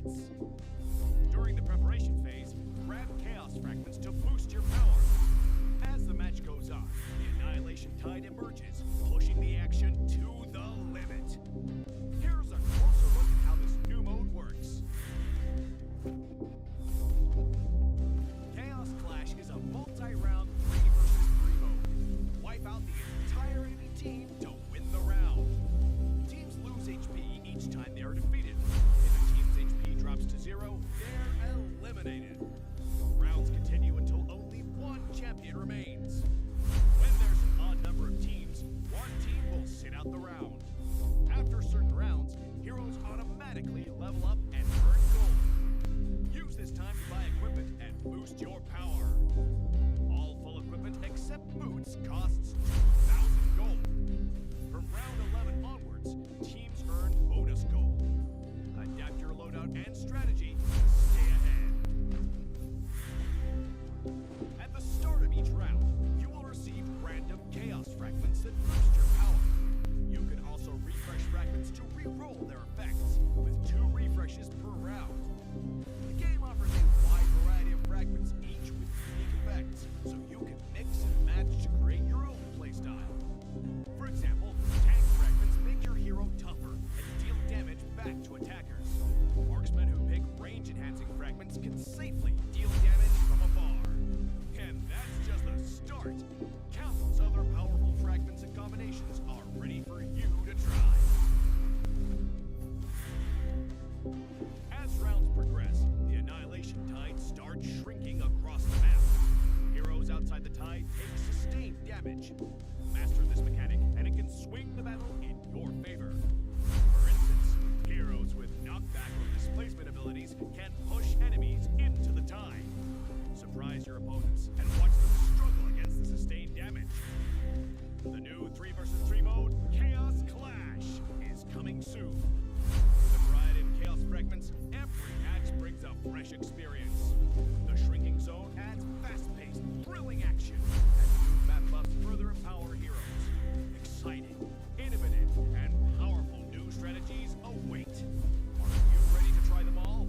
limits. During the preparation phase, grab chaos fragments to boost your power. As the match goes on, the Annihilation Tide emerges, pushing the action to the limit. Here's a closer look at how this new mode works. Chaos Clash is a multi-round 3 versus 3 mode. Wipe out the entire enemy team to win the round. Teams lose HP each time they are defeated. If a team's HP drops to 0, they're eliminated. Rounds continue until only one champion remains. When there's an odd number of teams, one team will sit out the round. After certain rounds, heroes automatically level up and earn gold. Use this time to buy equipment and boost your power. All full equipment except boots costs 2,000 gold. From round 11 onwards, teams earn bonus gold. Adapt your loadout and strategy to stay ahead. At the start of each round, you will receive random chaos fragments that boost your power. You can also refresh fragments to re-roll their effects, with 2 refreshes per round. The game offers a wide variety of fragments, each with unique effects, so you can mix and match to create your own playstyle. For example, tank fragments make your hero tougher and deal damage back to attackers. Marksmen who pick range-enhancing fragments can safely deal damage from afar. And that's just the start. Countless other powerful fragments and combinations are ready for you to try. As rounds progress, the Annihilation Tide starts shrinking across the map. Heroes outside the tide take sustained damage. Master this mechanic, and it can swing the battle in your favor. For instance, heroes with knockback or displacement abilities can push enemies into the tide. Surprise your opponents and watch them struggle against the sustained damage. The new 3 versus 3 mode, Chaos Clash, is coming soon. With a variety of chaos fragments, every match brings a fresh experience. The shrinking zone adds fast-paced, thrilling action, and new map buffs further empower heroes. Exciting, innovative, and powerful new strategies await. Are you ready to try them all?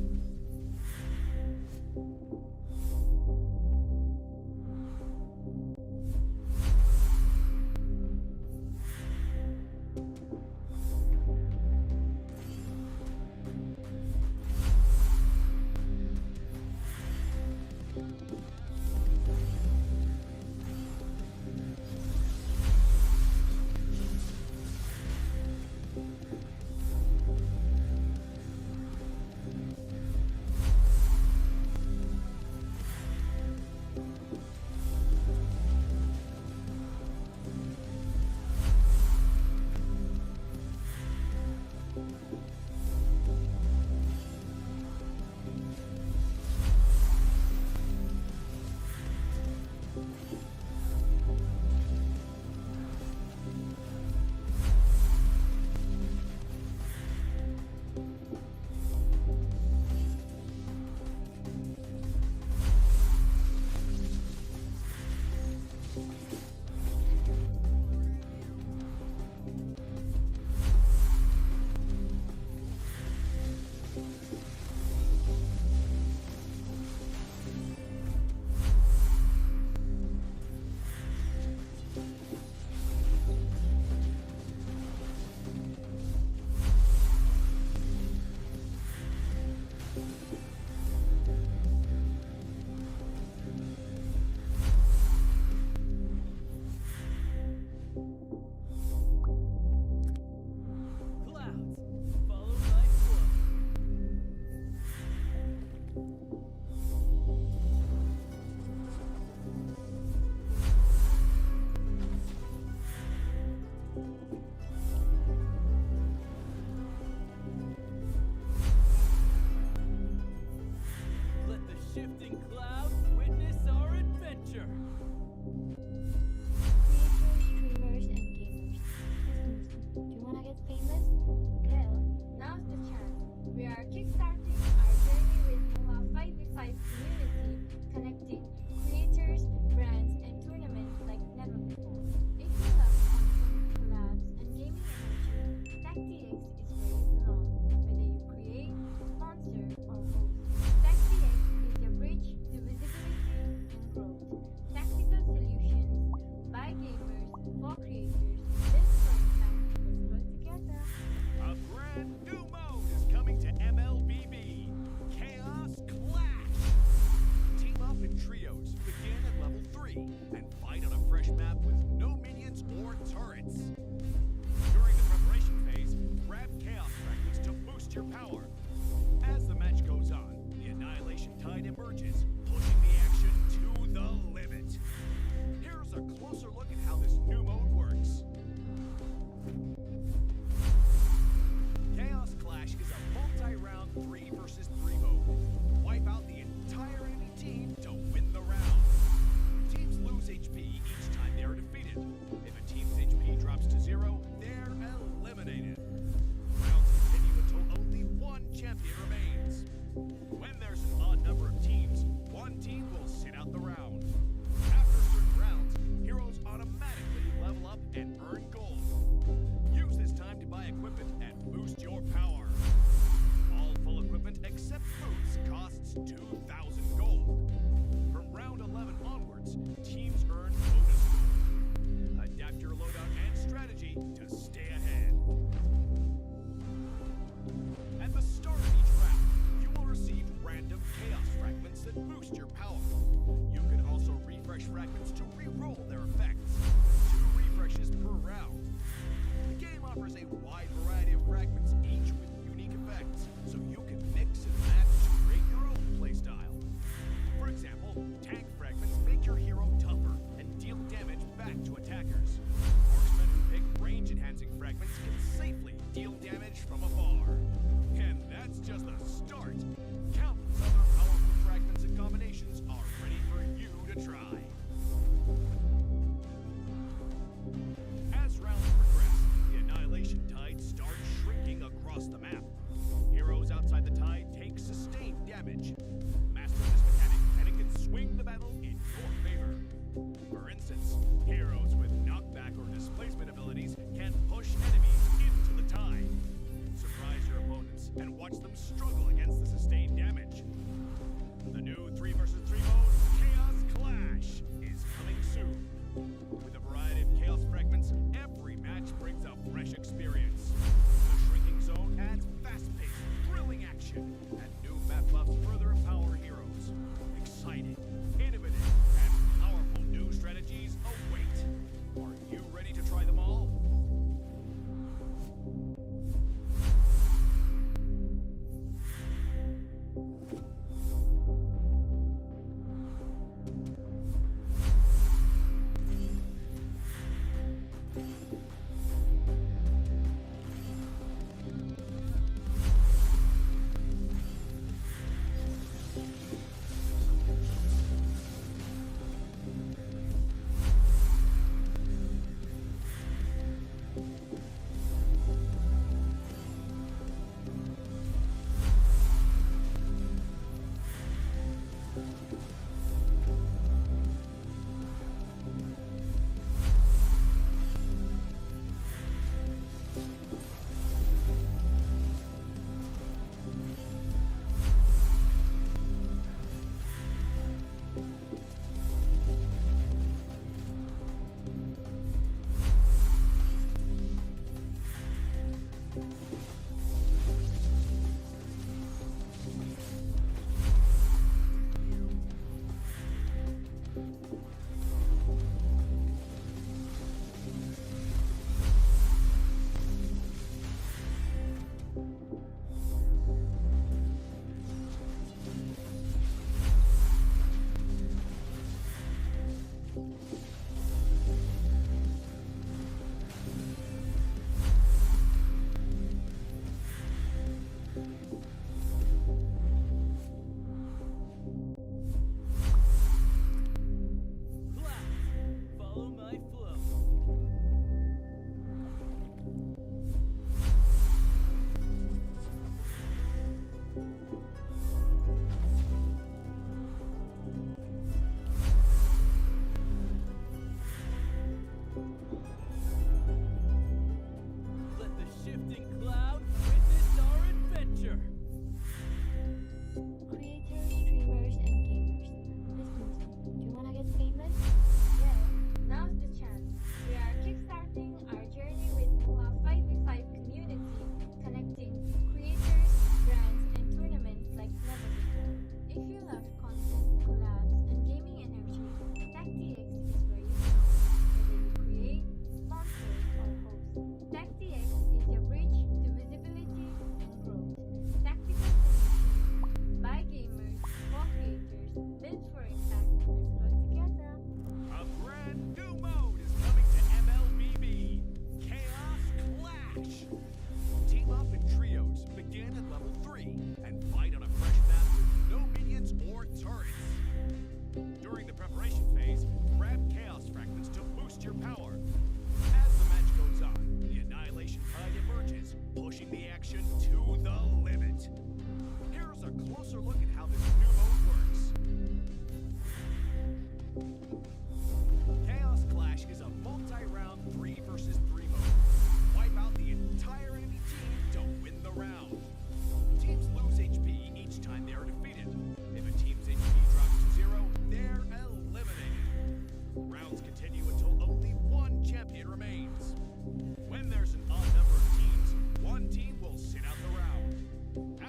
equipment and boost your power. All full equipment except boots costs 2,000 gold. From round 11 onwards, teams earn bonus gold. Adapt your loadout and strategy to stay ahead. At the start of each round, you will receive random chaos fragments that boost your power. You can also refresh fragments to re-roll their effects. 2 refreshes per round. The game offers a wide variety of fragments, each with unique effects, so you can mix and match to create your own playstyle. For example, tank fragments make your hero tougher and deal damage back to attackers. Marksmen who pick range-enhancing fragments can safely deal damage from afar. And that's just the start. Countless other powerful fragments and combinations are ready for you to try. As rounds progress, the annihilation tide starts shrinking across the map. Heroes outside the tide take sustained damage. Master this mechanic, and it can swing the battle in your favor. For instance, heroes with knockback or displacement abilities can push enemies into the tide. Surprise your opponents and watch them struggle against the sustained damage. The new 3 vs 3 mode, Chaos Clash, is coming soon. With a variety of chaos fragments, every match brings a fresh experience. The shrinking zone adds fast-paced, thrilling action, and new map buffs further empower heroes. Exciting, innovative, and powerful new strategies await. Are you ready to try them all?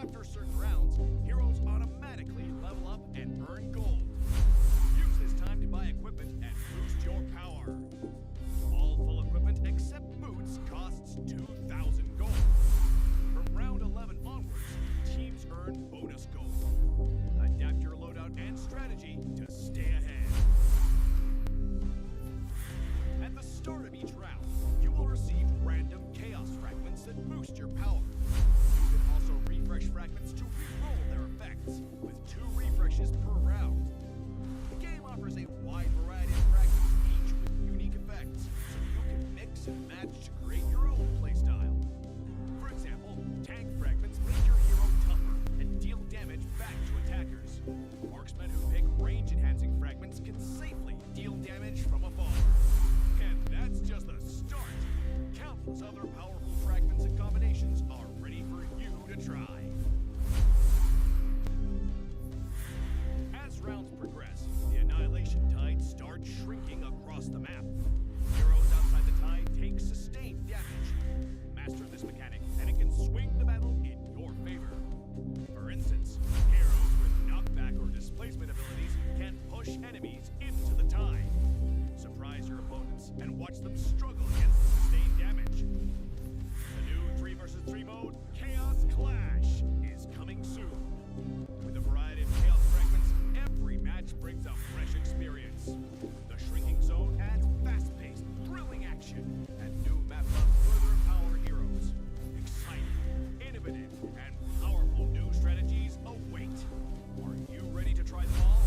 After certain rounds, heroes automatically level up and earn gold. Use this time to buy equipment and boost your power. All full equipment except boots costs 2,000 gold. From round 11 onwards, teams earn bonus gold. Adapt your loadout and strategy to stay ahead. At the start of each round, you will receive random chaos fragments that boost your power. You can also refresh fragments to re-roll their effects, with 2 refreshes per round. The game offers a wide variety of fragments, each with unique effects, so you can mix and match to create your own playstyle. For example, tank fragments make your hero tougher and deal damage back to attackers. Marksmen who pick range-enhancing fragments can safely deal damage from afar. And that's just the start. Countless other powerful fragments and combinations are ready for you to try. As rounds progress, the annihilation tide starts shrinking across the map. Heroes outside the tide take sustained damage. Master this mechanic, and it can swing the battle in your favor. For instance, heroes with knockback or displacement abilities can push enemies into the tide. Surprise your opponents and watch them struggle against the sustained damage. The new 3 vs 3 mode, Chaos Clash, is coming soon. With a variety of chaos fragments, every match brings a fresh experience. The shrinking zone adds fast-paced, thrilling action, and new map buffs further empower heroes. Exciting, innovative, and powerful new strategies await. Are you ready to try them all?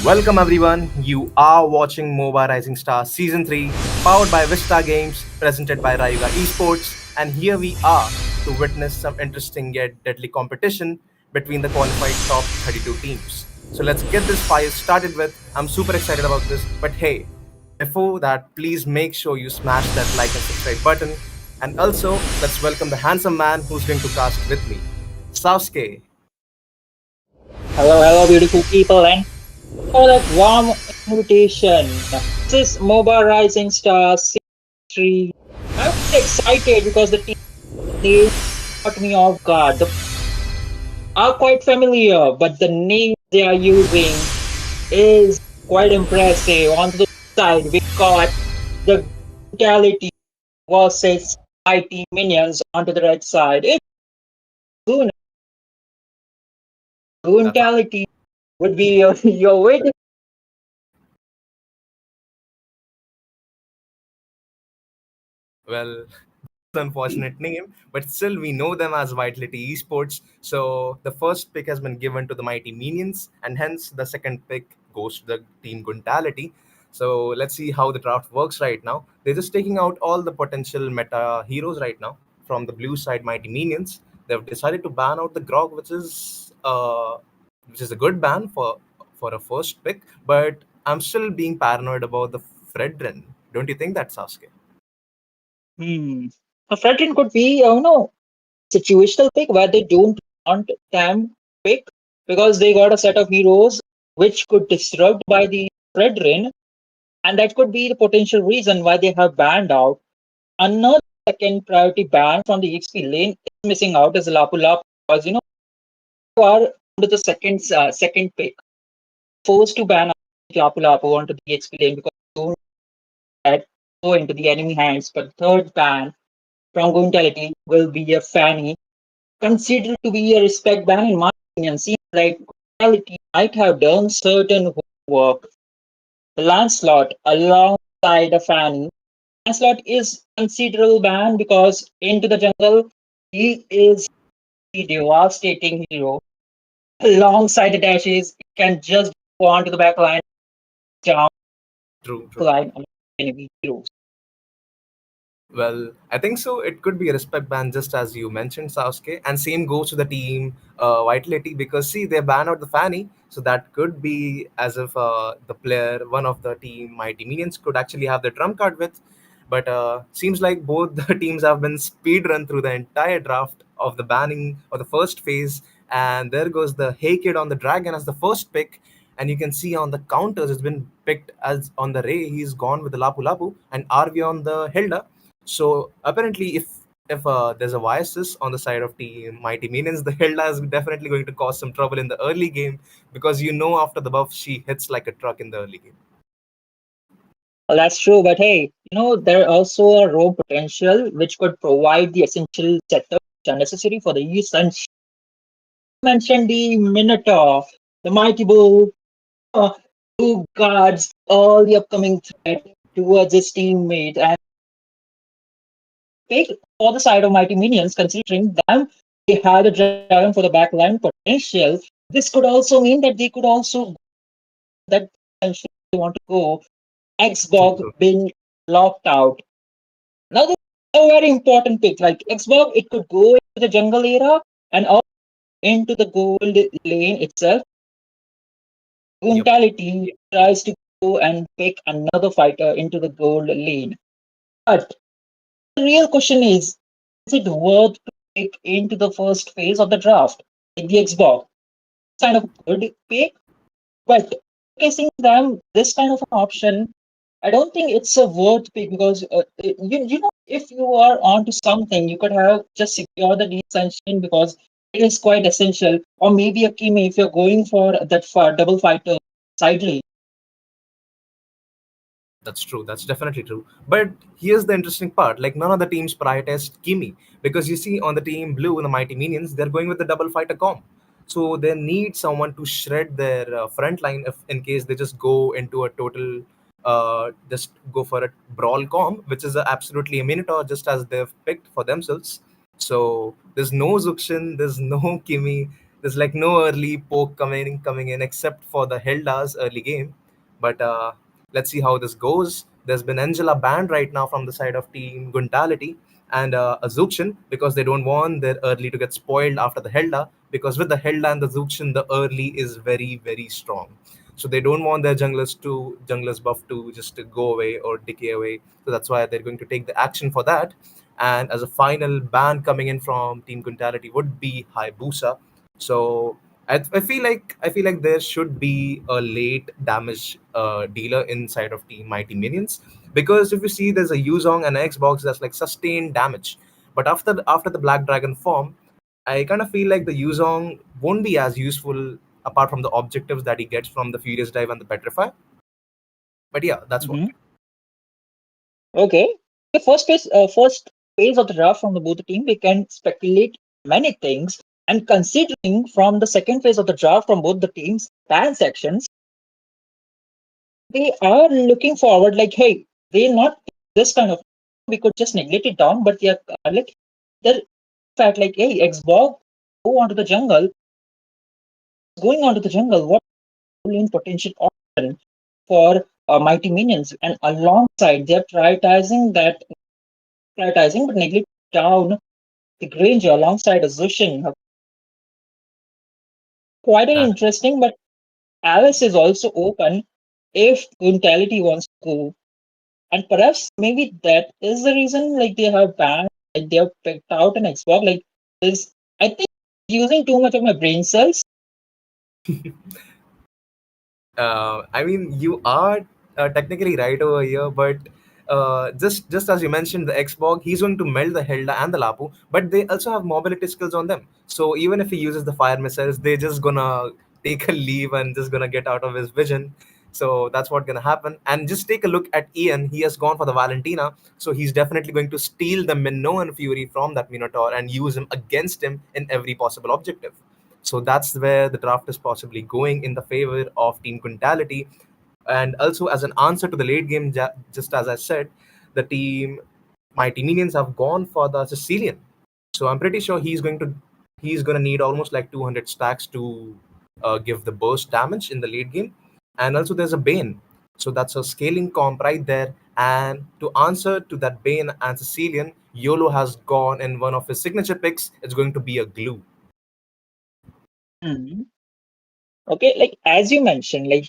Welcome everyone. You are watching Moba Rising Star Season 3, powered by Vista Games, presented by Rayuga Esports, and here we are to witness some interesting yet deadly competition between the qualified top 32 teams. So let's get this fire started with. I'm super excited about this, but hey, before that, please make sure you smash that like and subscribe button. And also, let's welcome the handsome man who's going to cast with me, Sasuke. Hello, hello, beautiful people, and for that warm invitation. This is Moba Rising Star Season 3. I'm very excited because the team name caught me off guard. The are quite familiar, but the name they are using is quite impressive. On the side, we got the brutality versus mighty minions onto the right side. It's Goon. That's Brutality would be your way. well, unfortunate name, but still we know them as Vitality Esports. So the first pick has been given to the Mighty Minions, and hence the second pick goes to the Team Guntality. So let's see how the draft works right now. They're just taking out all the potential meta heroes right now from the blue side Mighty Minions. They've decided to ban out the Grog, which is a good ban for a first pick, but I'm still being paranoid about the Fredrin. Don't you think that, Sasuke? Hmm. A Fredrin could be, situational pick where they don't want them pick because they got a set of heroes which could disrupt by the Fredrin, and that could be the potential reason why they have banned out. Another second priority ban from the XP lane is missing out is Lapu Lapu because you are under the second pick, forced to ban Lapu Lapu onto the XP lane because you don't let go into the enemy hands. But third ban from Guntality will be a Fanny, considered to be a respect ban in my opinion. Seems like Guntality might have done certain work. Lancelot alongside a Fanny. Lancelot is considerable ban because into the jungle he is a devastating hero. Alongside the dashes, he can just go onto the back line, down True, the true. line of enemy heroes. Well, I think so. It could be a respect ban, just as you mentioned, Sasuke. And same goes to the team Vitality because see, they ban out the Fanny, so that could be as if the player, one of the team Mighty Minions, could actually have the trump card with. But seems like both the teams have been speed run through the entire draft of the banning of the first phase, and there goes the Hey Kid on the Dragon as the first pick. And you can see on the counters, it's been picked as on the Ray, he's gone with the Lapu Lapu, and RV on the Hilda. So apparently, if there's a biases on the side of Team Mighty Minions, the Hilda is definitely going to cause some trouble in the early game because after the buff she hits like a truck in the early game. Well, that's true, but hey, there also a roam potential which could provide the essential setup which are necessary for the East. And she mentioned the Minotaur, the Mighty Bull, uh, who guards all the upcoming threat towards his teammate. And pick for the side of Mighty Minions, considering them they have the dragon for the backline potential. This could also mean that they could also that potential they want to go True, Xbox true. being locked out. Now this is a very important pick. Like Xbox, it could go into the jungle era and also into the gold lane itself. Yep. Brutality tries to go and pick another fighter into the gold lane. But the real question is it worth to pick into the first phase of the draft? Like the Xbox, kind of good pick, but facing them this kind of an option, I don't think it's a worth pick because if you are onto something, you could have just secure the descension because it is quite essential, or maybe a Kimi if you're going for that double fighter side lane. That's true. That's definitely true. But here's the interesting part. Like none of the teams prioritized Kimi because you see on the team blue in the Mighty Minions, they're going with the double fighter comp. So they need someone to shred their front line if in case they just go into a total, just go for a brawl comp, which is absolutely a minotaur just as they've picked for themselves. So there's no Zuxin, there's no Kimi, there's like no early poke coming in except for the Hilda's early game. But let's see how this goes. There's been Angela banned right now from the side of Team Guntality and Azukshin because they don't want their early to get spoiled after the Hilda. Because with the Hilda and the Zukshin, the early is very, very strong. So they don't want their junglers buff to just to go away or decay away. So that's why they're going to take the action for that. And as a final ban coming in from Team Guntality would be Hayabusa. So I feel like there should be a late damage dealer inside of Team Mighty Minions because if you see there's a Yuzong and an Xbox that's like sustained damage, but after the Black Dragon form, I kind of feel like the Yuzong won't be as useful apart from the objectives that he gets from the Furious Dive and the Petrify. But yeah, that's what. Mhm. Okay. The first phase of the draft from the both the team, we can speculate many things. And considering from the second phase of the draft from both the teams, fan sections, they are looking forward like, hey, they not this kind of we could just neglect it down, but they are like they're fact like, hey, Xbox, go onto the jungle, going onto the jungle, what lane potential option for mighty minions, and alongside they're prioritizing but neglect down the Granger alongside a Zushin. Quite an Uh, interesting, but Alice is also open if Mentality wants to go. And perhaps maybe that is the reason like they have banned, like they have picked out an Xbox. Like this, I think using too much of my brain cells. I mean, you are technically right over here, but just as you mentioned, the Xbog, he's going to melt the Hilda and the Lapu, but they also have mobility skills on them. So even if he uses the fire missiles, they're just gonna take a leave and just gonna get out of his vision. So that's what's gonna happen. And just take a look at Ian. He has gone for the Valentina, so he's definitely going to steal the Minoan Fury from that Minotaur and use him against him in every possible objective. So that's where the draft is possibly going in the favor of Team Quintality. And also, as an answer to the late game, just as I said, the team Mighty Minions have gone for the Sicilian. So I'm pretty sure he's going to need almost like 200 stacks to give the burst damage in the late game. And also, there's a Bane. So that's a scaling comp right there. And to answer to that Bane and Sicilian, YOLO has gone in one of his signature picks. It's going to be a glue. Mhm. Okay, like as you mentioned, like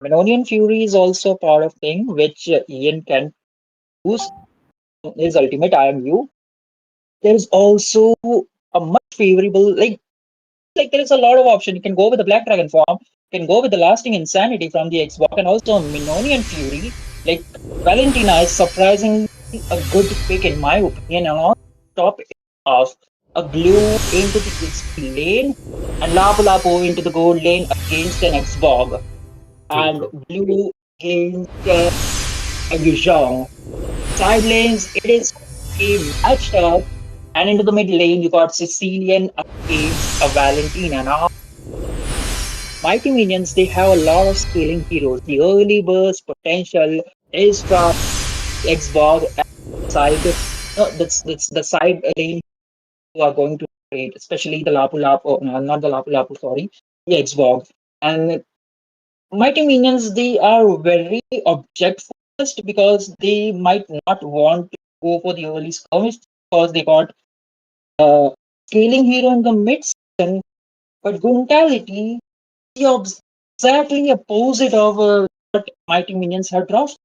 Minonian Fury is also part of thing which Ian can use his ultimate IMU. There is also a much favorable like there is a lot of option. You can go with the Black Dragon form, you can go with the Lasting Insanity from the Xbox, and also Minonian Fury. Like Valentina is surprisingly a good pick in my opinion. And on top of a glue into the XP lane and Lapu Lapu into the gold lane against an Xbog True, and true. blue against Yuzhong. Side lanes, it is a matched up, and into the mid lane, you got Sicilian against a Valentina. Now, Mighty Minions, they have a lot of scaling heroes. The early burst potential is from Xbox and side. No, that's the side lane who are going to trade, especially the Lapu Lapu, no, not the Lapu Lapu, sorry, the Xbox. And Mighty Minions, they are very object focused because they might not want to go for the early skirmish because they got scaling hero in the mid season, but Guntality, the exactly opposite of what Mighty Minions had dropped.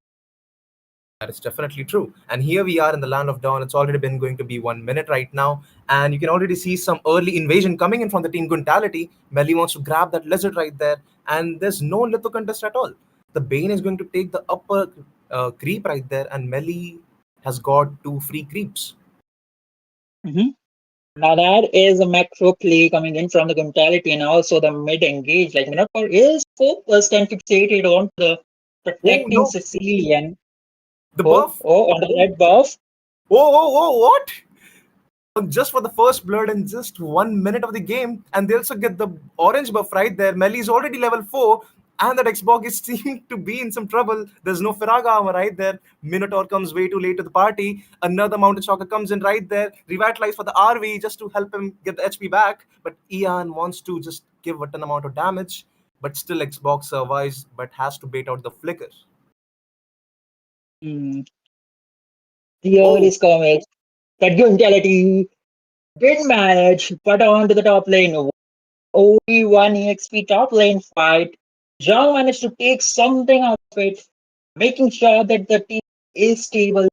That is definitely true. And here we are in the land of dawn. It's already been going to be 1 minute right now. And you can already see some early invasion coming in from the team Guntality. Melly wants to grab that lizard right there. And there's no litho contest at all. The Bane is going to take the upper creep right there. And Melly has got two free creeps. Mhm. Now that is a macro play coming in from the Guntality and also the mid engage. Like Minotaur is focused and fixated on the Oh protecting no, Sicilian. the Oh, buff. oh, on the Oh, red buff. what? Just for the first blood in just 1 minute of the game, and they also get the orange buff right there. Melly is already level 4, and that Xbox is seeming to be in some trouble. There's no Firaga armor right there. Minotaur comes way too late to the party. Another Mountain Shocker comes in right there, revitalize for the RV just to help him get the HP back. But Ian wants to just give a ton amount of damage, but still Xbox survives, but has to bait out the flicker. Mm, the early Oh, skirmish. That Guntality did manage, but on to the top lane. Only one EXP top lane fight. Zhao managed to take something out of it, making sure that the team is stable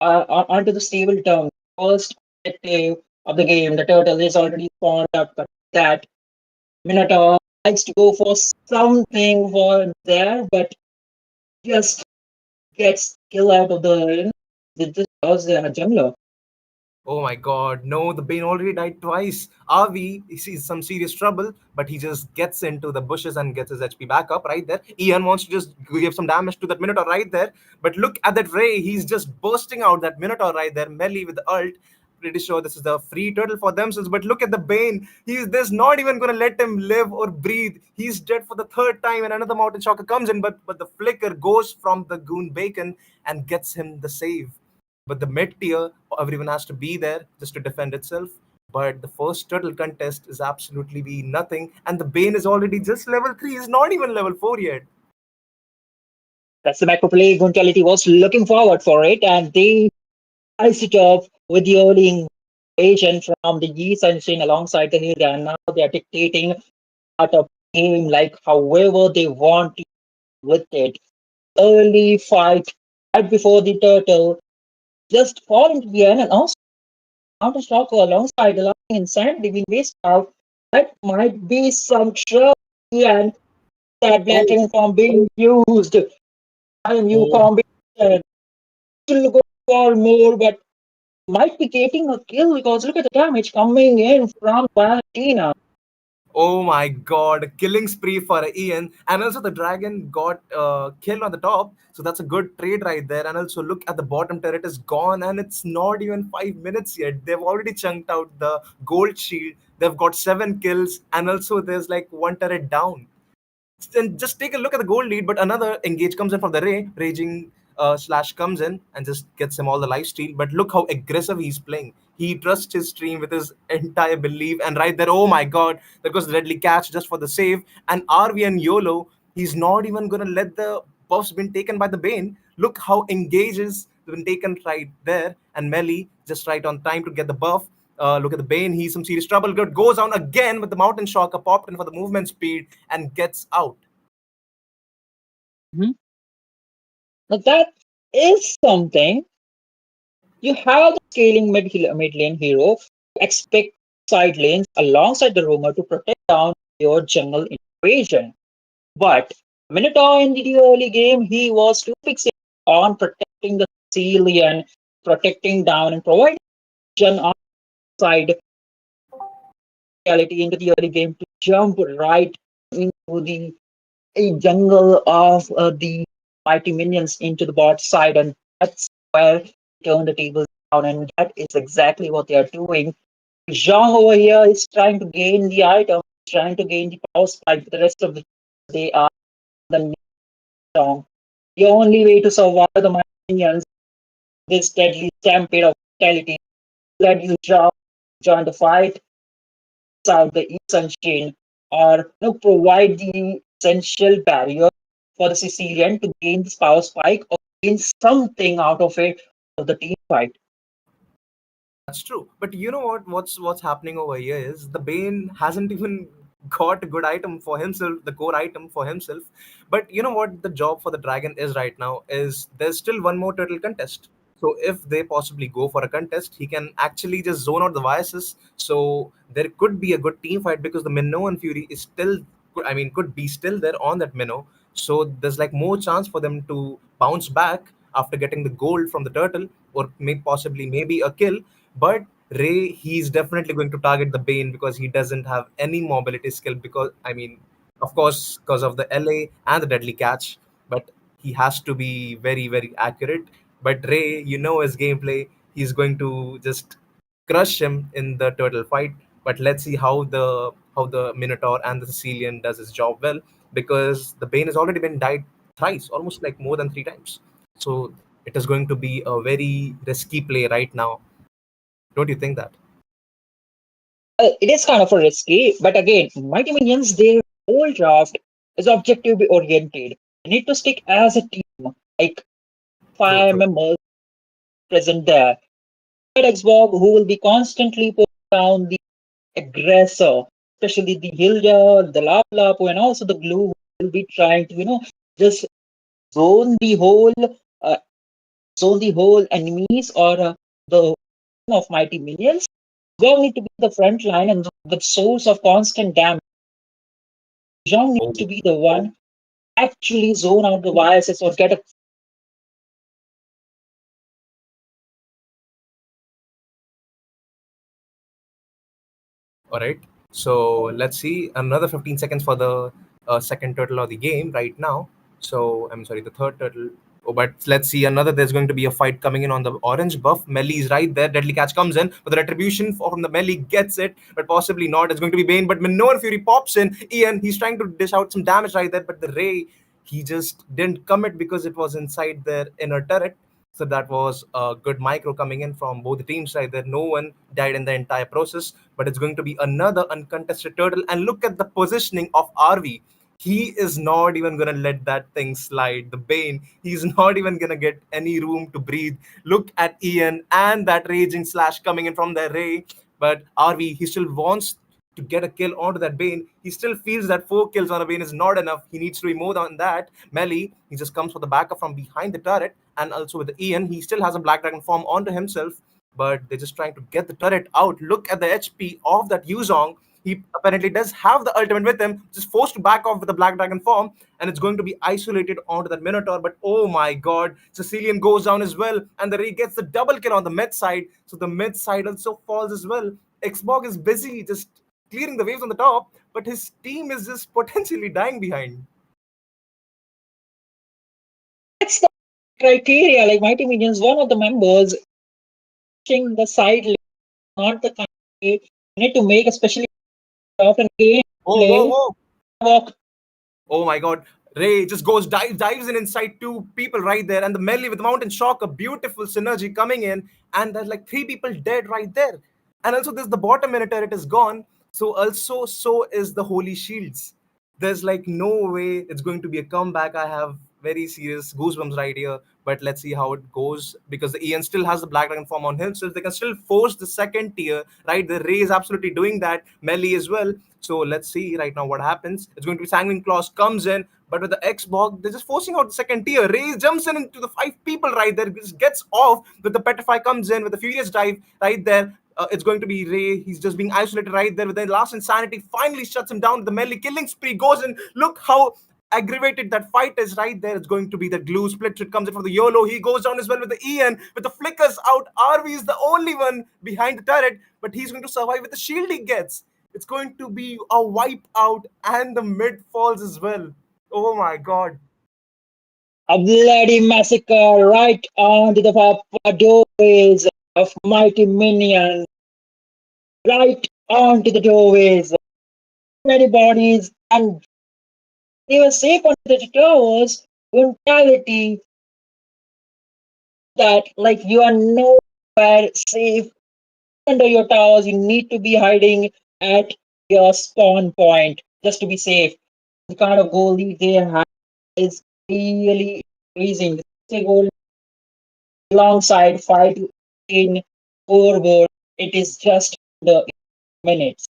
onto the stable term. First objective of the game, the turtle is already spawned up, but that Minotaur likes to go for something for there, but just gets kill out of the. This was a jungler. oh my god, no, the Bane already died twice. Avi sees some serious trouble, but he just gets into the bushes and gets his HP back up right there. Ian wants to just give some damage to that Minotaur right there. But look at that Ray, he's just bursting out that Minotaur right there, melee with the ult. Pretty sure this is the free turtle for themselves. But look at the Bane. He's there's not even gonna let him live or breathe. He's dead for the third time, and another Mountain Shocker comes in, but the flicker goes from the Goon Bacon and gets him the save. But the mid tier, everyone has to be there just to defend itself. But the first turtle contest is absolutely be nothing, and the Bane is already just level 3. He's not even level 4 yet. That's the macro play. Guntality was looking forward for it, and they iced it up with the early invasion from the Yi Sunshine alongside the Hilda, and now they're dictating part of the game like however they want to with it. Early fight right before the turtle just fall into the end and also counter stalker alongside the lightning insanity being wasted out. That might be some trouble and that black Oh, dragon form being used. I new oh, combination. Still go for more, but might be getting a kill because look at the damage coming in from Valentina. Oh my god, killing spree for Ian. And also the dragon got killed on the top. So that's a good trade right there. And also look at the bottom turret is gone and it's not even 5 minutes yet. They've already chunked out the gold shield. They've got 7 kills and also there's like one turret down. And just take a look at the gold lead, but another engage comes in from the raging slash comes in and just gets him all the life steal. But look how aggressive he's playing. He trusts his stream with his entire belief, and right there, oh my god, that goes the deadly catch just for the save. And RV and YOLO, he's not even gonna let the buffs been taken by the Bane. Look how engages been taken right there, and Melly just right on time to get the buff. Look at the Bane. He's some serious trouble. Good goes down again with the Mountain Shocker popped in for the movement speed and gets out. Mhm. Now that is something. You have the scaling mid lane hero to expect side lanes alongside the roamer to protect down your jungle invasion. But Minotaur in the early game, he was too fixated on protecting the Sicilian, protecting down and providing Jun outside reality into the early game to jump right into the jungle of the mighty minions into the bot side, and that's where they turn the tables down, and that is exactly what they are doing. Zhang over here is trying to gain the item, trying to gain the power spike, but the rest of the they are the Zhang. The only way to survive the mighty minions, this deadly stampede of vitality, let you join the fight out the essential or provide the essential barrier for the Sicilian to gain this power spike or gain something out of it of the team fight. That's true. But you know what? What's happening over here is the Bane hasn't even got a good item for himself, the core item for himself. But you know what? The job for the Dragon is right now is there's still one more turtle contest. So if they possibly go for a contest, he can actually just zone out the viruses. So there could be a good team fight because the Minnow Fury is still, I mean, could be still there on that Minnow. So there's like more chance for them to bounce back after getting the gold from the turtle or maybe a kill. But Ray, he's definitely going to target the Bane because he doesn't have any mobility skill. Because I mean, of course, because of the LA and the deadly catch, but he has to be very, very accurate. But Ray, you know his gameplay. He's going to just crush him in the turtle fight. But let's see how the Minotaur and the Sicilian does his job well because the Bane has already been died thrice, almost like more than 3 times. So it is going to be a very risky play right now. Don't you think that? It is kind of a risky, but again, Mighty Minions, their whole draft is objective oriented. They need to stick as a team, like True, five true. members present there. Xbox who will be constantly putting down the aggressor, especially the Hilda, the Lapu, and also the Glue who will be trying to, just zone the whole, uh, zone the whole enemies or the of mighty minions. Zhang need to be the front line and the source of constant damage. Zhang needs Oh, to be the one actually zone out the viruses or get a all right. So let's see another 15 seconds for the second turtle of the game right now. So I'm sorry, the third turtle. Oh, but let's see another. There's going to be a fight coming in on the orange buff. Melly is right there. Deadly catch comes in, but the retribution from the Melly gets it, but possibly not. It's going to be Bane, but Minoan Fury pops in. Ian, he's trying to dish out some damage right there, but the Ray, he just didn't commit because it was inside their inner turret. So that was a good micro coming in from both the teams right there. No one died in the entire process, but it's going to be another uncontested turtle. And look at the positioning of RV. He is not even gonna let that thing slide. The Bane, he's not even gonna get any room to breathe. Look at Ian and that raging slash coming in from the Ray. But RV, he still wants to get a kill onto that Bane. He still feels that 4 kills on a Bane is not enough. He needs to be more than that. Melly, he just comes for the backup from behind the turret. And also with the Ian, he still has a Black Dragon form onto himself, but they're just trying to get the turret out. Look at the HP of that Yuzong. He apparently does have the ultimate with him, just forced to back off with the Black Dragon form, and it's going to be isolated onto that Minotaur. But oh my god, Sicilian goes down as well, and the Ray gets the double kill on the mid side. So the mid side also falls as well. Xbog is busy just clearing the waves on the top, but his team is just potentially dying behind. That's the criteria. Like Mighty Minions, one of the members pushing the side lane, not the kind of play you need to make, especially often game Oh, whoa, play. whoa. Walk. Oh my god. Ray just dives in inside two people right there, and the melee with Mountain Shock, a beautiful synergy coming in, and there's like three people dead right there. And also there's the bottom minotaur, it is gone. So also so is the Holy Shields. There's like no way it's going to be a comeback. I have very serious goosebumps right here. But let's see how it goes, because the Ian still has the Black Dragon form on him, so they can still force the second tier, right? The Ray is absolutely doing that, melee as well. So let's see right now what happens. It's going to be Sanguine Claws comes in, but with the Xbox, they're just forcing out the second tier. Ray jumps in into the five people right there, just gets off with the Petrify comes in with the Furious Dive right there. It's going to be Ray. He's just being isolated right there. With the last Insanity finally shuts him down. The melee killing spree goes in. Look how aggravated that fight is right there. It's going to be the glue split. It comes in for the YOLO. He goes down as well with the Ian. With the flickers out, RV is the only one behind the turret, but he's going to survive with the shield he gets. It's going to be a wipe out, and the mid falls as well. Oh my god. A bloody massacre right onto the doorways of Mighty Minions. Right onto the doorways. Many bodies, and they were safe under the towers. Mentality that like you are nowhere safe under your towers. You need to be hiding at your spawn point just to be safe. The kind of goal lead they have is really increasing. The goal alongside 5 to 18 scoreboard, it is just the minutes.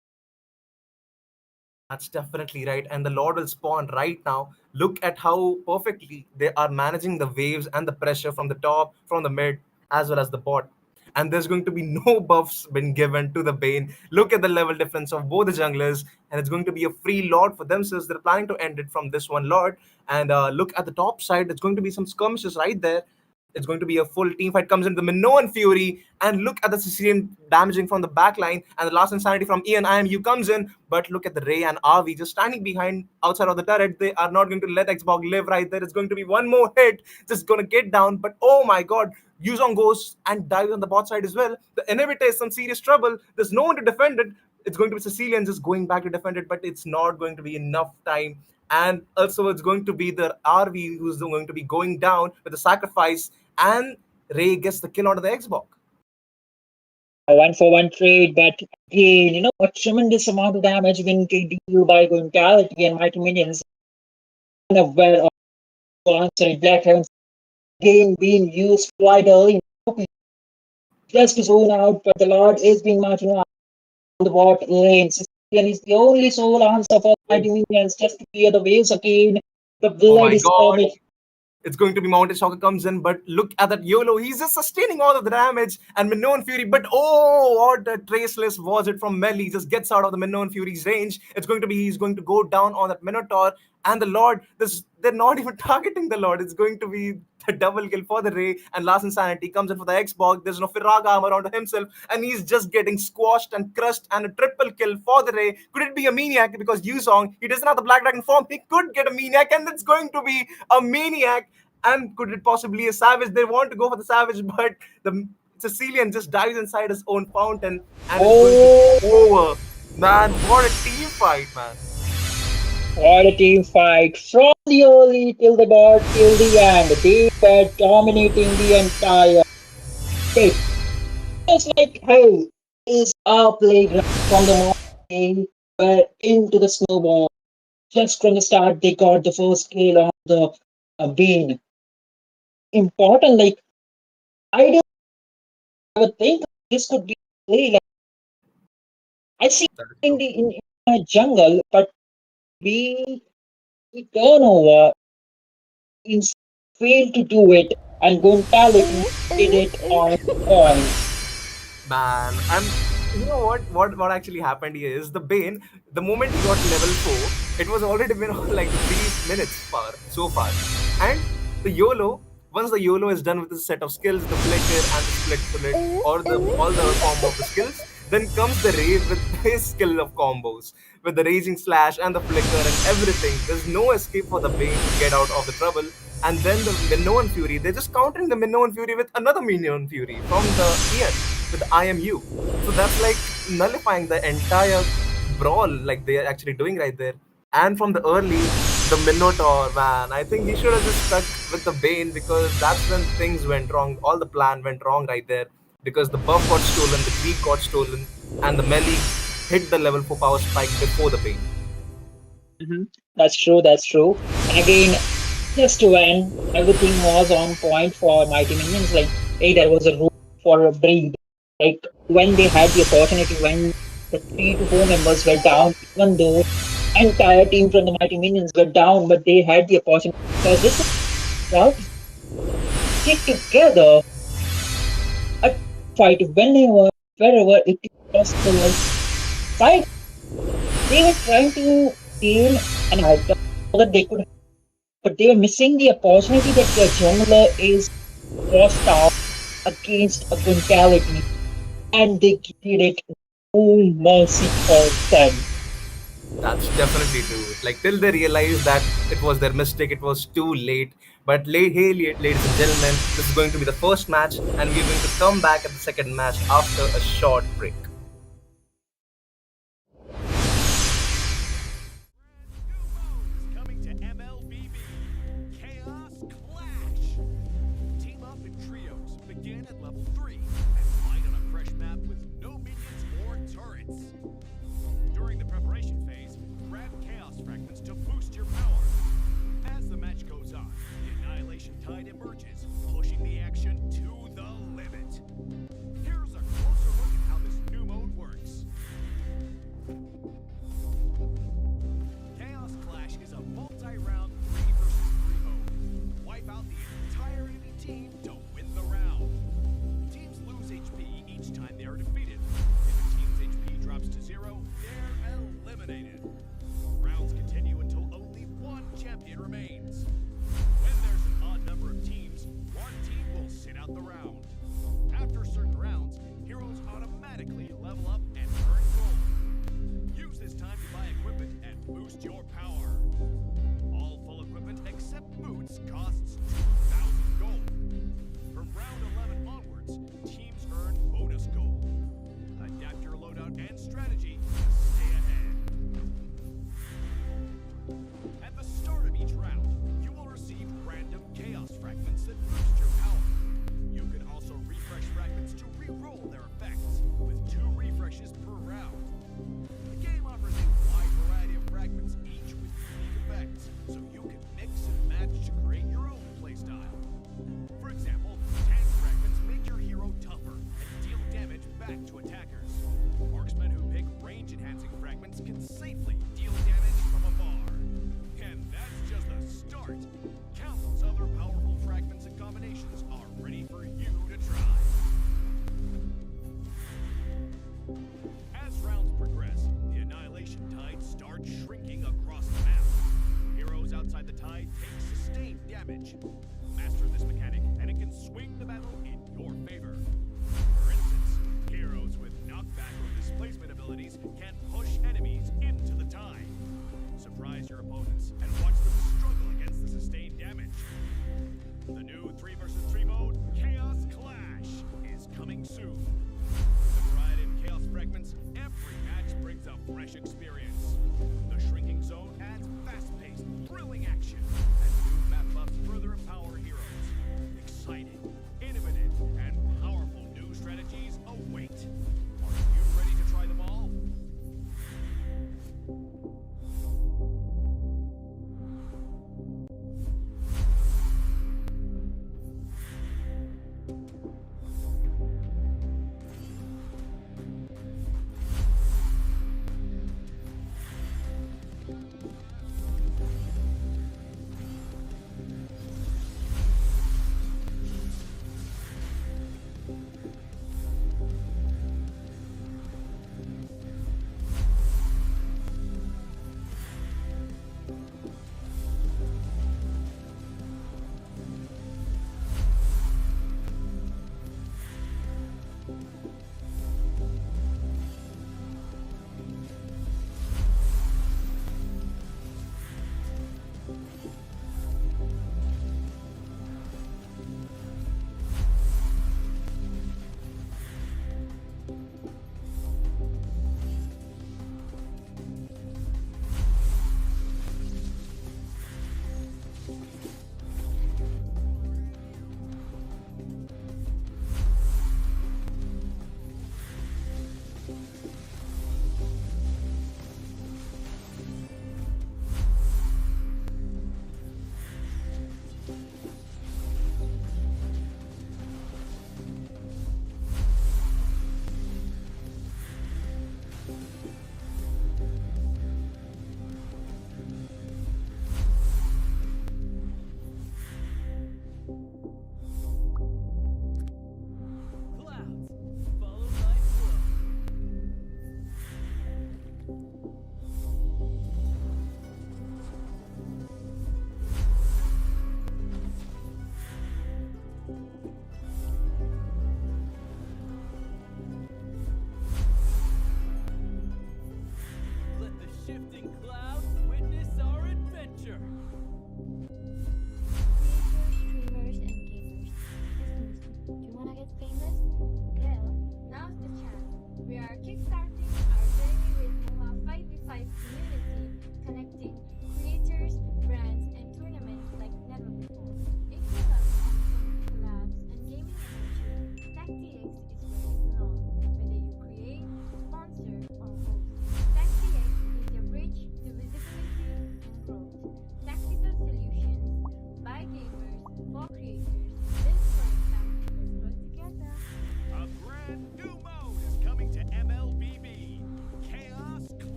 That's definitely right. And the Lord will spawn right now. Look at how perfectly they are managing the waves and the pressure from the top, from the mid, as well as the bot. And there's going to be no buffs been given to the Bane. Look at the level difference of both the junglers, and it's going to be a free Lord for themselves. They're planning to end it from this one Lord. And look at the top side, it's going to be some skirmishes right there. It's going to be a full team fight. Comes into the Minoan Fury, and look at the Sicilian damaging from the back line, and the last Insanity from Ian IMU comes in. But look at the Ray and RV just standing behind outside of the turret. They are not going to let Xbox live right there. It's going to be one more hit, just going to get down. But oh my god, Yuzong goes and dives on the bot side as well. The inhibitor is some serious trouble. There's no one to defend it. It's going to be Sicilian just going back to defend it, but it's not going to be enough time. And also, it's going to be the RV who's going to be going down with the sacrifice, and Ray gets the kill onto the Xbox. A 1-for-1 trade, but again, a tremendous amount of damage being dealt by Mentality and Mighty Minions. Unaware of answering Black Heaven's game being used quite early. Just to zone out, but the Lord is being marching on the bot lane. Sicilian is the only sole answer for Mighty Minions just to clear the waves again. The Oh my blood is god. coming. It's going to be Mountain Shocker comes in, but look at that YOLO. He's just sustaining all of the damage, and Minoan Fury. But oh, what a traceless was it from Melly. Just gets out of the Minoan Fury's range. It's going to be he's going to go down on that Minotaur, and the Lord. They're not even targeting the Lord. It's going to be the double kill for the Ray, and last Insanity comes in for the Xbox. There's no Firaga armor onto himself, and he's just getting squashed and crushed, and a triple kill for the Ray. Could it be a Maniac? Because Yuzong, he doesn't have the Black Dragon form. He could get a Maniac, and it's going to be a Maniac. And could it possibly a Savage? They want to go for the Savage, but the Sicilian just dives inside his own fountain, and it's going to be over. Man, what a team fight, man. What a team fight from the early till the bot till the end. They were dominating the entire game. It's like, hey, is our playground from the moment they were into the snowball. Just from the start, they got the first kill on the Bane. Important, like, I didn't ever think this could be play. Like, I see That is in true. the in jungle, but we turn over teams failed to do it, and Gontality did it on point. Man, and you know what actually happened here is the Bane. The moment he got level 4, it was already been like 3 minutes so far, and the YOLO. Once the YOLO is done with the set of skills, the flicker and the split, or the all the combo of the skills, then comes the Ray with his skill of combos, with the Raging Slash and the flicker and everything. There's no escape for the Bane to get out of the trouble. And then the Minoan Fury, they're just countering the Minoan Fury with another Minoan Fury from the Ian with the IMU. So that's like nullifying the entire brawl, like they are actually doing right there. And from the early, the Minotaur, man, I think he should have just stuck with the Bane because that's when things went wrong. All the plan went wrong right there because the buff got stolen, the creep got stolen, and the melee hit the level 4 power spike before the Bane. Hmm. That's true, that's true. And again, just when everything was on point for Mighty Minions, like, hey, there was a room for a breed. Like, when they had the opportunity, when the 3 to 4 members were down, even though entire team from the Mighty Minions were down, but they had the opportunity because this is crowd stick together a fight wherever it is possible. Like, side, they were trying to steal an item so that they could, but they were missing the opportunity that their jungler is crossed out against a brutality, and they did it no mercy for them. That's definitely true. Like till they realize that it was their mistake, it was too late. But hey, ladies and gentlemen, this is going to be the first match, and we're going to come back at the second match after a short break. Is coming to MLBB. Chaos Clash. Team up in trios. Begin at level 3 and fight on a fresh map with no minions or turrets. During the preparation phase, grab chaos fragments to boost your power. As the match goes on, the annihilation tide emerges, pushing the action to the limit. Here's a closer look at how this new mode works. Chaos Clash is a multi-round 3 versus 3 mode. Wipe out the entire enemy team to win the round. Teams lose HP each time they are defeated. If a team's HP drops to 0, they're eliminated. Rounds continue until only one champion remains. When there's an odd number of teams, one team will sit out the round. After certain rounds, heroes automatically level up and earn gold. Use this time to buy equipment and boost your power. All full equipment except boots costs 2,000 gold. From round 11 onwards, teams earn bonus gold. Adapt your loadout and strategy to stay ahead. At the start of each round, you will receive random chaos fragments that boost your power. You can also refresh fragments to re-roll their effects, with 2 refreshes per round. The game offers a wide variety of fragments, each with unique effects, so you can mix and match to create your own playstyle. For example, tank fragments make your hero tougher and deal damage back to attackers. Marksmen who pick range-enhancing fragments can safely deal damage from afar. And that's just the start. Countless other powerful fragments and combinations are ready for you to try. As rounds progress, the annihilation tide starts shrinking across the map. Heroes outside the tide take sustained damage. Master this mechanic, and it can swing the battle in your favor. For instance, heroes with knockback or displacement abilities can push enemies into the tide. Surprise your opponents and watch them struggle against the sustained damage. The new 3 versus 3 mode, Chaos Clash, is coming soon. With a variety of chaos fragments, every match brings a fresh experience. The shrinking zone adds fast-paced, thrilling action, and new map buffs further empower heroes. Exciting, innovative, and powerful new strategies await. Are you ready to try them all?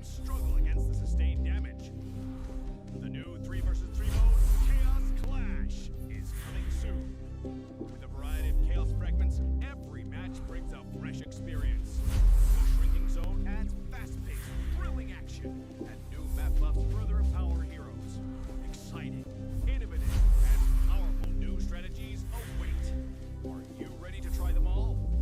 teams struggle against the sustained damage. The new 3 versus 3 mode, Chaos Clash, is coming soon. With a variety of chaos fragments, every match brings a fresh experience. The shrinking zone adds fast-paced, thrilling action, and new map buffs further empower heroes. Exciting, innovative, and powerful new strategies await. Are you ready to try them all?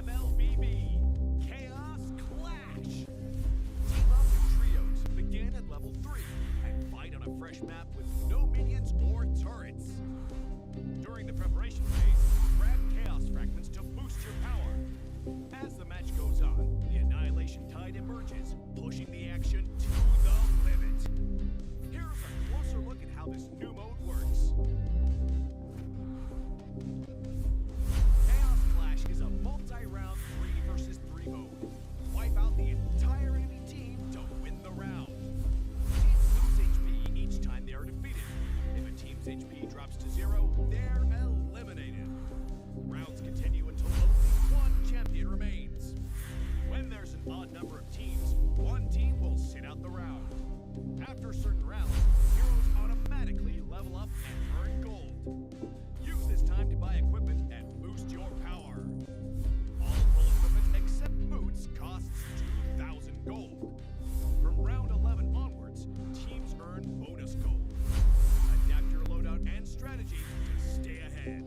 MLBB Chaos Clash. Team up in trios, begin at level 3, and fight on a fresh map with no minions or turrets. During the preparation phase, grab Chaos Fragments to boost your power. As the match goes on, the Annihilation Tide emerges, pushing the action to the limit. Here's a closer look at how this new mode works. Chaos Clash is a multi-round 3 versus 3 mode. Wipe out the entire enemy team to win the round. Teams lose HP each time they are defeated. If a team's HP drops to 0, they're eliminated. Rounds continue until only one champion remains. When there's an odd number of teams, one team will sit out the round. After certain rounds, heroes automatically level up and earn gold. Use this time to buy equipment and boost your power. All full equipment except boots costs 2,000 gold. From round 11 onwards, teams earn bonus gold. Adapt your loadout and strategy to stay ahead.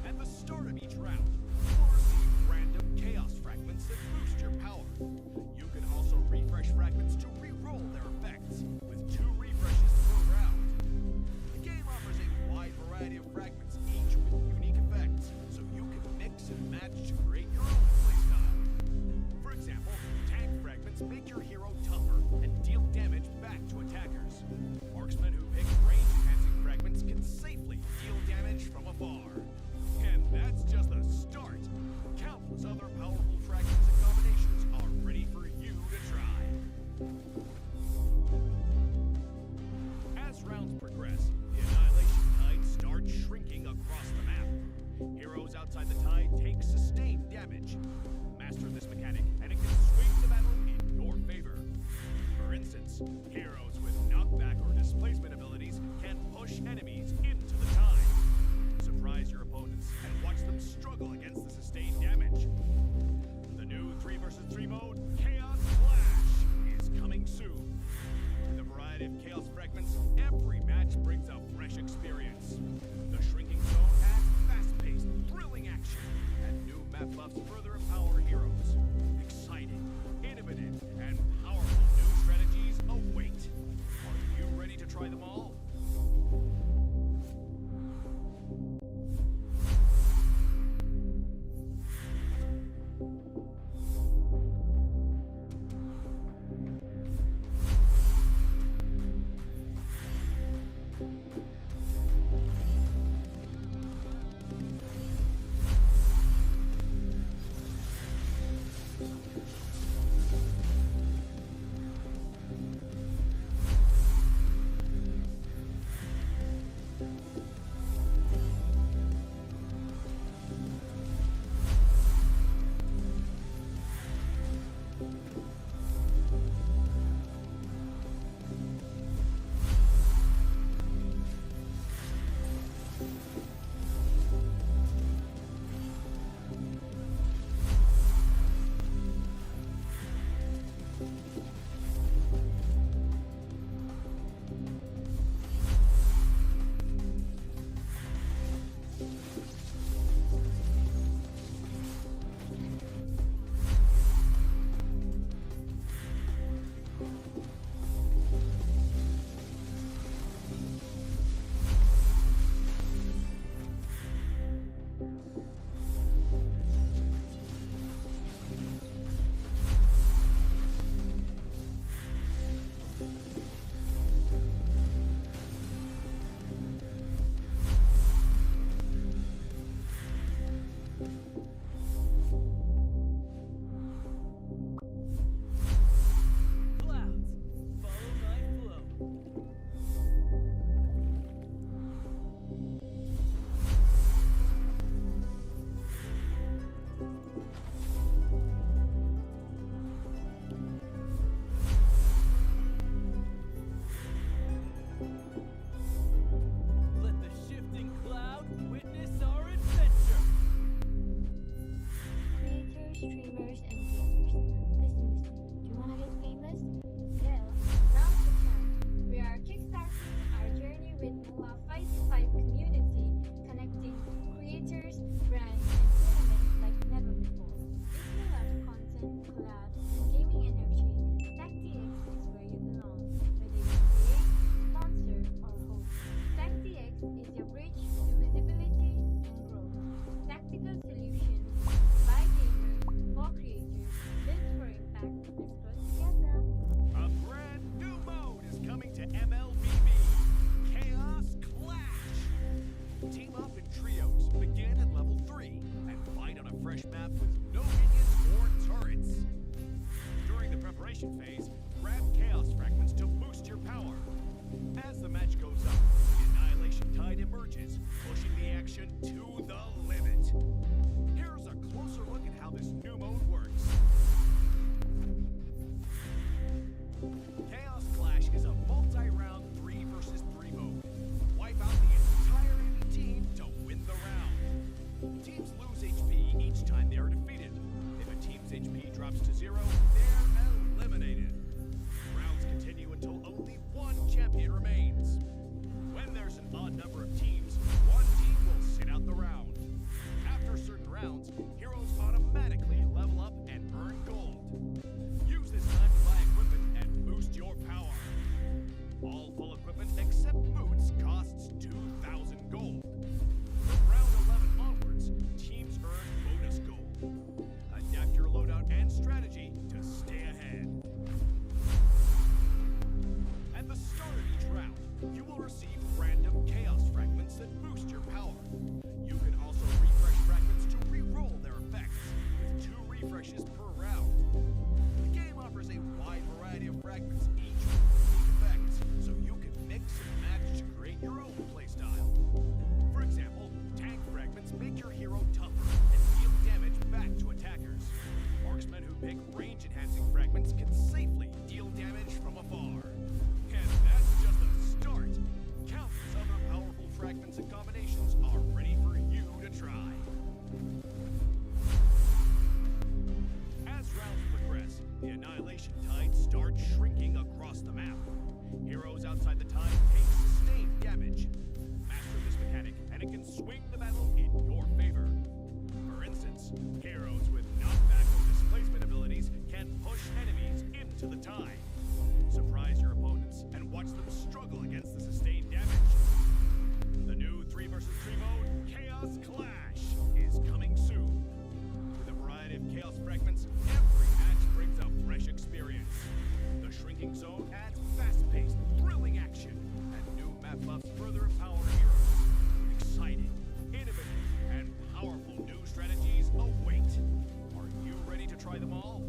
At the start of each round, you will receive random chaos fragments that boost your power. You can also refresh fragments to re-roll their effects, with 2 refreshes per round. The game offers a wide variety of fragments, each with unique effects, so you can mix and match to create your own playstyle. For example, tank fragments make your hero tougher and deal damage back to attackers. Marksmen who pick range-enhancing fragments can safely deal damage from afar. And that's just the start. Countless other powerful fragments and combinations are ready for you to try. As rounds progress, the Annihilation Tide starts shrinking across the map. Heroes outside the tide take sustained damage. Master this mechanic, and it can swing the battle in your favor. For instance, heroes with knockback or displacement abilities can push enemies into the tide. Surprise your opponents and watch them struggle against the sustained damage. The new 3 versus 3 mode, Chaos Clash, is coming soon. With a variety of chaos fragments, every match brings a fresh experience. The shrinking zone adds fast-paced, thrilling action, and new map buffs further empower heroes. Exciting, innovative, and powerful new strategies await. Are you ready to try them all? fresh map with no minions or turrets. During the preparation phase, grab chaos fragments to boost your power. As the match goes up, the annihilation tide emerges, pushing the action to the limit. Here's a closer look at how this new mode works. Chaos Clash is a multi-round 3 versus 3 mode. Wipe out the entire enemy team to win the round. Teams lose HP each time they are defeated. If a team's HP drops to 0, they're eliminated. Rounds continue until only one champion remains. When there's an odd number of teams, one team will sit out the round. After certain rounds, heroes automatically level up and earn gold. Use this time to buy equipment and boost your power. All full equipment except boots costs 2,000 gold. From round 11 onwards, teams earn bonus gold. Adapt your loadout and strategy to stay ahead. At the start of each round, you will receive random chaos fragments that boost your power. You can also refresh fragments to re-roll their effects, with 2 refreshes per round. The game offers a wide variety of fragments, each with unique effects, so you can mix and match to create your own playstyle. For example, tank fragments make your hero tougher and deal damage back to attackers. Marksmen who pick range-enhancing fragments can safely deal damage from afar. And that's just the start. Countless other powerful fragments and combinations are ready for you to try. As rounds progress, the annihilation tide starts shrinking across the map. Heroes outside the tide take sustained damage. Master this mechanic, and it can swing the battle in your favor. For instance, heroes with knockback or displacement abilities can push enemies into the tide. Surprise your opponents and watch them struggle against the sustained damage. The new 3 versus 3 mode, Chaos Clash, is coming soon. With a variety of chaos fragments, every match brings a fresh experience. The shrinking zone adds fast-paced, thrilling action, and new map buffs further empower heroes. Exciting, innovative, and powerful new strategies await. Are you ready to try them all?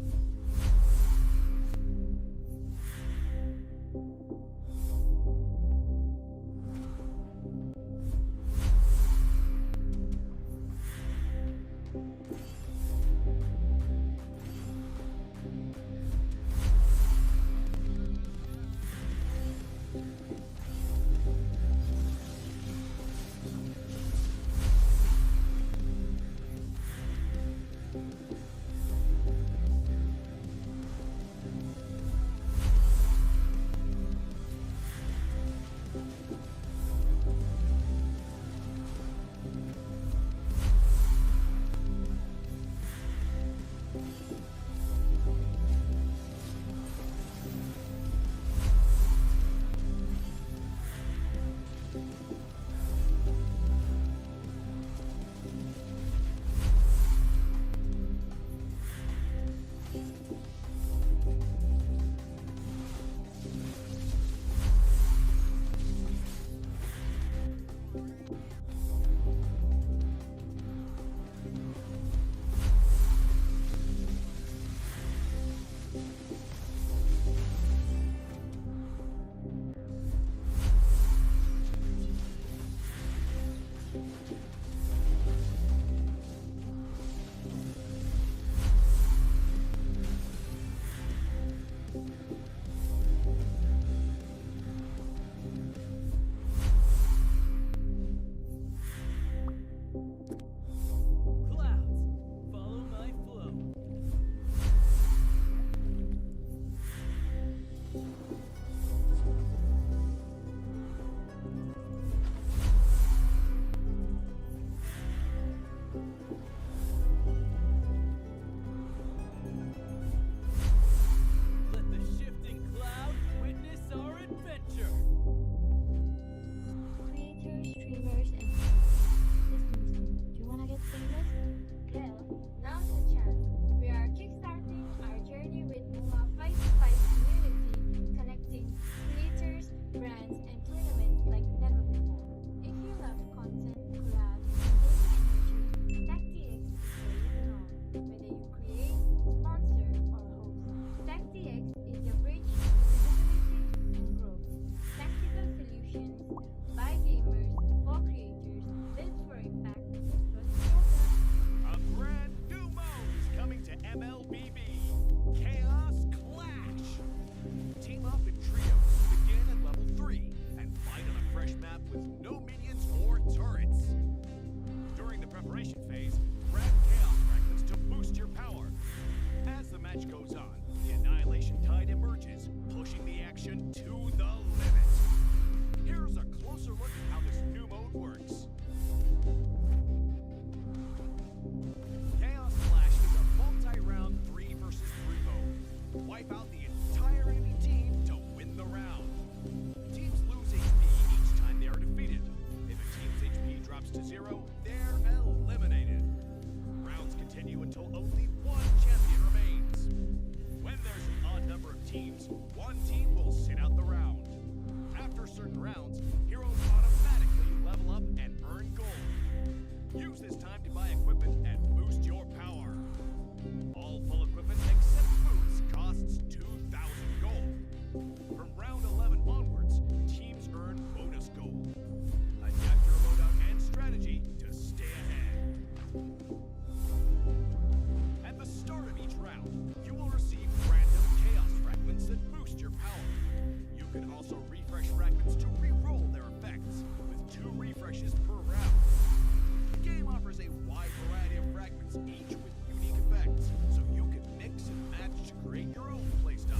out the entire enemy team to win the round. Teams lose HP each time they are defeated. If a team's HP drops to zero, they're eliminated. Rounds continue until only one champion remains. When there's an odd number of teams, one team will sit out the round. After certain rounds, heroes automatically level up and earn gold. Use this time to buy equipment and boost your power. All full equipment except boots costs 2,000 gold. From round 11 onwards, teams earn bonus gold. Adapt your loadout and strategy to stay ahead. At the start of each round, you will receive random chaos fragments that boost your power. You can also refresh fragments to re-roll their effects, with 2 refreshes per round. The game offers a wide variety of fragments, each with unique effects, so you can mix and match to create your own playstyle.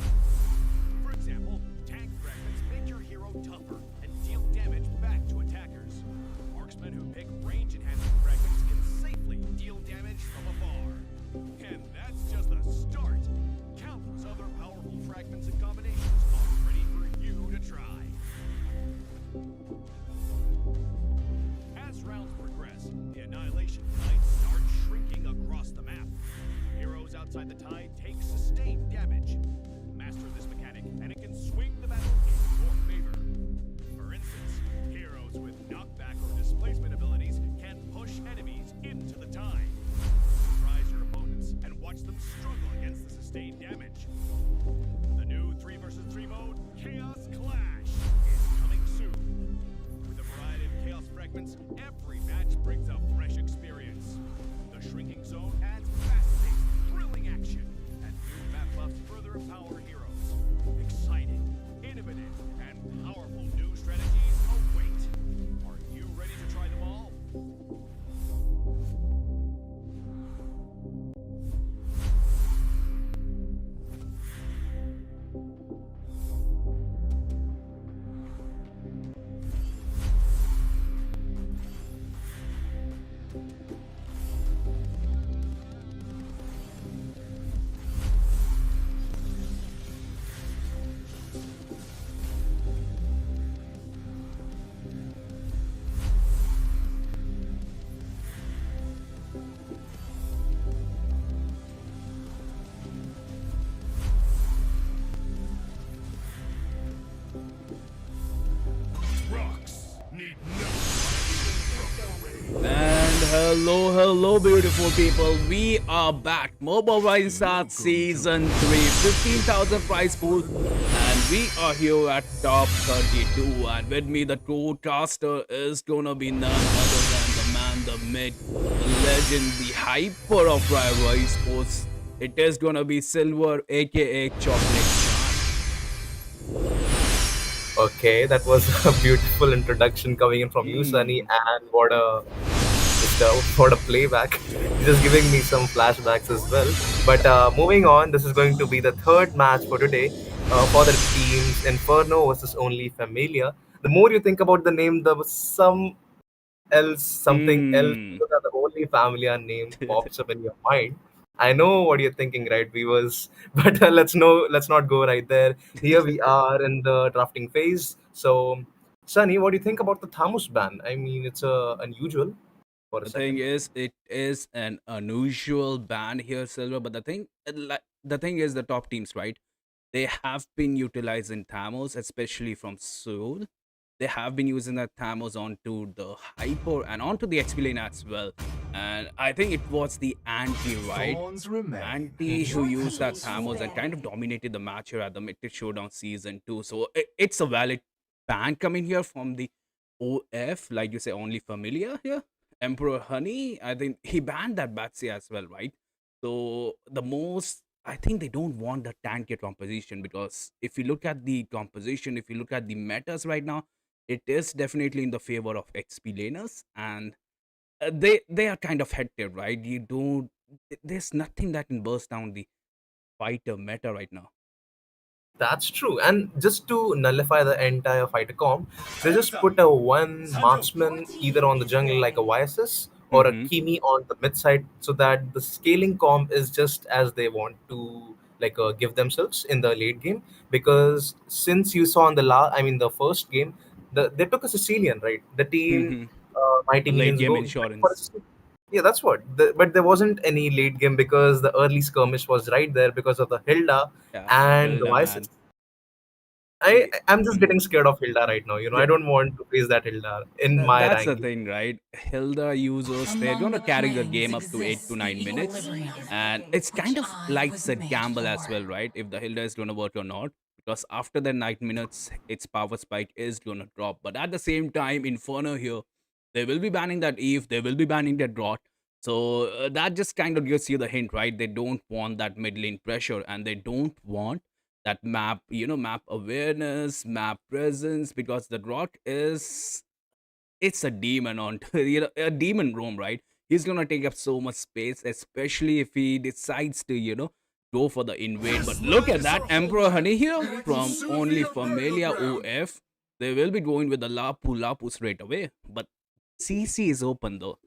For example, tank fragments make your hero tougher and deal damage back to attackers. Marksmen who pick range-enhancing fragments can safely deal damage from afar. And that's just the start. Countless other powerful fragments and combinations are ready for you to try. As rounds progress, the annihilation tide starts shrinking across the map. Heroes outside the tide take sustained damage. Master this mechanic, and it can swing the battle in your favor. For instance, heroes with knockback or displacement abilities can push enemies into the tide. Surprise your opponents and watch them struggle against the sustained damage. The new 3 vs 3 mode, Chaos Clash, is coming soon. With a variety of chaos fragments, every match brings a fresh experience. The shrinking zone adds fast-paced, thrilling action, and new map buffs further empower heroes. Exciting, innovative, and powerful new strategies await. Are you ready to try them all? Rocks need no And hello, beautiful people. We are back. Mobile Rising Stars Season 3, 15,000 prize pool. And we are here at top 32. And with me, the co-caster is gonna be none other than the man, the myth, the legend, the hyper of Rayuga Esports. It is gonna be Silver, aka Chocolate Chan. Okay, that was a beautiful introduction coming in from you, Sunny, and what a playback. Just giving me some flashbacks as well. But moving on, this is going to be the third match for today for the teams Inferno versus Only Familia. The more you think about the name, the something else, the Only Familia name pops up in your mind. I know what you're thinking, right, viewers? But let's not go right there. Here we are in the drafting phase. So, Sunny, what do you think about the Thamus ban? I mean, it's unusual for a The thing second. is, it is an unusual ban here, Silver. But the thing is, the top teams, right? They have been utilizing Thamos, especially from Seoul. They have been using that Thamos onto the Hyper and onto the XP lane as well. And I think it was the anti, right? Anti who used that Thamos and kind of dominated the match here at the Mythic Showdown Season 2. So it's a valid ban coming here from the OF, like you say, Only Familiar here. Emperor Honey, I think he banned that Batsy as well, right? So the most, I think they don't want the tankier composition, because if you look at the composition, if you look at the metas right now, it is definitely in the favor of XP laners, and they are kind of headed, right? You don't, there's nothing that can burst down the fighter meta right now. That's true. And just to nullify the entire fighter comp, they just put a one marksman either on the jungle like a YSS or a Kimi on the mid side, so that the scaling comp is just as they want to give themselves in the late game, because since you saw in the first game, they took a Sicilian, right? The team, Mhm. Mighty A late Minions game went for a insurance. Sicilian. Yeah, that's what. But there wasn't any late game because the early skirmish was right there because of the Hilda Yeah, and the Hilda, Vices. man. See, I'm just mhm. getting scared of Hilda right now. I don't want to face that Hilda in my That's the ranking. thing, right? Hilda users, they're Among going to the carry the clans game up to 8 exists to the 9 minutes. equilibrium, And it's which kind of I like was a made gamble as for. well, right? If the Hilda is going to work or not. Because after the 9 minutes, its power spike is going to drop. But at the same time, Inferno here, they will be banning that Eve, they will be banning that Rot. So that just kind of gives you the hint, right? They don't want that mid lane pressure and they don't want that map, map awareness, map presence, because the Rot is it's a demon on a demon roam, right? He's gonna take up so much space, especially if he decides to go for the invade. But look at that Emperor Honey here from only Familia OF. They will be going with the Lapu Lapu straight away, but CC is open though.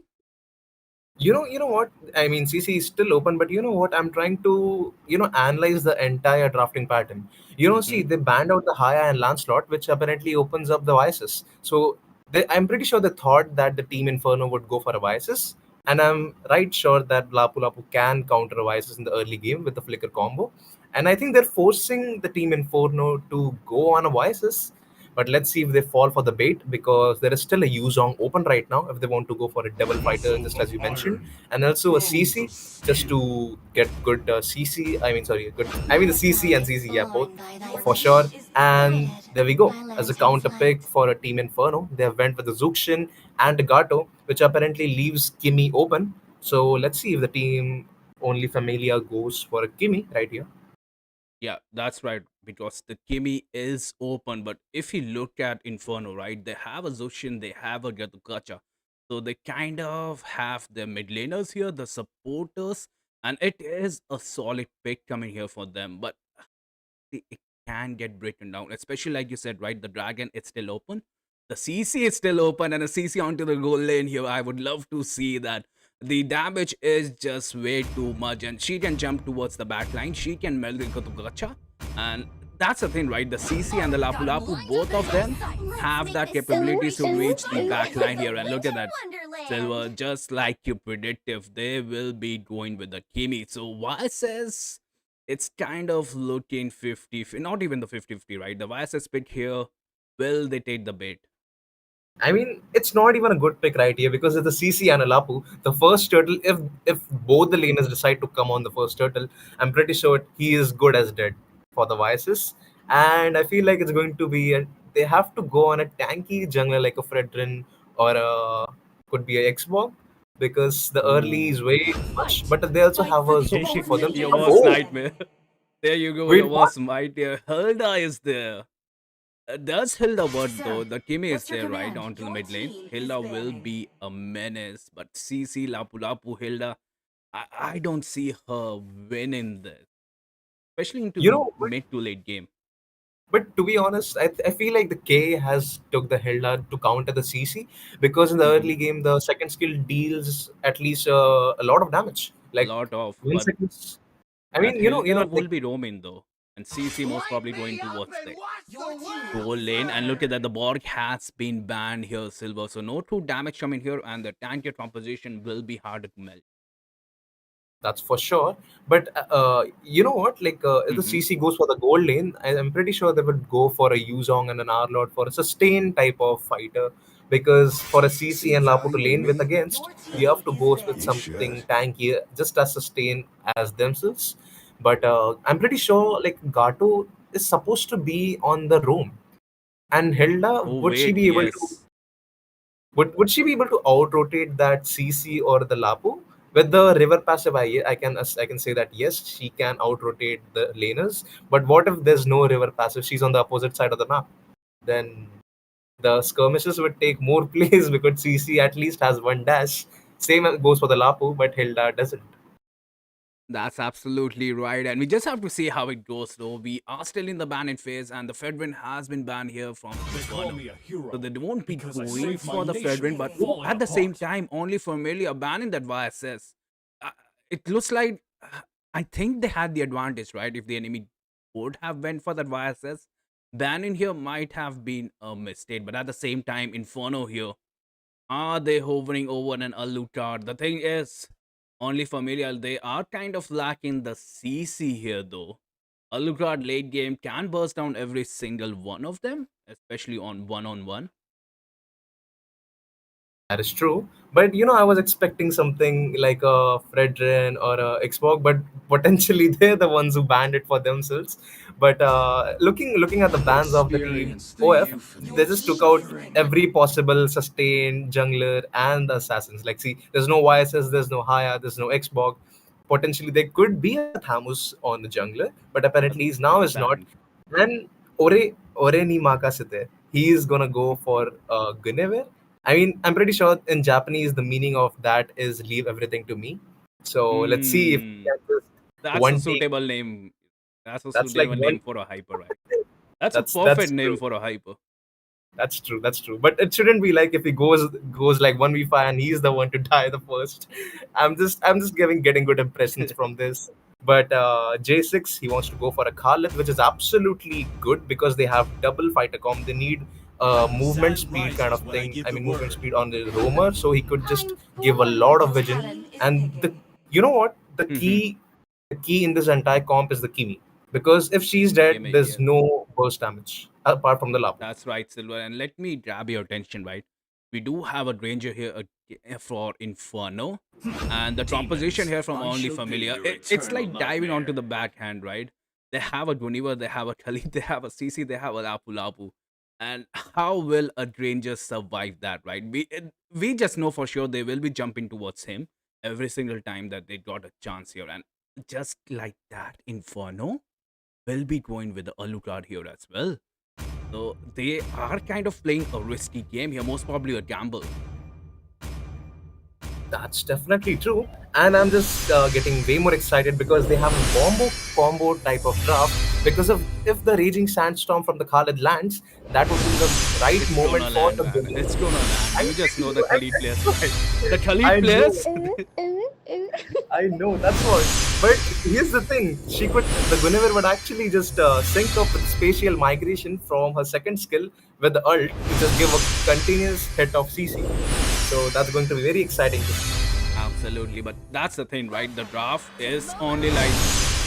You know what? I mean, CC is still open, but you know what? I'm trying to, analyze the entire drafting pattern. See, Hmm. they banned out the Haya and Lancelot, which apparently opens up the Vices. So I'm pretty sure they thought that the Team Inferno would go for a Vices, and I'm right sure that Lapu Lapu can counter a Vices in the early game with the Flicker combo. And I think they're forcing the Team Inferno to go on a Vices. But let's see if they fall for the bait, because there is still a Yuzong open right now if they want to go for a Devil Fighter, just as you mentioned, and also a CC just to get good CC. I mean, sorry, good. I mean, the CC and CC, yeah, both for sure. And there we go. As a counter pick for a Team Inferno, they have went with the Zuxian and the Gato, which apparently leaves Kimi open. So let's see if the team only Familia goes for a Kimi right here. Yeah, that's right. Because the Kimi is open, but if you look at Inferno, right, they have a Zushin, they have a Gacha. So they kind of have the mid laners here, the supporters, and it is a solid pick coming here for them. But it can get broken down, especially like you said, right? The dragon, it's still open. The CC is still open, and a CC onto the goal lane here. I would love to see that. The damage is just way too much, and she can jump towards the back line. She can melt into the gacha, and that's the thing, right? The CC and the Lapu Lapu, both of them have that capability to reach the back line here. And look at that, Silver, just like you predictive, they will be going with the Kimi. So why says it's kind of looking 50, not even the 50-50, right? The YSS pick here, will they take the bait? I mean, it's not even a good pick right here, because it's the CC and a Lapu. The first turtle, if both the laners decide to come on the first turtle, I'm pretty sure he is good as dead for the Vices. And I feel like it's going to be they have to go on a tanky jungler like a Fredrin or a could be a Xbox, because the early Ooh. is way too much. But they also have a Zuxi for them. Your But worst oh, nightmare. There you go, wait, your what? worst nightmare. Hilda is there. Does Hilda work though? The Kimi is there, right? Onto the mid lane. Hilda will be a menace, but CC, Lapu Lapu, Hilda, I don't see her winning this, especially into You the know, mid to late game. but to be honest, I feel like the K has took the Hilda to counter the CC, because in the Hmm. early game the second skill deals at least a lot of damage, A like lot of, 1 but seconds. I that mean, Hilda like will be roaming though, and CC most probably going towards the Your team goal lane. And look at that, the Borg has been banned here, Silver. So no true damage coming here, and the tank composition will be harder to melt. that's for sure. But you know what? If the Hmm. CC goes for the gold lane, I'm pretty sure they would go for a Yuzong and an Arlord for a sustained type of fighter. Because for a CC and Lapu to lane with against, you have to go with something tanky, just as sustain as themselves. But I'm pretty sure like Gato is supposed to be on the roam, and Hilda, Oh would she wait, be able to? yes. Would she be able to out rotate that CC or the Lapu? With the river passive, I can say that yes, she can out rotate the laners. But what if there's no river passive? She's on the opposite side of the map. Then the skirmishes would take more place, because CC at least has one dash. Same goes for the Lapu, but Hilda doesn't. That's absolutely right. And we just have to see how it goes, though. We are still in the banning phase, and the Fedrin has been banned here from Inferno. So they won't be going for the Fedrin, but at the same time, only Familia banning that YSS. Uh, it looks like I think they had the advantage, right? If the enemy would have went for that YSS, ban in here might have been a mistake. But at the same time, Inferno here, are they hovering over an Alucard? The thing is, only familiar, they are kind of lacking the CC here though. Alucard late game can burst down every single one of them, especially on one-on-one. That is true. But I was expecting something like a Fredrin or a Xbox, but potentially they're the ones who banned it for themselves. But looking at the bans of the team Experience the OF, they euphony of just took out suffering. every possible sustain, jungler, and the assassins. Like, see, there's no YSS, there's no Haya, there's no Xbox. Potentially, there could be a Thamus on the jungler, but But apparently he's now it's is not. banned. And Ore ni makasite. He is gonna go for Guinevere. I mean, I'm pretty sure in Japanese the meaning of that is leave everything to me. So let's see if we Hmm. can just That's a one take. suitable name. That's a That's like suitable one. name for a hyper, right? That's a That's perfect name true. for a hyper. That's true. That's true. But it shouldn't be like if he goes like 1v5 and he's the one to die the first. I'm just getting good impressions from this. But J6 he wants to go for a Khalid, which is absolutely good because they have double fighter com. They need The movement sun speed kind rises of when I thing. give I the mean movement word. speed on the roamer, so he could just I'm give a full lot of this vision. talent is And ticking. you know what? The Mhm. key in this entire comp is the Kimi. Because if she's dead, Game there's yeah. no burst damage apart from the Lapu. That's right, Silver. And let me grab your attention, right? We do have a ranger here for Inferno. And the composition Demons, here from I Only shall be Familiar, your it's eternal like diving onto the nightmare. backhand, right? They have a Duniva, they have a Khalid, they have a CC, they have a Lapu Lapu. And how will a ranger survive that, right? We just know for sure they will be jumping towards him every single time that they got a chance here. And just like that, Inferno will be going with the Alucard here as well. So they are kind of playing a risky game here, most probably a gamble. That's definitely true. And I'm just getting way more excited because they have a combo type of draft. Because if the Raging Sandstorm from the Khalid lands, that would be the right It's moment gonna for land, the man. Gunnar. It's gonna land. I'm You just telling know the you, I'm Khalid telling players, right? The you. Khalid I know. players. I know, that's what. But here's the thing: the Guinevere would actually just sync up with spatial migration from her second skill with the ult to just give a continuous hit of CC. So that's going to be very exciting to see. Absolutely, but that's the thing, right? The draft is only like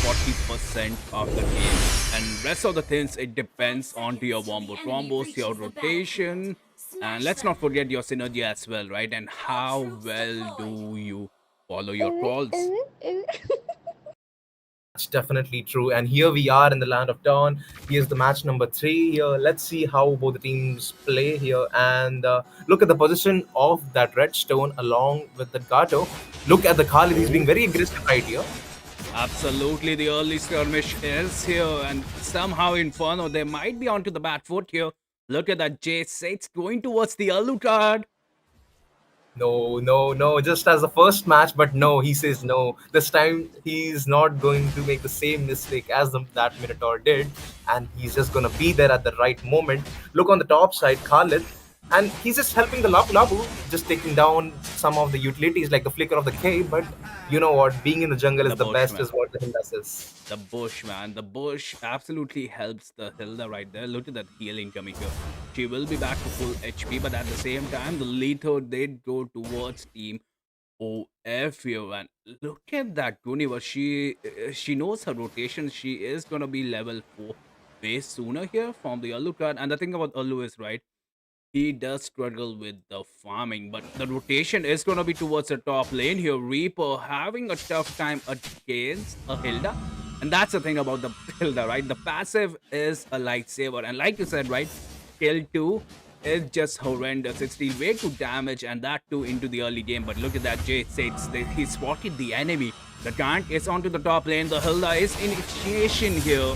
40% of the game, and rest of the things it depends on to your combos, your rotation, and let's not forget your synergy as well, right? And how well do you follow your calls? That's definitely true. And here we are in the land of dawn. Here's the match number 3 here. Let's see how both the teams play here. And look at the position of that redstone along with the Gato. Look at the Khalid. He's being Oh, very aggressive right here. absolutely, the early skirmish is here, and somehow Inferno they might be onto the back foot here. Look at that J6 going towards the Alucard. No, no, no. Just as the first match, but no, he says no. This time he's not going to make the same mistake as that Minotaur did, and he's just gonna be there at the right moment. Look on the top side, Khalid, and he's just helping the Lapu Lapu, just taking down some of the utilities like the flicker of the K. But you know what? Being in the jungle is The the best, Bushman. is what the Hilda says. The bush, man. The bush absolutely helps the Hilda right there. Look at that healing coming here. She will be back to full HP, but at the same time, the Letho did go towards Team OF here. And look at that Guniva. She knows her rotation. She is gonna be level 4 way sooner here from the Alucard. And the thing about Alu is right. He does struggle with the farming, but the rotation is going to be towards the top lane here. Reaper having a tough time against a Hilda. And that's the thing about the Hilda, right? The passive is a lightsaber. And like you said, right? Kill 2 is just horrendous. It's the way to damage and that too into the early game. But look at that J6. He spotted the enemy. The Gant is onto the top lane. The Hilda is in initiation here.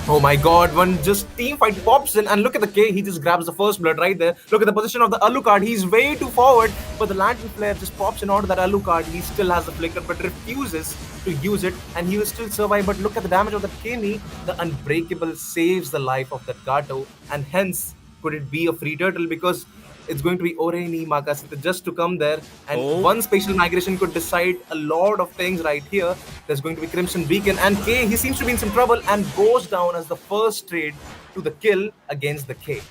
Oh my god, one just team fight pops in and look at the K, he just grabs the first blood right there. Look at the position of the Alucard, he's way too forward, but the lantern flare just pops in onto that Alucard. He still has the flicker but refuses to use it and he will still survive. But look at the damage of that Kami, the Unbreakable saves the life of that Gato, and hence could it be a free turtle because It's going to be Oreni Makasita just to come there. And Oh. one spatial migration could decide a lot of things right here. There's going to be Crimson Beacon. And K, he seems to be in some trouble and goes down as the first trade to the kill against the K.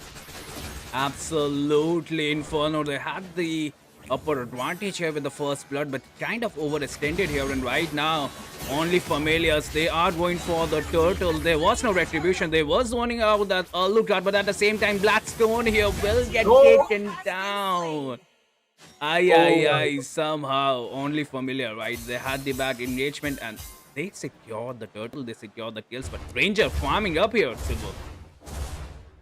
Absolutely, Inferno. They had the upper advantage here with the first blood, but kind of overextended here. And right now, only familiars. They are going for the turtle. There was no retribution. They was zoning out that Alucard, but at the same time, Blackstone here will get No. taken down. Aye, Oh aye, my aye. Somehow, only familiar, right? They had the bad engagement and they secured the turtle. They secured the kills, but Ranger farming up here, Silver.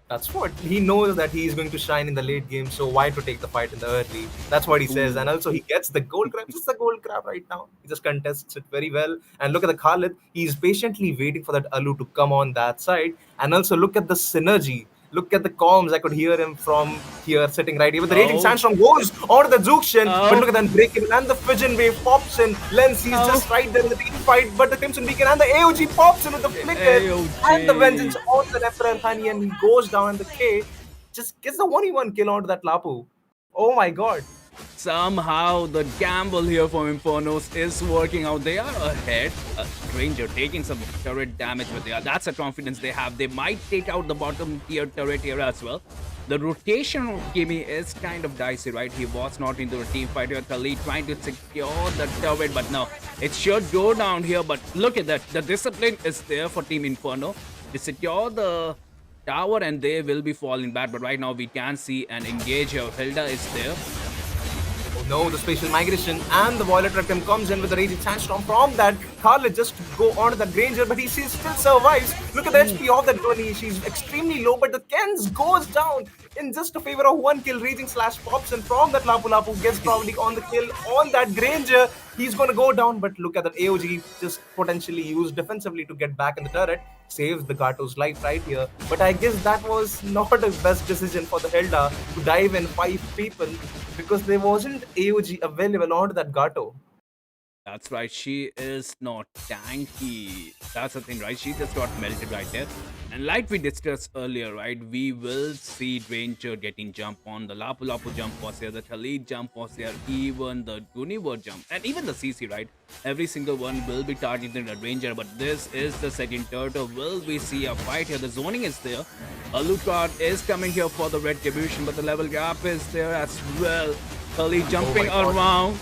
That's what he knows, that he is going to shine in the late game, so why to take the fight in the early? That's what he says. And also he gets the gold crab. This is the gold crab right now. He just contests it very well. And look at the Khalid. He's patiently waiting for that Alu to come on that side. And also look at the synergy. Look at the comms. I could hear him from here sitting right here. But the Raging Oh. Sandstorm goes onto the Zuxian. Oh. But look at that breakable. And the Pigeon Wave pops in. Lens, he's just right there in the team fight. But the Crimson Beacon and the AOG pops in with the flicker. AOG. And the Vengeance on the Emperor Honey. And he goes down. And the K just gets the 1v1 kill onto that Lapu. Oh my god. Somehow the gamble here from Infernos is working out. They are ahead. Ranger taking some turret damage, but that's the confidence they have. They might take out the bottom tier turret here as well. The rotation of Kimi is kind of dicey, right? He was not into the team fight here. Khalid trying to secure the turret, but no, it should go down here. But look at that. The discipline is there for Team Inferno. They secure the tower and they will be falling back. But right now we can see an engage here. Hilda is there. Oh no, the spatial migration and the Violet Rectum comes in with the Raging Sandstorm from that. Khalid just to go onto that Granger, but he still survives. Look at the HP of that Goni. She's extremely low, but the Kens goes down in just a favor of one kill. Raging Slash pops in from that Lapu Lapu, gets probably on the kill on that Granger. He's going to go down, but look at that AOG just potentially used defensively to get back in the turret. Saves the Gato's life right here. But I guess that was not the best decision for the Hilda to dive in 5 people because there wasn't AOG available onto that Gato. That's right, she is not tanky. That's the thing, right? She just got melted right there. And like we discussed earlier, right, we will see Ranger getting jump on. The Lapu Lapu jump was here, the Khalid jump was here, even the Guniver jump, and even the CC, right? Every single one will be targeting the Ranger, but this is the second turtle. Will we see a fight here? The zoning is there. Alucard is coming here for the retribution, but the level gap is there as well. Khalid jumping around.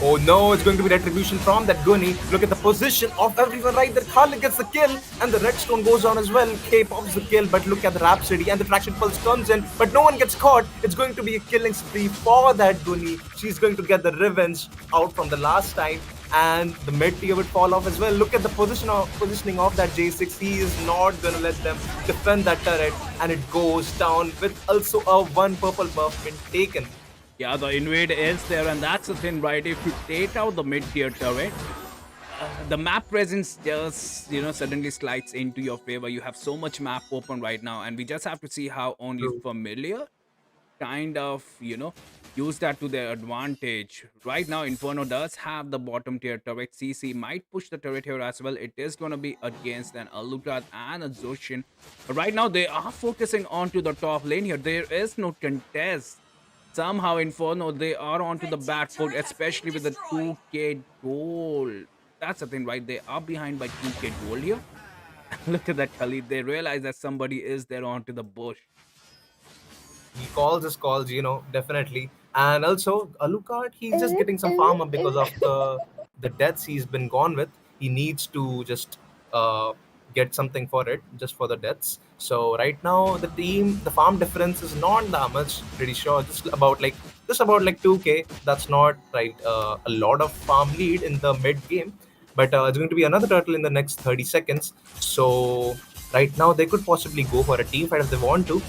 Oh no, it's going to be retribution from that Gunny. Look at the position of everyone right there. Khalid gets the kill and the Redstone goes on as well. K pops the kill, but look at the Rhapsody and the Traction Pulse comes in, but no one gets caught. It's going to be a killing spree for that Gunny. She's going to get the revenge out from the last time. And the mid tier would fall off as well. Look at the positioning of that J6. He is not going to let them defend that turret. And it goes down with also a 1 purple buff been taken. Yeah, the invade is there, and that's the thing, right? If you take out the mid-tier turret, the map presence just, suddenly slides into your favor. You have so much map open right now, and we just have to see how only familiar kind of, use that to their advantage. Right now, Inferno does have the bottom tier turret. CC might push the turret here as well. It is going to be against an Alucard and a Zoshin. But right now, they are focusing onto the top lane here. There is no contest. Somehow, Inferno, they are onto the back foot, especially with the 2k gold. That's the thing, right? They are behind by 2k gold here. Look at that, Khalid. They realize that somebody is there onto the bush. He calls his calls, definitely. And also, Alucard, he's just getting some farm up because of the deaths he's been gone with. He needs to just get something for it, just for the deaths. So right now, the farm difference is not that much, pretty sure. Just about like 2k. That's not right. A lot of farm lead in the mid game. But it's going to be another turtle in the next 30 seconds. So right now, they could possibly go for a team fight if they want to.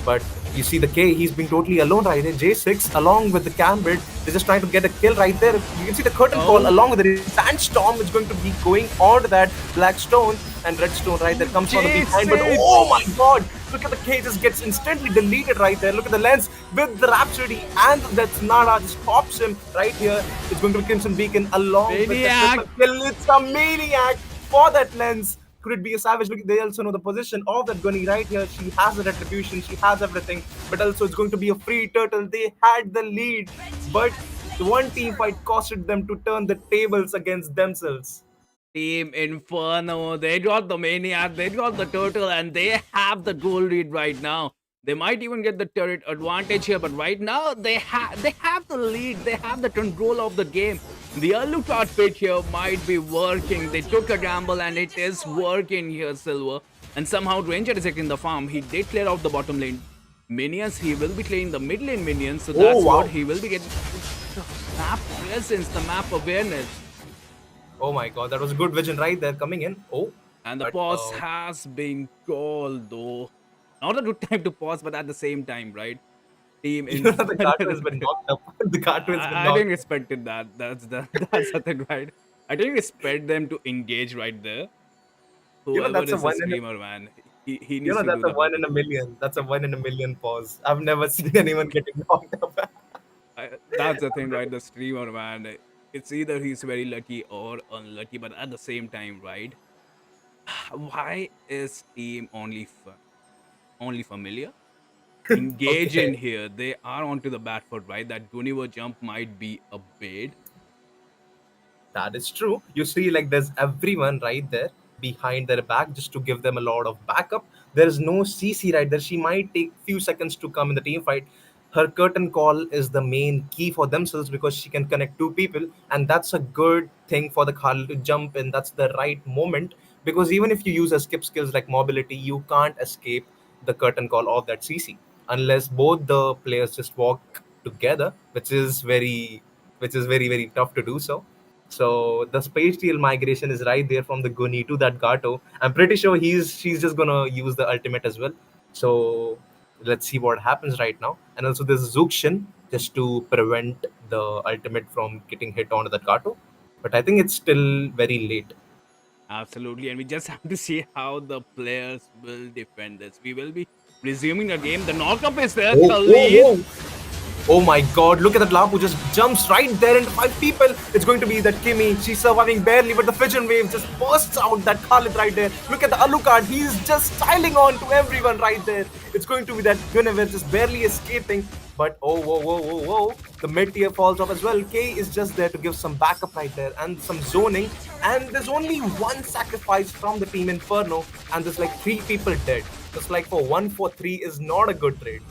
But you see the K, he's being totally alone right there. J6 along with the Cambrid, they're just trying to get a kill right there. You can see the curtain call along with the Sandstorm is going to be going on to that Blackstone and Redstone right there comes from the behind. But oh my god, look at the K just gets instantly deleted right there. Look at the Lens with the Rhapsody and that Nara just pops him right here. It's going to be Crimson Beacon along with the triple kill. It's a maniac for that Lens. Could it be a savage? Look, they also know the position of that Gunny right here. She has the retribution, she has everything, but also it's going to be a free turtle. They had the lead, but the one team fight costed them to turn the tables against themselves. Team Inferno, they got the Maniac, they got the Turtle, and they have the goal lead right now. They might even get the turret advantage here, but right now they have the lead, they have the control of the game. The Alucard pit here might be working. They took a gamble and it is working here, Silver. And somehow Ranger is taking the farm. He did clear out the bottom lane minions. He will be clearing the mid lane minions, so that's wow. what he will be getting. The map presence, the map awareness. Oh my god, that was a good vision right there coming in. Oh, And the but, pause has been called, though. Not a good time to pause, but at the same time, right? Team you know, the Gato has in. been knocked up. The Gato has been I knocked didn't expect it that. That's the thing, right? I didn't expect them to engage right there. Whoever that's a is the one in a, streamer, man, he needs to that's do a the one in better. a million. That's a one in a million pause. I've never seen anyone getting knocked up. That's the thing, right? The streamer, man. It's either he's very lucky or unlucky, but at the same time, right? Why is team only familiar? Engage in Okay. here. They are onto the back foot, right? That Guniver jump might be a bait. That is true. You see, like there's everyone right there behind their back just to give them a lot of backup. There's no CC right there. She might take few seconds to come in the team fight. Her curtain call is the main key for themselves because she can connect two people, and that's a good thing for the Khalil to jump in. That's the right moment because even if you use a skip skills like mobility, you can't escape the curtain call of that CC unless both the players just walk together, which is very tough to do so. So the spatial migration is right there from the Guni to that Gato. I'm pretty sure she's just gonna use the ultimate as well. So let's see what happens right now. And also there's Zukshin just to prevent the ultimate from getting hit onto that Gato. But I think it's still very late. Absolutely. And we just have to see how the players will defend this. We will be resuming the game. The knockup is there. Oh, Khalid. whoa, whoa. Oh my god, look at that Lapu just jumps right there into five people. It's going to be that Kimmy. She's surviving barely, but the Fission Wave just bursts out that Khalid right there. Look at the Alucard. He's just styling on to everyone right there. It's going to be that Guinevere just barely escaping. But oh, whoa, whoa, whoa, whoa. The mid tier falls off as well. K is just there to give some backup right there and some zoning. And there's only one sacrifice from the team Inferno, and there's like three people dead. Just like for 1-4-3 is not a good trade.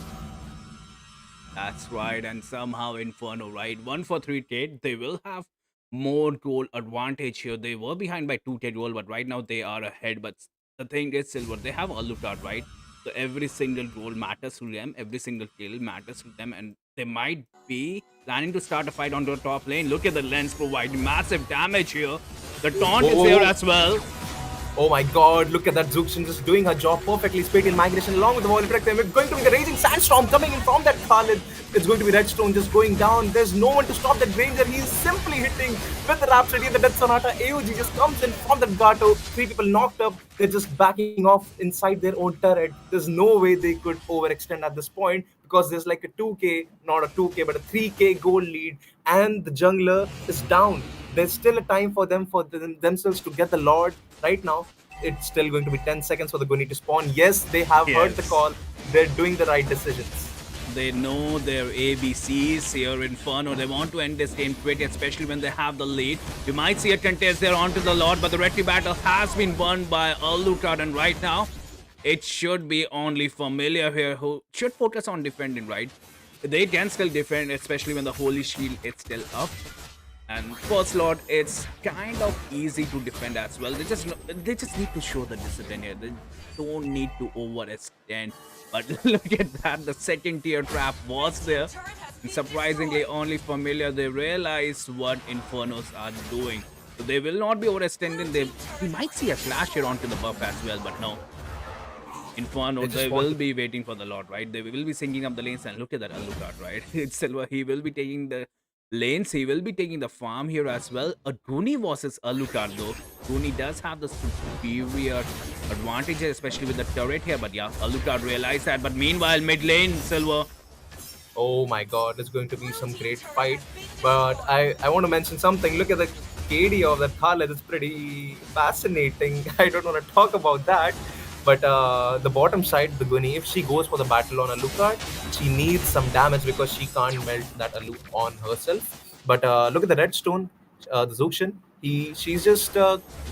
That's right. And somehow Inferno, right? 1 for 3 Kate. They will have more goal advantage here. They were behind by 2 goal, but right now they are ahead. But the thing is, Silver, they have Alucard, right? So every single goal matters to them. Every single kill matters to them. And they might be planning to start a fight on the top lane. Look at the lens providing massive damage here. The taunt is there as well. Oh my god, look at that Zuxin just doing her job perfectly. Spatial migration along with the volley protect. We're going to be the Raging Sandstorm coming in from that Khalid. It's going to be Redstone just going down. There's no one to stop that Ranger. He's simply hitting with the Rhapsody. The Death Sonata AOG just comes in from that Gato. Three people knocked up. They're just backing off inside their own turret. There's no way they could overextend at this point because there's like a 2k, not a 2k, but a 3k goal lead. And the jungler is down. There's still a time for themselves to get the Lord. Right now, it's still going to be 10 seconds for the Guni to spawn. Yes, they have heard the call. They're doing the right decisions. They know their ABCs here, Inferno. They want to end this game quick, especially when they have the lead. You might see a contest there onto the Lord, but the Retri battle has been won by Alucard, and right now, it should be only Familiar here who should focus on defending, right? They can still defend, especially when the Holy Shield is still up. And first Lord, it's kind of easy to defend as well. They just need to show the discipline here. They don't need to overextend. But look at that, the second tier trap was there. And surprisingly, only Familiar, they realize what Infernos are doing. So they will not be overextending. We might see a flash here onto the buff as well, but no. Inferno, they will be waiting for the Lord, right? They will be syncing up the lanes, and look at that Alucard, right? It's Silver. He will be taking the lanes. He will be taking the farm here as well. A Goonie versus Alucard though. Goonie does have the superior advantage, especially with the turret here. But yeah, Alucard realized that. But meanwhile, mid lane, Silver. Oh my god, it's going to be some great fight. But I want to mention something. Look at the KD of that Khaled is pretty fascinating. I don't want to talk about that. But the bottom side, the Guni, if she goes for the battle on Alucard, she needs some damage because she can't melt that Alu on herself. But look at the redstone, the Zuxian. She's just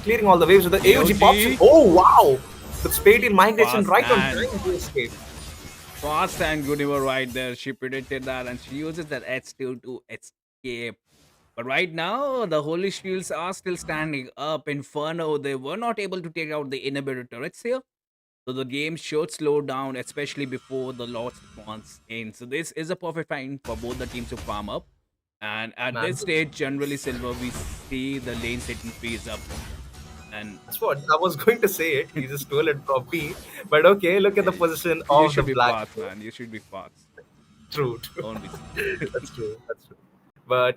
clearing all the waves with the AOG pops in. AOG, Oh wow! The Spatial migration fast right on and time to escape. fast and Guniver right there. She predicted that and she uses that H2 to escape. But right now, the Holy Shields are still standing up. Inferno, they were not able to take out the inhibitor turrets here. So the game should slow down, especially before the Lord's response ends. So this is a perfect time for both the teams to farm up. And at Man, this stage, generally Silver, we see the lane setting freeze up. And that's what I was going to say. It he just stole it from me. But okay, look at the position you of the should be black. fast, man. You should be fast. True, true. Don't be slow. That's true. That's true. But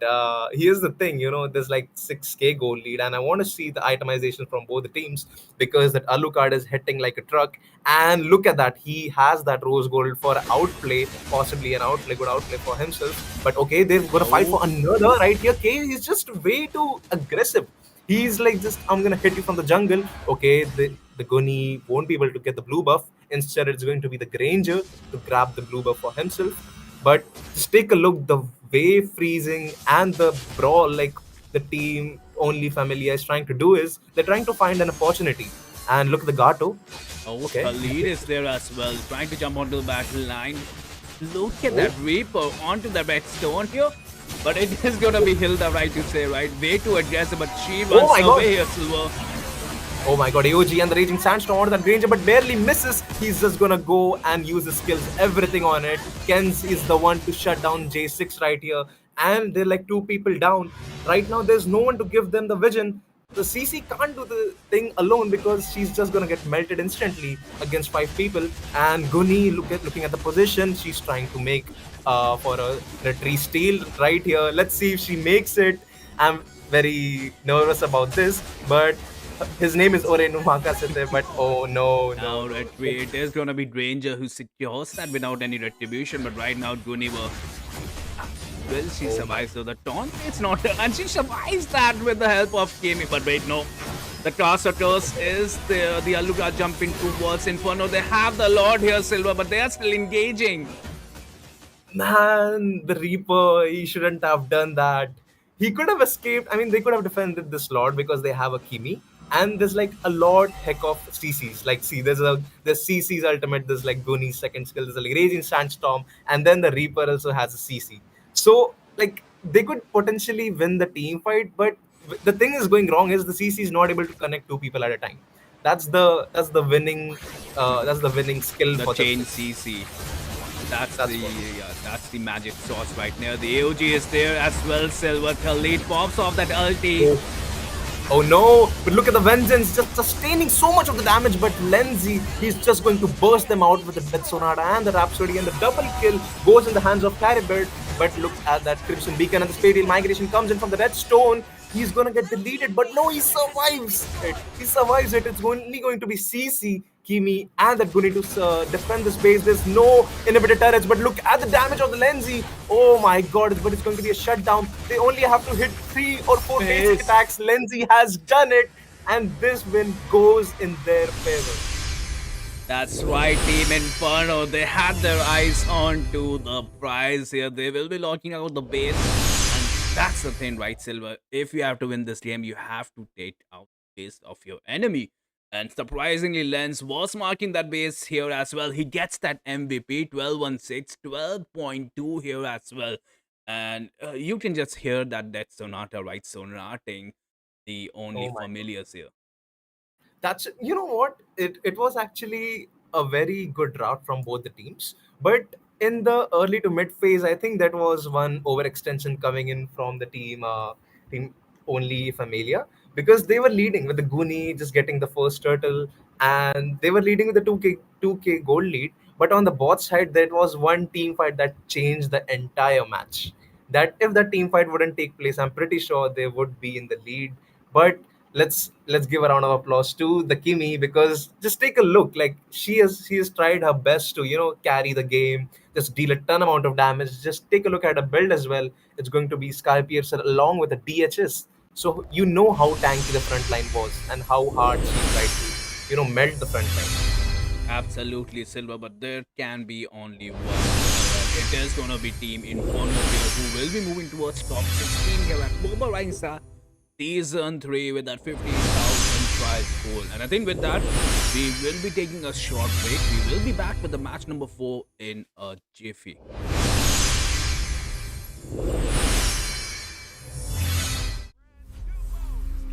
here's the thing, there's like 6k goal lead, and I want to see the itemization from both the teams because that Alucard is hitting like a truck. And look at that, he has that rose gold for outplay, possibly an outplay, good outplay for himself. But okay, they're gonna fight for Oh, another right here. K is just way too aggressive. He's like, just I'm gonna hit you from the jungle. Okay, the Guni won't be able to get the blue buff. Instead, it's going to be the Granger to grab the blue buff for himself. But just take a look, the way freezing and the brawl, like the team only Familia is trying to do is they're trying to find an opportunity. And look at the Gato. oh, Okay. Khalid is there as well, trying to jump onto the battle line. Look at that Reaper onto the red stone here. But it is gonna be Hilda, right to say, right? Way too aggressive, but she runs my God. away here, Silver. Oh my god, AOG and the Raging Sandstorm onto that Granger, but barely misses. He's just gonna go and use his skills, everything on it. Kens is the one to shut down J6 right here. And they're like two people down. Right now, there's no one to give them the vision. The CC can't do the thing alone because she's just gonna get melted instantly against five people. And Guni, looking at the position, she's trying to make for a retreat steal right here. Let's see if she makes it. I'm very nervous about this, but his name is Orenu Makasete, but oh no, no, Now, no. it is gonna be Granger who secures that without any retribution, but right now, Guniver. Well, she Oh my. survives, so the taunt it's not her, and she survives that with the help of Kimi. But wait, no. The caster curse is the Aluga jumping towards Inferno. They have the Lord here, Silver, but they are still engaging. Man, the Reaper, he shouldn't have done that. He could have escaped. I mean, they could have defended this Lord because they have a Kimi. And there's like a lot heck of CCs. Like, see, there's CC's ultimate, there's like Guni's second skill, there's like Raging Sandstorm, and then the Reaper also has a CC. So, like, they could potentially win the team fight, but the thing is going wrong is the CC is not able to connect two people at a time. That's the winning skill The for the chain CC. That's that's the what. that's the magic sauce right there. The AOG is there as well. Silver Khalid pops off that ulti. Oh no, but look at the Vengeance just sustaining so much of the damage, but Lenzi, he's just going to burst them out with the Death Sonata and the Rhapsody, and the double kill goes in the hands of Caribert. But look at that Crimson Beacon, and the Spatial Migration comes in from the Red Stone. He's gonna get deleted, but no, he survives it. He survives it. It's only going to be CC, Kimi, and that Guni to defend this base. There's no inhibitor turrets, but look at the damage of the Lenzi. Oh my god, but it's going to be a shutdown. They only have to hit 3 or 4 basic Yes. attacks. Lenzi has done it, and this win goes in their favor. That's right, Team Inferno. They had their eyes on to the prize here. They will be locking out the base. And that's the thing, right, Silver? If you have to win this game, you have to take out the base of your enemy. And surprisingly, Lens was marking that base here as well. He gets that MVP 12.16, 12.2 here as well. And you can just hear that Sonata, right? Sonating the only Oh my. familiars here. That's, you know what, it was actually a very good route from both the teams, but in the early to mid phase I think that was one overextension coming in from the team only Familia, because they were leading with the Goonie just getting the first turtle, and they were leading with the 2k gold lead. But on the bot side there was one team fight that changed the entire match. That if that team fight wouldn't take place, I'm pretty sure they would be in the lead. But let's give a round of applause to the Kimi, because just take a look, like she has tried her best to carry the game, just deal a ton amount of damage. Just take a look at her build as well. It's going to be Sky Piercer along with the DHS. So you know how tanky the front line was and how hard she tried to, melt the front line. Absolutely, Silver, but there can be only one winner. It is gonna be Team Inferno here who will be moving towards top 16 here at Moba Rising Star Season 3 with that 15,000 prize pool. And I think with that, we will be taking a short break. We will be back with the match number 4 in a jiffy.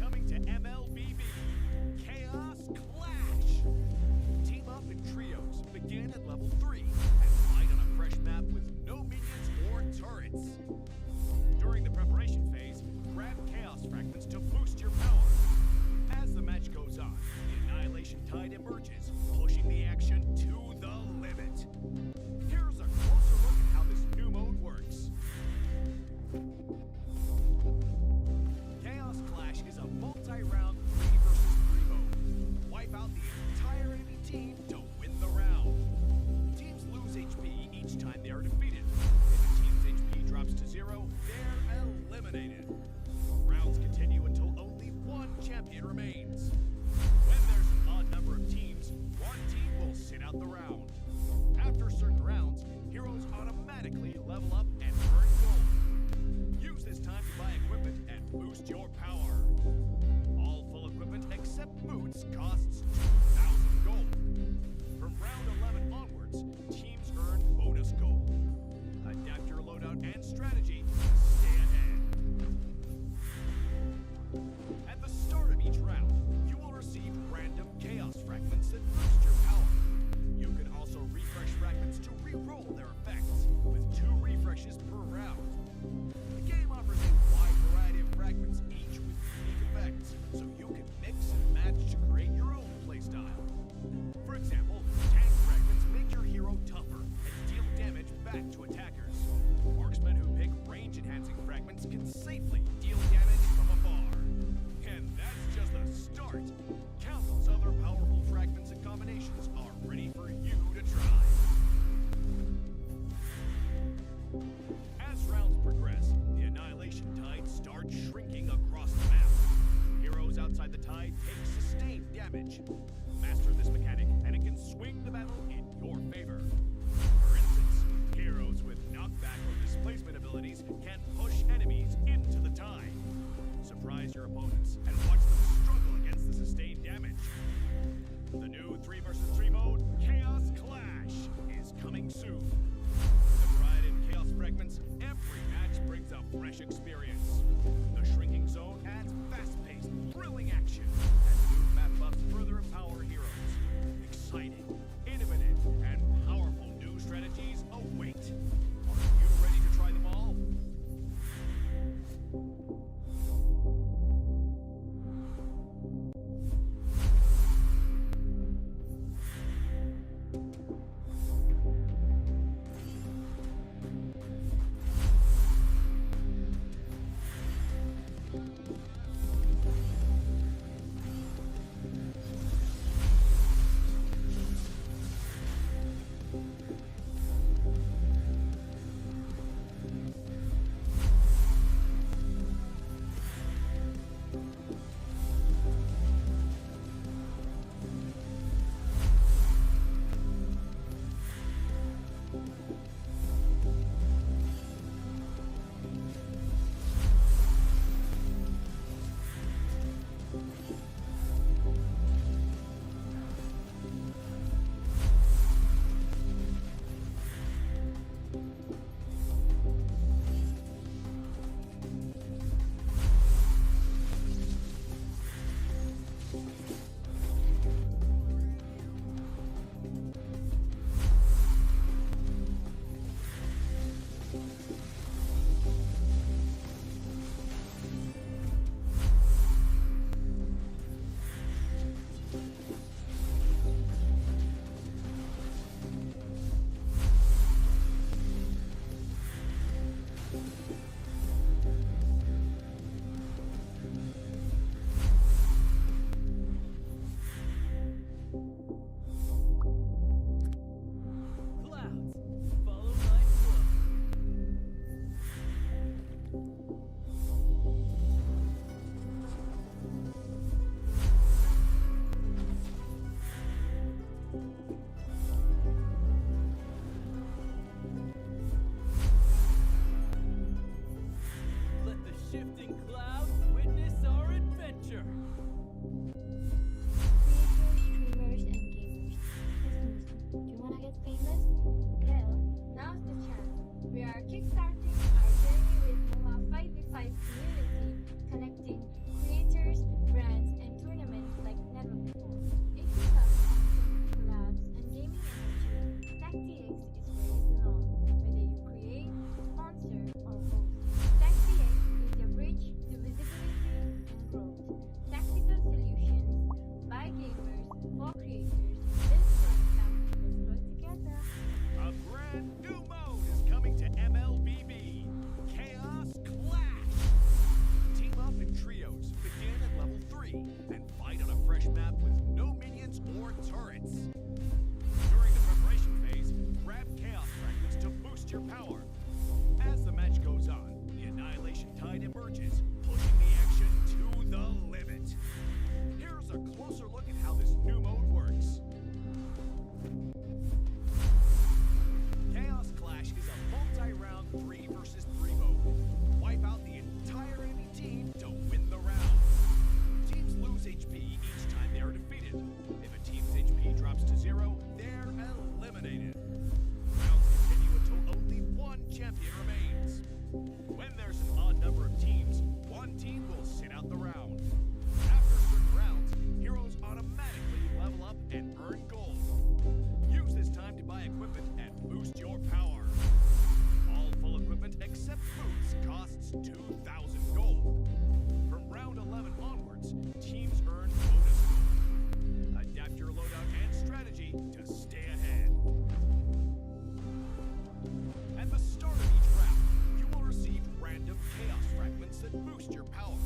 Coming to MLBB, Chaos Clash. Team up in trios, begin at level 3, and fight on a fresh map with no minions or turrets. During the preparation phase, grab Chaos Fragments to boost your power. As the match goes on, the Annihilation Tide emerges, pushing the action to the limit. Here's a closer look at how this new mode works. Chaos Clash is a multi-round 3 versus 3 mode. Wipe out the entire enemy team to win the round. Teams lose HP each time they are defeated. If a team's HP drops to 0, they're eliminated. Rounds continue until only one champion remains. When there's an odd number of teams, one team will sit out the round. After certain rounds, heroes automatically level up and earn gold. Use this time to buy equipment and boost your power. All full equipment except boots costs 2,000 gold. From round 11 onwards, teams earn bonus gold. Adapt your loadout and strategy to stay ahead. At the start of each round, you will receive random chaos fragments that boost your power. You can also refresh fragments to re-roll their effects, with 2 refreshes per round. The game offers a wide variety of fragments, each with unique effects, so you can mix and match to create your own playstyle. For example, tank fragments make your hero tougher and deal damage back to attackers. Marksmen who pick range-enhancing fragments can safely deal damage from afar. And that's just the start. Countless other powerful fragments and combinations are ready for you to try. As rounds progress, the Annihilation Tide starts shrinking across the map. Heroes outside the tide take sustained damage. Master this mechanic, and it can swing the battle in your favor. For instance, heroes with knockback or displacement abilities can push enemies into the tide. Surprise your opponents and watch them struggle against the sustained damage. The new 3 versus 3 mode, Chaos Clash, is coming soon. With a variety of chaos fragments, every match brings a fresh experience. The shrinking zone adds fast-paced, thrilling action, and new map buffs further empower Creators, streamers, and gamers. Listen, do you wanna get famous? Well, now's the chance. We are kickstarting our journey with Moba 5v5 community, connecting creators, brands, and tournaments like never before. If you love content, collabs, and gaming energy, TechDX is where you belong. Whether you create, sponsor, or host, TechDX is your bridge to visibility and growth. Tactical solutions by gamers for creators. Let's grow impact. Let's grow together. A brand new mode is coming to MLBB. Chaos Clash. Team up in trios, begin at level 3, and fight on a fresh map with no minions or turrets. During the preparation phase, grab Chaos Fragments to boost your power. As the match goes on, the Annihilation Tide emerges, pushing the action to the limit. Here's a closer look at how this new mode works. Chaos Clash is a multi-round 3 versus 3 mode. Wipe out the entire enemy team to win the round. Teams lose HP each time they are defeated. If a team's HP drops to 0, they're eliminated. Rounds continue until only one champion remains. When there's an odd number of teams, one team will sit out the round. After certain rounds, heroes automatically level up and earn gold. Use this time to buy equipment and boost your power. All full equipment except boots costs 2,000 gold. From round 11 onwards, teams earn bonus gold. Adapt your loadout and strategy to stay ahead. At the start of each round, you will receive random chaos fragments that boost your power.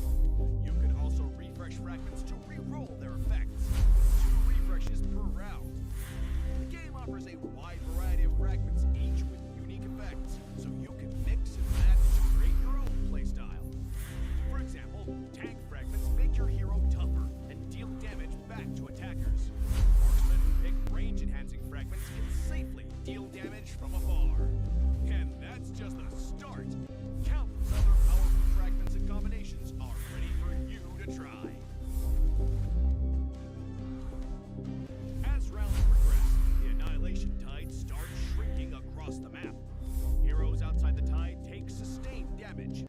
You can also refresh fragments to re-roll their effects. 2 refreshes per round. The game offers a wide variety of fragments, each with unique effects, so you can mix and match to create your own playstyle. For example, tank fragments make your hero tougher and deal damage back to attackers. Marksmen who pick range-enhancing fragments can safely deal damage from afar. And that's just the start. Countless other powerful fragments and combinations are ready for you to try. As rounds progress, the Annihilation Tide starts shrinking across the map. Heroes outside the tide take sustained damage.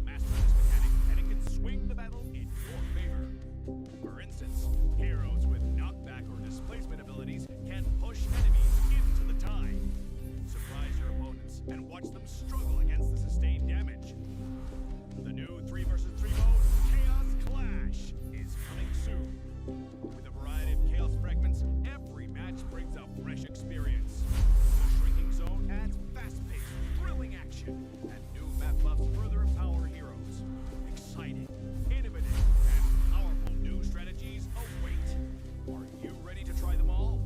Master this mechanic, and it can swing the battle in your favor. For instance, heroes with knockback or displacement abilities can push enemies into the tide. Surprise your opponents and watch them struggle against the sustained damage. The new 3 versus 3 mode, Chaos Clash, is coming soon. With a variety of chaos fragments, every match brings a fresh experience. The shrinking zone adds fast-paced, thrilling action, and new map buffs further empower heroes. Exciting, innovative, and powerful new strategies await. Are you ready to try them all?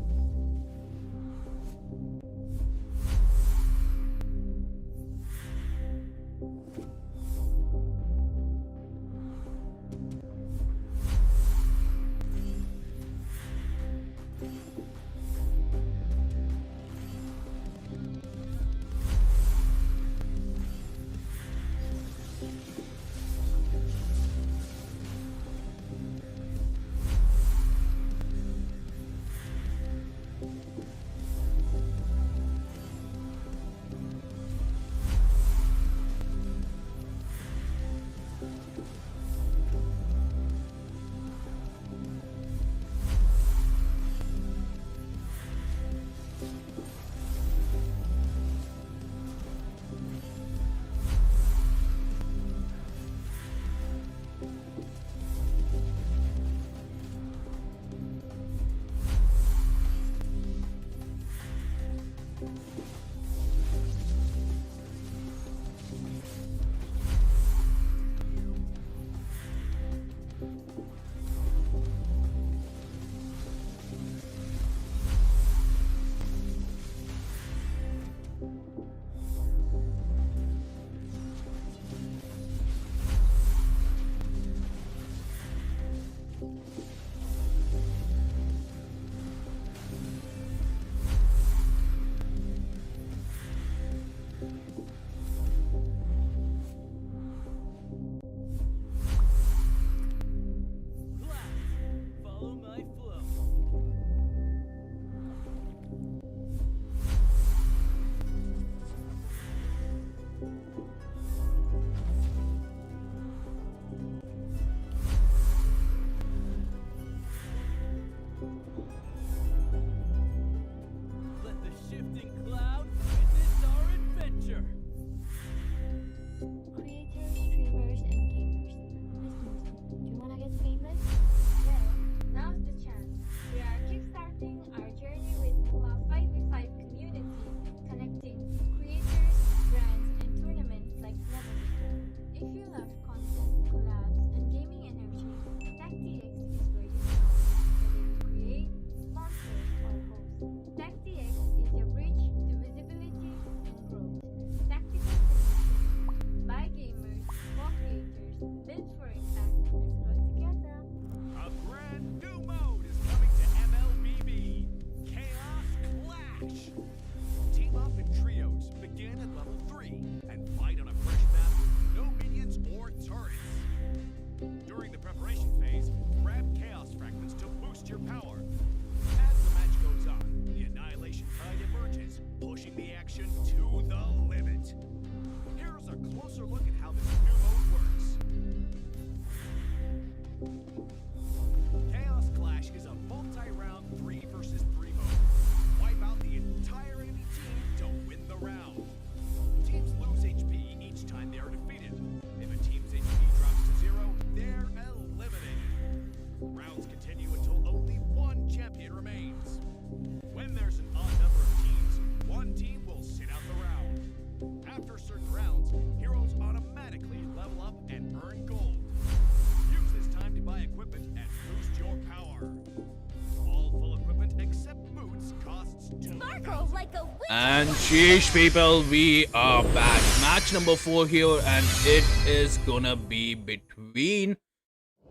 sparkle like a winter And wonderland. sheesh, people, we are back. Match number 4 here, and it is gonna be between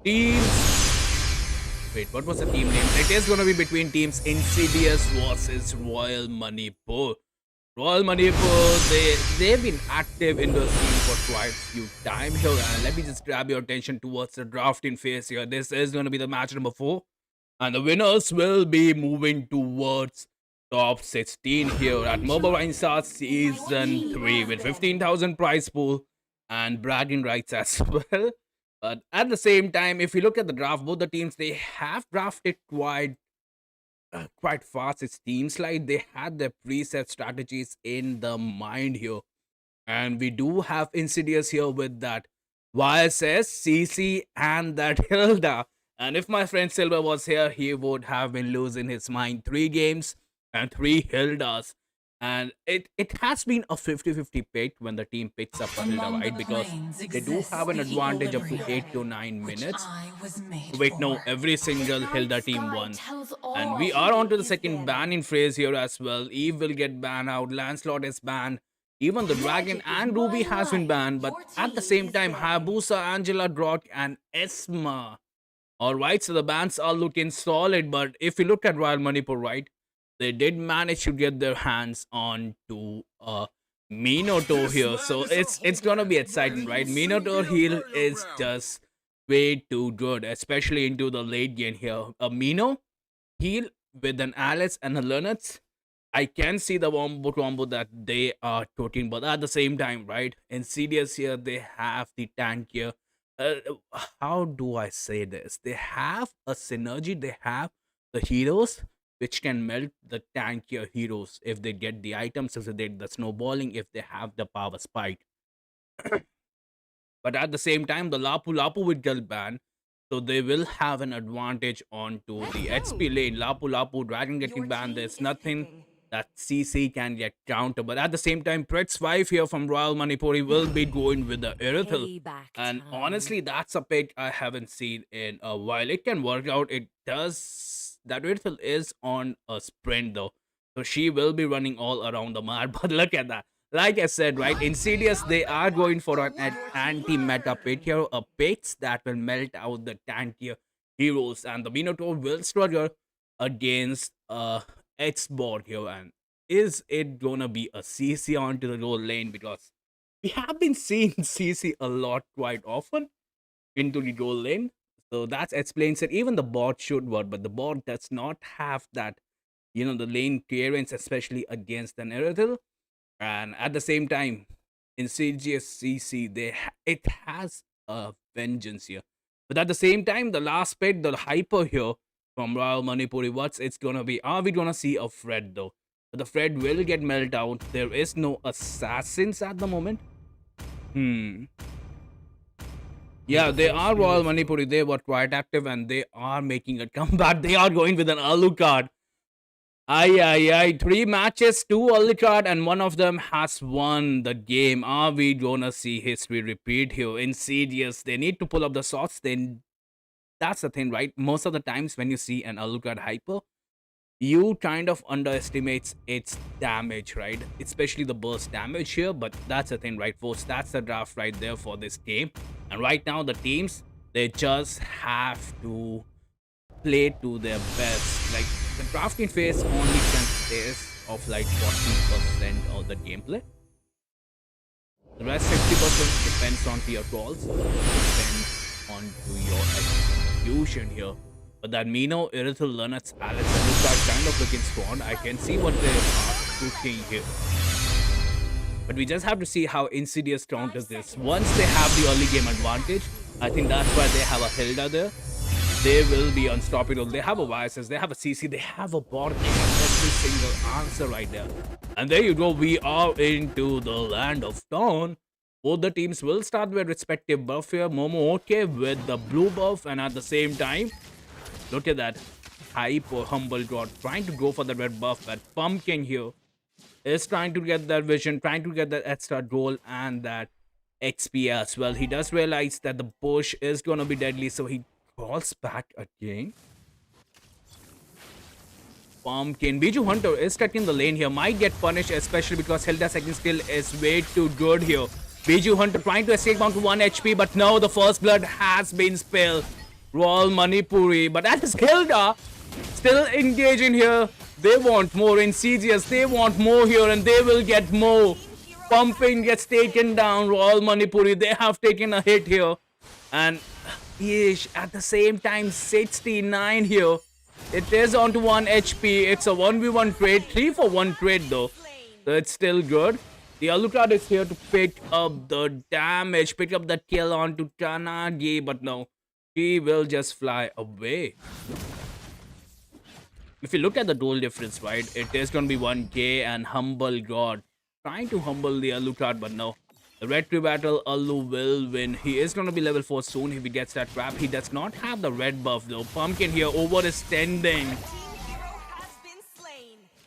teams. Wait, what was the team name? It is gonna be between teams Insidious versus Royal Manipur. Royal Manipur, they've been active in the scene for quite a few time here, and let me just grab your attention towards the drafting phase here. This is gonna be the match number 4, and the winners will be moving towards top 16 here at Moba Stars Season 3 with 15,000 prize pool and bragging rights as well. But at the same time, if you look at the draft, both the teams, they have drafted quite fast. It seems like they had their preset strategies in the mind here. And we do have Insidious here with that YSS, CC, and that Hilda. And if my friend Silver was here, he would have been losing his mind. 3 games and 3 Hildas. And it has been a 50-50 pick when the team picks up a Hilda, right? Because they do have an advantage up to 8 to 9 minutes. Wait, no, every single Hilda team won. And we are on to the second banning phase here as well. Eve will get banned out. Lancelot is banned. Even the Dragon and Ruby has been banned. But at the same time, Hayabusa, Angela, Drock, and Esma. Alright, so the bans are looking solid. But if you look at Royal Manipur, right, they did manage to get their hands on to Minotaur here. So it's gonna be exciting, right? Minotaur heal is just way too good, especially into the late game here. A Mino heal with an Alice and a Lennox. I can see the combo that they are talking, but at the same time, right? Insidious here, they have the tank here. How do I say this? They have a synergy. They have the heroes which can melt the tankier heroes if they get the items, if they get the snowballing, if they have the power spike. But at the same time, the Lapu Lapu will get banned, so they will have an advantage onto the XP lane. Lapu Lapu Dragon getting banned, there's nothing that CC can get counter. But at the same time, Pretz 5 here from Royal Manipuri will be going with the Irithel. And honestly, that's a pick I haven't seen in a while. It can work out. It does. That Irithel is on a sprint though, so she will be running all around the map. But look at that. Like I said, right, Insidious, they are going for an anti-meta pick here, a picks that will melt out the tankier heroes, and the Minotaur will struggle against X-Board here. And is it gonna be a CC onto the goal lane? Because we have been seeing CC a lot quite often into the goal lane. So that explains it. Even the bot should work, but the bot does not have that, the lane clearance, especially against an Irithel. And at the same time, Insidious CC, it has a vengeance here. But at the same time, the last pick, the hyper here from Royal Manipuri, what's it's gonna be? Are we gonna see a Fred though? But the Fred will get melted out. There is no assassins at the moment. Yeah, they are Royal Manipuri. They were quite active and they are making a comeback. They are going with an Alucard. Aye. 3 matches, 2 Alucard, and one of them has won the game. Are we gonna see history repeat here? Insidious, they need to pull up the shots. Then that's the thing, right? Most of the times when you see an Alucard hyper, you kind of underestimates its damage, right? Especially the burst damage here, but that's the thing, right, folks? That's the draft right there for this game. And right now, the teams, they just have to play to their best. Like, the drafting phase only consists of like 40% of the gameplay. The rest 60% depends on your calls, depends on to your execution here. But that Mino, Irithel, Lennox, Alex, and Luca kind of looking strong. I can see what they are cooking here. But we just have to see how Insidious counters this. Once they have the early game advantage, I think that's why they have a Hilda there. They will be unstoppable. They have a YSS, they have a CC, they have a bot, they have every single answer right there. And there you go, we are into the land of dawn. Both the teams will start with respective buff here. Momo okay with the blue buff, and at the same time, look at that. Hyper Humble God trying to go for the red buff, but Pumpkin here is trying to get that vision, trying to get that extra goal and that XP as well. He does realize that the push is going to be deadly, so he calls back again. Pumpkin. Biju Hunter is stuck in the lane here. Might get punished, especially because Hilda's second skill is way too good here. Biju Hunter trying to escape down to 1 HP, but no, the first blood has been spilled. Royal Manipuri, but that is Hilda still engaging here. They want more Insidious. They want more here, and they will get more. Pumping gets taken down. Royal Manipuri, they have taken a hit here. And Ish at the same time 69 here. It is on to 1 HP. It's a 1v1 trade. 3 for 1 trade though. So it's still good. The Alucard is here to pick up the damage. Pick up the kill onto Tanagi. But no. She will just fly away. If you look at the goal difference, right, it is going to be 1k, and Humble God trying to humble the Alucard, but no. The red tree battle, Alu will win. He is going to be level 4 soon if he gets that trap. He does not have the red buff though. Pumpkin here overextending.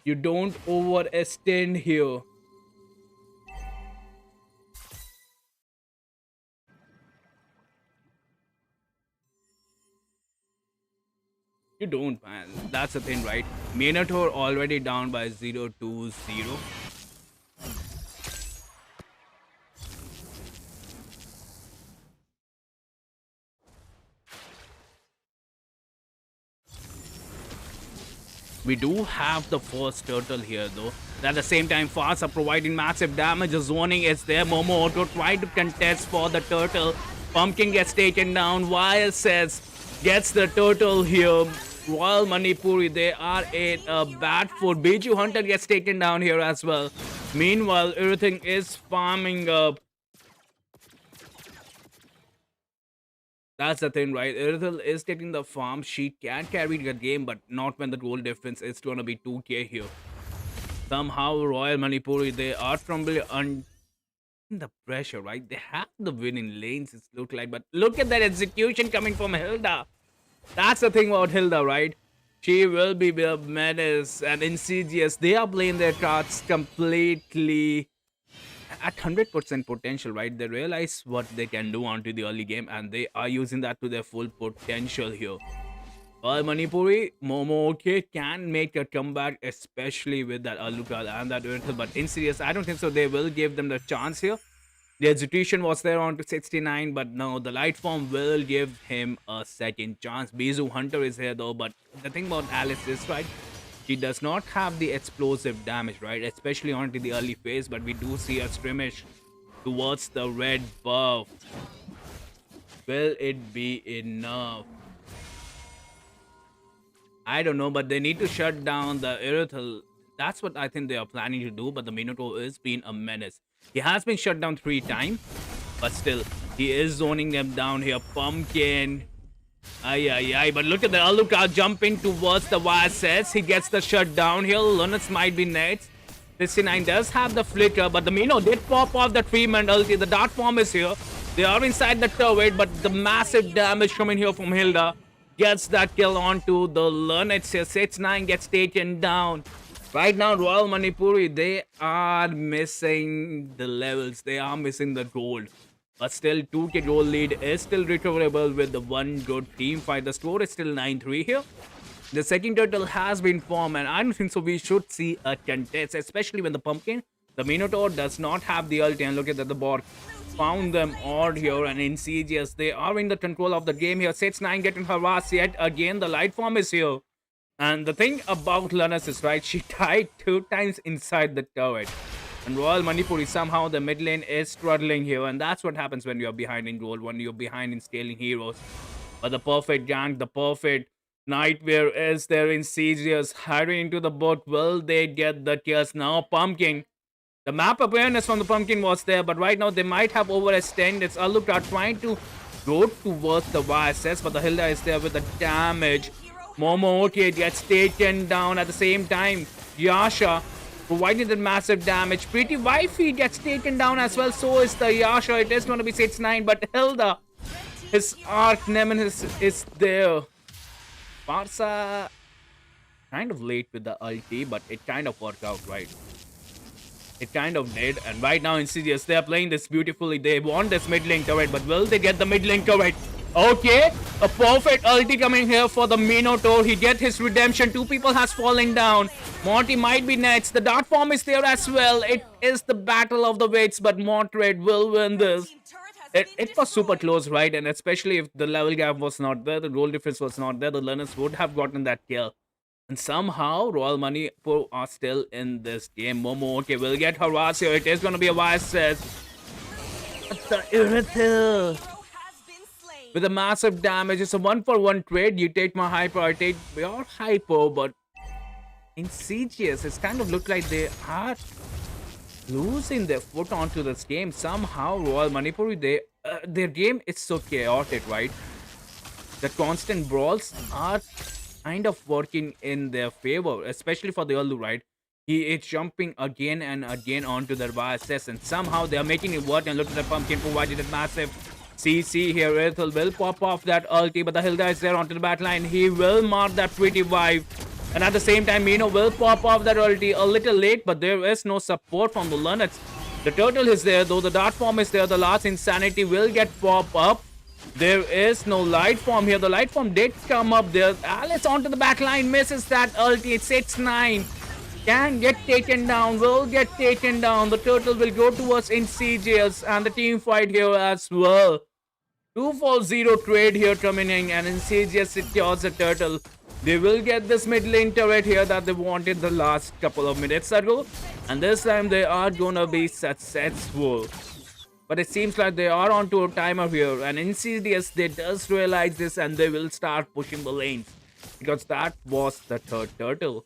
You don't overextend here. You don't, man. That's the thing, right? Minotaur already down by 0-2-0. We do have the first turtle here though. At the same time, Fast are providing massive damage. The zoning is there. Momo Auto try to contest for the turtle. Pumpkin gets taken down. Wild says gets the turtle here. Royal Manipuri, they are in a bad foot. Biju Hunter gets taken down here as well. Meanwhile, everything is farming up. That's the thing, right? Irithel is taking the farm. She can carry the game, but not when the goal difference is going to be 2k here. Somehow, Royal Manipuri, they are trembling under the pressure, right? They have the winning lanes, it looks like. But look at that execution coming from Hilda. That's the thing about Hilda, right? She will be the menace and Insidious. They are playing their cards completely at 100% potential, right? They realize what they can do onto the early game, and they are using that to their full potential here. Well, Manipuri, Momo can make a comeback, especially with that Alucard and that Irithel, but Insidious, I don't think so. They will give them the chance here. The execution was there on to 69, but no, the light form will give him a second chance. Biju Hunter is here though, but the thing about Alice is, right, she does not have the explosive damage, right, especially onto the early phase, but we do see a skirmish towards the red buff. Will it be enough? I don't know, but they need to shut down the Irithel. That's what I think they are planning to do, but the Minotaur is being a menace. He has been shut down 3 times, but still, he is zoning them down here. Pumpkin. But look at the Alucard jumping towards the YSS. He gets the shutdown here. Lunas might be next. 69 does have the flicker, but the Mino did pop off the treatment ulti. The dart form is here. They are inside the turret, but the massive damage coming here from Hilda gets that kill onto the Lunas here. 69 gets taken down. Right now, Royal Manipuri, they are missing the levels. They are missing the gold. But still, 2k gold lead is still recoverable with the one good team fight. The score is still 9-3 here. The second turtle has been formed, and I don't think so we should see a contest, especially when the Pumpkin, the Minotaur, does not have the ulti. And look at that, the bot found them odd here, and Insidious, they are in the control of the game here. 6-9 getting harassed yet again. The light form is here. And the thing about Lunas is, right, she died 2 times inside the turret. And Royal Manipuri, somehow the mid lane is struggling here. And that's what happens when you're behind in gold, when you're behind in scaling heroes. But the perfect gank, the perfect Nightmare is there. Insidious hurrying into the boat. Will they get the kills now? Pumpkin. The map awareness from the Pumpkin was there, but right now they might have overextended. It's Alucard trying to go towards the YSS, but the Hilda is there with the damage. Momo gets taken down at the same time. Yasha providing the massive damage. Pretty Wifey gets taken down as well. So is the Yasha. It is going to be 6-9, but Hilda, his Arch Nemesis is there. Barca kind of late with the ulti, but it kind of worked out, right? It kind of did. And right now, Insidious, they are playing this beautifully. They want this mid lane turret, but will they get the mid lane turret? Okay, A perfect ulti coming here for the Minotaur. He gets his redemption. Two people has fallen down. Monty might be next. The dart form is there as well. It is the battle of the weights, but Montred will win this. It was super close, right? And especially if the level gap was not there, the goal difference was not there, the learners would have gotten that kill. And somehow, Royal Money are still in this game. Momo, okay, we'll get harassed here. It is going to be a YSS. The Irithil. With a massive damage, it's a 1-for-1 trade. You take my hyper, I take your hyper, but in CGS, it's kind of looked like they are losing their foot onto this game. Somehow, Royal Manipuri, their game is so chaotic, right? The constant brawls are kind of working in their favor, especially for the Allu, right? He is jumping again and again onto their YSS, and somehow they are making it work. And look at the pumpkin provided a massive CC here. Ethel will pop off that ulti, but the Hilda is there onto the backline. He will mark that pretty vibe. And at the same time, Mino will pop off that ulti a little late, but there is no support from the Lunuts. The turtle is there, though the dart form is there. The last insanity will get pop up. There is no light form here. The light form did come up there. Alice onto the backline, misses that ulti. It's 6-9. Can get taken down, will get taken down. The turtle will go towards in CGS and the team fight here as well. 2-4-0 trade here coming in, and in CGS secures the turtle. They will get this mid lane turret here that they wanted the last couple of minutes ago, and this time they are gonna be successful. But it seems like they are onto a timer here, and in CGS they does realize this and they will start pushing the lanes, because that was the third turtle.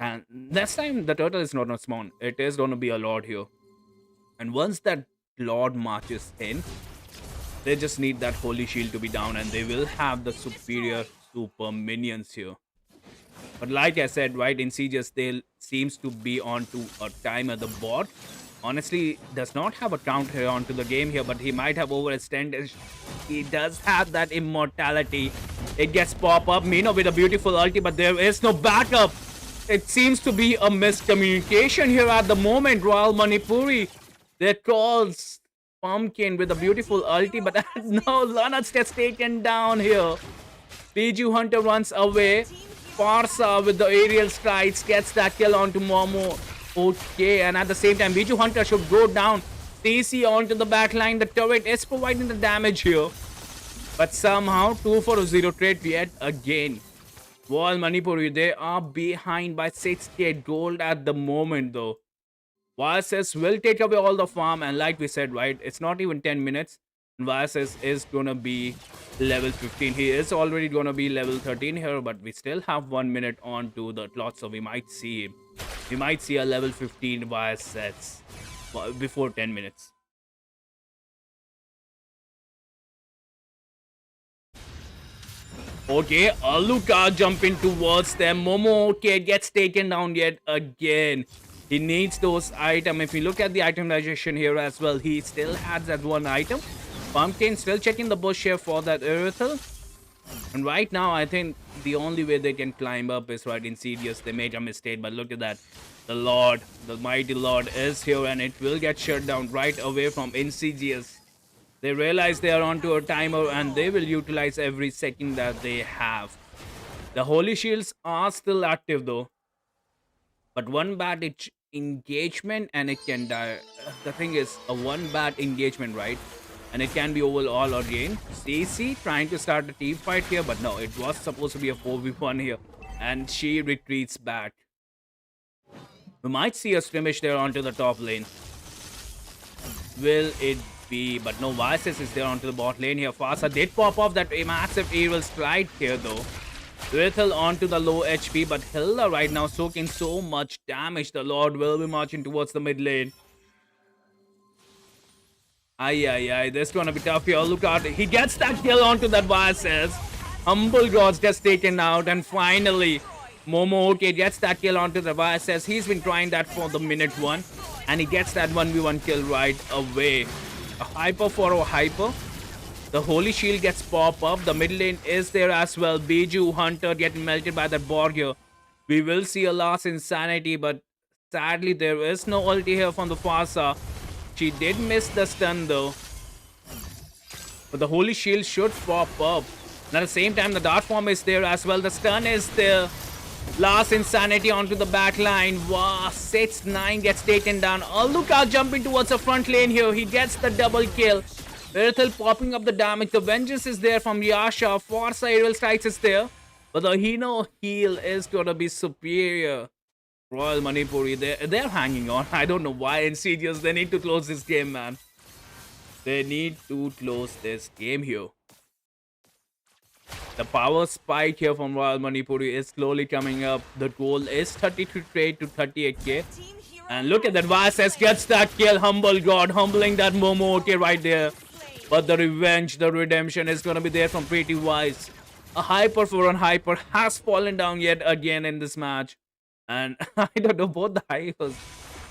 And next time the turtle is not a spawn, it is gonna be a lord here. And once that lord marches in, they just need that holy shield to be down, and they will have the superior super minions here. But like I said, right, in CGS they seems to be onto a timer. The bot honestly does not have a count here onto the game here, but he might have overextended. He does have that immortality. It gets pop up. Mino with a beautiful ulti, but there is no backup. It seems to be a miscommunication here at the moment. Royal Manipuri, their calls Pumpkin with a beautiful ulti, but no, Lunuts gets taken down here. Biju Hunter runs away. Farsa with the aerial strides gets that kill onto Momo. Okay, and at the same time, Biju Hunter should go down. TC onto the backline. The turret is providing the damage here. But somehow, 2-4-0 trade yet again. Royal Manipuri, they are behind by 6k gold at the moment though. YSS will take away all the farm, and like we said, right, it's not even 10 minutes. YSS is gonna be level 15. He is already gonna be level 13 here, but we still have 1 minute on to the clock, so we might see him. We might see a level 15 YSS before 10 minutes. Okay, Aluka jumping towards them. Momo, okay, gets taken down yet again. He needs those items. If you look at the itemization here as well, he still has that one item. Pumpkin still checking the bush here for that Erythel. And right now, I think the only way they can climb up is right in Insidious. They made a mistake, but look at that. The Lord, the mighty Lord is here, and it will get shut down right away from Insidious. They realize they are onto a timer, and they will utilize every second that they have. The Holy Shields are still active though. But one bad engagement and it can die. The thing is, a one bad engagement, right? And it can be over all again. Stacy trying to start a team fight here, but no, it was supposed to be a 4v1 here. And she retreats back. We might see a skirmish there onto the top lane. Will it be? But no, YSS is there onto the bot lane here. Fasa did pop off that massive evil stride here though. Rithel onto the low HP, but Hilda right now soaking so much damage. The Lord will be marching towards the mid lane. Aye, this gonna be tough here. Look out, he gets that kill onto that YSS. Humble Gods gets taken out, and finally, Momo okay gets that kill onto the YSS. He's been trying that for the minute one, and he gets that 1v1 kill right away. A hyper for a hyper. The Holy Shield gets pop up. The mid lane is there as well. Biju Hunter getting melted by that Borg here. We will see a last insanity, but sadly there is no ulti here from the Fasa. She did miss the stun though. But the Holy Shield should pop up. And at the same time, the dart form is there as well. The stun is there. Last Insanity onto the back line. Wow, 6-9 gets taken down. Luka jumping towards the front lane here. He gets the double kill. Virthil popping up the damage. The vengeance is there from Yasha. Force aerial strikes is there. But the Hino heal is gonna be superior. Royal Manipuri, they're hanging on. I don't know why. Insidious, they need to close this game, man. They need to close this game here. The power spike here from Royal Manipuri is slowly coming up. The goal is 32k to 38k. And look at that, YSS gets that kill. Humble God, humbling that Momo right there. But the revenge, the redemption is going to be there from Pretty Wise. A Hyper for on Hyper has fallen down yet again in this match. And I don't know, both the Hypers.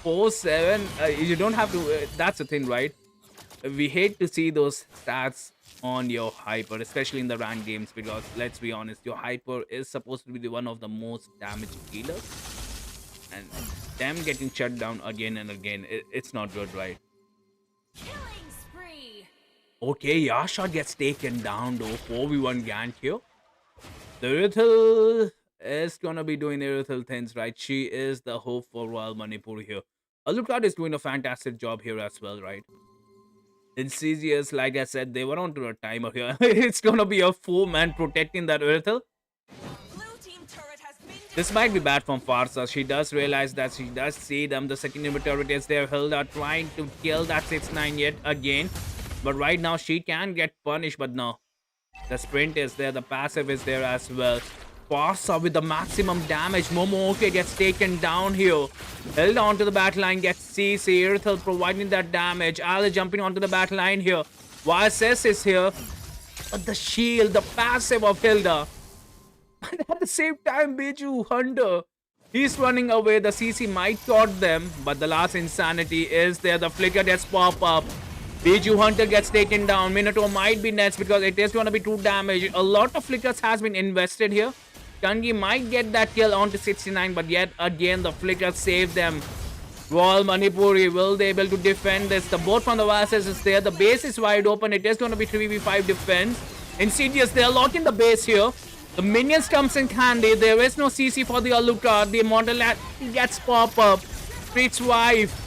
4-7, you don't have to, that's the thing, right? We hate to see those stats on your Hyper, especially in the ranked games, because let's be honest, your Hyper is supposed to be the one of the most damaged healers. And them getting shut down again and again, it's not good, right? Killing spree. Okay, Yasha gets taken down though. 4v1 Gant here. The Rithil is gonna be doing the Rithil things, right? She is the hope for Royal Manipur here. Alucard is doing a fantastic job here as well, right? Insidious, like I said, they were onto a timer here. It's gonna be a 4-man protecting that Rithil. Blue team turret has been This might be bad from Farsa. She does realize that she does see them. The second turret is there. Hilda trying to kill that 6-9 yet again. But right now she can get punished, but no. The sprint is there. The passive is there as well. Farsa with the maximum damage. Momo gets taken down here. Held onto the back line. Gets CC. Irithel providing that damage. Ali jumping onto the back line here. YSS is here. But the shield, the passive of Hilda. And at the same time, Biju Hunter, he's running away. The CC might caught them, but the last Insanity is there. The flicker gets pop up. Biju Hunter gets taken down. Minato might be next because it is going to be 2 damage. A lot of flickers has been invested here. Kangi might get that kill onto 69, but yet again the flicker saved them. Royal Manipuri, will they able to defend this? The boat from the Vasses is there. The base is wide open. It is going to be 3v5 defense. Insidious, they are locking the base here. The minions comes in handy. There is no CC for the Alucard. The model gets pop up. Street's wife.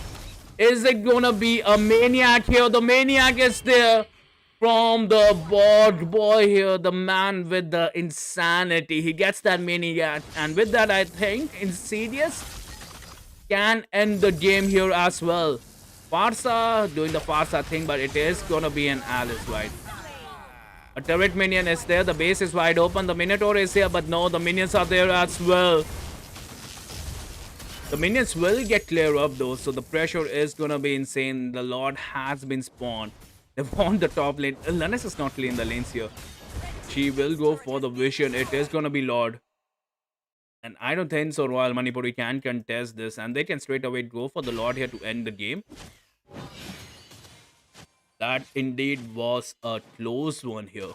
Is it gonna be a maniac here? The maniac is there from the board boy here. The man with the Insanity. He gets that maniac. And with that, I think Insidious can end the game here as well. Farsa doing the Farsa thing, but it is gonna be an Alice, right? A turret minion is there. The base is wide open. The Minotaur is here, but no, the minions are there as well. The minions will get clear up though, so the pressure is gonna be insane. The Lord has been spawned. They want the top lane. Lannis is not clean the lanes here. She will go for the vision. It is gonna be Lord. And I don't think so Royal Manipuri can contest this. And they can straight away go for the Lord here to end the game. That indeed was a close one here.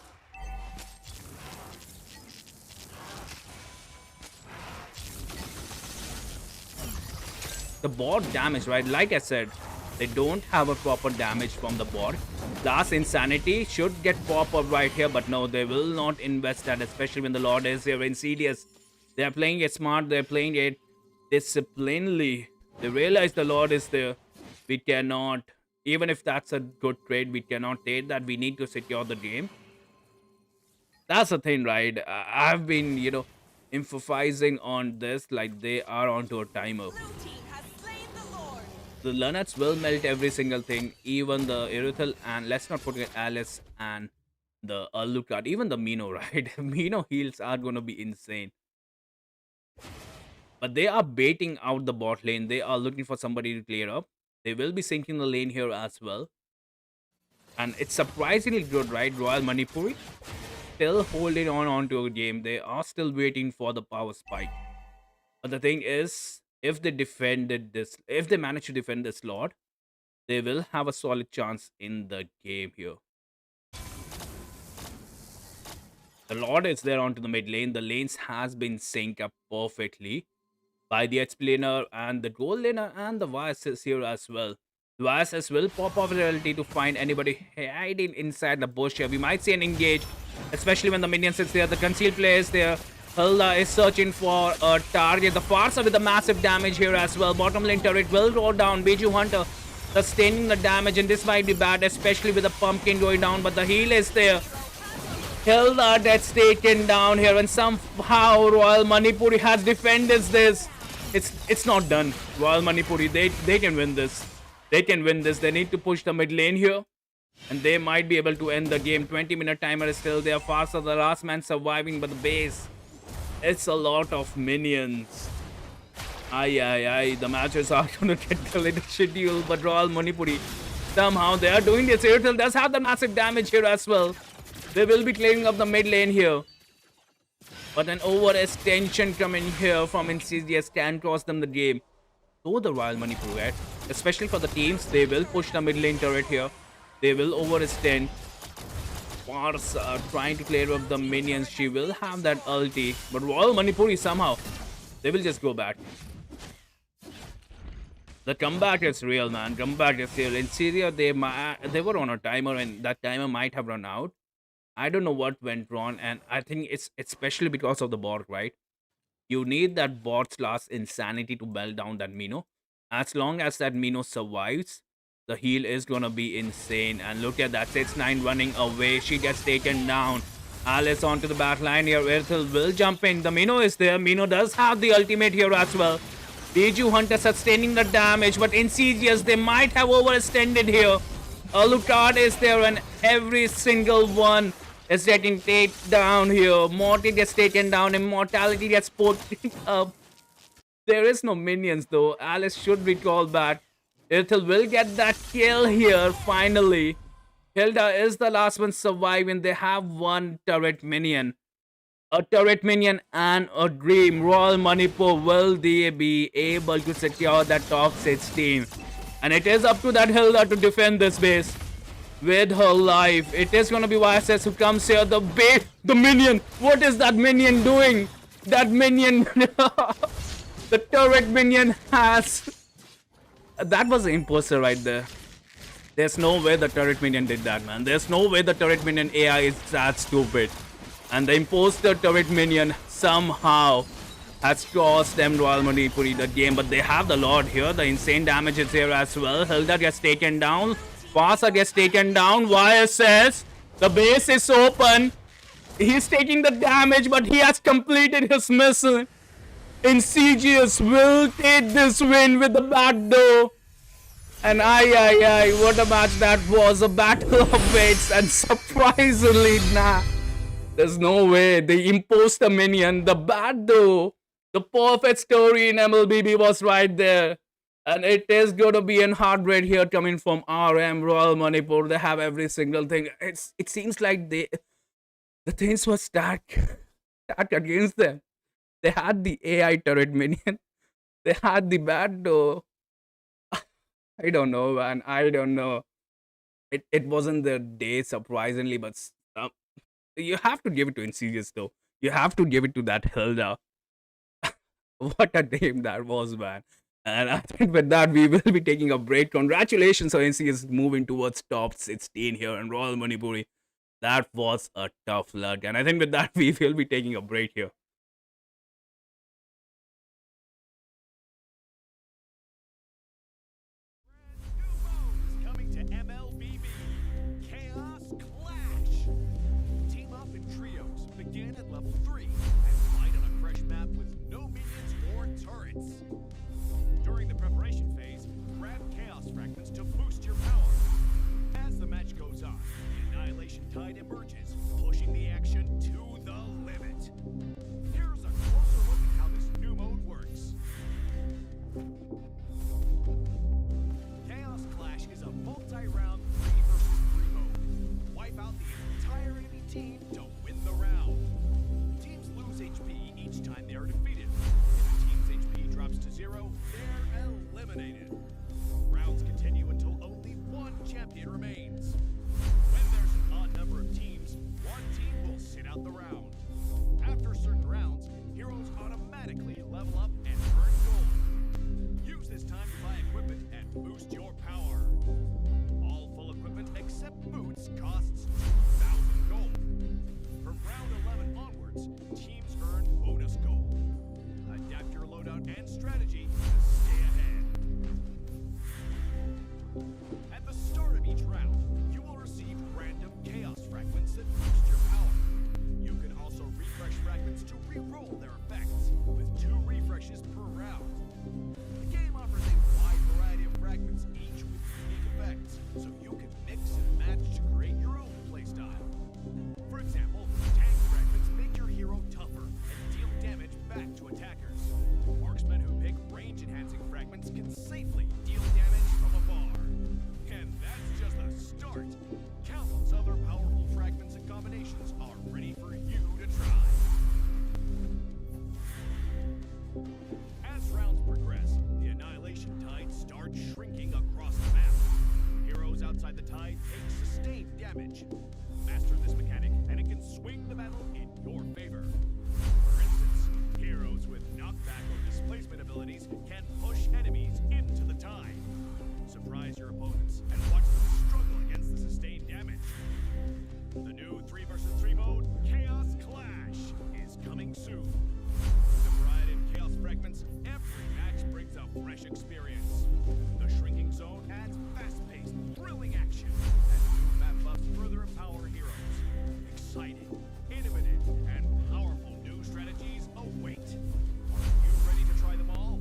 The bot damage, right? Like I said, they don't have a proper damage from the bot. Last Insanity should get pop up right here, but no, they will not invest that, especially when the Lord is here. Insidious, they are playing it smart, they're playing it disciplinedly. They realize the Lord is there. We cannot, even if that's a good trade, we cannot take that. We need to secure the game. That's the thing, right? I've been, emphasizing on this, like they are onto a timer. blue team has slain the Lord. The Lunuts will melt every single thing, even the Irithel, and let's not forget Alice and the Alucard, even the Mino, right? Mino heals are gonna be insane. But they are baiting out the bot lane. They are looking for somebody to clear up. They will be sinking the lane here as well. And it's surprisingly good, right? Royal Manipuri still holding on onto a game. They are still waiting for the power spike. But the thing is, if they manage to defend this Lord, they will have a solid chance in the game here. The Lord is there onto the mid lane. The lanes has been synced up perfectly by the explainer and the gold laner and the Vices here as well. Dwasis will pop off ability to find anybody hiding inside the bush here. We might see an engage, especially when the minions is there. The concealed player is there. Hilda is searching for a target. The Farsa with the massive damage here as well. Bottom lane turret will roll down. Biju Hunter sustaining the damage, and this might be bad, especially with the pumpkin going down, but the heal is there. Hilda gets taken down here, and somehow Royal Manipuri has defended this. It's not done. Royal Manipuri, they can win this. They can win this. They need to push the mid lane here, and they might be able to end the game. 20-minute timer is still there. Farsa, the last man surviving, but the base, it's a lot of minions. Aye. The matches are going to get a little schedule, but Royal Manipuri, somehow they are doing this. Airtel does have the massive damage here as well. They will be clearing up the mid lane here. But an overextension coming here from Insidious can cost them the game. So the Royal Manipur, right? Especially for the teams, they will push the mid lane turret here. They will overextend. Farsa trying to clear up the minions. She will have that ulti. But Royal Manipuri somehow, they will just go back. The comeback is real, man. Comeback is real. In Syria, they were on a timer, and that timer might have run out. I don't know what went wrong, and I think it's especially because of the bot, right? You need that bot's last insanity to melt down that Mino. As long as that Mino survives, the heal is gonna be insane. And look at that, 6-9 running away. She gets taken down. Alice onto the back line here. Erthel will jump in. The Mino is there. Mino does have the ultimate here as well. Biju Hunter sustaining the damage, but Insidious, they might have overextended here. Alucard is there, and every single one is getting taken down here. Morty gets taken down. Immortality gets put up. There is no minions though. Alice should be called back. Ithil will get that kill here finally. Hilda is the last one surviving. They have one turret minion. A turret minion and a dream. Royal Manipur, will they be able to secure that top 16? And it is up to that Hilda to defend this base with her life. It is gonna be YSS who comes here. The minion. What is that minion doing? That minion, the turret minion has. That was an imposter right there. There's no way the turret minion did that, man. There's no way the turret minion AI is that stupid. And the imposter turret minion somehow has cost them Royal Manipuri the game. But they have the Lord here. The insane damage is here as well. Hilda gets taken down. Farsa gets taken down. YSS. The base is open. He's taking the damage, but he has completed his mission. Insidious will take this win with the back door. And what a match that was. A battle of weights. And surprisingly, there's no way. The imposter minion, the bad door, the perfect story in MLBB was right there. And it is going to be a hard rate here coming from RM, Royal Manipur. They have every single thing. It seems like the things were stacked against them. They had the AI turret minion. They had the bad door. I don't know, man. I don't know. It wasn't their day, surprisingly, but you have to give it to Insidious, though. You have to give it to that Hilda. What a game that was, man. And I think with that, we will be taking a break. Congratulations on Insidious moving towards top 16 here in Royal Manipuri. That was a tough luck. And I think with that, we will be taking a break here. Coming to MLBB, Chaos Clash. Team up in trios, begin at level 3, and fight on a fresh map with no minions or turrets. During the preparation phase, grab Chaos Fragments to boost your power. As the match goes on, the Annihilation Tide emerges, pushing the action to the limit. Here's a closer look at how this new mode works. Chaos Clash is a multi-round 3 versus 3 mode. Wipe out the entire enemy team to win the round. Teams lose HP each time they are defeated. If a team's HP drops to 0, they're eliminated. Rounds continue until only one champion remains. When there's an odd number of teams, one team will sit out the round. After certain rounds, heroes automatically level up and earn gold. Use this time to buy equipment and boost your power. strategy to stay ahead. At the start of each round, you will receive random chaos fragments that boost your power. You can also refresh fragments to re-roll their effects, with 2 refreshes per round. The game offers a wide variety of fragments, each with unique effects, so you can mix and match to create your own playstyle. For example, tank fragments make your hero tougher and deal damage back to attackers. Marksmen who pick range-enhancing fragments can safely deal damage from afar. And that's just the start. Countless other powerful fragments and combinations are ready for you to try. As rounds progress, the annihilation tide starts shrinking across the map. Heroes outside the tide take sustained damage. Master this mechanic, and it can swing the battle in your favor. For instance, heroes with knockback or displacement abilities can push enemies into the tide. Surprise your opponents and watch them struggle against the sustained damage. The new 3 vs 3 mode, Chaos Clash, is coming soon. With a variety of chaos fragments, every match brings a fresh experience. The shrinking zone adds fast-paced, thrilling action, and new map buffs further empower heroes. Exciting, innovative, and powerful new strategies await. Are you ready to try them all?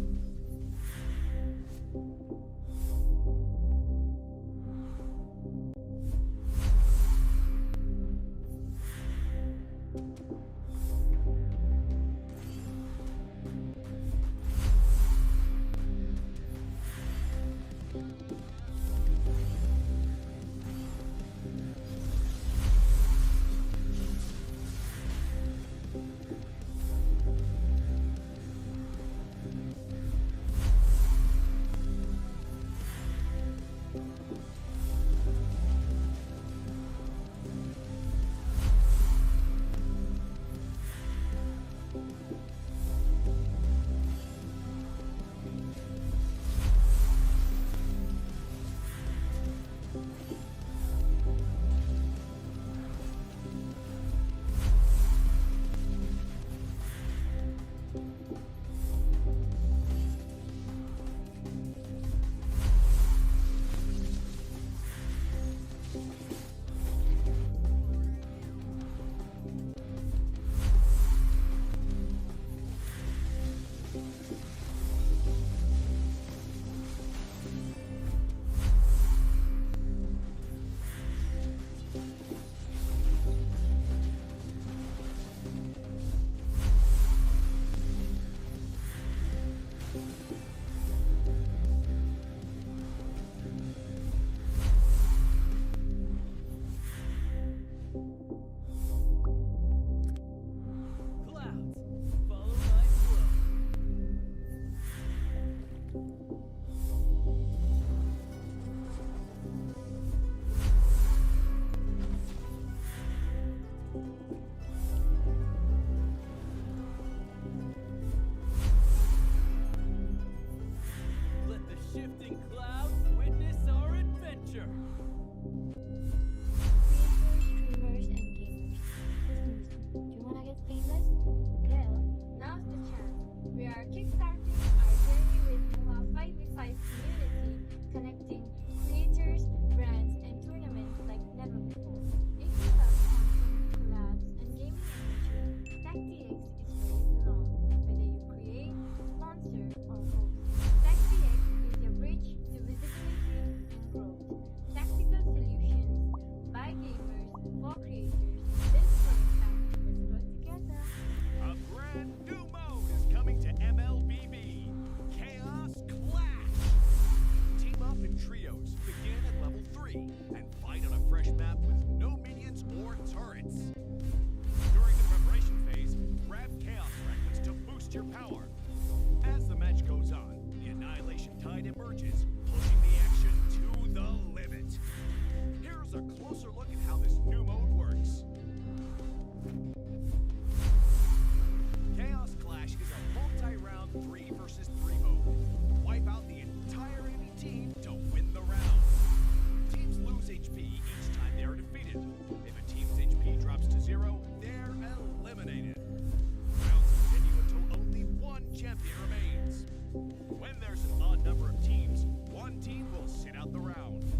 out the round.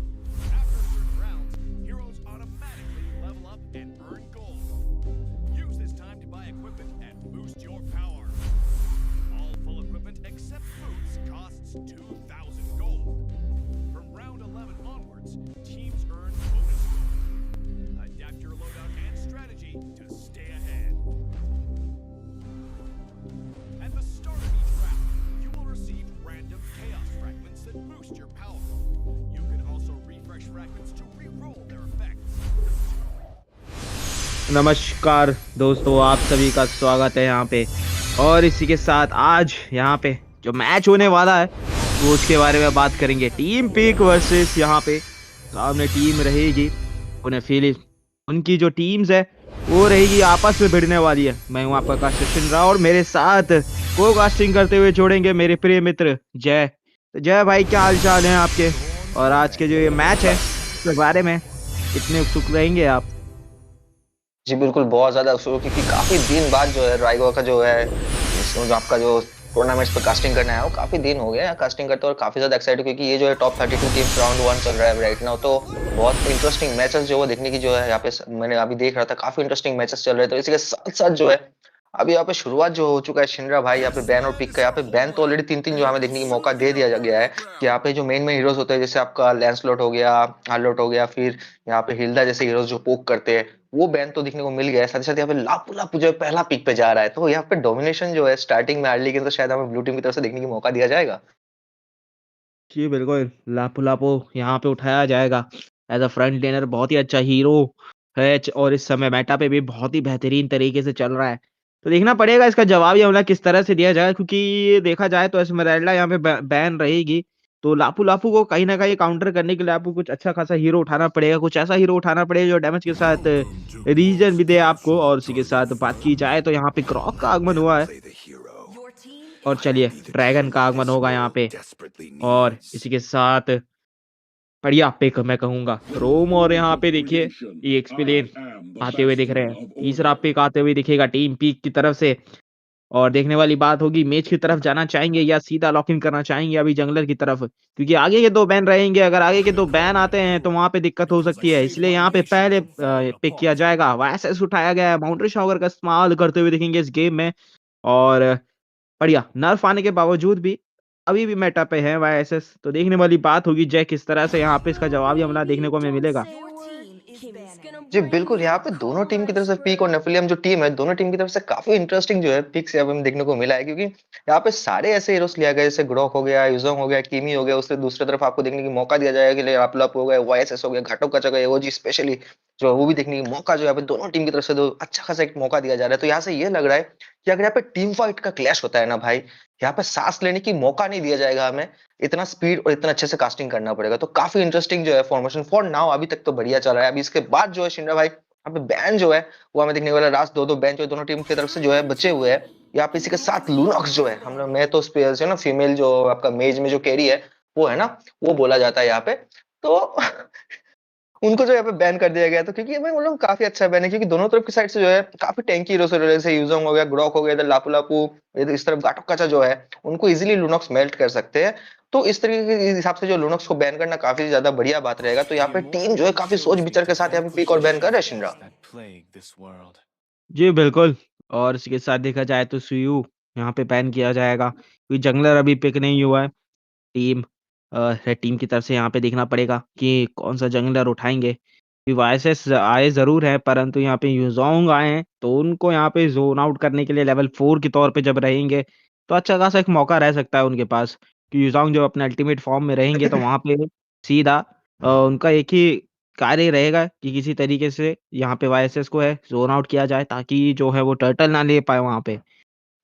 After certain rounds, heroes automatically level up and earn gold. Use this time to buy equipment and boost your power. All full equipment except boots costs 2,000 gold. From round 11 onwards, teams earn bonus gold. Adapt your loadout and strategy to stay ahead. At the start of each round, you will receive random chaos fragments that boost your power. You can also refresh fragments to re-roll their effects. नमस्कार दोस्तों, आप सभी का स्वागत है यहाँ पे। और इसी के साथ आज यहाँ पे जो मैच होने वाला है वो उसके बारे में बात करेंगे। टीम पिक वर्सेस यहाँ पे सामने टीम रहेगी उन्हें फील उनकी जो टीम्स है वो रहेगी आपस में भिड़ने वाली है। मैं हूँ आपका कास्टिंग रहा और मेरे साथ को कास्टिंग करते हुए जोड़ेंगे मेरे प्रिय मित्र जय। तो जय भाई, क्या हाल चाल है आपके? और आज के जो ये मैच है उसके बारे में कितने उत्सुक रहेंगे आप? जी बिल्कुल, बहुत ज़्यादा शुरू क्योंकि काफ़ी दिन बाद जो है रायगो का जो है जो आपका जो टूर्नामेंट्स पर कास्टिंग करना है वो काफ़ी दिन हो गया है कास्टिंग करते और काफ़ी ज़्यादा एक्साइटेड क्योंकि ये जो है टॉप 32 टीम्स राउंड 1 चल रहा है राइट नाउ। तो बहुत इंटरेस्टिंग मैचेस जो है देखने की जो है यहाँ पे मैंने अभी देख रहा था, काफ़ी इंटरेस्टिंग मैचेस चल रहे थे। तो इसी के साथ साथ जो है अभी यहाँ पे शुरुआत जो हो चुका है शिनरा भाई यहाँ पे बैन और पिक का। यहाँ पे बैन तो ऑलरेडी 3-3 जो हमें देखने की मौका दे दिया गया है कि यहाँ पे जो मेन हीरोज होते हैं जैसे आपका लैंसलॉट हो गया, हार्लॉट हो गया, फिर यहाँ पे हिल्दा जैसे हीरोज जो पोक करते हैं वो बैन तो दिखने को मिल गया है। साथ ही साथ यहाँ पे लापू लापू जो है पहला पिक पे जा रहा है। तो यहाँ पे डोमिनेशन जो है स्टार्टिंग में अर्ली गेम तो शायद हमें ब्लू टीम की तरफ से देखने की मौका दिया जाएगा। जी बिल्कुल, लापो लापो यहाँ पे उठाया जाएगा। एज अ फ्रंट लेनर बहुत ही अच्छा हीरो है और इस समय मेटा पे भी बहुत ही बेहतरीन तरीके से चल रहा है। तो देखना पड़ेगा इसका जवाबी हमला किस तरह से दिया जाए, क्योंकि देखा जाए तो एस्मेराल्डा यहाँ पे बैन रहेगी। तो लापू लापू को कहीं ना कहीं काउंटर करने के लिए आपको कुछ अच्छा खासा हीरो उठाना पड़ेगा, कुछ ऐसा हीरो उठाना पड़ेगा जो डैमेज के साथ रीजन भी दे आपको। और उसी के साथ बात की जाए तो यहाँ पे क्रॉक का आगमन हुआ है और चलिए ड्रैगन का आगमन होगा यहाँ पे। और इसी के साथ बढ़िया पिक मैं कहूंगा रोम। और यहाँ पे देखिए ये एक्सप्लेन आते हुए दिख रहे हैं, तीसरा पिक आते हुए दिखेगा टीम पीक की तरफ से। और देखने वाली बात होगी मेज की तरफ जाना चाहेंगे या सीधा लॉक इन करना चाहेंगे अभी जंगलर की तरफ, क्योंकि आगे के दो बैन रहेंगे। अगर आगे के दो बैन आते हैं तो वहां पे दिक्कत हो सकती है, इसलिए यहाँ पे पहले पिक किया जाएगा। वायसेस उठाया गया है, माउंटेन शॉगर का इस्तेमाल करते हुए दिखेंगे इस गेम में। और बढ़िया नर्फ आने के बावजूद भी अभी भी मेटा पे है वाईएसएस। तो देखने वाली बात होगी जय किस तरह से यहाँ पे इसका जवाबी हमला देखने को हमें मिलेगा। जी बिल्कुल, यहाँ पे दोनों टीम की तरफ से पीक और नेफिलियम जो टीम है दोनों टीम की तरफ से काफी इंटरेस्टिंग जो है पिक्स यहाँ पे हमें देखने को मिला है क्योंकि यहाँ पे सारे ऐसे हीरोज लिया गया जैसे ग्रोक हो गया, युजोंग हो गया, किमी हो गया। उससे दूसरी तरफ आपको देखने की मौका दिया जाएगा कि लापलाप हो गया, वाईएसएस हो गया, घाटों का जगह एओजी स्पेशली जो है वो भी देखने की मौका जो यहाँ पे दोनों टीम की तरफ से अच्छा खासा एक मौका दिया जा रहा है। तो यहाँ से ये लग रहा है कि अगर यहाँ पे टीम फाइट का क्लैश होता है ना भाई, यहाँ पे सांस लेने की मौका नहीं दिया जाएगा हमें, इतना स्पीड और इतना अच्छे से कास्टिंग करना पड़ेगा। तो काफी इंटरेस्टिंग जो है फॉर्मेशन फॉर नाउ अभी तक तो बढ़िया चल रहा है। अभी इसके बाद जो है शिंडा भाई यहाँ पे बैन जो है वो हमें देखने वाला लास्ट दो बैन जो है दोनों टीम की तरफ से जो है बचे हुए हैं। यहाँ पे इसी के साथ लूनॉक्स जो है हम लोग मैं तो स्पेयर है ना फीमेल जो आपका मेज में जो कैरी है वो है ना वो बोला जाता है यहाँ पे। तो उनको जो यहाँ पे बैन कर दिया गया। तो क्योंकि मैं बोल रहा हूँ काफी अच्छा बैन है क्योंकि दोनों तरफ की साइड से जो है काफी टैंकी हीरोज जैसे यूजोंग हो गया, ग्रॉक हो गया, इधर लापू लापू, इधर इस तरफ गाटो काचा जो है उनको इजीली लूनॉक्स मेल्ट कर सकते हैं। तो इस तरीके के हिसाब से जो लूनॉक्स को बैन करना काफी ज्यादा बढ़िया बात रहेगा। तो यहाँ पे टीम जो है काफी सोच विचार के साथ यहाँ पे पिक और बैन कर रहे हैं शिनरा। जी बिल्कुल। और इसके साथ देखा जाए तो सुयू यहाँ पे बैन किया जाएगा क्योंकि जंगलर अभी पिक नहीं हुआ है। टीम रेड टीम की तरफ से यहाँ पे देखना पड़ेगा कि कौन सा जंगलर उठाएंगे। वायसेस आए जरूर हैं परंतु यहाँ पे यूजोंग आए हैं तो उनको यहाँ पे जोन आउट करने के लिए लेवल 4 के तौर पे जब रहेंगे तो अच्छा खासा एक मौका रह सकता है उनके पास कि यूजोंग जब अपने अल्टीमेट फॉर्म में रहेंगे तो वहां पे सीधा उनका एक ही कार्य रहेगा कि किसी तरीके से यहाँ पे वायसेस को है जोन आउट किया जाए ताकि जो है वो टर्टल ना ले पाए वहां पे।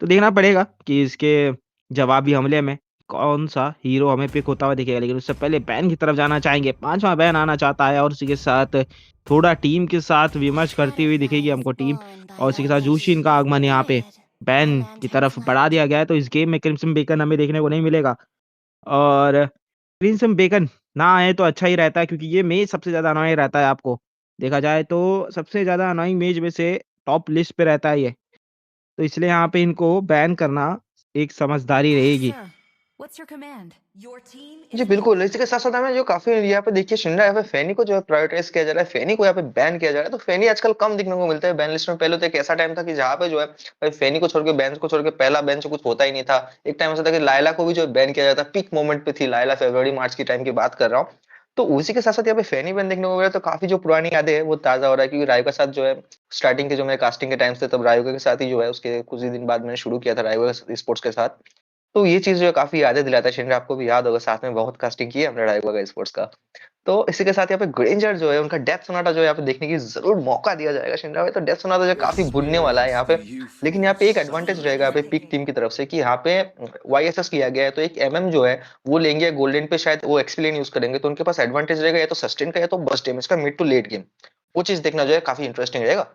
तो देखना पड़ेगा कि इसके जवाबी हमले में कौन-सा हीरो हमें पिक होता हुआ दिखेगा। लेकिन उससे पहले बैन की तरफ जाना चाहेंगे। 5वां बैन आना चाहता है और उसी के साथ थोड़ा टीम के साथ विमर्श करती हुई दिखेगी हमको टीम। और उसी के साथ जूशिन का आगमन यहाँ पे बैन की तरफ बढ़ा दिया गया है। तो इस गेम में क्रिम्सन बेकन हमें देखने को नहीं मिलेगा। और क्रिम्सन बेकन ना आए तो अच्छा ही रहता है क्योंकि ये मेज सबसे ज़्यादा अनोइंग रहता है आपको। देखा जाए तो सबसे ज़्यादा अनोइंग मेज में से टॉप लिस्ट पे रहता है ये। तो इसलिए यहाँ पे इनको बैन करना एक समझदारी रहेगी। What's your command? Your team जी बिल्कुल, इसी के साथ-साथ हमें जो काफ़ी यहाँ पे देखिए शिनरा यहाँ पे फेनी को जो है प्रायोरिटाइज़ किया जा रहा है, फेनी को यहाँ पे बैन किया जा रहा है, तो फेनी आजकल कम दिखने को मिलता है बैन लिस्ट में। पहले तो एक ऐसा टाइम था कि जहाँ पे जो है भाई फेनी को छोड़ के बैन को छोड़ के पहला बैन से कुछ होता ही नहीं था। एक टाइम ऐसा था कि लायला को भी जो है बैन किया जाता, पीक मोमेंट पे थी लायला, फरवरी मार्च की टाइम की बात कर रहा हूँ। तो उसी के साथ-साथ यहाँ पे फेनी बैन देखने को मिल रहा है, तो काफ़ी जो पुरानी यादें हैं वो ताज़ा हो रहा है, क्योंकि रायुगा के साथ जो है स्टार्टिंग के जो मेरे कास्टिंग के टाइम्स थे, तब रायुगा के साथ ही जो है उसके कुछ ही दिन बाद मैंने शुरू किया था रायुगा स्पोर्ट्स के साथ। तो ये चीज़ जो है काफ़ी यादें दिलाता है। शिनरा, आपको भी याद होगा साथ में बहुत कास्टिंग की है हमने रायगुआ स्पोर्ट्स का। तो इसी के साथ यहाँ पे ग्रेंजर जो है उनका डेथ सोनाटा जो है यहाँ पे देखने की ज़रूर मौका दिया जाएगा शिनरा में। तो डेथ सोनाटा जो है काफ़ी भुनने वाला है यहाँ पे। लेकिन यहाँ पे एक एडवांटेज रहेगा यहाँ पे पीक टीम की तरफ से कि यहाँ पे वाईएसएस किया गया है, तो एक एमएम जो है वो लेंगे गोल्डन पे, शायद वो एक्सप्लेन यूज़ करेंगे, तो उनके पास एडवांटेज रहेगा या तो सस्टेन का या तो बर्स्ट डैमेज का मिड टू लेट गेम। वो चीज़ देखना जो है काफ़ी इंटरेस्टिंग रहेगा।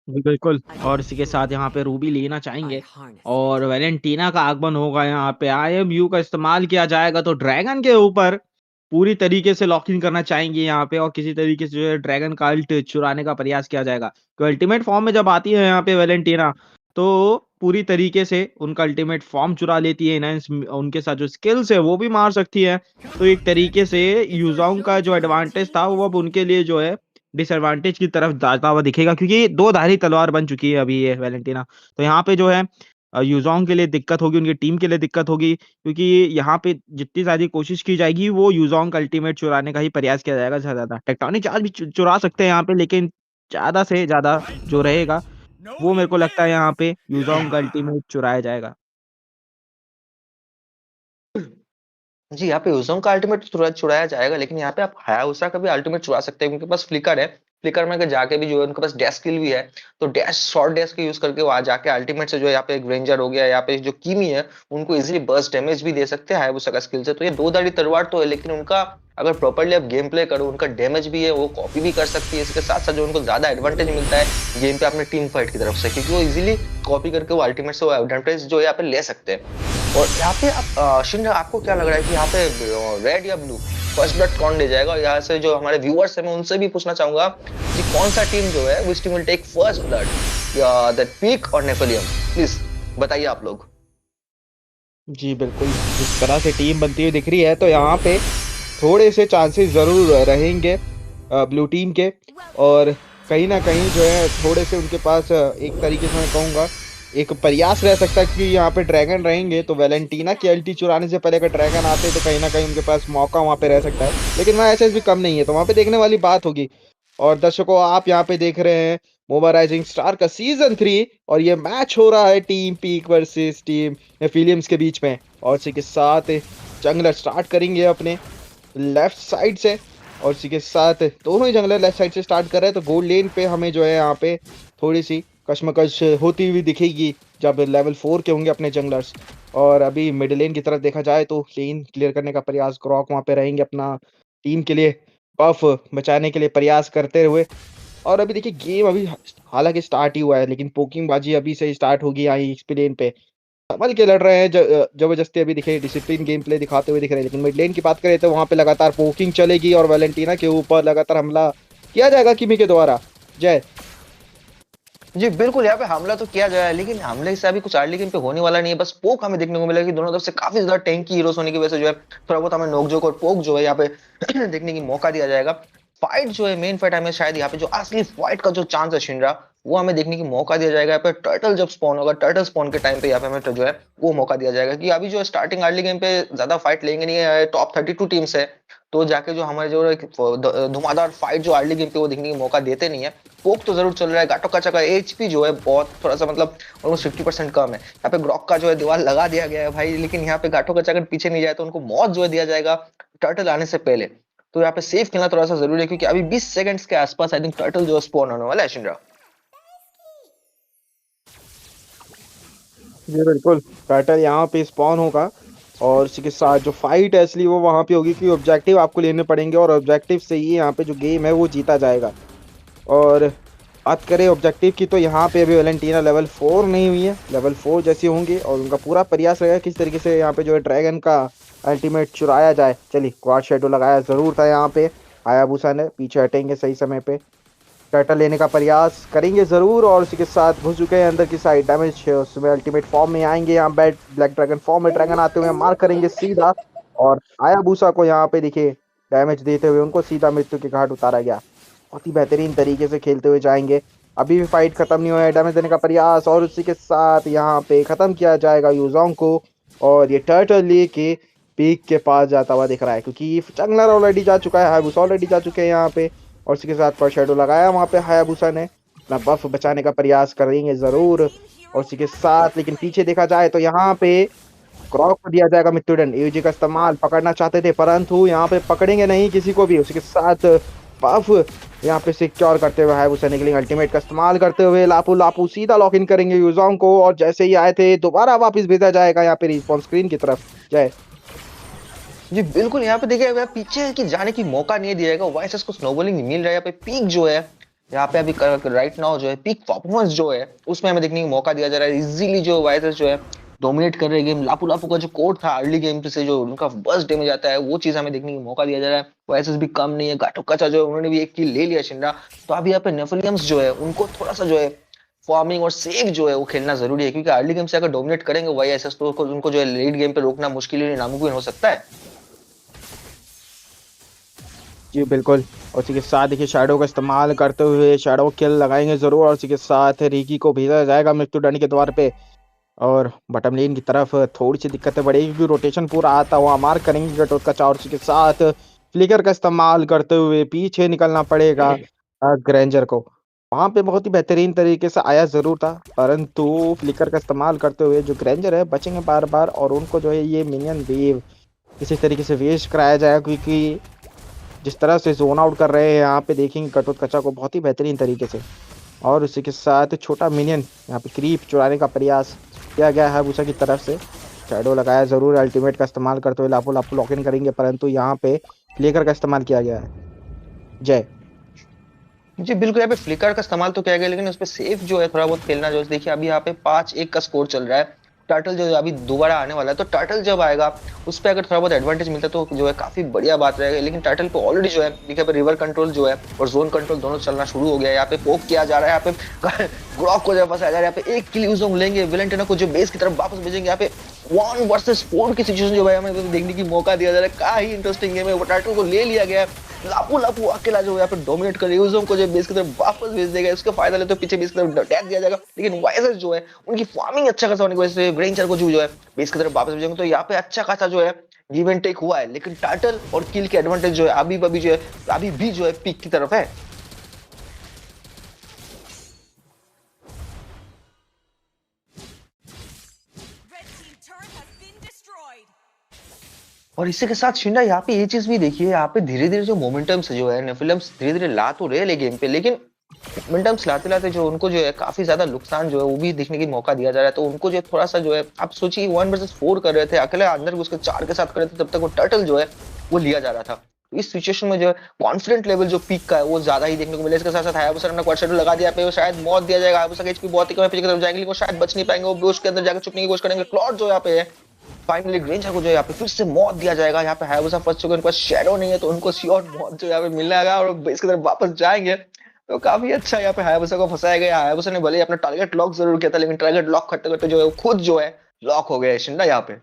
जी, बिल्कुल। और इसी के साथ यहाँ पे रूबी लेना चाहेंगे और वैलेंटीना का आगमन होगा। यहाँ पे आईएमयू का इस्तेमाल किया जाएगा, तो ड्रैगन के ऊपर पूरी तरीके से लॉक इन करना चाहेंगे यहाँ पे, और किसी तरीके से जो है ड्रैगन का अल्ट चुराने का प्रयास किया जाएगा। तो अल्टीमेट फॉर्म में जब आती है यहाँ पे वैलेंटीना, तो पूरी तरीके से उनका अल्टीमेट फॉर्म चुरा लेती है। इनहांस उनके साथ जो स्किल्स है वो भी मार सकती है। तो एक तरीके से यूज़ोंग का जो एडवांटेज था वो अब उनके लिए जो है डिसएडवांटेज की तरफ जाता हुआ दिखेगा, क्योंकि दो धारी तलवार बन चुकी है अभी ये वैलेंटीना। तो यहाँ पे जो है यूज़ोंग के लिए दिक्कत होगी, उनकी टीम के लिए दिक्कत होगी, क्योंकि यहाँ पे जितनी ज़्यादा कोशिश की जाएगी वो यूज़ोंग का अल्टीमेट चुराने का ही प्रयास किया जाएगा ज़्यादा। टेक्टोनिक चार्ज भी चुरा सकते हैं यहाँ पे, लेकिन ज़्यादा से ज़्यादा जो रहेगा वो मेरे को लगता है यहाँ पे यूज़ोंग का अल्टीमेट चुराया जाएगा। जी, यहाँ पे यूज़ोंग का अल्टीमेट चुराया जाएगा, लेकिन यहाँ पे आप हायाबुसा का भी अल्टीमेट चुरा सकते हैं, उनके पास फ्लिकर है। फ्लिकर में अगर जाके भी जो है उनके पास डैश स्किल भी है, तो डैश शॉर्ट डैश के यूज़ करके वहाँ जाके अल्टीमेट से जो है यहाँ पे एक रेंजर हो गया, यहाँ पे जो किमी है, उनको इज़िली बर्स्ट डैमेज भी दे सकते हैं हायाबुसा का स्किल से। तो ये दो धारी तलवार तो है, लेकिन उनका अगर प्रॉपर्ली आप गेम प्ले करो, उनका डैमेज भी है, वो कॉपी भी कर सकती है। इसके साथ-साथ जो उनको ज़्यादा एडवांटेज मिलता है गेम पे अपने टीम फाइट की तरफ से, क्योंकि वो इज़िली कॉपी करके वो अल्टीमेट से वो एडवांटेज जो है यहाँ पे ले सकते हैं। और यहाँ पे आप शिंदे, आपको क्या लग रहा है कि यहाँ पे रेड या ब्लू फर्स्ट ब्लड कौन ले जाएगा? और यहाँ से जो हमारे व्यूअर्स हैं मैं उनसे भी पूछना चाहूंगा कि कौन सा टीम जो है which team will take first blood, या दैट पीक और नेपोलियन? प्लीज बताइए आप लोग। जी, बिल्कुल। जिस तरह से टीम बनती हुई दिख रही है, तो यहाँ पे थोड़े से चांसेस ज़रूर रहेंगे ब्लू टीम के, और कहीं न कहीं जो है थोड़े से उनके पास एक तरीके से मैं कहूँगा एक प्रयास रह सकता है, कि यहाँ पे ड्रैगन रहेंगे तो वैलेंटीना की अल्टी चुराने से पहले अगर ड्रैगन आते तो कहीं न कहीं उनके पास मौका वहाँ पे रह सकता है। लेकिन वहाँ एसएस भी कम नहीं है, तो वहाँ पे देखने वाली बात होगी। और दर्शकों, आप यहाँ पे देख रहे हैं मोबा राइजिंग स्टार का सीजन 3, और ये मैच हो रहा है टीम पीक वर्सेस टीम एफिलियम्स के बीच में। और इसी के साथ जंगलर स्टार्ट करेंगे अपने लेफ्ट साइड से, और इसी के साथ दोनों ही जंगलर लेफ्ट साइड से स्टार्ट कर रहे हैं। तो गोल्ड लेन पे हमें जो है यहाँ पे थोड़ी सी कशमकश होती हुई दिखेगी जब लेवल 4 के होंगे अपने जंगलर्स। और अभी मिड लेन की तरफ देखा जाए तो लेन क्लियर करने का प्रयास, ग्रॉक वहाँ पे रहेंगे अपना टीम के लिए बफ बचाने के लिए प्रयास करते हुए। और अभी देखिए गेम अभी हालांकि स्टार्ट ही हुआ है, लेकिन पोकिंग बाजी अभी से ही स्टार्ट होगी आई एक्सपी लेन पे। संभल के लड़ रहे हैं, जबरदस्ती अभी दिखे डिसिप्लिन गेम प्ले दिखाते हुए दिख रहे हैं। लेकिन मिड लेन की बात करें तो वहाँ पे लगातार पोकिंग चलेगी और वैलेंटीना के ऊपर लगातार हमला किया जाएगा किमी के द्वारा। जय। जी बिल्कुल, यहाँ पे हमला तो किया गया है, लेकिन हमले से अभी कुछ अर्ली गेम पे होने वाला नहीं है। बस पोक हमें देखने को मिलेगा कि दोनों तरफ से काफी ज्यादा टैंकी हीरोज होने की वजह से जो है थोड़ा बहुत हमें नोकझोंक और पोक जो है यहाँ पे देखने की मौका दिया जाएगा। फाइट जो है, मेन फाइट हमें शायद यहाँ पे जो असली फाइट का जो चांस है शिनरा, वो हमें देखने की मौका दिया जाएगा यहाँ पे टर्टल जब स्पॉन होगा। टर्टल स्पॉन के टाइम पे यहाँ पे हमें तो जो है वो मौका दिया जाएगा कि अभी जो स्टार्टिंग अर्ली गेम पे ज्यादा फाइट लेंगे नहीं है, टॉप 32 टीम्स है, तो जाके जो हमारे जो एक धुआंधार फाइट जो अर्ली गेम पे वो देखने की मौका देते नहीं है। पोक तो जरूर चल रहा है, गाटो का एचपी जो है बहुत थोड़ा सा मतलब ऑलमोस्ट 50% कम है। यहाँ पे ग्रॉक का जो है दीवार लगा दिया गया है भाई, लेकिन यहाँ पे गाटो का पीछे नहीं जाए तो उनको मौत जो है दिया जाएगा टर्टल आने से पहले। तो यहाँ पे सेफ खेलना थोड़ा सा जरूरी है, क्योंकि अभी 20 सेकंड्स के आसपास आई थिंक टर्टल जो स्पॉन होने वाला है शिनरा। जी बिल्कुल, टर्टल यहाँ पे स्पॉन होगा, और इसी के साथ जो फाइट है असली वो वहाँ पे होगी, क्योंकि ऑब्जेक्टिव आपको लेने पड़ेंगे, और ऑब्जेक्टिव से ही यहाँ पे जो गेम है वो जीता जाएगा। और बात करें ऑब्जेक्टिव की, तो यहाँ पे अभी वैलेंटीना लेवल 4 नहीं हुई है, लेवल 4 जैसी होंगी, और उनका पूरा प्रयास रहेगा किस तरीके से यहाँ पे जो है ड्रैगन का अल्टीमेट चुराया जाए। चलिए, क्वाड शेडो लगाया ज़रूर था यहाँ पे, हायाबुसा ने पीछे हटेंगे सही समय पे। टर्टल लेने का प्रयास करेंगे जरूर और उसी के साथ घुस चुके हैं अंदर की साइड। डैमेज उसमें अल्टीमेट फॉर्म में आएंगे यहाँ बैट ब्लैक ड्रैगन फॉर्म में ड्रैगन आते हुए मार करेंगे सीधा और हायाबुसा को यहाँ पे देखिए डैमेज देते हुए उनको सीधा मृत्यु के घाट उतारा गया। बहुत ही बेहतरीन तरीके से खेलते हुए जाएंगे। अभी भी फाइट खत्म नहीं हुआ है। डैमेज देने का प्रयास और उसी के साथ यहाँ पे खत्म किया जाएगा यूजोंग को और ये टर्टल लेके पीक के पास जाता हुआ दिख रहा है क्योंकि जंगलर ऑलरेडी जा चुका है, हायाबुसा ऑलरेडी जा चुके हैं यहाँ पे और उसी के साथ पर शेडो लगाया वहां पे हायाबुसा ने अपना बफ बचाने का प्रयास करेंगे जरूर और उसी के साथ लेकिन पीछे देखा जाए तो यहाँ पे क्रॉक को दिया जाएगा मृत्युदंड। एयूजी का इस्तेमाल पकड़ना चाहते थे परंतु यहाँ पे पकड़ेंगे नहीं किसी को भी। उसी के साथ बफ यहाँ पे सिक्योर करते हुए हायाबुसा निकलेंगे अल्टीमेट का इस्तेमाल करते हुए लापू लापू सीधा लॉक इन करेंगे यूजोंग को और जैसे ही आए थे दोबारा वापस भेजा जाएगा यहाँ पे रिस्पॉन्स स्क्रीन की तरफ। जय जी बिल्कुल, यहाँ पे देखिए अगर पीछे की जाने की मौका नहीं दिया जाएगा, वाइसेस को स्नोबॉलिंग मिल रहा है। यहाँ पे पीक जो है यहाँ पे अभी राइट नाउ जो है पीक परफॉर्मेंस जो है उसमें हमें देखने का मौका दिया जा रहा है। इजीली जो वाइसेस जो है डोमिनेट कर रहे हैं गेम। लापू लापू का जो कोड था अर्ली गेम से जो उनका बर्स्ट डैमेज आता है वो चीज हमें देखने का मौका दिया जा रहा है। वाइसेस भी कम नहीं है, गाटो कचा जो है उन्होंने भी एक किल ले लिया शिंडा। तो अभी यहाँ पे नेफिलियम्स जो है उनको थोड़ा सा जो है फार्मिंग और सेफ जो है वो खेलना जरूरी है क्योंकि अर्ली गेम से अगर डोमिनेट करेंगे वाइसेस तो उनको जो है लेट गेम पे रोकना मुश्किल ही नामुमकिन हो सकता है। जी बिल्कुल और उसी के साथ देखिए शैडो का इस्तेमाल करते हुए शैडो किल लगाएंगे जरूर और उसी के साथ रिकी को भेजा जाएगा मृत्युदंड के द्वार पे और बटम लेन की तरफ थोड़ी सी दिक्कतें बढ़ेगी क्योंकि रोटेशन पूरा आता हुआ मार करेंगे घटोत्कच और उसी के साथ फ्लिकर का इस्तेमाल करते हुए पीछे निकलना पड़ेगा ग्रेंजर को। वहां पे बहुत ही बेहतरीन तरीके से आया जरूर था परंतु फ्लिकर का इस्तेमाल करते हुए जो ग्रेंजर है बचेंगे बार बार और उनको जो है ये मिनियन वेव किसी तरीके से वेस्ट कराया जाएगा क्योंकि जिस तरह से जोन आउट कर रहे हैं यहाँ पे देखेंगे घटोत्कचा को बहुत ही बेहतरीन तरीके से और उसी के साथ छोटा मिनियन यहाँ पे क्रीप चुराने का प्रयास किया गया है हायाबुसा की तरफ से। शैडो लगाया जरूर अल्टीमेट का इस्तेमाल करते हुए लापो लापो लॉक इन करेंगे परंतु यहाँ पे फ्लिकर का इस्तेमाल किया गया है। जय जी बिल्कुल, यहाँ पे फ्लिकर का इस्तेमाल तो किया गया लेकिन उस पे सेफ जो है थोड़ा बहुत खेलना जो है। देखिए अभी यहाँ पे 5-1 का स्कोर चल रहा है। टर्टल जो है अभी दोबारा आने वाला है तो टर्टल जब आएगा उस पर अगर थोड़ा बहुत एडवांटेज मिलता है तो जो है काफी बढ़िया बात रहेगा। लेकिन टर्टल पे ऑलरेडी जो है देखिए रिवर कंट्रोल जो है और जोन कंट्रोल दोनों चलना शुरू हो गया है। यहाँ पे पोक किया जा रहा है, यहाँ पे ग्रॉक को जो फंसाया जा रहा है। यहाँ पे एक किल यूजोंग लेंगे, विलेंटिना को जो बेस की तरफ वापस भेजेंगे। यहाँ पे 1 वर्सेस 4 की सिचुएशन जो है हमें देखने की मौका दिया जा रहा है। क्या ही इंटरेस्टिंग गेम है। वो टर्टल को ले लिया गया है, लापू लापू अकेला जो यहाँ पे डोमिनेट कर यूजोंग को जो बेस की तरफ वापस भेज देगा। इसका फायदा ले तो पीछे बेस की तरफ अटैक दिया जाएगा लेकिन वाइसेस जो है उनकी फार्मिंग अच्छा खासा होने की वजह से ग्रेंजर को जो है बेस की तरफ वापस भेजेंगे। तो यहाँ पे अच्छा खासा जो है गिव एंड टेक हुआ है लेकिन टर्टल और किल के एडवांटेज जो है अभी जो है अभी भी जो है पीक की तरफ है। और इसी के साथ शिंडा यहाँ पे ये चीज भी देखिए, यहाँ पे धीरे धीरे जो मोमेंटम्स जो है नेफिलिम्स धीरे धीरे ला तो रहे ले गेम पे लेकिन मोमेंटम्स लाते लाते जो उनको जो है काफी ज्यादा नुकसान जो है वो भी देखने की मौका दिया जा रहा है। तो उनको जो थोड़ा सा जो है आप सोचिए 1 वर्सेस 4 कर रहे थे, अकेले अंदर उसके 4 के साथ कर रहे थे, तब तक वो टर्टल जो है वो लिया जा रहा था। इस सिचुएशन में जो है कॉन्फिडेंट लेवल जो पीक का है वो ज्यादा ही देखने को मिला। इसके साथ साथ हायाबुसा ने क्वाड शेडो लगा दिया पे, शायद मौत दिया जाएगा। हायाबुसा के एचपी बहुत ही कम है, पीछे की तरफ जाएंगे लेकिन वो शायद बच नहीं पाएंगे। वो बुश के अंदर जाकर छुपने की कोशिश करेंगे। क्लॉड जो यहाँ पे है फाइनली ग्रेंजर को जो यहाँ पे फिर से मौत दिया जाएगा। यहाँ पे हायाबुसा फंस चुके हैं, उनके पास शैडो नहीं है तो उनको श्योर मौत जो यहाँ पे मिलना है और इसकी तरफ वापस जाएंगे। तो काफी अच्छा यहाँ पे हायाबुसा को फंसाया गया। हायाबुसा ने भले ही अपना टारगेट लॉक जरूर किया था लेकिन टारगेट लॉक करते करते जो है खुद जो है लॉक हो गया शिंडा यहाँ पे।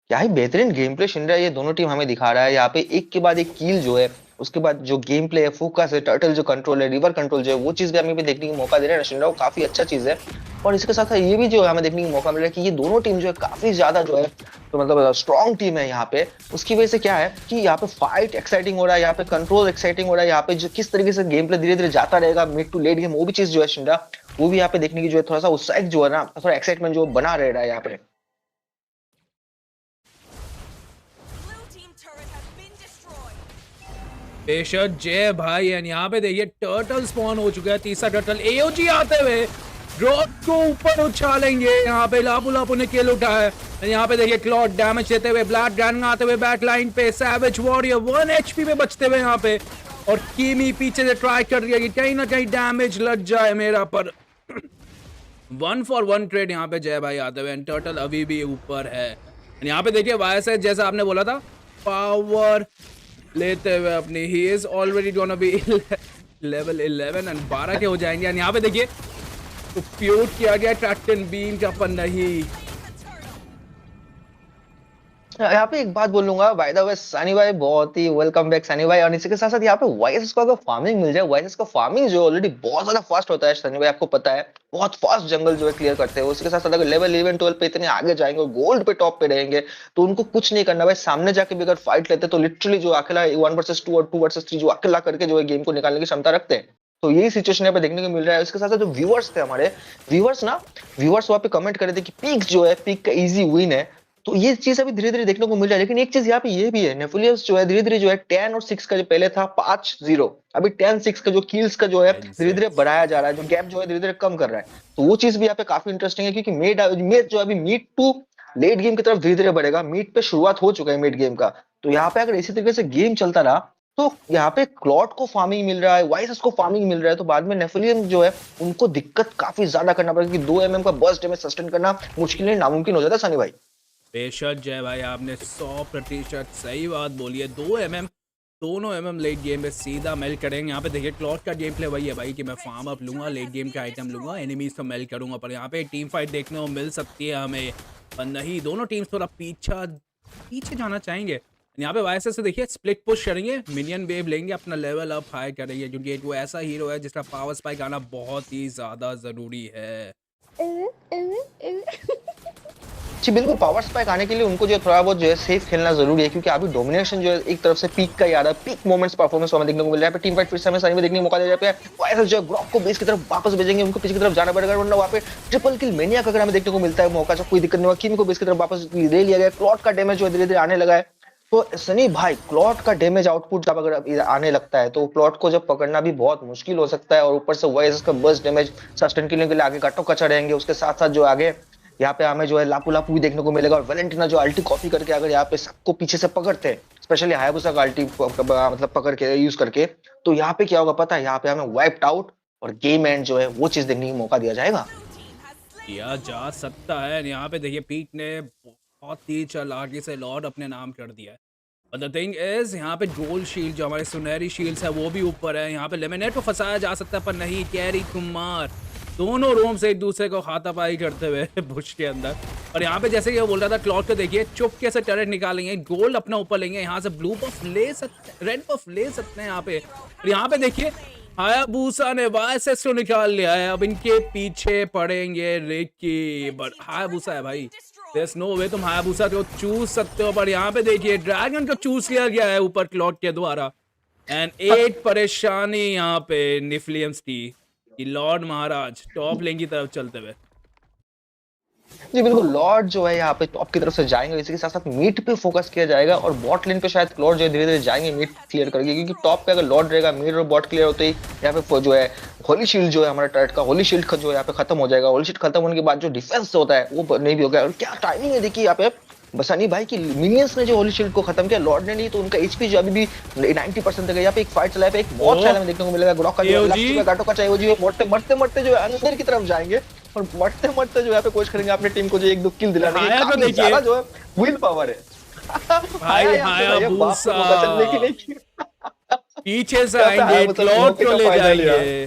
क्या ही बेहतरीन गेम प्ले शिंडा ये दोनों टीम हमें दिखा रहा है। यहाँ पे एक के बाद एक कील जो है, उसके बाद जो गेम प्ले है, फोकस है, टर्टल जो कंट्रोल है, रिवर कंट्रोल जो है वो चीज भी हमें भी देखने की मौका दे रहा है शिंडा, वो काफी अच्छा चीज है। और इसके साथ ये भी जो है हमें देखने की मौका मिल रहा है कि ये दोनों टीम जो है काफी ज्यादा जो है तो मतलब स्ट्रॉन्ग टीम है यहाँ पे। उसकी वजह से क्या है कि यहाँ पे फाइट एक्साइटिंग हो रहा है, यहाँ पे कंट्रोल एक्साइटिंग हो रहा है। यहाँ पे जो किस तरीके से गेम प्ले धीरे धीरे जाता रहेगा मिड टू लेट गेम, वो भी चीज जो है शिंडा वो भी यहाँ पे देखने की जो है थोड़ा सा उत्साह जो है ना, थोड़ा एक्साइटमेंट जो बना रह रहा है यहाँ पे। बेशक जय भाई। एंड यहाँ पे देखिए टर्टल स्पॉन हो चुका है, तीसरा टर्टल एओजी आते हुए ड्रॉप को ऊपर उछालेंगे। यहाँ पे लापू लापू ने किल उठाया है। यहाँ पे देखिए क्लॉड डैमेज देते हुए, ब्लैक ड्रैगन आते हुए बैक लाइन पे, सैवेज वॉरियर 1 HP पे बचते हुए यहाँ पे, और कीमी पीछे से ट्राई कर रही है कि कहीं ना कहीं डैमेज लग जाए मेरा पर 1 फॉर 1 ट्रेड यहाँ पे जय भाई आते हुए, टर्टल अभी भी ऊपर है। यहाँ पे देखिए वाईएसएस जैसा आपने बोला था पावर लेते हुए अपनी, he is already gonna be level 11 and 12 के हो जाएंगे। एंड यहाँ पे देखिए उपयोग किया गया ट्रैक्टन बीम का, पर नहीं। यहाँ पे एक बात बोलूंगा, बाय द वे सनी भाई बहुत ही वेलकम बैक सनी भाई। और इसी के साथ साथ यहाँ पे वाईएसएस को अगर फार्मिंग मिल जाए, वाईएसएस का फार्मिंग जो ऑलरेडी बहुत ज्यादा फास्ट होता है सनी भाई, आपको पता है बहुत फास्ट जंगल जो है क्लियर करते हैं। उसके साथ साथ अगर लेवल 11 12 पे इतने आगे जाएंगे, गोल्ड पे टॉप पे रहेंगे, तो उनको कुछ नहीं करना भाई। सामने जाके भी अगर फाइट लेते तो लिटरली जो अकेला 1 वर्सेस 2 और 2 वर्सेस 3 जो अकेला करके जो है गेम को निकालने की क्षमता रखते हैं। तो यही सिचुएशन यहाँ पे देखने को मिल रहा है। इसके साथ साथ जो व्यूअर्स थे हमारे, व्यूअर्स वहां पे कमेंट कर रहे थे कि पीक जो है, पीक का इजी विन है। तो ये चीज अभी धीरे धीरे देखने को मिल रहा है। लेकिन एक चीज यहाँ पे ये भी है, नेफुलियस जो है धीरे धीरे जो है 10 और 6 का जो पहले था 5-0, अभी 10-6 का जो किल्स का जो है धीरे धीरे बढ़ाया जा रहा है, जो गैप जो है धीरे धीरे कम कर रहा है। तो वो चीज भी यहाँ पे काफी इंटरेस्टिंग है, क्योंकि मेड जो अभी मीड टू लेट गेम की तरफ धीरे धीरे बढ़ेगा। मीड पे शुरुआत हो चुका है मिड गेम का। तो यहाँ पे अगर इसी तरीके से गेम चलता रहा, तो यहाँ पे क्लॉट को फार्मिंग मिल रहा है, वाइसेस को फार्मिंग मिल रहा है, तो बाद में नेफिलियम जो है उनको दिक्कत काफी ज्यादा करना पड़ेगा, क्योंकि 2 mm का बर्स्ट डैमेज सस्टेन करना मुश्किल नहीं नामुमकिन हो जाता है सनी भाई। बेशक जय भाई, आपने 100% सही बात बोली है। 2 mm दोनों mm लेट गेम में सीधा मेल्ट करेंगे। यहाँ पे देखिए क्लॉट का गेम प्ले वही है भाई कि मैं फार्म अप लूंगा, लेट गेम का आइटम लूंगा, एनिमीज को मेल्ट करूंगा। पर यहाँ पे टीम फाइट देखने को मिल सकती है हमें, पर नहीं, दोनों टीम्स थोड़ा पीछे जाना चाहेंगे। यहाँ पे वाईएसएस से देखिए स्प्लिट पुश करेंगे, मिनियन वेव लेंगे, अपना लेवल अप हाई करेंगे, क्योंकि एक वो ऐसा हीरो है जिसका पावर स्पाइक आना बहुत ही ज्यादा जरूरी है। जी बिल्कुल, पावर स्पाइक आने के लिए उनको जो थोड़ा बहुत जो है सेफ खेलना जरूरी है, क्योंकि अभी डोमिनेशन जो है एक तरफ से पीक का याद है, पीक मोमेंट्स परफॉर्मेंस हमें देखने को मिल रहा है। टीम फाइट फिर से हमें सही में देखने का मौका दिया जाता है। वायरस जो है ग्रॉक को बेस की तरफ वापस भेजेंगे, उनको पीछे की तरफ जाना पड़ेगा, वरना वहाँ पे ट्रिपल किल मेनियक अगर हमें देखने को मिलता है मौका, तो कोई दिक्कत नहीं होगा। किम को बेस की तरफ वापस ले लिया गया, क्लॉट का डैमेज जो है धीरे धीरे आने लगा है। तो सनी भाई क्लॉट का डैमेज आउटपुट जब अगर आने लगता है, तो क्लॉट को जब पकड़ना भी बहुत मुश्किल हो सकता है। और ऊपर से वाइस का बर्स्ट डैमेज सस्टेन करने के लिए आगे कटो कचा रहेंगे। उसके साथ साथ जो आगे यहाँ पे हमें जो है लापू लापू भी देखने को मिलेगा। और वैलेंटिना जो अल्टी कॉपी करके अगर यहाँ पे सबको पीछे से पकड़ते हैं, स्पेशली हायाबुसा का अल्टी मतलब पकड़ के यूज करके, तो यहाँ पे क्या होगा पता है, यहाँ पे हमें वाइप्ड आउट और गेम एंड जो है वो चीज देखने का मौका दिया जाएगा। किया जा सकता है। यहाँ पे देखिए पीक ने बहुत ही चालाकी से लॉर्ड अपने नाम कर दिया है। और द थिंग इज यहाँ पे गोल्ड शील्ड जो हमारे सुनहरी शील्ड्स है वो भी ऊपर है। यहाँ पे लेमिनेट को फंसाया जा सकता है, पर नहीं, कैरी कुमार दोनों रोम से एक दूसरे को हाथापाई करते हुए बुश के अंदर। और यहाँ पे जैसे कि वो बोल रहा था, क्लॉट को देखिए चुपके से टर्रेट निकालेंगे, गोल्ड अपना ऊपर लेंगे, यहाँ से ब्लू बफ ले सकते, रेड बफ ले सकते हैं यहाँ पे। और यहाँ पे देखिए हायाबुसा ने वाईएसएस को निकाल लिया है, अब इनके पीछे पड़ेंगे रिकी। बट हायाबुसा है भाई, There's no way तुम हायाबुसा को चूज सकते हो। पर यहाँ पे देखिए ड्रैगन को चूज किया गया है ऊपर क्लॉट के द्वारा। एंड एक परेशानी यहाँ पे निफ्लियम्स की कि लॉर्ड महाराज टॉप लेन की तरफ चलते हुए। जी बिल्कुल, लॉर्ड जो है यहाँ पे टॉप की तरफ से जाएंगे, इसी के साथ साथ मीट पे फोकस किया जाएगा। और बॉट लेन पे शायद लॉर्ड जो है धीरे धीरे जाएंगे मीट क्लियर करके, क्योंकि टॉप पे अगर लॉर्ड रहेगा, मीट और बॉट क्लियर होते ही यहाँ पे जो है होली शील्ड जो है हमारा टर्रेट का होली शील्ड जो है यहाँ पे खत्म हो जाएगा। होली शील्ड खत्म होने के बाद जो डिफेंस होता है वो नहीं भी हो गया। और क्या टाइमिंग है देखिए यहाँ पे बसानी भाई की, मिनियंस ने जो होली शील्ड को खत्म किया, लॉर्ड ने नहीं, तो उनका एचपी जो अभी भी 90% तक है। यहाँ पे एक फाइट चला है, एक बहुत शायद हमें देखने को मिलेगा। ग्रॉक का जो गाटो का चाहिए, वो जो मरते मरते जो है अंदर की तरफ जाएंगे और मरते मरते जो यहाँ पे कोशिश करेंगे अपनी टीम को जो 1-2 किल दिलाने की। काफी ज्यादा जो है विल पावर है भाई। पीछे से आएंगे, क्लॉट को ले जाएंगे,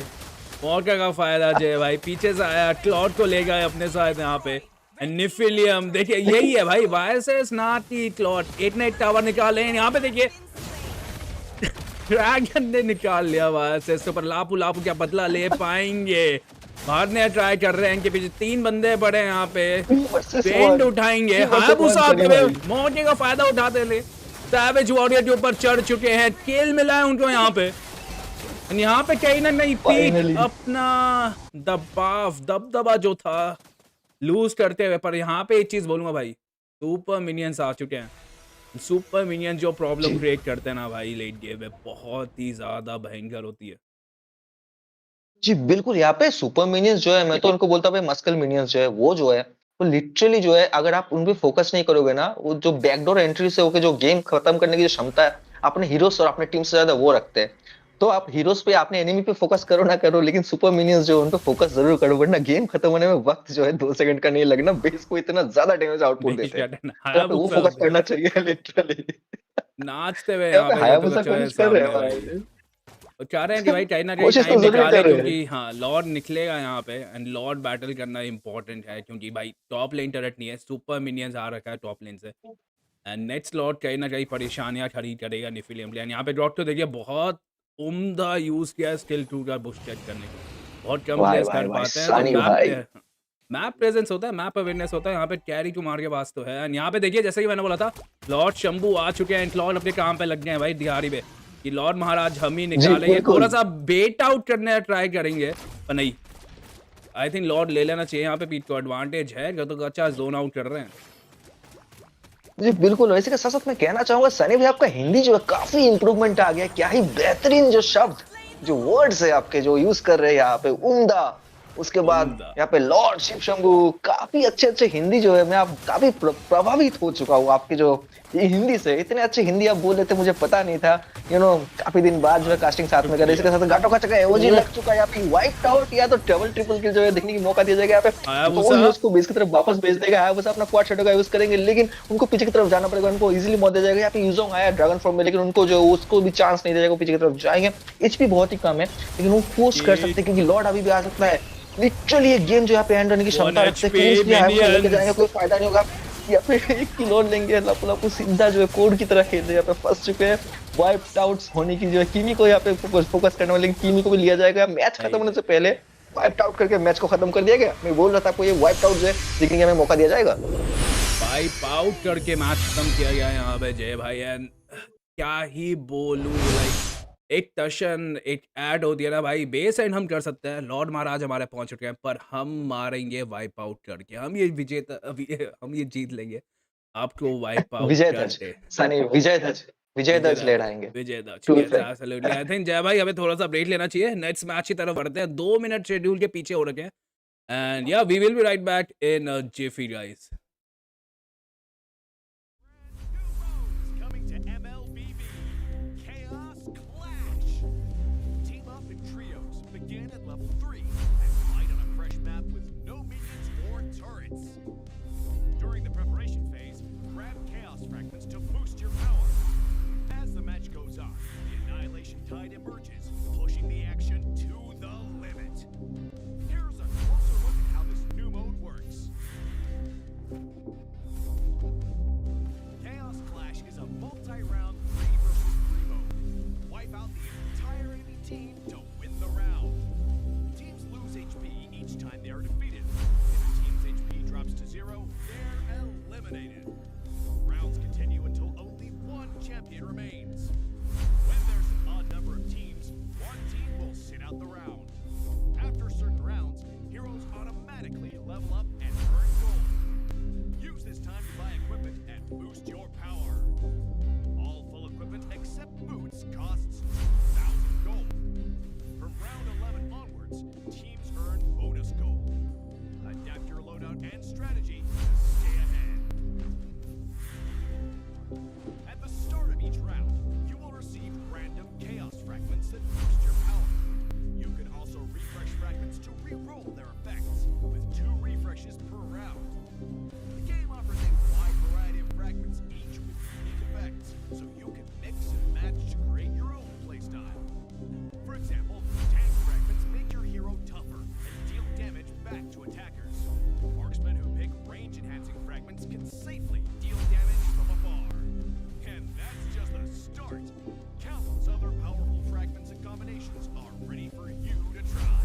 मौके का फायदा जय भाई। पीछे से आया, क्लॉट को ले गए अपने साथ यहाँ पे। निफिलियम देखिए यही है भाई, वाईएसएस नाटी क्लॉट 8 ना 8 टावर निकाले हैं। यहाँ पे देखिए ड्रैगन ने निकाल लिया वाईएसएस पर। लापू क्या बदला ले पाएंगे? मारने ट्राई कर रहे हैं, इनके पीछे 3 बंदे पड़े हैं यहाँ पे, पेंट उठाएंगे। हायाबुसा मौके का फायदा उठाते ले, सैवेज वॉरियर के ऊपर चढ़ चुके हैं, किल मिला है उनको यहाँ पे। यहाँ पे कहीं ना कहीं पीक अपना दबदबा जो था लूज करते हुए। पर यहाँ पे एक चीज बोलूंगा भाई, सुपर मिनियंस आ चुके हैं। सुपर मिनियन जो प्रॉब्लम क्रिएट करते हैं ना भाई लेट गेम में, बहुत ही ज्यादा भयंकर होती है। जी बिल्कुल, यहाँ पे सुपर मिनियंस जो है, मैं तो उनको बोलता हूँ भाई मस्कल मिनियंस जो है वो जो है वो लिटरली जो है, अगर आप उन पे फोकस नहीं करोगे ना, वो जो बैकडोर एंट्री से होकर जो गेम खत्म करने की जो क्षमता है अपने हीरोज और अपने टीम से ज्यादा वो रखते हैं। तो आप हीरोज पे आपने एनिमी पे फोकस करो ना करो, लेकिन सुपर मिनियंस जो है, उन पे फोकस जरूर करो, वरना गेम खत्म होने में वक्त जो है 2 सेकंड का नहीं लगना। बेस को इतना ज्यादा डैमेज आउटपुट देते हैं, बेशक तो यहाँ पे वो हायाबुसा फोकस करना चाहिए लिटरली। नाचते हुए यहाँ यहाँ पे पे हायाबुसा घटोगचा है कोशिश कर रहे हैं सामने भाई। भाई। वो चाह रहे हैं कि भाई कहीं ना कहीं कोशिश तो टाइम जरूर निकाले, कर रहे हैं। क्योंकि हाँ लॉर्ड निकलेगा यहाँ पे एंड लॉर्ड बैटल करना इंपॉर्टेंट है, क्योंकि भाई टॉप लेन टर्रेट नहीं है, सुपर मिनियंस आ रखा है टॉप लेन से एंड नेक्स्ट लॉर्ड कहीं ना कहीं परेशानियां खड़ी करेगा निफिलियम प्लेयर। यहाँ पे ड्रॉप तो देखिए बहुत उम्दा यूज़ किया है स्किल 2 का बुश चेक करने को, बहुत कम भाई प्लेयर्स भाई कर भाई पाते हैं। तो सानी भाई। मैप प्रेजेंस होता है, मैप अवेयरनेस होता है, यहाँ पे कैरी कुमार के पास तो है। एंड यहाँ पे देखिए जैसे कि मैंने बोला था, लॉर्ड शंभू आ चुके हैं, लॉर्ड अपने काम पे लग गए हैं भाई दिहाड़ी पे कि लॉर्ड महाराज हम ही जी निकालेंगे। थोड़ा बिल्कुल। सा बेट आउट करने का ट्राई करेंगे पर नहीं, आई थिंक लॉर्ड ले लेना चाहिए यहाँ पे। पीट को एडवांटेज है, तो अच्छा जोन आउट कर रहे हैं। जी बिल्कुल। वैसे के साथ साथ मैं कहना चाहूंगा सनी भाई, आपका हिंदी जो है काफी इंप्रूवमेंट आ गया है। क्या ही बेहतरीन जो शब्द, जो वर्ड्स है आपके जो यूज कर रहे हैं यहाँ पे, उम्दा। उसके बाद उम्दा। यहाँ पे लॉर्ड शिव शंभू, काफी अच्छे अच्छे हिंदी जो है, मैं आप काफी प्रभावित हो चुका हूँ आपकी जो ये हिंदी से। इतने अच्छे हिंदी आप बोल रहे थे, मुझे पता नहीं था। काफी दिन बाद जो है कास्टिंग साथ में कर रहे। इसके साथ गाटो का चक्का एओजी लग चुका है यहाँ पे, वाइप आउट या तो डबल ट्रिपल किल जो है देखने की मौका दिया जाएगा यहाँ पे। हायाबुसा। तो उसको बेस की तरफ वापस भेज देगा। हायाबुसा अपना क्वाड शैडो का यूज करेंगे, लेकिन उनको पीछे की तरफ जाना पड़ेगा, उनको इजीली मौत दिया जाएगा। यहाँ पे यूजोंग आया ड्रैगन फॉर्म में, लेकिन उनको जो उसको भी चांस नहीं दिया जाएगा, पीछे की तरफ जाएंगे। एचपी बहुत ही कम है, लेकिन वो फोर्स कर सकते हैं, क्योंकि लॉर्ड अभी भी आ सकता है। लिटरली ये गेम जो यहाँ पे एंड होने की क्षमता रखते हैं। क्लींस भी हायाबुसा लेके जाएंगे, कोई फायदा नहीं होगा। या फिर एक की लोड लेंगे, लपलापू सीधा जो है कोड की तरह खेल रहे हैं। यहाँ पे फंस चुके हैं, वाइप्ड आउट्स होने की जो है। किमी को यहाँ पे फोकस करने वाले, लेकिन किमी को भी लिया जाएगा। मैच खत्म होने से पहले वाइप्ड आउट करके मैच को खत्म कर दिया गया। मैं बोल रहा था आपको, ये वाइप्ड आउट जो है देखने का हमें मौका दिया जाएगा। वाइप आउट करके मैच खत्म किया गया यहाँ पे जय भाई। एंड क्या ही बोलूं, लाइक एक टशन एक ऐड होती है ना भाई, बेस एंड हम कर सकते हैं। लॉर्ड महाराज हमारे पहुंच चुके हैं, पर हम मारेंगे वाइप आउट करके। हम ये विजेता, अभी हम ये जीत लेंगे, आपको वाइप आउट विजय ध्वज, करके। सनी विजय ध्वज, विजय ध्वज लहराएंगे। विजय दास, True yes friend. Absolutely. I think जय भाई हमें थोड़ा सा ब्रेक लेना चाहिए, नेक्स्ट मैच की तरफ बढ़ते हैं। 2 मिनट शेड्यूल के पीछे हो रखे हैं एंड या we will be right back in jiffy guys. Coming to MLBB, Chaos Clash. Team up in trios, begin at level 3, and fight on a fresh map with no minions or turrets. During the preparation phase, grab Chaos Fragments to boost your power. As the match goes on, the Annihilation Tide emerges, pushing the action to the limit. Here's a closer look at how this new mode works. Chaos Clash is a multi-round 3 versus 3 mode. Wipe out the entire enemy team to win the round. Teams lose HP each time they are defeated. If a team's HP drops to 0, they're eliminated. Rounds continue until only one champion remains. When there's an odd number of teams, one team will sit out the round. After certain rounds, heroes automatically level up and earn gold. Use this time to buy equipment and boost your power. All full equipment except boots costs 2,000 gold. From round 11 onwards, teams earn bonus gold. Adapt your loadout and strategy to stay ahead. At the start of each round, you will receive random chaos fragments that boost your power. You can also refresh fragments to re-roll their effects, with 2 refreshes per round. The game offers a wide variety of fragments, each with unique effects, so you can mix and match to create your own playstyle. For example, tank fragments make your hero tougher and deal damage back to attackers. Marksmen who pick range-enhancing fragments can safely deal damage from afar. And that's just the start. Countless other powerful fragments and combinations are ready for you to try.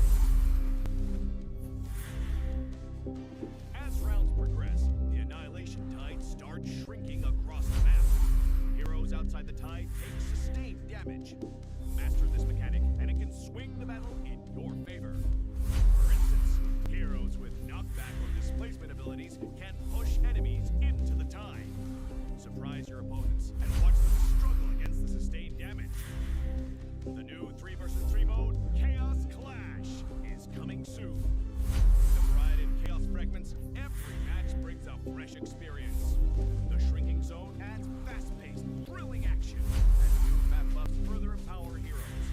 As rounds progress, the Annihilation Tide starts shrinking across the map. Heroes outside the tide take sustained damage. Master this mechanic, and it can swing the battle in your favor. For instance, heroes with knockback or displacement abilities can push enemies into the tide. Surprise your opponents and watch them struggle against the sustained damage. The new 3 versus 3 mode, Chaos Clash, is coming soon. With a variety of chaos fragments, every match brings a fresh experience. The shrinking zone adds fast-paced, thrilling action, and new map buffs further empower heroes.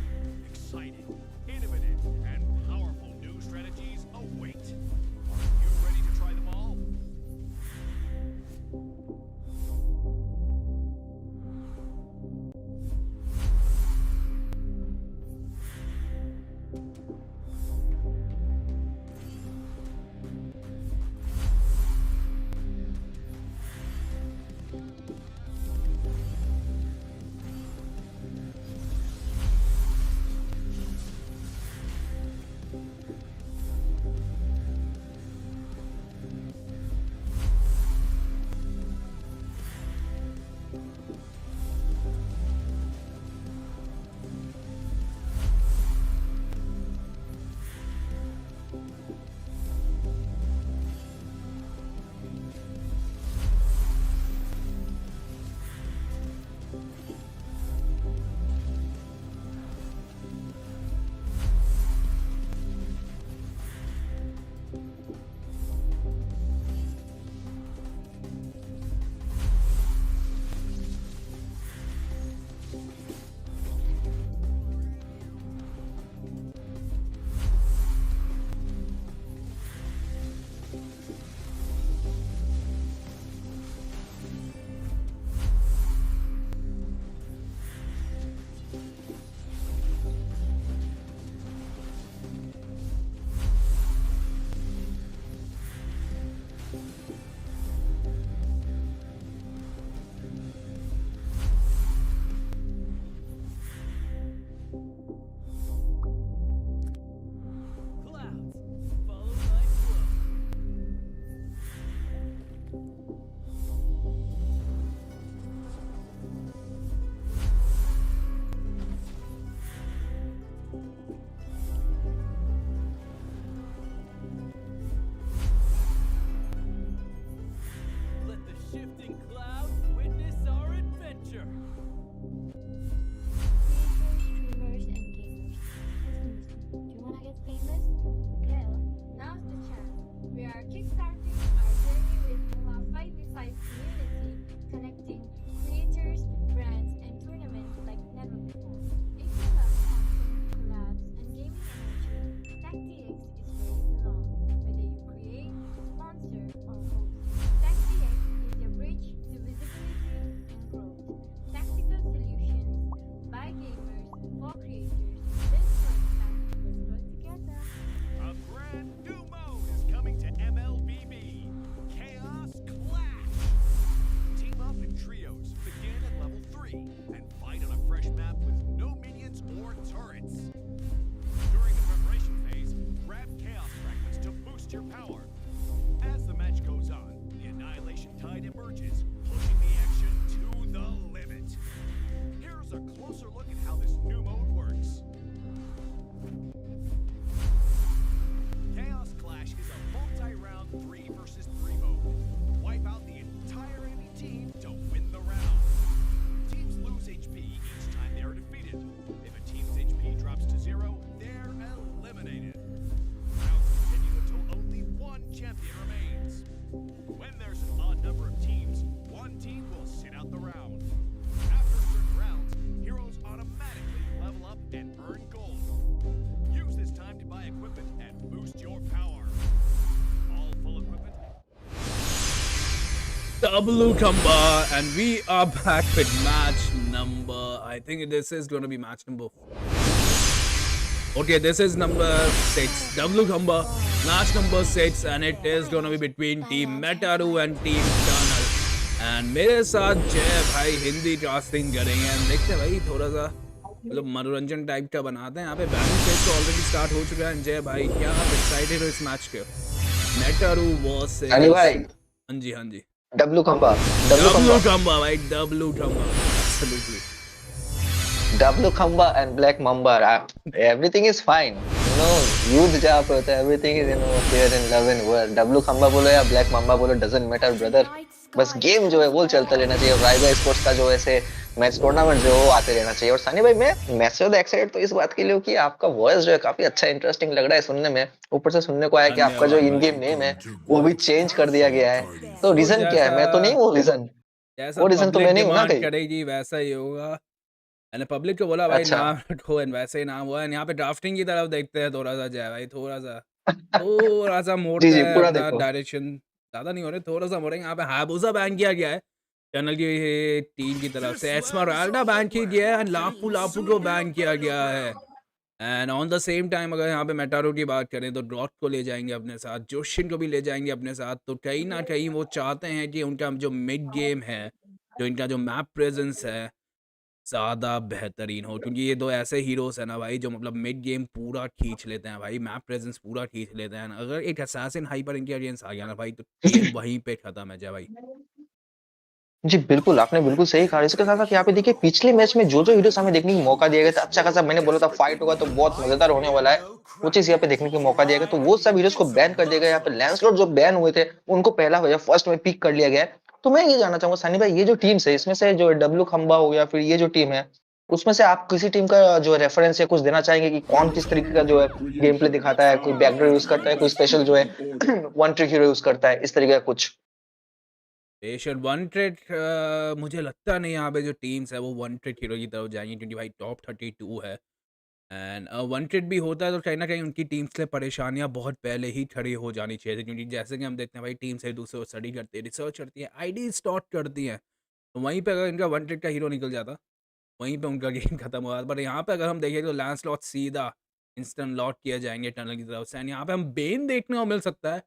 W Kamba, and we are back with match number. I think this is going to be match number. Okay, this is number 6. W Kamba, match number 6, and it is going to be between Team Metaru and Team Tunnel. And मेरे साथ जय भाई Hindi casting करेंगे। And देखते हैं भाई थोड़ा सा मतलब मनोरंजन टाइप का बनाते हैं। यहाँ पे बैटिंग फेज तो ऑलरेडी स्टार्ट हो चुका है। जय भाई क्या आप एक्साइटेड हो इस मैच के? मेटारू वर्सेस सनी भाई हाँ जी हाँ जी डब्लू खंबा W Kamba भाई W Kamba absolutely डब्लू खंबा and black Mamba everything is fine youth जहाँ पे होता है everything is fair in love and world W खंबा बोलो या ब्लैक मम्बा बोलो डजंट मैटर ब्रदर बस गेम जो है वो चलता रहना चाहिए रायगा स्पोर्ट्स का जो ऐसे मैच टूर्नामेंट जो है वो आते रहना चाहिए और सनी भाई मैं मैच से ज्यादा एक्साइटेड तो इस बात के लिए हूँ कि आपका वॉइस जो है काफी अच्छा इंटरेस्टिंग लग रहा है सुनने में ऊपर से सुनने को आया कि आपका जो धन्यवाद इन भाई गेम नेम है वो भी चेंज कर दिया गया है तो तो रीजन क्या है मैं तो नहीं हूँ रीजन जैसा वो रीजन तो पब्लिक मैं नहीं हूँ ना डिमांड कहीं करेगी वैसा ही होगा। मैंने पब्लिक को बोला भाई अच्छा नाम रखो एंड वैसे ही नाम हुआ है। यहाँ पे ड्राफ्टिंग की तरफ देखते हैं थोड़ा सा जय भाई थोड़ा सा जी मोड़ते जी हैं पूरा अपना देखो डायरेक्शन। ज़्यादा नहीं हो रहे थोड़ा सा मोड़ेंगे। यहाँ पे हाबुजा बैन किया गया है चैनल की टीम की तरफ से। एस्मराल्डा बैन किया गया है एंड लापू लापू को बैन किया गया है। And on the same time अगर यहाँ पे मेटारो की बात करें तो ड्रॉट को ले जाएंगे अपने साथ, जोशिन को भी ले जाएंगे अपने साथ। तो कहीं ना कहीं वो चाहते हैं कि उनका जो मिड गेम है, जो इनका जो मैप प्रेजेंस है ज़्यादा बेहतरीन हो, क्योंकि ये दो ऐसे हीरोज हैं ना भाई जो मतलब मिड गेम पूरा खींच लेते हैं भाई, मैप प्रेजेंस पूरा खींच लेते हैं। अगर एक असैसिन हाइपर इनके अगेंस्ट आ गया ना भाई तो गेम वहीं पे खत्म है। जय भाई जी बिल्कुल आपने बिल्कुल सही कहा इसके साथ साथ यहाँ पे देखिए पिछले मैच में जो हीरोज हमें देखने का मौका दिया गया था अच्छा खासा मैंने बोला था फाइट होगा तो बहुत मजेदार होने वाला है वो चीज यहाँ पे देखने का मौका दिया गया तो वो सब हीरोज को बैन कर दिया गया। यहाँ पे लैंसलॉट जो बैन हुए थे उनको पहला या फर्स्ट में पिक कर लिया गया है। तो मैं ये जानना चाहूंगा सनी भाई ये जो टीम्स है इसमें से जो डब्लू खंबा हो गया फिर ये जो टीम है उसमें से आप किसी टीम का जो रेफरेंस या कुछ देना चाहेंगे कि कौन किस तरीके का जो है गेम प्ले दिखाता है, कोई बैकडोर यूज करता है, कोई स्पेशल जो है वन ट्रिक हीरो यूज करता है, इस तरीके का कुछ। बेशक वन ट्रेड मुझे लगता नहीं यहाँ पे जो टीम्स है वो वन ट्रेड हीरो की तरफ जाएंगी, क्योंकि भाई टॉप 32 है। एंड वन ट्रेड भी होता है तो कहीं ना कहीं उनकी टीम्स के लिए परेशानियां बहुत पहले ही खड़ी हो जानी चाहिए थी, क्योंकि जैसे कि हम देखते हैं भाई टीम्स एक दूसरे को स्टडी करती है, रिसर्च करती है, आईडी स्टॉक करती हैं। तो वहीं पे अगर इनका वन ट्रेड का हीरो निकल जाता वहीं पे उनका गेम खत्म हुआ। बट यहाँ पे अगर हम देखें तो लैंसलॉट सीधा इंस्टेंट लॉक किया जाएंगे टनल की तरफ से। एंड यहाँ पे हम बेन देखने को मिल सकता है।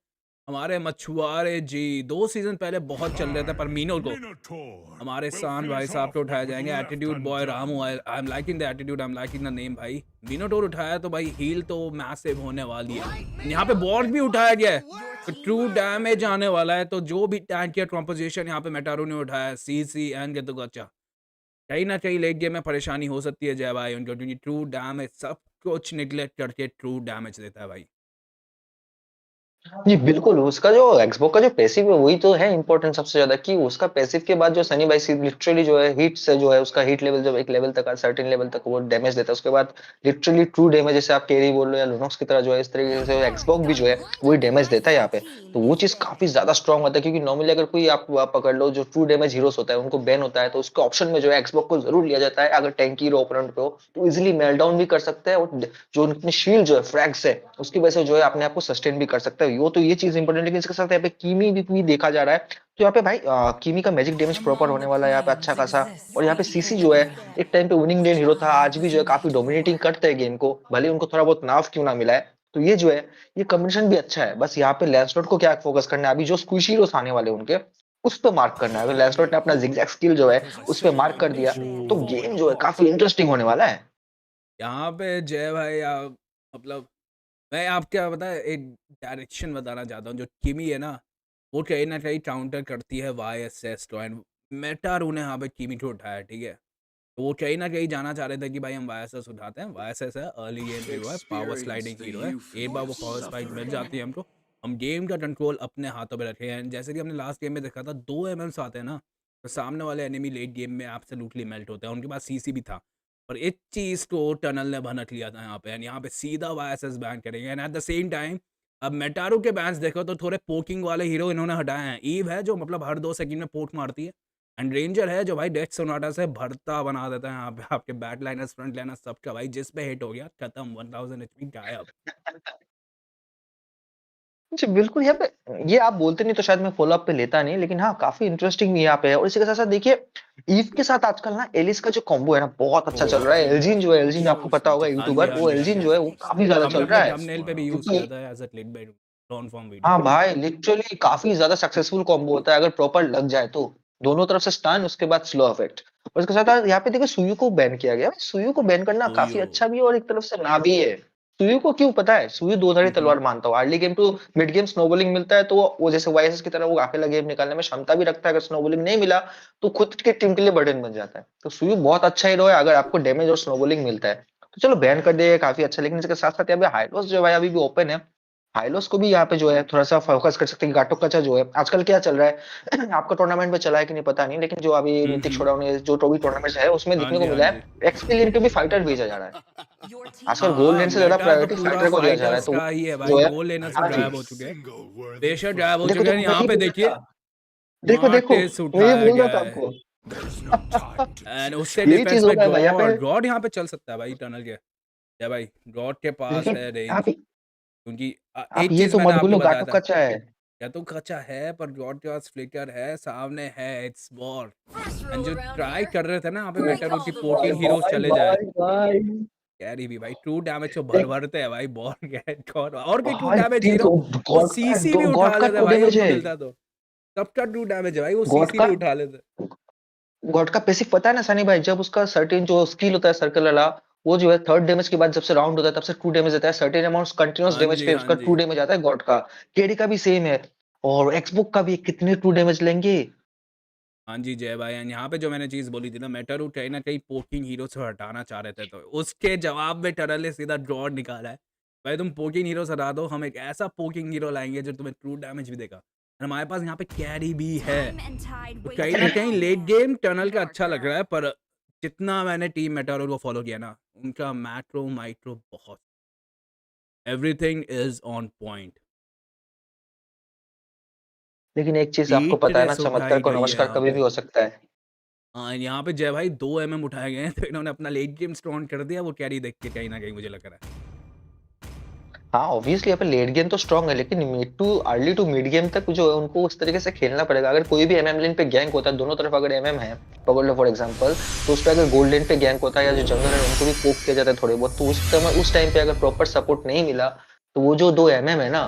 हमारे मछुआरे जी 2 सीजन पहले बहुत चल रहे थे, पर मीनो को हमारे शान भाई साहब को उठाया जाएंगे। Attitude boy Ramu, I am liking the attitude, I am liking the name भाई। मिनोटोर उठाया तो भाई हील तो मैसिव होने वाली है। यहाँ पे बॉर्ड भी उठाया गया है तो ट्रू डैमेज आने वाला है। तो जो भी टैंक या कॉम्पोजिशन यहाँ पे मेटारो ने उठाया है, सीसी एंड गेतो गच्चा, कहीं ना कहीं लेट गेम में परेशानी हो सकती है जय भाई उनको, क्योंकि ट्रू डैमेज सब कुछ निगलेक्ट करके ट्रू डैमेज देता है भाई। जी बिल्कुल उसका जो एक्सबॉक्स का जो पैसिव है वही तो है इंपॉर्टेंट सबसे ज्यादा कि उसका पैसिव के बाद जो सनी भाई लिटरली जो है हीट से जो है उसका हीट लेवल जब एक लेवल तक सर्टेन लेवल तक वो डैमेज देता है उसके बाद लिटरली ट्रू डैमेज जैसे आप कैरी बोल रहे हो या लुनॉक्स की तरह जो है इस तरीके से एक्सबॉक्स भी जो है वही डैमेज देता है यहाँ पे। तो वो चीज काफी ज्यादा स्ट्रॉन्ग होता है क्योंकि नॉर्मली अगर कोई आप पकड़ लो जो ट्रू डैमेज हीरोस होता है उनको बैन होता है तो उसके ऑप्शन में जो है एक्सबॉक्स को जरूर लिया जाता है। अगर टैंकी हीरो ओपोनेंट पे हो तो इजिली मेल डाउन भी कर सकते हैं और जो उनकी शील्ड जो है फ्रैग्स है उसकी वजह से जो है अपने आप को सस्टेन भी कर सकता है। वो तो ये चीज इंपॉर्टेंट, लेकिन इसके साथ यहाँ पे कीमी भी देखा जा रहा है। तो यहाँ पे भाई कीमी का मैजिक डैमेज प्रॉपर होने वाला है यहाँ पे अच्छा खासा। और यहाँ पे सीसी जो है एक टाइम पे विनिंग लेन हीरो था, आज भी जो है काफी डोमिनेटिंग करते हैं गेम को, भले उनको थोड़ा बहुत नाफ क्यों ना मिला है। तो ये जो है ये कॉम्बिनेशन भी अच्छा है। बस यहाँ पे लैंसलॉट को क्या फोकस करना है, अभी जो स्क्विशी हीरोस आने वाले उनके उस पे मार्क करना है। अगर लैंसलॉट ने अपना जिगजैग स्किल जो है उस पे मार्क कर दिया तो गेम जो है काफी इंटरेस्टिंग होने वाला है। यहाँ पे जय भाई आप मतलब मैं आपको क्या पता है एक डायरेक्शन बताना चाहता हूँ। जो किमी है ना वो कहीं ना कहीं काउंटर करती है YSS को, एंड मेटारू ने यहाँ पे किमी को उठाया, ठीक है। तो वो कहीं ना कहीं जाना चाह रहे थे कि भाई हम YSS उठाते हैं। YSS है अर्ली गेम हीरो है, पावर स्लाइडिंग हीरो है। एक बार वो पावर स्लाइड मिल जाती है हमको, हम गेम का कंट्रोल अपने हाथों में रखे हैं। जैसे कि हमने लास्ट गेम में देखा था 2 MMs आते हैं ना तो सामने वाले एनिमी लेट गेम में एब्सोल्युटली मेल्ट होता है। उनके पास CC भी था, पर इस चीज़ को टनल ने भनक लिया था यहाँ पे। एंड यहाँ पे सीधा YSS बैन करेंगे। And at the same time अब मेटारू के बैन्स देखो तो थोड़े पोकिंग वाले हीरो इन्होंने हटाए हैं। ईव है जो मतलब हर 2 सेकंड में पोक मारती है, एंड रेंजर है जो भाई डेथ सोनाटा से भरता बना देता है यहाँ पे आपके बैक लाइनर्स फ्रंट लाइनर्स सबका। भाई जिस पे हिट हो गया खत्म, 1000 HP गायब। जी, बिल्कुल यहाँ पे ये आप बोलते नहीं तो शायद मैं फ़ॉलो अप पे लेता नहीं, लेकिन हाँ, काफ़ी इंटरेस्टिंग भी यहाँ पे है और इसी के साथ-साथ देखिए ईव के साथ आजकल ना एलिस का जो कॉम्बो है ना बहुत अच्छा चल रहा है। एल्जिन जो है, एल्जिन आपको पता होगा हाँ जी, यूट्यूबर, हाँ वो जी, हाँ जी, एल्जिन हाँ जो है जी। वो काफ़ी ज़्यादा हमने चल अपने रहा है। थंबनेल पे भी यूज़ क्योंकि किया था as a clickbait long form video. हाँ भाई, लिटरली काफ़ी ज़्यादा सक्सेसफुल कॉम्बो होता है अगर प्रॉपर लग जाए तो। दोनों तरफ से स्टन उसके बाद स्लो इफेक्ट और इसके साथ यहाँ पे देखिए सुयु को बैन किया गया है। सुयु को बैन करना तो काफ़ी यो अच्छा भी है और एक तरफ से ना भी है। सुयु को क्यों पता है? सुयु दो-धारी हुँ, हुँ। तलवार मानता हूँ। Early game to mid game snowballing मिलता है तो वो जैसे वाईएसएस की तरह वो अकेला गेम निकालने में क्षमता भी रखता है। अगर स्नोबॉलिंग नहीं मिला तो खुद की टीम के लिए बर्डन बन जाता है। तो सुयु बहुत अच्छा हीरो है अगर आपको डैमेज और स्नोबॉलिंग मिलता है। तो चलो बैन कर दिया काफ़ी अच्छा लेकिन इसके साथ-साथ यहाँ पे हाइड्रोस जो है भाई अभी भी ओपन है। हाइलोस को भी यहाँ पे जो है थोड़ा-सा फोकस कर सकते हैं। घाटोकचा जो है आजकल क्या चल रहा है आपका टूर्नामेंट में चला है कि नहीं पता नहीं लेकिन जो अभी हुँ, मिथिक हुँ। शोडाउन है जो भी टूर्नामेंट्स है उसमें हाँ देखने जी, को हाँ मिला जी। है एक्सपी लेन पे भी फाइटर भेजा जा रहा है। Your team आजकल गोल्ड हाँ, लेन से ज़्यादा मेटा तो प्रायोरिटी पूरा फाइटर को दिया जा रहा है फाइटर्स तो का ही है जो भाई, है गोल लेना सब हाँ जी। गायब हो चुके हैं। बेशक गायब हो देखो, चुके हैं, देखो मैं यहाँ ये पे बोल रहा देखिए था। देखो, देखो मार्टिस मैं ये उठाया बोल रहा गया था है आपको। एंड उससे यही चीज़ डिफेंस हो में रहा है भाई यहाँ पे गॉड यहाँ पे चल सकता है भाई टनल के। या भाई गॉड के पास लेकिन है रेंज क्योंकि आप एक ये चीज़ तो मैंने मत आपको बोलो बताया था, घाटोकचा है। या तो कच्चा है पर गॉड के पास फ्लिकर है, सामने है, it's war. first and rule जो around ट्राई here. कर रहे थे ना यहाँ पे We मेटा रूट की call the भाई, पोकिंग rules. हीरोज़ भाई, चले जाए। भाई, भाई। कैरी भी भाई ट्रू डैमेज तो एक भरते हैं भाई बॉल गेट और कोई ट्रू भाई डैमेज तीन हीरो वो गॉड का सीसी भी दो उठा गॉड का लेते टू भाई डैमेज उनको है। मिलता तो। सबका ट्रू डैमेज है भाई वो गॉड सीसी का भी उठा लेते। गॉड का बेसिक पता है ना सनी भाई जब उसका सर्टेन जो स्किल होता है सर्कल वाला वो जो है थर्ड डैमेज के बाद जब से राउंड होता है तब से टू डैमेज देता है सर्टेन अमाउंट कंटिन्यूस हाँ डैमेज जी, पे हाँ उसका टू जी। डैमेज आता है गॉड का केडी का भी सेम है और एक्सबुक का भी कितने टू डैमेज लेंगे। हाँ जी जय भाई एंड यहाँ पे जो मैंने चीज़ बोली थी ना मेटारू कहीं ना कहीं पोकिंग हीरो से हटाना चाह रहे थे तो उसके जवाब में टरल ने सीधा ड्रॉ निकाला है। भाई तुम पोकिंग हीरो से हटा दो हम एक ऐसा पोकिंग हीरो लाएंगे जो तुम्हें ट्रू डैमेज भी देगा और हमारे पास यहाँ पे कैरी भी है। Time and tide तो way कहीं too ना कहीं long late now. Game Tunnel का Your अच्छा लग रहा है turn. पर जितना मैंने टीम मेटारो को फॉलो किया ना उनका मैक्रो माइक्रो बहुत एवरीथिंग इज ऑन पॉइंट। लेकिन एक चीज आपको हीट पता है ना रेस चमत्कार उठाई को गई है नमस्कार यहाँ कभी पे। भी हो सकता है। हाँ यहाँ पे जय भाई 2 उठाए गए हैं तो इन्होंने अपना लेट गेम स्ट्रॉन्ग कर दिया वो कैरी देख के कहीं ना कहीं मुझे लग रहा है। हाँ ऑब्वियसली यहाँ पे लेट गेम तो स्ट्रांग है लेकिन mid to early to mid game तक जो है उनको उस तरीके से खेलना पड़ेगा। अगर कोई भी एमएम लेन पे गैंक होता है दोनों तरफ अगर एमएम है पकड़ लो फॉर एग्जांपल तो उस पे अगर गोल्ड लेन पे गैंक होता है या जो जंगल है उनको भी पोक किया जाता है थोड़े बहुत तो उस टाइम पे अगर प्रॉपर सपोर्ट नहीं मिला तो वो जो दो एमएम है ना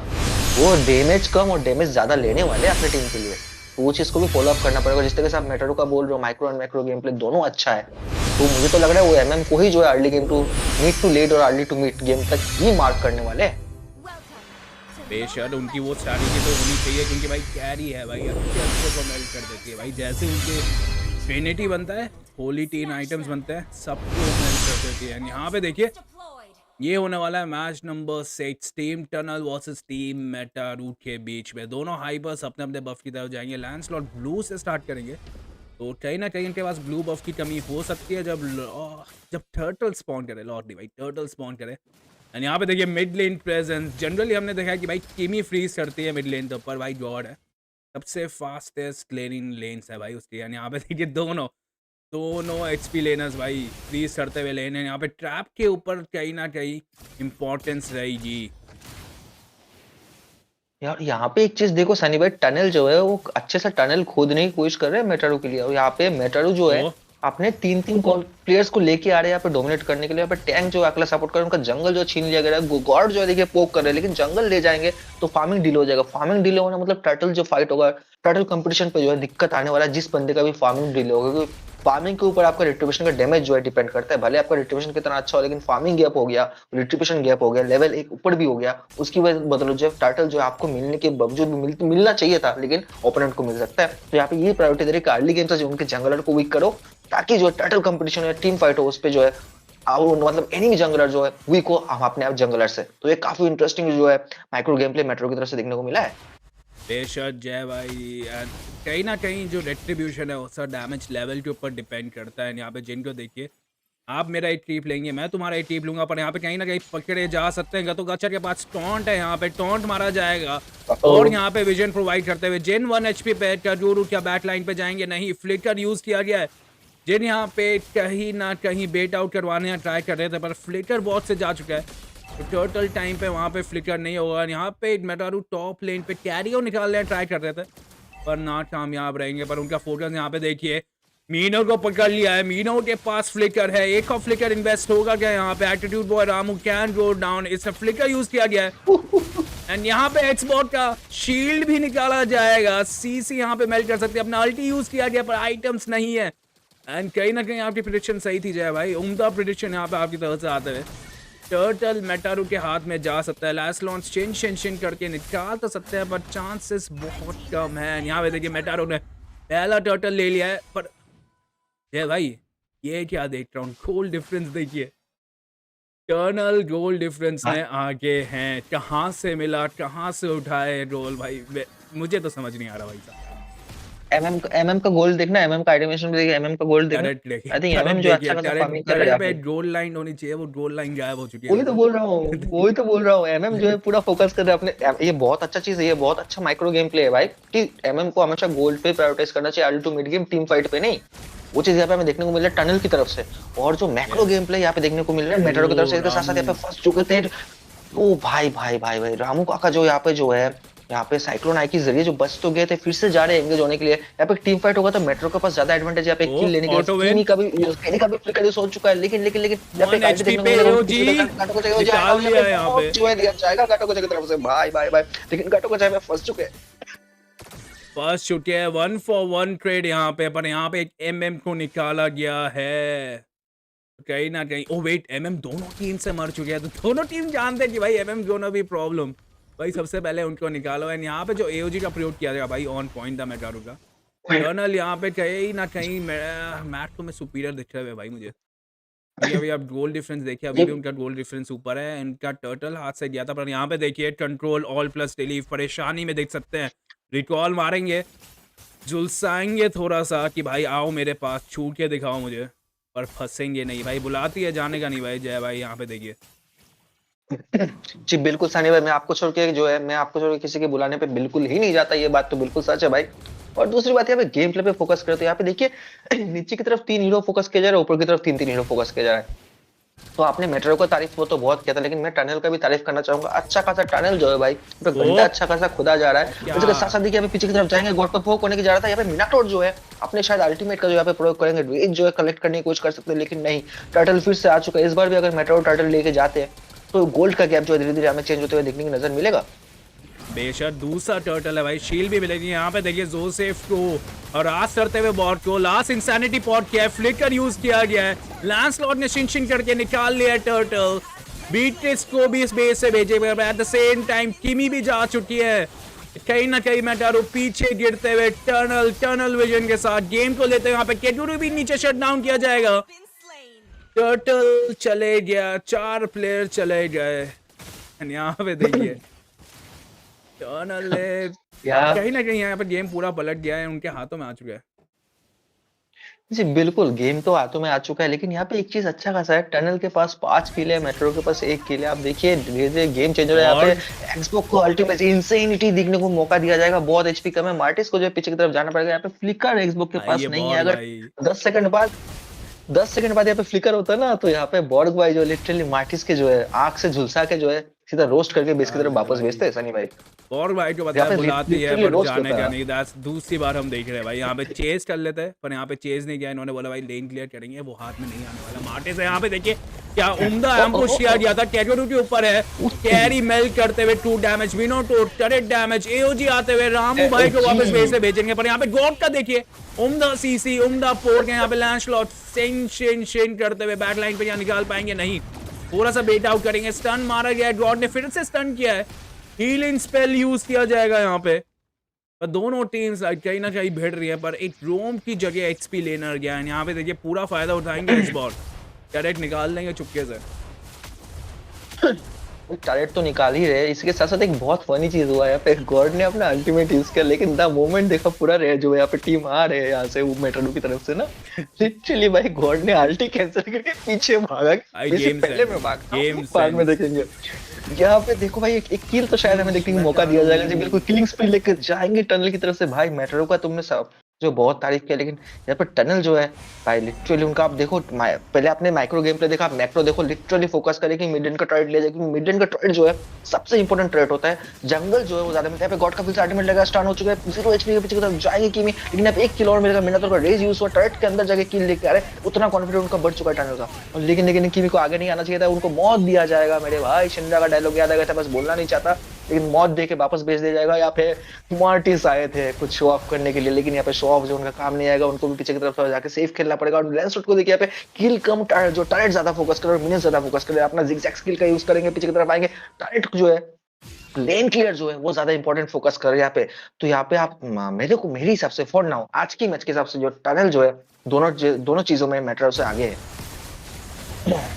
वो डैमेज कम और डैमेज ज्यादा लेने वाले हैं अपनी टीम के लिए। तो वो चीज को भी फॉलो अप करना पड़ेगा जिस तरीके से आप मेटारो का बोल रहे हो micro and macro game play दोनों अच्छा है। तो मुझे तो लग रहा है वो एमएम को ही जो है early game to mid to late और अर्ली टू मिड गेम तक ही मार्क करने वाले हैं। Welcome to बेशक Moba उनकी वो Rising स्ट्रैटेजी Stars. तो होनी चाहिए क्योंकि भाई कैरी है भाई अच्छे अच्छे को मेल्ट कर देती है भाई जैसे उनके ट्रिनिटी बनता है होली टीन आइटम्स बनते हैं सबको मेल्ट कर देती है। यहाँ पे देखिए Deployed. ये होने वाला है match number 6 team Tunnel versus team Meta Root के बीच में। दोनों हाइपर्स अपने अपने बफ की तरफ जाएंगे। लैंडस्लॉट ब्लू से स्टार्ट करेंगे तो कहीं ना कहीं इनके पास ब्लू बफ की कमी हो सकती है जब टर्टल स्पॉन करे लॉर्ड नहीं भाई टर्टल स्पॉन करे। एंड यहाँ पे देखिए मिड लेन प्रेजेंस जनरली हमने देखा है कि भाई किमी फ्रीज करती है मिड लेन तो ऊपर भाई गॉड है सबसे फास्टेस्ट लेनिंग लेन्स है भाई उसकी। यानी यहाँ पे देखिए दोनों दोनों एचपी लेनर्स भाई फ्रीज करते हुए लेन है। यहाँ पे ट्रैप के ऊपर कहीं ना कहीं इंपॉर्टेंस रहेगी। यार यहाँ पे एक चीज देखो सनी भाई टनल जो है वो अच्छे से टनल खोदने की कोशिश कर रहे हैं मेटारू के लिए और यहाँ पे मेटारू जो है ओ अपने तीन तीन प्लेयर्स को लेके आ रहे हैं यहाँ पे डोमिनेट करने के लिए। यहाँ पे टैंक जो है अकेला सपोर्ट कर रहे हैं उनका जंगल जो छीन लिया गया है गॉड जो है देखिए पोक कर रहे हैं लेकिन जंगल ले जाएंगे तो फार्मिंग डिले हो जाएगा। फार्मिंग डिले होना मतलब टर्टल जो फाइट होगा टर्टल कंपटीशन पे जो है दिक्कत आने वाला है जिस बंदे का भी फार्मिंग डिले होगा क्योंकि फार्मिंग के ऊपर आपका रिट्रीब्यूशन का डैमेज जो है डिपेंड करता है। भले आपका रिट्रीब्यूशन कितना अच्छा हो लेकिन फार्मिंग गैप हो गया रिट्रीब्यूशन गैप हो गया लेवल एक ऊपर भी हो गया उसकी वजह बदलो जो टाइटल जो है आपको मिलने के बावजूद भी मिलना चाहिए था लेकिन ओपोनेंट को मिल सकता है। तो यहाँ पे ये प्रायोरिटी दे रही है अर्ली गेम से जो उनके जंगलर को वीक करो ताकि जो टाइटल कंपटीशन या टीम फाइट हो उस पे जो है मतलब एनिमी जंगलर जो है वीक हो हम अपने आप जंगलर से। तो ये काफी इंटरेस्टिंग जो है माइक्रो गेम प्ले मेट्रो की तरफ से देखने को मिला है। बेशक जय भाई and कहीं ना कहीं जो रेट्रीब्यूशन है उसका डैमेज लेवल के ऊपर डिपेंड करता है। यहाँ पे जिनको देखिए आप मेरा एक टीप लेंगे मैं तुम्हारा एक टीप लूंगा पर यहाँ पे कहीं ना कहीं पकड़े जा सकते हैं। तो गच्चर के पास टॉन्ट है यहाँ पे टॉन्ट मारा जाएगा और यहाँ पे विजन प्रोवाइड करते हुए जिन 1 HP पे जरूर क्या बैक लाइन पे जाएंगे नहीं फ्लिकर यूज किया गया है जिन यहाँ पे कहीं ना कहीं बेट आउट करवाने ट्राई कर रहे थे पर फ्लिकर बॉट से जा चुका है। तो टर्टल टाइम पे वहाँ पे फ्लिकर नहीं होगा। यहाँ पे मेटारू टॉप लेन पे कैरियो निकालने ट्राई कर रहे थे पर नाकामयाब रहेंगे। पर उनका फोकस यहाँ पे देखिए मीनो को पकड़ लिया है। मीनो के पास फ्लिकर है, एक और फ्लिकर इन्वेस्ट होगा क्या यहाँ पे? Attitude boy Ramu can go down, इससे फ्लिकर यूज किया गया है एंड यहाँ पे एक्सबॉट का शील्ड भी निकाला जाएगा। सीसी यहाँ पे मेल्ट कर सकते हैं, अपना अल्टी यूज किया गया पर आइटम्स नहीं है एंड कहीं ना कहीं आपकी प्रेडिक्शन सही थी जय भाई, उम्दा प्रेडिक्शन यहाँ पे आपकी तरफ से आते हुए। टर्टल मेटारू के हाथ में जा सकता है, लास्ट लॉन्च चेंज करके निकाल तो सकते हैं पर चांसेस बहुत कम है। यहाँ पे देखिए मेटारू ने पहला टर्टल ले लिया है पर जय भाई ये क्या देख रहा हूँ, गोल डिफरेंस देखिए, टर्नल गोल डिफरेंस में आगे हैं। कहाँ से मिला, कहाँ से उठाए रोल भाई, मुझे तो समझ नहीं आ रहा भाई साहब। एमएम का गोल देखना, एमएम का एनिमेशन भी देखिए, एमएम का गोल देखना। आई थिंक एमएम जो अच्छा खासा फार्मिंग कर रहा है, गोल लाइन होनी चाहिए, वो गोल लाइन गायब हो चुकी है। वही तो बोल रहा हूँ एमएम जो है पूरा फोकस कर रहा है अपने। ये बहुत अच्छा चीज है, ये बहुत अच्छा माइक्रो गेम प्ले है भाई कि एमएम को हमेशा गोल पे प्रायोरिटाइज करना चाहिए, early to mid game team fight पे नहीं। वो चीज यहाँ पे हमें देखने को मिल रहा है टनल की तरफ से, और जो मैक्रो गेम प्ले यहाँ पे देखने को मिल रहा है मेटारो की तरफ से। इसके साथ साथ यहाँ पे फंस चुके थे। ओ भाई रामू काका जो यहाँ पे जो है यहाँ पे साइक्लोन आई के जरिए जो बच तो गए थे, फिर से जा रहे हैं एंगेज होने के लिए। यहाँ पे टीम फाइट होगा तो मेट्रो के पास ज्यादा एडवांटेज यहाँ पे किल लेने के लिए। किनी का भी फ्लिकर सोच चुका है, लेकिन यहाँ पे काटो देखने को मिलेगा, काटो को जो है दिया जाएगा काटो को की तरफ से। भाई लेकिन काटो को में फंस चुके हैं, फंस चुके हैं। 1 for 1 ट्रेड यहाँ पे, पर यहाँ पे एक एमएम को निकाला गया है कहीं ना कहीं। ओ वेट, एमएम दोनों टीम से मर चुके हैं, तो दोनों टीम जानते हैं कि भाई एमएम दोनों भी प्रॉब्लम भाई, सबसे पहले उनको निकालो। एंड यहाँ पे जो एओजी का प्रयोग किया जाएगा भाई ऑन पॉइंट था मेटारू का। टर्नल यहाँ पे कहीं ना कहीं मैट को में सुपीरियर दिख रहा है भाई मुझे। अभी आप गोल डिफरेंस देखिए, अभी भी उनका गोल डिफरेंस ऊपर है, इनका टर्टल हाथ से गया था। पर यहाँ पे देखिए कंट्रोल ऑल प्लस रिलीफ परेशानी में देख सकते हैं, रिकॉल मारेंगे, झुलसाएंगे थोड़ा सा कि भाई आओ मेरे पास, छू के दिखाओ मुझे, पर फंसेंगे नहीं भाई। बुलाती है जाने का नहीं भाई जय भाई। यहाँ पे देखिए जी बिल्कुल सानी भाई, मैं आपको छोड़ के किसी के बुलाने पे बिल्कुल ही नहीं जाता, ये बात तो बिल्कुल सच है भाई। और दूसरी बात यहाँ पे गेम प्ले पे फोकस करते हैं। यहाँ पे देखिए नीचे की तरफ 3 हीरो फोकस किया जा रहा है, ऊपर की तरफ 3 हीरो फोकस किया जा रहा है। तो आपने मेट्रो का तारीफ वो तो बहुत किया था, लेकिन मैं टनल का भी तारीफ करना चाहूंगा। अच्छा खासा टनल जो है भाई घंटा अच्छा खासा खुदा जा रहा है। उसके साथ साथ देखिए पीछे की तरफ जाएंगे, गोड पे फोक होने की जा रहा था। यहाँ पे मिनाटोर जो है अपने शायद अल्टीमेट का जो यहाँ पे प्रयोग करेंगे, रेज जो है कलेक्ट करने की कोशिश कर सकते हैं, लेकिन नहीं, टर्टल फिर से आ चुका है। इस बार भी अगर मेट्रो टर्टल लेके जाते हैं तो गोल्ड का गैप जो है धीरे धीरे हमें चेंज होते हुए देखने की नजर मिलेगा। बेशक दूसरा टर्टल है भाई, शील्ड भी मिलेगी। यहाँ पे देखिए जोसेफ को और रास करते हुए बॉट को लास्ट इंसैनिटी पॉट किया है, फ्लिकर यूज किया गया है, लैंसलॉर्ड ने शिन करके निकाल लिया टर्टल। बीटिस को भी इस बेस से भेजे हुए, एट द सेम टाइम किमी भी जा चुकी है। कहीं ना कहीं मेटारू पीछे गिरते हुए टनल विजन के साथ गेम को लेते हुए, यहाँ पे केटुरू भी नीचे शट डाउन किया जाएगा। टर्टल चले गया, 4 प्लेयर चले गए। यहाँ पे देखिए टर्नल ने कहीं ना कहीं यहाँ पे गेम पूरा पलट गया है, उनके हाथों में आ चुका है। जी बिल्कुल, गेम तो हाथों में आ चुका है, लेकिन यहाँ पे एक चीज अच्छा खासा है, टनल के पास 5 किले है, मेट्रो के पास 1 किले। आप देखिए धीरे धीरे गेम चेंज हो रहा है। यहाँ पे एक्सबॉक्स को अल्टीमेट इंसेनिटी दिखने को मौका दिया जाएगा। बहुत एचपी कम है, मार्टिस को जो पीछे की तरफ जाना पड़ेगा। यहाँ पे फ्लिकर एक्सबॉक्स के पास नहीं है। अगर 10 सेकंड बाद यहाँ पे फ्लिकर होता है ना, तो यहाँ पे बॉर्ग भाई जो लिटरली मार्टिस के जो है आंख से झुलसा के जो है सीधा रोस्ट करके बेस की तरफ वापस भेजते हैं सनी भाई। और भाई को बताया बुलाती है पर जाने का नहीं। दैट्स दूसरी बार हम देख रहे हैं भाई। यहाँ पे चेज कर लेते हैं पर यहाँ पे चेज नहीं किया, इन्होंने बोला भाई लेन क्लियर करेंगे, वो हाथ में नहीं आने वाला। मार्टिस है यहाँ पे देखिए क्या उम्दा एम्बुश किया गया था, कैरियो के ऊपर है, कैरी मेल्ट करते हुए 2 डैमेज, विनो टू टरेट डैमेज, एओजी आते हुए रामू भाई को वापस बेस से भेजेंगे। पर यहाँ पे गॉड का देखिए उम्दा सीसी, उम्दा पोर्ट यहाँ पे लैंसलॉट शेन करते हुए बैक लाइन पे यहाँ निकाल पाएंगे नहीं, थोड़ा सा बेट आउट करेंगे। स्टन मारा गया है, गॉड ने फिर से स्टन किया है, हीलिंग स्पेल यूज किया जाएगा यहाँ पे। पर दोनों टीम्स कहीं ना कहीं भिड़ रही है, पर एक रोम की जगह एक्सपी लेनर गया है। यहाँ पे देखिए पूरा फायदा उठाएंगे इस बार, टैरेट निकाल लेंगे चुपके से। टैरेट तो निकाल ही रहे, इसके साथ साथ एक बहुत फनी चीज हुआ है। यहाँ पे गॉड ने अपना अल्टीमेट यूज किया, लेकिन द मोमेंट देखा पूरा रहे जो यहाँ पे टीम आ रहे हैं यहाँ से वो मेट्रो की तरफ से ना, लिटरली भाई गॉड ने अल्टी कैंसिल करके पीछे भागा। पहले में बाद में देखेंगे। यहाँ पे देखो भाई एक किल तो शायद हमें देखने का मौका दिया जाएगा। जी बिल्कुल, किलिंग स्पीड लेकर जाएंगे टनल की तरफ से। भाई मेट्रो का तुमने जो बहुत तारीफ किया, लेकिन यहाँ पे टनल जो है भाई लिटरली उनका, आप देखो पहले आपने माइक्रो गेम प्ले देखा, आप मैक्रो देखो, लिटरली फोकस करें कि मिड लेन का टर्रेट ले जाए, क्योंकि मिड लेन का टर्रेट जो है सबसे इंपॉर्टेंट टर्रेट होता है। जंगल जो है वो ज्यादा मिलता है। यहाँ पे गॉड का फिर से अल्टीमेट लगा, स्टार्ट हो चुका है, 0 एचपी के पीछे की तरफ जाएंगे किमी, लेकिन अब 1 किल और मिलेगा। मिनट का रेज यूज हुआ, टर्रेट के अंदर जाके किल लेके आ रहे हैं, उतना कॉन्फिडेंट उनका बढ़ चुका है टनल का। और लेकिन लेकिन किमी को आगे नहीं आना चाहिए था, उनको मौत दिया जाएगा। मेरे भाई शिंदा का डायलॉग याद आ गया था, बस बोलना नहीं चाहता, लेकिन मौत दे के वापस भेज दिया जाएगा। यहाँ पे मार्टिस आए थे कुछ शो ऑफ करने के लिए, लेकिन यहाँ पे शो ऑफ जो उनका काम नहीं आएगा, उनको भी पीछे की तरफ जाके सेफ खेलना पड़ेगा। और लैंसलॉट को देखिए यहाँ पे किल कम, जो टारगेट ज्यादा फोकस करे और मिनियंस ज्यादा फोकस करे, अपना जिगजैग स्किल का यूज करेंगे, पीछे की तरफ आएंगे। टारगेट जो है लेन क्लियर जो है वो ज्यादा इंपॉर्टेंट फोकस कर यहाँ पे। तो यहाँ पे आप मेरे को, मेरे हिसाब से फॉर नाउ आज की मैच के हिसाब से जो टनल जो है दोनों चीजों में मैटर से आगे है।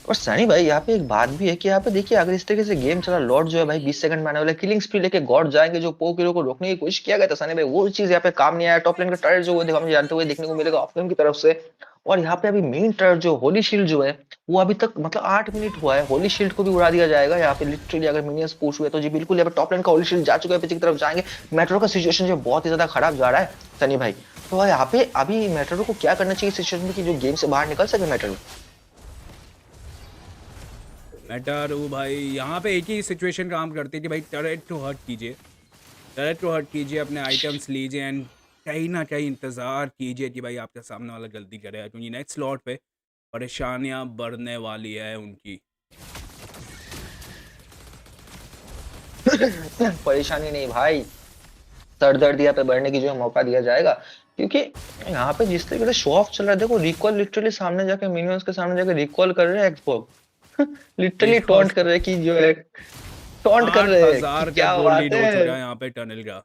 और सनी भाई यहाँ पे एक बात भी है कि यहाँ पे देखिए, अगर इस तरीके से गेम चला, लॉर्ड जो है भाई 20 सेकंड में आने वाला किलिंग स्प्री लेके गॉड जाएंगे, जो पो किलो को रोकने की कोशिश किया गया था सनी भाई, वो चीज यहाँ पे काम नहीं आया। टॉप लेन का टायर जो है हम जानते हुए देखने को मिलेगा ऑफ लेन की तरफ से। और यहाँ पे अभी मेन टायर जो होली शील्ड जो है वो अभी तक मतलब 8 मिनट हुआ है, होली शील्ड को भी उड़ा दिया जाएगा यहाँ पे लिटरली, अगर मिनियंस पुश हुए तो जी बिल्कुल। यहाँ पे टॉप लेन का होली शील्ड जा चुका है, पीछे की तरफ जाएंगे। मेट्रो का सिचुएशन जो बहुत ही ज्यादा खराब जा रहा है सनी भाई। तो यहाँ पे अभी मेट्रो को क्या करना चाहिए सिचुएशन में कि जो गेम से बाहर निकल सके मेट्रो? मेटारू भाई यहाँ पे एक ही सिचुएशन काम करती है कि भाई टरेट को हर्ट कीजिए, टरेट को हर्ट कीजिए, अपने आइटम्स लीजिए एंड कहीं ना कहीं इंतज़ार कीजिए कि भाई आपके सामने वाला गलती करे, क्योंकि नेक्स्ट स्लॉट पे परेशानियां बढ़ने वाली है उनकी। परेशानी नहीं भाई, सर दर्द यहाँ पे बढ़ने की जो है मौका दिया जाएगा, क्योंकि यहाँ पे जिस तरीके से शो ऑफ चल रहा है, देखो रिकॉल लिटरली सामने जाके मिनियंस के सामने जाके रिकॉल कर रहे हैं एक्सबॉक्स लिटरली टॉन्ट कर रहे हैं कि जो है टॉन्ट कर रहे हैं 8,000 कि का क्या गोल्ड बात लीड हो चुका है। है यहाँ पे टनल का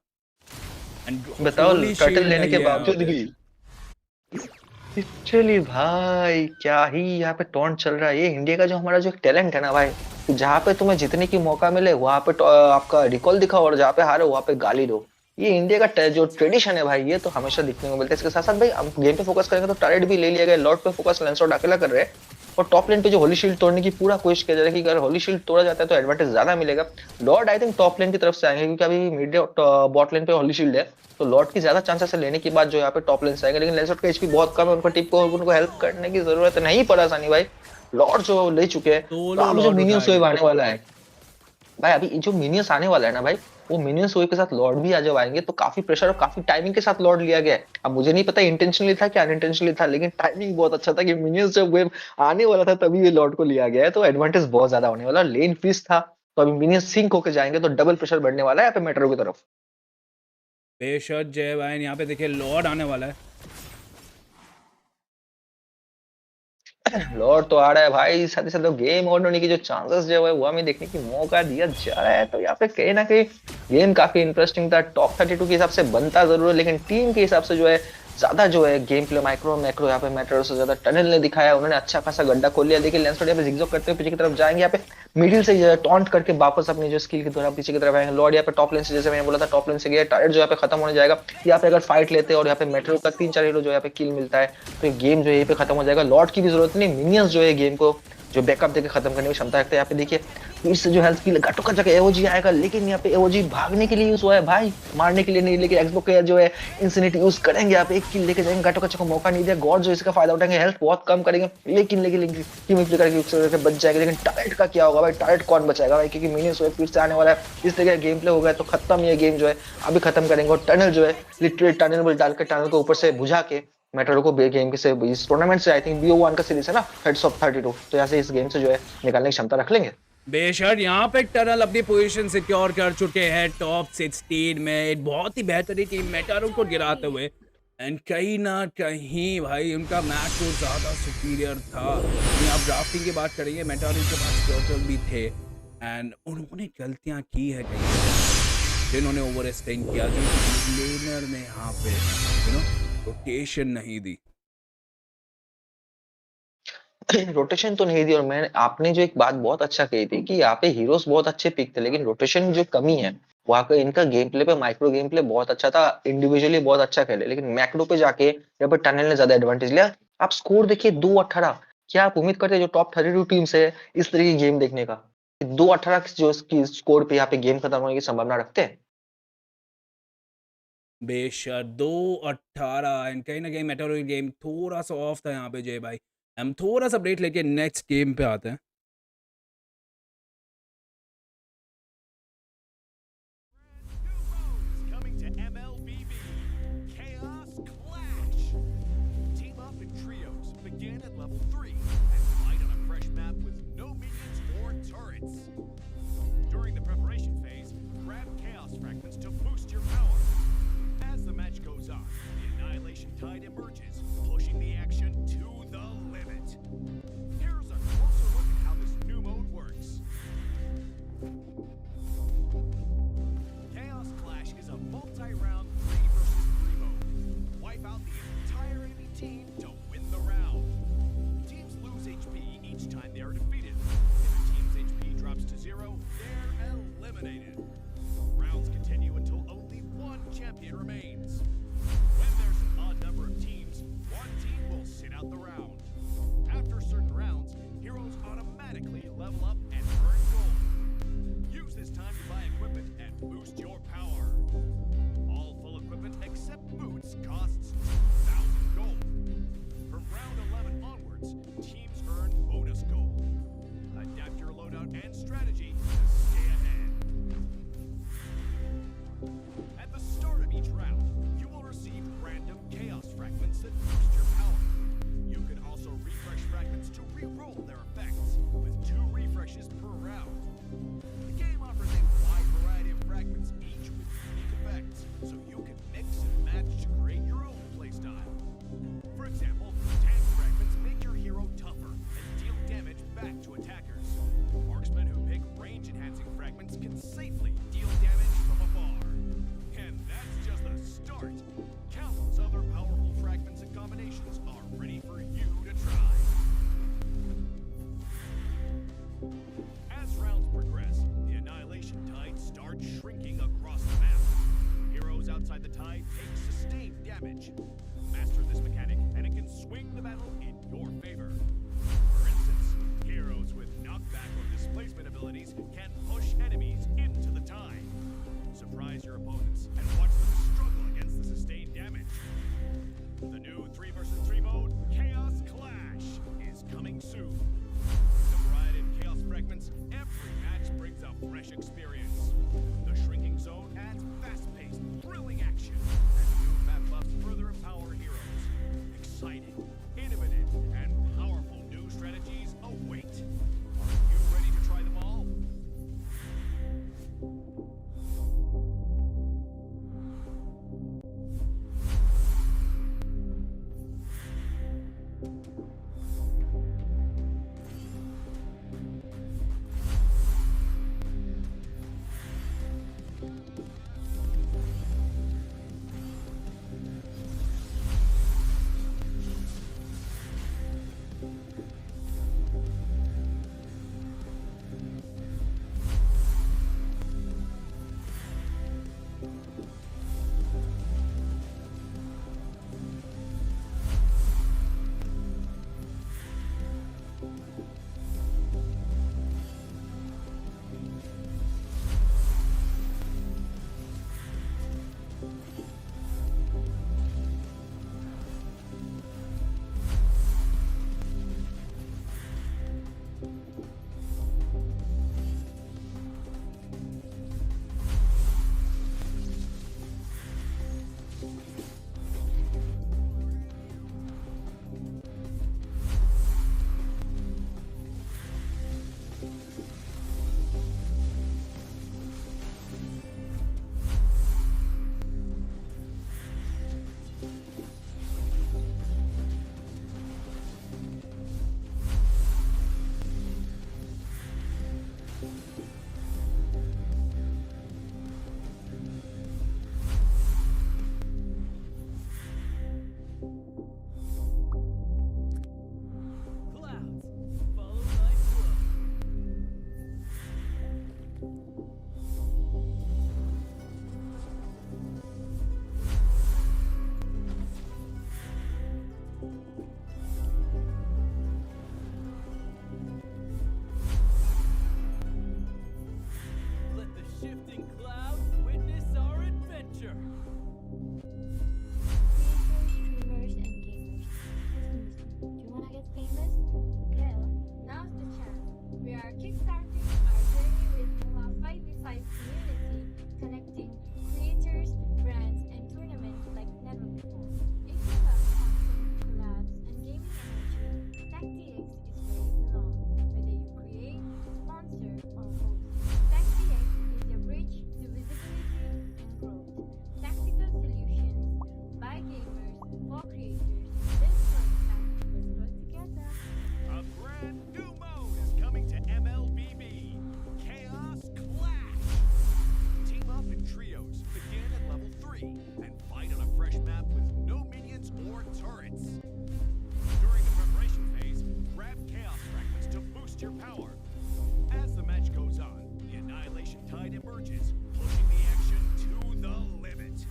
एंड बताओ होली टर्टल शील्ड लेने नहीं के है यहाँ बावजूद पे। भी लिटरली भाई क्या ही यहाँ पे टॉन्ट चल रहा है। ये इंडिया का जो हमारा जो टैलेंट है ना भाई, जहाँ पे तुम्हें जीतने की मौका मिले वहां पे आपका रिकॉल दिखाओ, और जहाँ पे हारो वहां पे गाली दो। ये इंडिया का जो ट्रेडिशन है भाई, ये तो हमेशा दिखने को मिलता है। इसके साथ साथ भाई हम गेम पे फोकस करेंगे तो टारगेट भी ले लिया गया, लॉर्ड पे फोकस लैंसलॉट अकेला कर रहे हैं, और टॉप लेन पे जो होली शील्ड तोड़ने की पूरा कोशिश किया जा रहा है कि अगर होली शील्ड तोड़ा जाता है तो एडवांटेज ज्यादा मिलेगा। लॉर्ड आई थिंक टॉप लेन की तरफ से आएंगे, क्योंकि अभी मिड बॉट लेन पे होली शील्ड है, तो लॉर्ड की ज्यादा चांसेस है लेने के बाद जो यहाँ पे टॉप लेन से आएंगे। लेकिन लैंसलॉट का एचपी बहुत कम है, उनको टिप को उनको हेल्प करने की जरूरत नहीं पड़ा सानी भाई, लॉर्ड जो ले चुके हैं। तो सोलो अब जो लॉर्ड मिनियंस उठाया वेव गया। आने वाला है भाई, अभी जो मिनियंस आने वाला है ना भाई, वो मिनियंस वेव के साथ लॉर्ड भी आ जब आएंगे तो काफी प्रेशर और काफी टाइमिंग के साथ लॉर्ड लिया गया है। अब मुझे नहीं पता इंटेंशनली था कि अनइंटेंशनली था, लेकिन टाइमिंग बहुत अच्छा था कि मिनियंस जब वेव आने वाला था तभी ये लॉर्ड को लिया गया है, तो एडवांटेज बहुत ज्यादा होने वाला। लेन फीस था, तो अभी मिनियंस सिंक होके जाएंगे तो डबल प्रेशर बढ़ने वाला है यहाँ पे मेट्रो की तरफ। बेशक जय भाई, यहाँ पे देखिए लॉर्ड आने वाला है। लॉर्ड तो आ रहा है भाई, साथ ही साथ गेम ओवर होने की जो चांसेस जो है वो हमें देखने की मौका दिया जा रहा है। तो यहाँ पे कहीं ना कहीं गेम काफी इंटरेस्टिंग था। टॉप 32 के हिसाब से बनता जरूर है, लेकिन टीम के हिसाब से जो है ज्यादा जो है गेम प्ले माइक्रो मैक्रो यहाँ पे मैटर से ज्यादा टनल ने दिखाया, उन्होंने अच्छा खासा गड्ढा खोल लिया। देखिए लैंसलॉट यहाँ पे जिगजॉग करते हुए पीछे की तरफ जाएंगे, यहाँ पे मिडिल से जो है टॉन्ट करके वापस अपनी जो स्किल के द्वारा पीछे की तरफ आएंगे। लॉर्ड यहाँ पे टॉप लेन से, जैसे मैंने बोला था, टॉप लेन से गया, टारगेट जो यहाँ पे खत्म होने जाएगा। यहाँ पे अगर फाइट लेते हैं और यहाँ पे मेट्रो का 3-4 हीरो जो यहाँ पे किल मिलता है तो ये गेम जो है यहीं पे खत्म हो जाएगा। लॉर्ड की भी जरूरत नहीं, मिनियंस जो है गेम को जो बैकअप देके खत्म करने की क्षमता रखते हैं। यहाँ पे देखिए फिर से जो हेल्थ की घटों का जगह एओजी आएगा, लेकिन यहाँ पे एओजी भागने के लिए यूज हुआ है भाई, मारने के लिए नहीं। लेकिन एक्सबो का जो है इंसिनेट यूज करेंगे, यहाँ पे एक किल लेके जाएंगे, घटों का मौका नहीं दिया। गॉड जो इसका फायदा उठाएंगे, हेल्थ बहुत कम करेंगे, लेकिन टीम करके बच जाएगा। लेकिन टारगेट का क्या होगा भाई, टारगेट कौन बचाएगा भाई, क्योंकि मिनियंस फिर से आने वाला है। इस तरह का गेम प्ले होगा तो खत्म, ये गेम जो है अभी खत्म करेंगे। और टनल जो है लिटरली टनल डालकर टनल को ऊपर से बुझा के मेट्रो को गेम के से इस टूर्नामेंट से, आई थिंक BO1 का सीरीज है ना, हेड्स ऑफ 32, तो यहाँ से इस गेम से जो है निकालने की क्षमता रख लेंगे। बेशक यहाँ पे टनल अपनी पोजीशन सिक्योर कर चुके हैं टॉप 16 में, एक बहुत ही बेहतरीन टीम मेटारो को गिराते हुए। एंड कहीं ना कहीं भाई उनका मैच तो ज़्यादा सुपीरियर था। आप ड्राफ्टिंग की बात करेंगे, मेटारो के पास टर्टल भी थे एंड उन्होंने गलतियाँ की है कहीं, जिन्होंने ओवर एक्सटेंड किया, लेनर ने यहाँ पे रोटेशन नहीं दी। रोटेशन तो नहीं दी, और मैंने आपने जो एक बात बहुत अच्छा कही थी कि यहाँ पे हीरोज बहुत अच्छे पिक थे, लेकिन रोटेशन जो कमी है वहाँ का, इनका गेम प्ले पे माइक्रो गेम प्ले बहुत अच्छा था, इंडिविजुअली बहुत अच्छा खेले, लेकिन मैक्रो पे जाके यहाँ पे टनल ने ज्यादा एडवांटेज लिया। आप स्कोर देखिए 2-18, क्या आप उम्मीद करते हैं जो टॉप 32 टीम्स है इस तरह की गेम देखने का? 2-18 जो स्कोर पे यहाँ पे गेम खत्म होने की संभावना रखते हैं? बेशक 2-18 एंड कहीं ना कहीं मेटारो गेम थोड़ा सा ऑफ था यहाँ पे जय भाई। हम थोड़ा सा ब्रेक लेके नेक्स्ट गेम पे आते हैं। Coming to MLBB, Chaos Clash. Team up in trios, begin at level 3, and fight on a fresh map with no minions or turrets. During the preparation phase, grab Chaos Fragments to boost your power. As the match goes on, the Annihilation Tide emerges, pushing the action to the limit. Here's a closer look at how this new mode works. Chaos Clash is a multi-round 3 versus 3 mode. Wipe out the entire enemy team to win the round. Teams lose HP each time they are defeated. If a team's HP drops to 0, they're eliminated. Rounds continue until only one champion remains. When there's an odd number of teams, one team will sit out the round. After certain rounds, heroes automatically level up and earn gold. Use this time to buy equipment and boost your power. All full equipment except boots costs 2,000 gold. From round 11 onwards, teams earn bonus gold. Adapt your loadout and strategy to stay ahead. At the start of each round, you will receive random chaos fragments that boost your power. You can also refresh fragments to re-roll their effects, with 2 refreshes per round. The game offers a wide variety of fragments, each with unique effects, so you can mix and match to create your own playstyle. For example, tank fragments make your hero tougher and deal damage back to attackers. Marksmen who pick range-enhancing fragments can safely deal damage from afar. And that's just the start. Countless other powerful fragments and combinations are ready for you to try. As rounds progress, the Annihilation Tide starts shrinking across the map. Heroes outside the tide take sustained damage. Master this mechanic, and it can swing the battle in your favor. For instance, heroes with knockback or displacement abilities can push enemies into the tide. Surprise your opponents and watch them struggle against the sustained damage. The new 3 versus 3 mode, Chaos Clash, is coming soon. With a variety of chaos fragments, every match brings a fresh experience. The shrinking zone adds fast-paced, thrilling action, and new map buffs further empower heroes. Exciting, innovative, and powerful new strategies await. Are you ready to try them all? shifting clouds, witness our adventure. Creators, streamers, and gamers. Listen, do you wanna get famous? Well, now's the chance. We are kickstarting our journey with Moba 5v5 community, connecting creators, brands, and tournaments like never before. If you love content, collabs, and gaming energy, TechDX is where you belong. Whether you create, sponsor, or host, TechDX is your bridge to visibility and growth. Tactical solutions by gamers for creators. Let's work together. A brand new mode is coming to MLBB. Chaos Clash. Team up in trios, begin at level 3, and fight on a fresh map with no minions or turrets. During the preparation phase, grab chaos fragments to boost your power. As the match goes on, the annihilation tide emerges, pushing the action to the limit.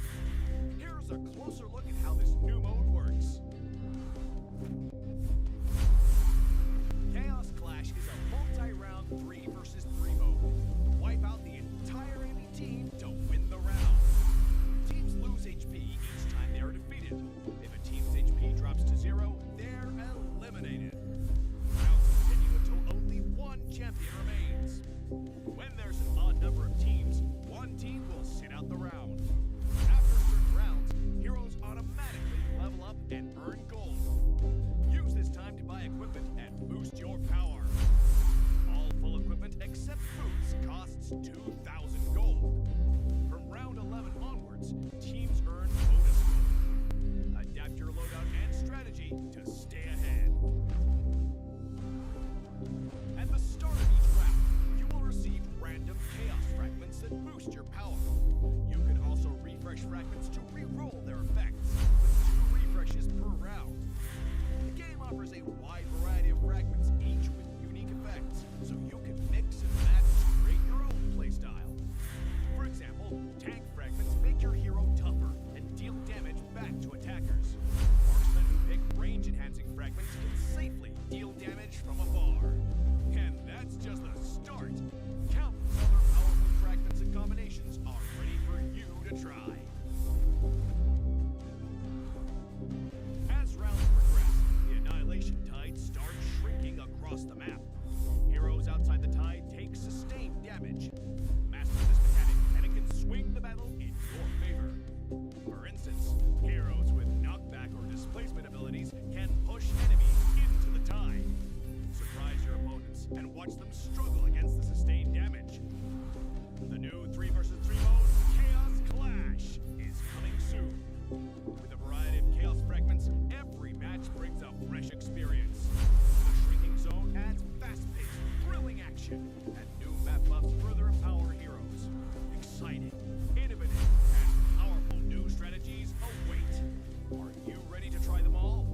Here's a closer look at how this new mode works. Chaos Clash is a multi-round 3 versus 3 mode. Wipe out the entire enemy team to win the round. Teams lose HP each time they are defeated. If a team's HP drops to 0, they're eliminated. Rounds continue until only one champion remains. When there's an odd number of teams, one team will sit out the round. After certain rounds, heroes automatically level up and earn gold. Use this time to buy equipment and boost your power. All full equipment except boots costs 2,000 gold. From round 11 onwards, teams earn bonus gold. Adapt your loadout and strategy to stay ahead. At the start of each round, you will receive random chaos fragments that boost your power. You can also refresh fragments to re-roll their effects, with 2 refreshes per round. The game offers a wide variety of fragments, each with unique effects, so you can mix and match to create your own playstyle. For example, tank fragments make your hero tougher and deal damage back to attackers. Marksmen who pick range-enhancing fragments can safely deal damage from afar. And that's just the start. Countless other powerful fragments and combinations are ready for you to try. As rounds progress, the annihilation tide starts shrinking across the map. Heroes outside the tide take sustained damage. Master this mechanic, and it can swing the battle in your favor. For instance, heroes with knockback or displacement abilities can push enemies into the tide. Surprise your opponents and watch them struggle against the sustained damage. The new 3 versus 3 mode, Chaos Clash, is coming soon. With a variety of chaos fragments, every match brings a fresh experience. The shrinking zone adds fast-paced, thrilling action, and new map buffs further empower heroes. Exciting, innovative, and powerful new strategies await. Are you ready to try them all?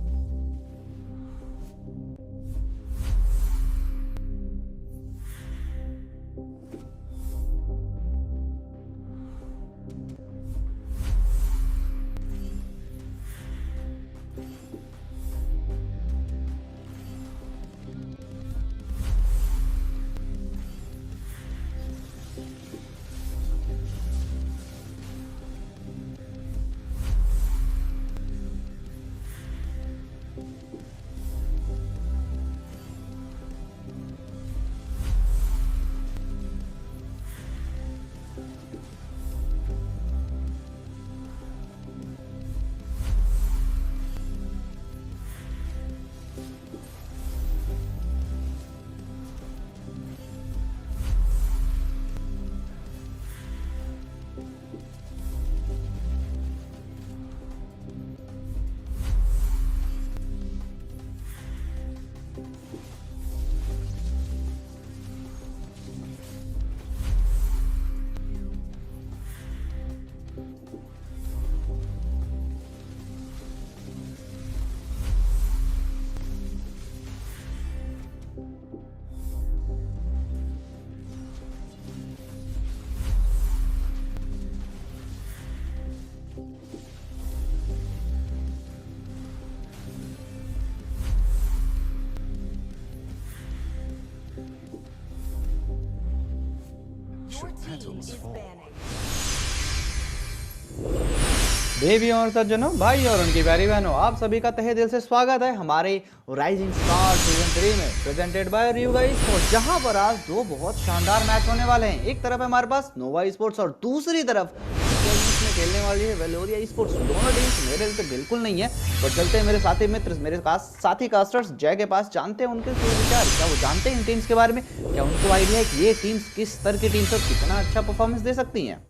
team is banning. देवी और सज्जनों, भाई और उनकी प्यारी बहनों, आप सभी का तहे दिल से स्वागत है हमारे राइजिंग स्टार सीजन 3 में प्रेजेंटेड बाय Rayuga Esports, जहां पर आज दो बहुत शानदार मैच होने वाले हैं। एक तरफ है हमारे पास नोवा Esports और दूसरी तरफ में खेलने वाली है वेलोरिया Esports। दोनों टीम्स मेरे दिल से बिल्कुल नहीं है, और चलते हैं मेरे साथी मित्र, मेरे साथी कास्टर्स जय के पास, जानते हैं उनके विचार, क्या वो जानते हैं इन टीम्स के बारे में, क्या उनको आइडिया है कि ये टीम्स किस स्तर की टीम्स और कितना अच्छा परफॉर्मेंस दे सकती हैं।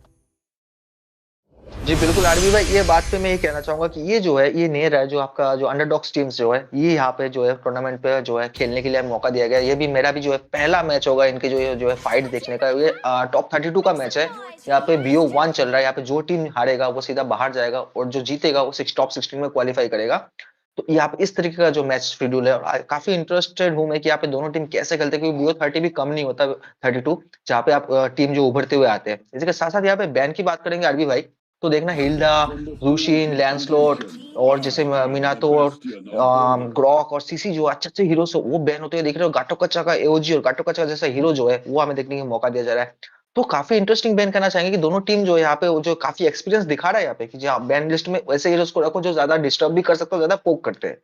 जी बिल्कुल आरबी भाई, ये बात पे मैं ये कहना चाहूंगा कि ये जो है ये नेर है, जो आपका जो अंडरडॉग्स टीम्स जो है ये यहाँ पे जो है टूर्नामेंट पे जो है खेलने के लिए मौका दिया गया है। ये भी मेरा भी जो है पहला मैच होगा इनके जो है फाइट देखने का। ये टॉप 32 का मैच है। यहाँ पे BO1 चल रहा है। यहाँ पे जो टीम हारेगा वो सीधा बाहर जाएगा और जो जीतेगा वो टॉप 16 में क्वालिफाई करेगा। तो यहाँ पे इस तरीके का जो मैच शेड्यूल है, और काफी इंटरेस्टेड हूँ मैं कि यहाँ पे दोनों टीम कैसे खेलते हैं, क्योंकि BO30 भी कम नहीं होता 32, जहाँ पे आप टीम जो उभरते हुए आते हैं। इसके साथ साथ यहाँ पे बैन की बात करेंगे आरबी भाई, तो देखना हिल्डा, लूशिन, लैंसलॉट और जैसे मिनातोर, ग्रॉक और सीसी जो अच्छे अच्छे हीरो से वो बैन होते हुए दिख रहे हो। गाटोकचा का एओजी और गाटोकचा जैसा हीरो जो है वो हमें देखने का मौका दिया जा रहा है। तो काफी इंटरेस्टिंग बैन करना चाहेंगे कि दोनों टीम जो है यहाँ पे जो काफी एक्सपीरियंस दिखा रहा है यहाँ पे, कि जो बैन लिस्ट में वैसे हीरोज को रखो जो ज्यादा डिस्टर्ब भी कर सकते हो, ज्यादा पोक करते हैं।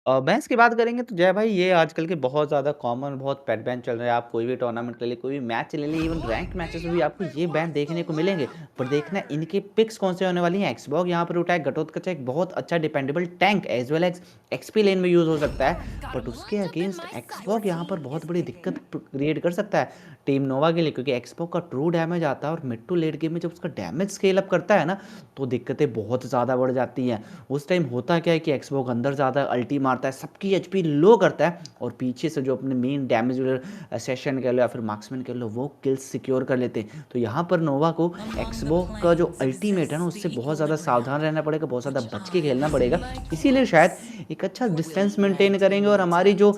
बैंस की बात करेंगे तो जय भाई, ये आजकल के बहुत ज़्यादा कॉमन, बहुत पेट बैन चल रहे हैं। आप कोई भी टूर्नामेंट ले लीजिए, कोई भी मैच ले लीजिए, इवन रैंक मैचेस में भी आपको ये बैन देखने को मिलेंगे। पर देखना इनके पिक्स कौन से होने वाली हैं। एक्सबॉग यहाँ पर उठा है, घटोत्कच एक बहुत अच्छा dependable tank as well as XP lane में यूज़ हो सकता है, बट उसके अगेंस्ट एक्सबॉग यहाँ पर बहुत बड़ी दिक्कत क्रिएट कर सकता है टीम नोवा के लिए, क्योंकि एक्सबॉग का ट्रू डैमेज आता है और मिड टू लेट गेम में जब उसका डैमेज स्केल अप करता है ना, तो दिक्कतें बहुत ज़्यादा बढ़ जाती हैं। उस टाइम होता क्या है कि एक्सबॉग अंदर ज़्यादा अल्टी मारता है, सबकी HP लो करता है, और पीछे से जो अपने मेन डैमेज सेशन कह लो या फिर मार्क्समैन कह लो, वो किल्स सिक्योर कर लेते हैं। तो यहाँ पर नोवा को एक्सबॉग का जो अल्टीमेट है ना, उससे बहुत ज़्यादा सावधान रहना पड़ेगा, बहुत ज़्यादा बच के खेलना पड़ेगा। इसीलिए शायद एक अच्छा डिस्टेंस मेंटेन करेंगे, और हमारी जो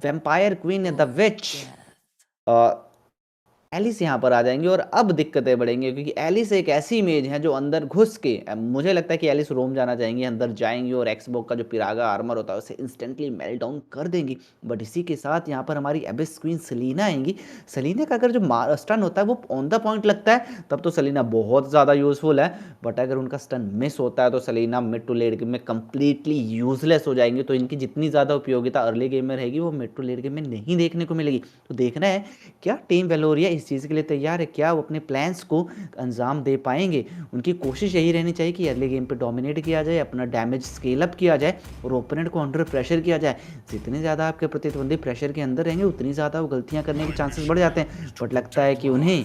वैम्पायर क्वीन है द विच एलिस यहाँ पर आ जाएंगे, और अब दिक्कतें बढ़ेंगी, क्योंकि एलिस एक ऐसी इमेज है जो अंदर घुस के, मुझे लगता है कि एलिस रोम जाना चाहेंगे, अंदर जाएंगी और एक्सबॉग का जो पिरागा आर्मर होता है उसे इंस्टेंटली मेल्ट डाउन कर देंगी। बट इसी के साथ यहाँ पर हमारी एबिस क्वीन सलीना आएंगी। सलीना का अगर जो स्टन होता है वो ऑन द पॉइंट लगता है, तब तो सलीना बहुत ज़्यादा यूजफुल है, बट अगर उनका स्टन मिस होता है तो Selena mid to late game में कंप्लीटली यूजलेस हो जाएंगे। तो इनकी जितनी ज़्यादा उपयोगिता अर्ली गेम में रहेगी वो मिड टू लेट गेम में नहीं देखने को मिलेगी। तो देखना है क्या टीम वेलोरिया इस चीज़ के लिए तैयार है, क्या वो अपने प्लान्स को अंजाम दे पाएंगे। उनकी कोशिश यही रहनी चाहिए कि अर्ली गेम पे डोमिनेट किया जाए, अपना डैमेज स्केल अप किया जाए और ओपोनेंट को अंडर प्रेशर किया जाए। जितने ज़्यादा आपके प्रतिद्वंदी प्रेशर के अंदर रहेंगे उतनी ज़्यादा वो गलतियां करने के चांसेस बढ़ जाते हैं। बट लगता है कि उन्हें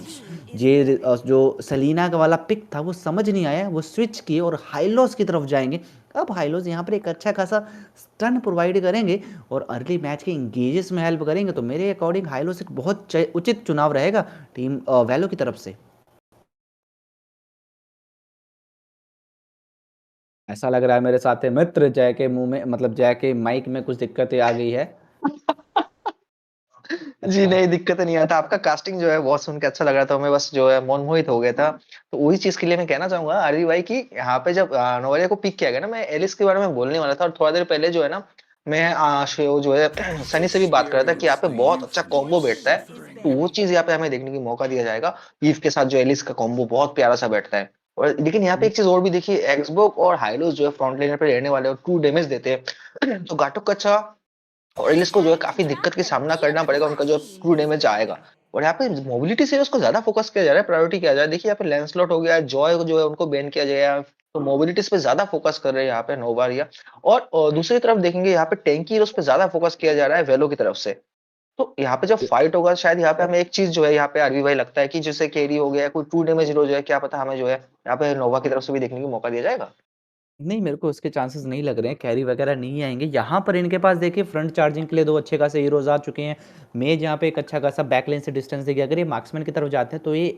ये जो सलीना का वाला पिक था वो समझ नहीं आया, वो स्विच किए और हाइलोस की तरफ जाएंगे। अब हाइलोस यहाँ पर एक अच्छा खासा स्टन प्रोवाइड करेंगे और अर्ली मैच के इंगेजेस में हेल्प करेंगे। तो मेरे अकॉर्डिंग हाइलोस एक बहुत उचित चुनाव रहेगा टीम वैलो की तरफ से। ऐसा लग रहा है मेरे साथ मित्र जय के मुंह में, मतलब जय के माइक में कुछ दिक्कतें आ गई है। जी नहीं, दिक्कत नहीं आता। आपका कास्टिंग जो है बहुत सुन के अच्छा लग रहा था, मैं बस जो है मोहित हो गया था। तो वही चीज के लिए मैं कहना चाहूंगा आरवी भाई की, यहाँ पे जब नोवालिया को पिक किया गया ना, मैं एलिस के बारे में बोलने वाला था, और थोड़ा देर पहले जो है ना मैं जो है सनी से भी बात कर रहा था कि यहाँ पे बहुत अच्छा कॉम्बो बैठता है। तो वो चीज यहाँ पे हमें देखने की मौका दिया जाएगा। ईव के साथ जो एलिस का कॉम्बो बहुत प्यारा सा बैठता है। और लेकिन यहाँ पे एक चीज और भी देखिए, एक्सबॉग और हाइलोस जो है फ्रंट लाइनर पे रहने वाले और 2 डैमेज देते हैं। तो गाटो कच्चा और एलिस को जो है काफी दिक्कत का सामना करना पड़ेगा, उनका जो ट्रू डैमेज आएगा। और यहाँ पे मोबिलिटी से उसको ज्यादा फोकस किया जा रहा है, प्रायोरिटी किया जा रहा है। देखिए यहाँ पे लैंसलॉट हो गया, जॉय जो है उनको बैन किया जाएगा, तो मोबिलिटीज पे ज्यादा फोकस कर रहे हैं यहाँ पे नोवारिया। और दूसरी तरफ देखेंगे यहाँ पे टैंकी हीरोज पे ज्यादा फोकस किया जा रहा है वेलो की तरफ से। तो यहाँ पे जब फाइट होगा शायद यहाँ पे हमें एक चीज जो है यहाँ पे आरवी भाई लगता है कि जैसे कैरी हो गया, कोई 2 डैमेज हीरो जो है, क्या पता हमें जो है यहाँ पे नोवा की तरफ से भी देखने को मौका दिया जाएगा। नहीं, मेरे को उसके चांसेस नहीं लग रहे हैं, कैरी वगैरह नहीं आएंगे यहाँ पर। इनके पास देखिए फ्रंट चार्जिंग के लिए 2 अच्छे खासे हीरोज आ चुके हैं। मेज यहाँ पे एक अच्छा खासा बैकलाइन से डिस्टेंस देगी। अगर ये मार्क्समैन की तरफ जाते हैं तो ये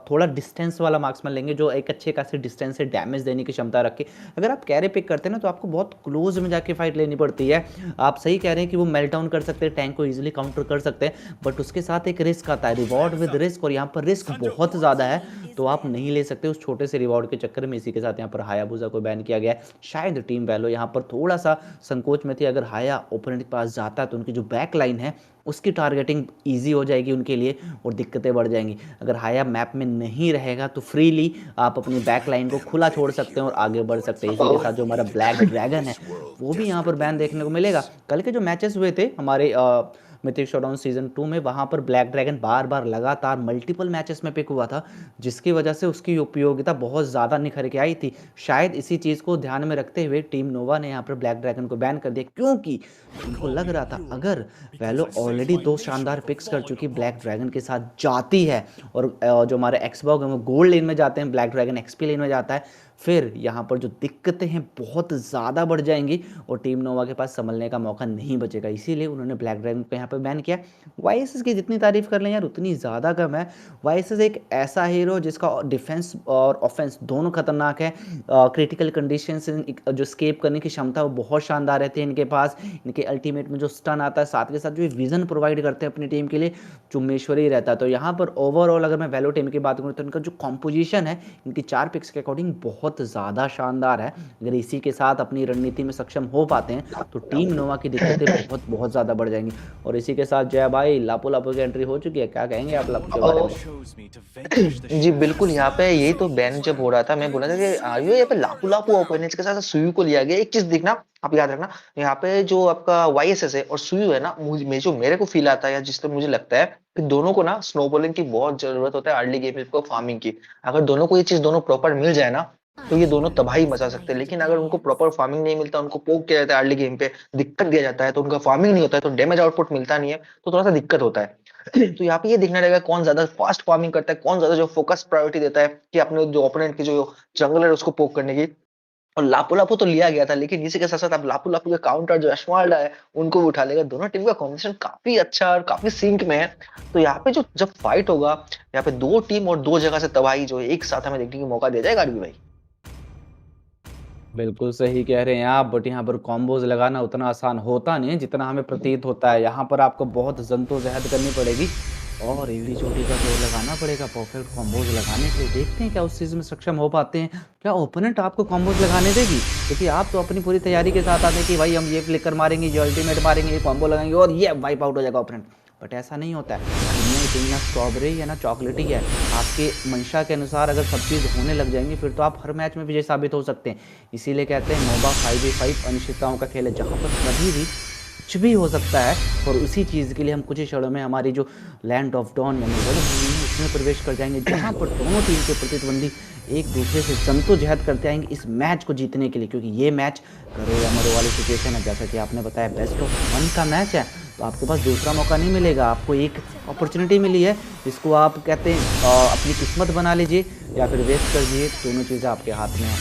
थोड़ा डिस्टेंस वाला मार्क्समैन लेंगे जो एक अच्छे खासे डिस्टेंस से डैमेज देने की क्षमता रखे। अगर आप कैरी पिक करते हैं ना तो आपको बहुत क्लोज में जाके फाइट लेनी पड़ती है। आप सही कह रहे हैं कि वो मेल्ट डाउन कर सकते हैं, टैंक को ईजिली काउंटर कर सकते हैं, बट उसके साथ एक रिस्क आता है, रिवॉर्ड विद रिस्क, और यहाँ पर रिस्क बहुत ज़्यादा है, तो आप नहीं ले सकते उस छोटे से रिवॉर्ड के चक्कर में। इसी के साथ यहाँ पर हायाबुसा को बैन किया गया। गया है। शायद टीम वैलो यहाँ पर थोड़ा सा संकोच में थी, अगर हाया ओपोनेंट के पास जाता तो उनकी जो बैक लाइन है उसकी टारगेटिंग ईजी हो जाएगी उनके लिए और दिक्कतें बढ़ जाएंगी। अगर हाया मैप में नहीं रहेगा तो फ्रीली आप अपनी बैक लाइन को खुला छोड़ सकते हैं और आगे बढ़ सकते हैं। इसी के साथ जो हमारा ब्लैक ड्रैगन है वो भी यहाँ पर बैन देखने को मिलेगा। कल के जो मैचेस हुए थे हमारे मिथिक शोडाउन सीजन 2 में, वहाँ पर ब्लैक ड्रैगन बार बार लगातार मल्टीपल मैचेस में पिक हुआ था, जिसकी वजह से उसकी उपयोगिता बहुत ज़्यादा निखर के आई थी। शायद इसी चीज़ को ध्यान में रखते हुए टीम नोवा ने यहाँ पर ब्लैक ड्रैगन को बैन कर दिया, क्योंकि उनको लग रहा था अगर वैलो ऑलरेडी 2 शानदार पिक्स कर चुकी ब्लैक ड्रैगन के साथ जाती है और जो हमारे एक्सबॉग है वो गोल्ड लेन में जाते हैं, ब्लैक ड्रैगन एक्सपी लेन में जाता है, फिर यहाँ पर जो दिक्कतें हैं बहुत ज़्यादा बढ़ जाएंगी और टीम नोवा के पास संभलने का मौका नहीं बचेगा। इसीलिए उन्होंने ब्लैक ड्रैगन को यहाँ पर बैन किया। वाईएसएस की जितनी तारीफ कर लें यार उतनी ज़्यादा कम है। वाईएसएस एक ऐसा हीरो जिसका डिफेंस और ऑफेंस दोनों खतरनाक है। क्रिटिकल कंडीशन से जो स्केप करने की क्षमता वो बहुत शानदार रहती है इनके पास। इनके अल्टीमेट में जो स्टन आता है, साथ के साथ जो विजन प्रोवाइड करते हैं अपनी टीम के लिए, चुम्बेश्वरी रहता है। तो यहाँ पर ओवरऑल अगर मैं वैलो टीम की बात करूँ तो इनका जो कॉम्पोजिशन है इनकी 4 पिक्स के अकॉर्डिंग बहुत ज़्यादा शानदार है। अगर इसी के साथ अपनी रणनीति में सक्षम हो पाते हैं तो टीम नोवा की दिक्कतें बहुत ज़्यादा बढ़ जाएंगी। और इसी के साथ जय भाई लापो लापो की एंट्री हो चुकी है, क्या कहेंगे आप लापो के बारे में? जी बिल्कुल, यहाँ पे यही तो बैन जब हो रहा था मैं बोला था कि आर्यू यहाँ पे लापू लापू ओपोनेंट्स के साथ सुयू को लिया गया। एक चीज देखना आप याद रखना, यहाँ पे जो आपका वाईएसएस है और सुयू है ना, जो मेरे को फील आता है या जिस तरह मुझे लगता है कि दोनों को ना स्नोबॉलिंग की बहुत जरूरत होता है अर्ली गेम को, फार्मिंग की। अगर दोनों को ये चीज दोनों प्रॉपर मिल जाए ना तो ये दोनों तबाही मचा सकते हैं। लेकिन अगर उनको प्रॉपर फार्मिंग नहीं मिलता, उनको पोक किया जाता है अर्ली गेम पे, दिक्कत दिया जाता है, तो उनका फार्मिंग नहीं होता है तो डैमेज आउटपुट मिलता नहीं है, तो थोड़ा सा दिक्कत होता है। तो यहाँ पे ये देखना रहेगा कौन ज्यादा फास्ट फार्मिंग करता है, कौन ज्यादा जो फोकस प्रायोरिटी देता है कि अपने जो ओपोनेंट की जो जंगलर है उसको पोक करने की। और लापू लापू तो लिया गया था, लेकिन इसी के साथ साथ आप लापू लापू के काउंटर जो एस्माल्डा है उनको भी उठा लेगा। दोनों टीम का कॉम्बिनेशन काफी अच्छा और काफी सिंक में है। तो यहाँ पे जो जब फाइट होगा यहाँ पे 2 टीम और 2 जगह से तबाही जो एक साथ हमें देखने का मौका दे जाएगा आरबी भाई। बिल्कुल सही कह रहे हैं आप, बट यहाँ पर कॉम्बोज लगाना उतना आसान होता नहीं है जितना हमें प्रतीत होता है। यहाँ पर आपको बहुत जद्दोजहद करनी पड़ेगी और एड़ी चोटी का जोर लगाना पड़ेगा परफेक्ट कॉम्बोज लगाने के लिए। देखते हैं क्या उस चीज़ में सक्षम हो पाते हैं, क्या ओपोनेंट आपको कॉम्बोज लगाने देगी, क्योंकि आप तो अपनी पूरी तैयारी के साथ आते हैं कि भाई हम ये फ्लिकर मारेंगे, ये अल्टीमेट मारेंगे, ये कॉम्बो लगाएंगे और ये वाइप आउट हो जाएगा ओपोनेंट। बट ऐसा नहीं होता है। दुनिया इतनी ना स्ट्रॉबेरी या ना चॉकलेटी है। आपके मंशा के अनुसार अगर सब चीज़ होने लग जाएंगी फिर तो आप हर मैच में विजय साबित हो सकते हैं। इसीलिए कहते हैं मोबा 5v5 अनिश्चितताओं का खेल है, जहाँ पर कभी भी कुछ भी हो सकता है। और उसी चीज़ के लिए हम कुछ ही क्षणों में हमारी जो लैंड ऑफ डॉन यानी उसमें प्रवेश कर जाएंगे, जहाँ पर दोनों टीम के प्रतिद्वंदी एक दूसरे से जद्दोजहद करते आएंगे इस मैच को जीतने के लिए, क्योंकि ये मैच करो या मरो वाली सिचुएशन है। जैसा कि आपने बताया बेस्ट ऑफ 1 का मैच है, तो आपके पास दूसरा मौका नहीं मिलेगा। आपको एक अपॉर्चुनिटी मिली है, इसको आप कहते हैं अपनी किस्मत बना लीजिए या फिर वेस्ट कर दीजिए, दोनों चीज़ें आपके हाथ में हैं।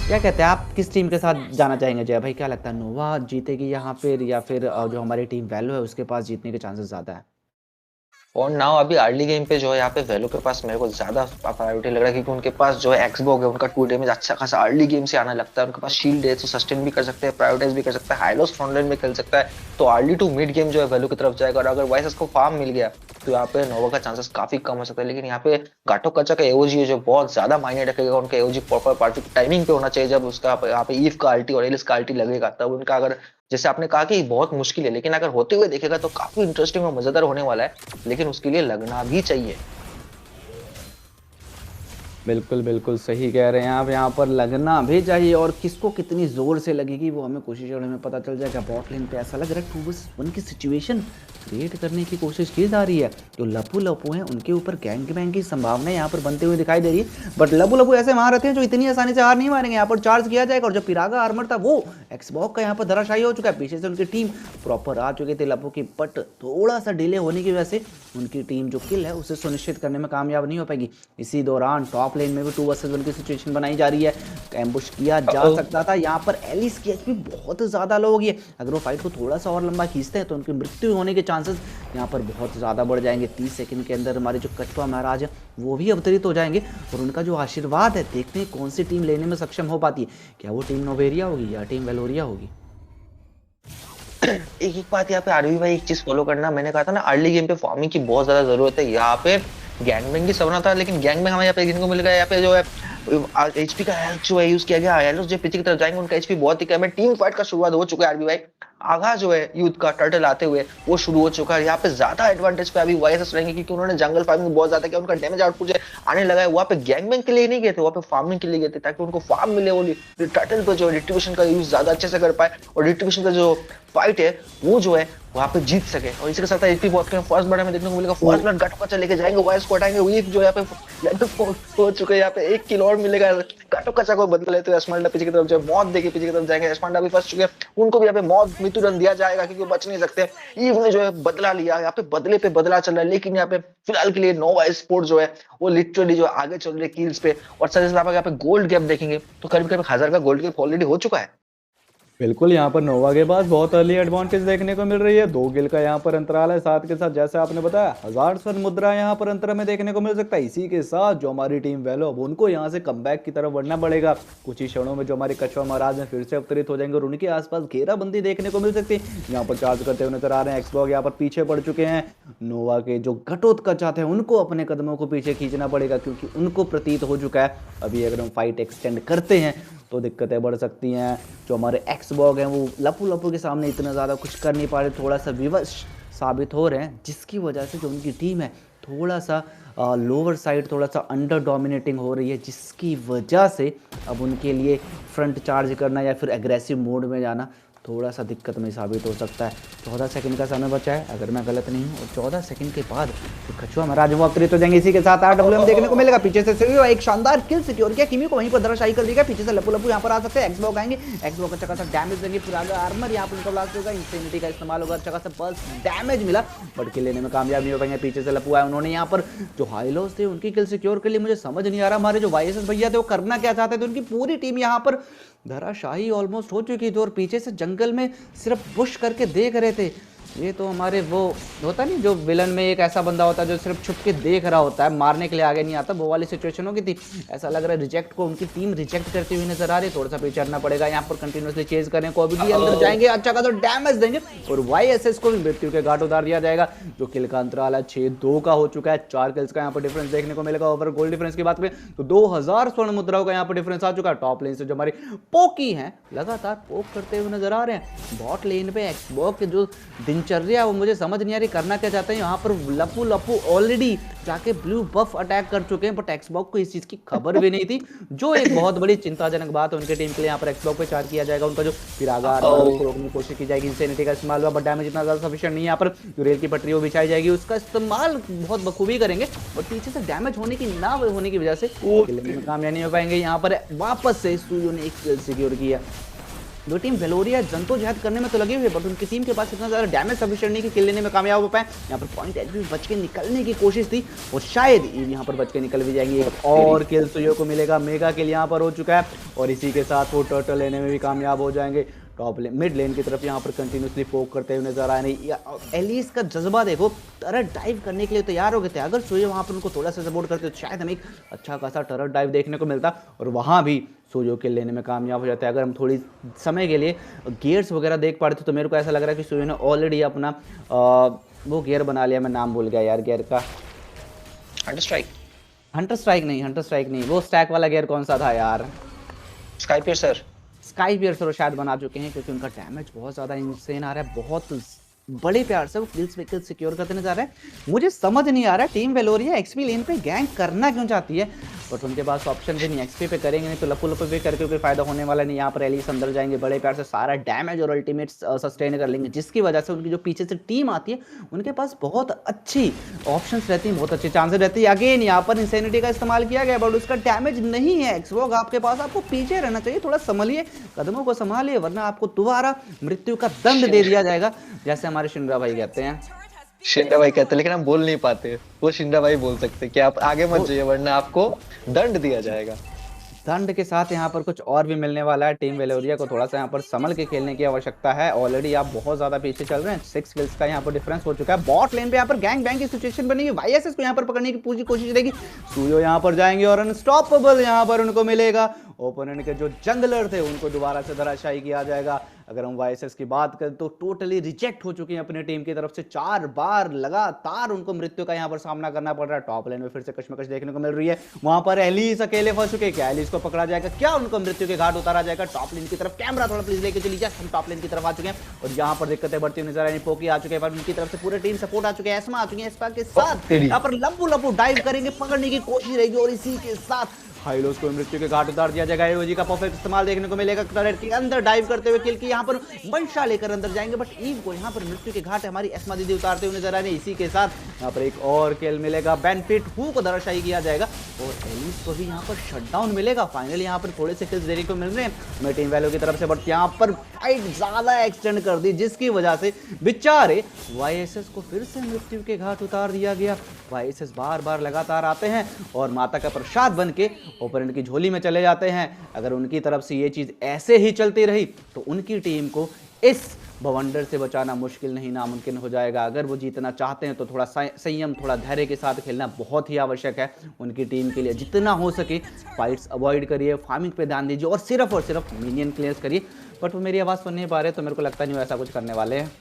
क्या कहते हैं आप, किस टीम के साथ जाना चाहेंगे जय भाई? क्या लगता है नोवा जीतेगी यहाँ पर या फिर जो हमारी टीम वैलो है उसके पास जीतने के चांसेस ज़्यादा है? और नाउ अभी अर्ली गेम पे जो है यहाँ पे वैलो के पास मेरे को ज्यादा प्रायोरिटी लग रहा है, क्योंकि उनके पास जो है एक्सबॉग है, उनका 2 डैमेज अच्छा खासा अर्ली गेम से आने लगता है। उनके पास शील्ड है तो सस्टेन भी कर सकते हैं, प्रायोरिटाइज भी कर सकता है, हाइलोस फ्रंट लाइन में खेल सकता है। तो अर्ली टू मिड गेम जो है वैलो की तरफ जाएगा। और अगर वाइसेस को फार्म मिल गया तो यहाँ पे नोवा का चांसेस काफी कम हो सकता है। लेकिन यहाँ पे गाटो कचा का एओजी है जो बहुत ज्यादा मायने रखेगा। उनका एओजी प्रॉपर पार्टी टाइमिंग पे होना चाहिए, जब उसका यहाँ पे ईव का अल्टी और एलिस का अल्टी लगेगा तब उनका, अगर जैसे आपने कहा कि बहुत मुश्किल है, लेकिन अगर होते हुए देखेगा तो काफी इंटरेस्टिंग और मजेदार होने वाला है। लेकिन उसके लिए लगना भी चाहिए। बिल्कुल बिल्कुल सही कह रहे हैं आप, यहाँ पर लगना भी चाहिए। और किसको कितनी जोर से लगेगी वो हमें कोशिश करने में पता चल जाएगा। बॉट लेन पे ऐसा लग रहा है 2vs1 की सिचुएशन क्रिएट करने की कोशिश की जा रही है। जो लपू लपू हैं उनके ऊपर गैंग बैंग की संभावना यहाँ पर बनते हुए दिखाई दे रही है। बट लपू लपू ऐसे मार रहे हैं जो इतनी आसानी से हार नहीं मारेंगे। यहाँ पर चार्ज किया जाएगा और जो पिरागा आर्मर था वो एक्सबॉक का यहाँ पर धराशायी हो चुका है। पीछे से उनकी टीम प्रॉपर आ चुकी थी लपू की, बट थोड़ा सा डिले होने की वजह से उनकी टीम जो किल है उसे सुनिश्चित करने में कामयाब नहीं हो पाएगी। इसी दौरान टॉप लेन में भी 2vs1 की सिचुएशन बनाई जा रही है। एम्बुश किया जा सकता था। यहाँ पर एलिस की एचपी बहुत ज़्यादा लो होगी। अगर वो फाइट को थोड़ा सा और लंबा खींचते हैं तो उनकी मृत्यु होने के चांसेस यहाँ पर बहुत ज़्यादा बढ़ जाएंगे। 30 सेकंड के अंदर हमारे जो कछुआ महाराज है वो भी अवतरित हो जाएंगे और उनका जो आशीर्वाद है देखते हैं कौन सी टीम लेने में सक्षम हो पाती है। क्या वो टीम नोवेरिया होगी या टीम वेलोरिया होगी? एक बात यहाँ पे आरबी भाई, एक चीज फॉलो करना, मैंने कहा था ना अर्ली गेम पे फार्मिंग की बहुत ज्यादा जरूरत है। यहाँ पे गैंगबैंग की सपना था, लेकिन गैंगबैंग हमें यहाँ पे देखने को मिल गया। यहाँ पे जो है एचपी का हेल्थ जो है यूज किया गया, एलोस जो पीछे की तरफ जाएंगे उनका एचपी बहुत ही कम है। टीम फाइट का शुरुआत हो चुका है आरबी भाई, आगाज जो है युद्ध का टर्टल आते हुए वो शुरू हो चुका है। यहाँ पे ज्यादा एडवांटेज पे अभी वाईएसएस रहेंगे क्योंकि उन्होंने जंगल फार्मिंग बहुत ज्यादा किया, उनका डैमेज आउटपुट जो आने लगा है। वहाँ पे गैंगबैंग के लिए नहीं गए थे, वहाँ पे फार्मिंग के लिए गए थे ताकि उनको फार्म मिले, वो टर्टल पे जो डिस्ट्रीब्यूशन का यूज ज्यादा अच्छे से कर पाए और डिस्ट्रीब्यूशन का जो फाइट है वो जो है वहां पे जीत सके। और इसी के साथ एचपी बहुत कम फर्स्ट ब्लड हमें देखने को मिलेगा, फर्स्ट ब्लड गाटो कच्चा लेके जाएंगे, वाइस को हटाएंगे, वीक जो यहाँ पे लेवल हो चुके हैं। यहाँ पे 1 किल और मिलेगा, गाटो कच्चा को बदल लेते हैं। एस्मांडा पीछे की तरफ जो मौत देके पीछे की तरफ जाएंगे, एस्मांडा भी फंस चुके हैं, उनको भी यहाँ पे मौत मृत्युदंड दिया जाएगा क्योंकि वो बच नहीं सकते। ईव ने जो है बदला लिया, यहाँ पे बदले पे बदला चल रहा है, लेकिन यहाँ पे फिलहाल के लिए नोवा स्पोर्ट्स जो है वो लिटरली जो आगे चल रही है किल्स पे। और सर आप यहाँ पे गोल्ड गैप देखेंगे तो करीब करीब 1000 का गोल्ड गैप ऑलरेडी हो चुका है। बिल्कुल, यहाँ पर नोवा के पास बहुत अर्ली एडवांटेज देखने को मिल रही है। 2 किल का यहाँ पर अंतराल है, साथ के साथ जैसे आपने बताया 1000 स्वर्ण मुद्रा यहाँ पर अंतर में देखने को मिल सकता है। इसी के साथ जो हमारी टीम वैलो, अब उनको यहाँ से कमबैक की तरफ बढ़ना पड़ेगा। कुछ ही क्षणों में जो हमारे कछुआ महाराज में फिर से अवतरित हो जाएंगे और उनके आसपास घेराबंदी देखने को मिल सकती है। यहाँ पर चार्ज करते हुए नजर आ रहे हैं, एक्सबॉग यहाँ पर पीछे पड़ चुके हैं। नोवा के जो घटोत्कच चाहते हैं उनको अपने कदमों को पीछे खींचना पड़ेगा क्योंकि उनको प्रतीत हो चुका है अभी अगर हम फाइट एक्सटेंड करते हैं तो दिक्कतें बढ़ सकती हैं। जो हमारे एक्सबॉग हैं वो लपू लपू के सामने इतना ज़्यादा कुछ कर नहीं पा रहे, थोड़ा सा विवश साबित हो रहे हैं, जिसकी वजह से जो उनकी टीम है थोड़ा सा लोअर साइड थोड़ा सा अंडर डोमिनेटिंग हो रही है, जिसकी वजह से अब उनके लिए फ्रंट चार्ज करना या फिर एग्रेसिव मोड में जाना थोड़ा सा दिक्कत में साबित हो सकता है। 14 सेकंड का समय बचा है अगर मैं गलत नहीं हूँ, और 14 सेकंड के बाद कछुआ महाराज वो अवतरित हो जाएंगे। इसी के साथ RWM देखने को मिलेगा, पीछे से एक शानदार किल सिक्योर किया, किमी को वहीं पर धराशायी कर देगा। पीछे से लपू लपू यहाँ पर आ सकते हैं, एक्सबॉग आएंगे, एक्सबॉग अच्छा खासा डैमेज देंगे, फिर आगे आर्मर यहाँ पर उनका ब्लास्ट होगा, इंसेनिटी का इस्तेमाल होगा, अच्छा खासा बल्स डैमेज मिला बट किल लेने में कामयाब नहीं हो पाएंगे। पीछे से लपू आए, उन्होंने यहाँ पर जो हाई लॉस थे उनकी किल सिक्योर के लिए मुझे समझ नहीं आ रहा हमारे जो वाईएसएस भैया थे वो करना क्या चाहते थे। उनकी पूरी टीम यहाँ पर धराशाही ऑलमोस्ट हो चुकी थी और पीछे से जंगल में सिर्फ पुश करके देख रहे थे। ये तो हमारे वो होता नहीं जो विलन में एक ऐसा बंदा होता है जो सिर्फ छुप के देख रहा होता है, मारने के लिए आगे नहीं आता, वो वाली सिचुएशन हो गई थी। ऐसा लग रहा है रिजेक्ट को उनकी टीम रिजेक्ट करती हुई नजर आ रही है, थोड़ा सा पीछे हटना पड़ेगा। यहाँ पर कंटिन्यूसली चेज करें को भी अंदर जाएंगे, अच्छा खासा डैमेज देंगे और वाईएसएस को भी मृत्यु के घाट उतार दिया जाएगा। जो किल का अंतराल है 6-2 का हो चुका है, 4 किल्स का यहाँ पर डिफरेंस देखने को मिलेगा। ओवर गोल्ड डिफरेंस की बात करें तो 2000 स्वर्ण मुद्राओं का यहाँ पर डिफरेंस आ चुका है। टॉप लेन से जो हमारी पोकी है लगातार पोक करते हुए नजर आ रहे हैं। बॉट लेन पे एक्सबॉग के जो दिनचर्या वो मुझे समझ नहीं आ रही करना क्या चाहते हैं। यहाँ पर लपू लपू ऑलरेडी जाके ब्लू बफ अटैक कर चुके हैं बट एक्सबॉग को इस चीज की खबर भी नहीं थी, जो एक बहुत बड़ी चिंताजनक बात है उनके टीम के लिए। यहाँ पर एक्सबॉग पे चार्ज किया जाएगा, उनका जो फिरागा रोकने की कोशिश की जाएगी, इंसेनिटी का इस्तेमाल हुआ बट डैमेज इतना ज्यादा सफिशिएंट नहीं है। यहाँ पर जो रेल की पटरी वो बिछाई जाएगी, उसका इस्तेमाल बहुत बखूबी करेंगे बट पीछे से डैमेज होने की ना होने की वजह से कामयाब नहीं हो पाएंगे। यहाँ पर वापस से सूयो ने एक सिक्योर किया। जो टीम वेलोरिया जंतोजहद करने में तो लगी हुई है बट उनकी टीम के पास इतना ज़्यादा डैमेज सफिशिएंट नहीं कि किल लेने में कामयाब हो पाए। यहाँ पर पॉइंट एज भी बच के निकलने की कोशिश थी और शायद यहाँ पर बच के निकल भी जाएंगे। और किल सुयो को मिलेगा, मेगा किल यहाँ पर हो चुका है और इसी के साथ वो टर्टल लेने में भी कामयाब हो जाएंगे। टॉप लेन मिड लेन की तरफ यहाँ पर कंटिन्यूसली पोक करते हुए नजर आ रहे हैं। एलिस का जज्बा देखो, टरट डाइव करने के लिए तैयार हो गए थे। अगर सोयो वहाँ पर उनको थोड़ा सा सपोर्ट करते तो शायद हमें एक अच्छा खासा टरट डाइव देखने को मिलता और वहाँ भी सोयो के लेने में कामयाब हो जाते हैं। अगर हम थोड़ी समय के लिए गियर्स वगैरह देख पा रहे थे तो मेरे को ऐसा लग रहा है कि सोयो ने ऑलरेडी अपना वो गियर बना लिया, मैं नाम भूल गया यार गियर का। हंटर स्ट्राइक नहीं, वो स्टैक वाला गियर कौन सा था यार? स्काई पियर्सर शायद बना चुके हैं क्योंकि उनका डैमेज बहुत ज़्यादा इंसेन आ रहा है। बहुत बड़े प्यार से वो किल्स पे किल्स सिक्योर करते नजर आ रहे हैं। मुझे समझ नहीं आ रहा है टीम वेलोरिया एक्सपी लेन पे गैंग करना क्यों चाहती है बट उनके पास ऑप्शन भी नहीं। एक्सपी पे करेंगे नहीं तो लपू लपू पे करके कोई फायदा होने वाला नहीं। यहाँ पर एलिस अंदर जाएंगे, बड़े प्यार से सारा डैमेज और अल्टीमेट सस्टेन कर लेंगे, जिसकी वजह से उनकी जो पीछे से टीम आती है उनके पास बहुत अच्छी ऑप्शंस रहती हैं, बहुत अच्छी चांसेस रहती है। अगेन यहाँ पर इंसेनिटी का इस्तेमाल किया गया बट उसका डैमेज नहीं है। एक्सबॉग आपके पास, आपको पीछे रहना चाहिए, थोड़ा संभलिए, कदमों को संभालिए वरना आपको दोबारा मृत्यु का दंड दे दिया जाएगा, जैसे हमारे शिंद्रा भाई कहते हैं। शिंदा भाई कहते हैं लेकिन हम बोल नहीं पाते, वो शिंदा भाई बोल सकते कि आप आगे मत जाइए वरना आपको दंड दिया जाएगा। दंड के साथ यहाँ पर कुछ और भी मिलने वाला है। टीम वेलोरिया को थोड़ा सा यहाँ पर संभल के खेलने की आवश्यकता है। ऑलरेडी आप बहुत ज्यादा पीछे चल रहे हैं, 6 किल्स का यहाँ पर डिफरेंस हो चुका है। बॉट लेन पे यहाँ पर गैंग बैंग की सिचुएशन बनेगी, वाईएसएस को यहाँ पर पकड़ने की पूरी कोशिश रहेगी। सूयो यहाँ पर जाएंगे और अनस्टॉपेबल यहाँ पर उनको मिलेगा। ओपोनेंट के जो जंगलर थे उनको दोबारा से धराशायी किया जाएगा। अगर हम वाईएसएस की बात करें तो टोटली रिजेक्ट हो चुके हैं अपनी टीम की तरफ से, 4 बार लगातार उनको मृत्यु का यहाँ पर सामना करना पड़ रहा है। टॉप लेन में फिर से कश्मकश देखने को मिल रही है, वहां पर एलिस अकेले फंस चुके हैं। क्या एलिस को पकड़ा जाएगा, क्या उनको मृत्यु के घाट उतारा जाएगा? टॉप लेन की तरफ कैमरा थोड़ा प्लीज लेके चलिए, हम टॉप लेन की तरफ आ चुके हैं और यहाँ पर दिक्कतें बढ़ती हुई नजर आ रही। पोकी आ चुके हैं, पर उनकी तरफ से पूरे टीम सपोर्ट आ चुके हैं, एस्मा आ चुकी है, एस्मा के साथ यहाँ पर लंबू लंबू डाइव करेंगे, पकड़ने की कोशिश रहेगी और इसी के साथ हाइलोस को मृत्यु के घाट उतार दिया जाएगा। एओजी का परफेक्ट इस्तेमाल देखने को मिलेगा, टर्रेट के अंदर डाइव करते हुए किल की यहाँ पर वंशा लेकर अंदर जाएंगे, बट ईव को यहाँ पर मृत्यु के घाट हमारी एस्मा दीदी उतारते हुए नजर आ रहे हैं। इसी के साथ यहाँ पर एक और किल मिलेगा, बेनिफिट हु को धराशायी किया जाएगा और एलिस को भी यहाँ पर शटडाउन मिलेगा। फाइनली यहाँ पर थोड़े से किल्स देने को मिल रहे हैं हमें टीम वैल्यू की तरफ से, बट यहाँ पर फाइट ज्यादा एक्सटेंड कर दी, जिसकी वजह से बेचारे वाईएसएस को फिर से मृत्यु के घाट उतार दिया गया। वाईएसएस बार बार लगातार आते हैं और माता का प्रसाद बन के ओपोनेंट की झोली में चले जाते हैं। अगर उनकी तरफ से ये चीज ऐसे ही चलती रही तो उनकी टीम को इस बवंडर से बचाना मुश्किल नहीं नामुमकिन हो जाएगा। अगर वो जीतना चाहते हैं तो थोड़ा संयम, थोड़ा धैर्य के साथ खेलना बहुत ही आवश्यक है उनकी टीम के लिए। जितना हो सके फाइट्स अवॉइड करिए, फार्मिंग पे ध्यान दीजिए और सिर्फ मिनियन क्लियर्स करिए। बट वो मेरी आवाज़ सुन नहीं पा रहे तो मेरे को लगता नहीं वो ऐसा कुछ करने वाले हैं।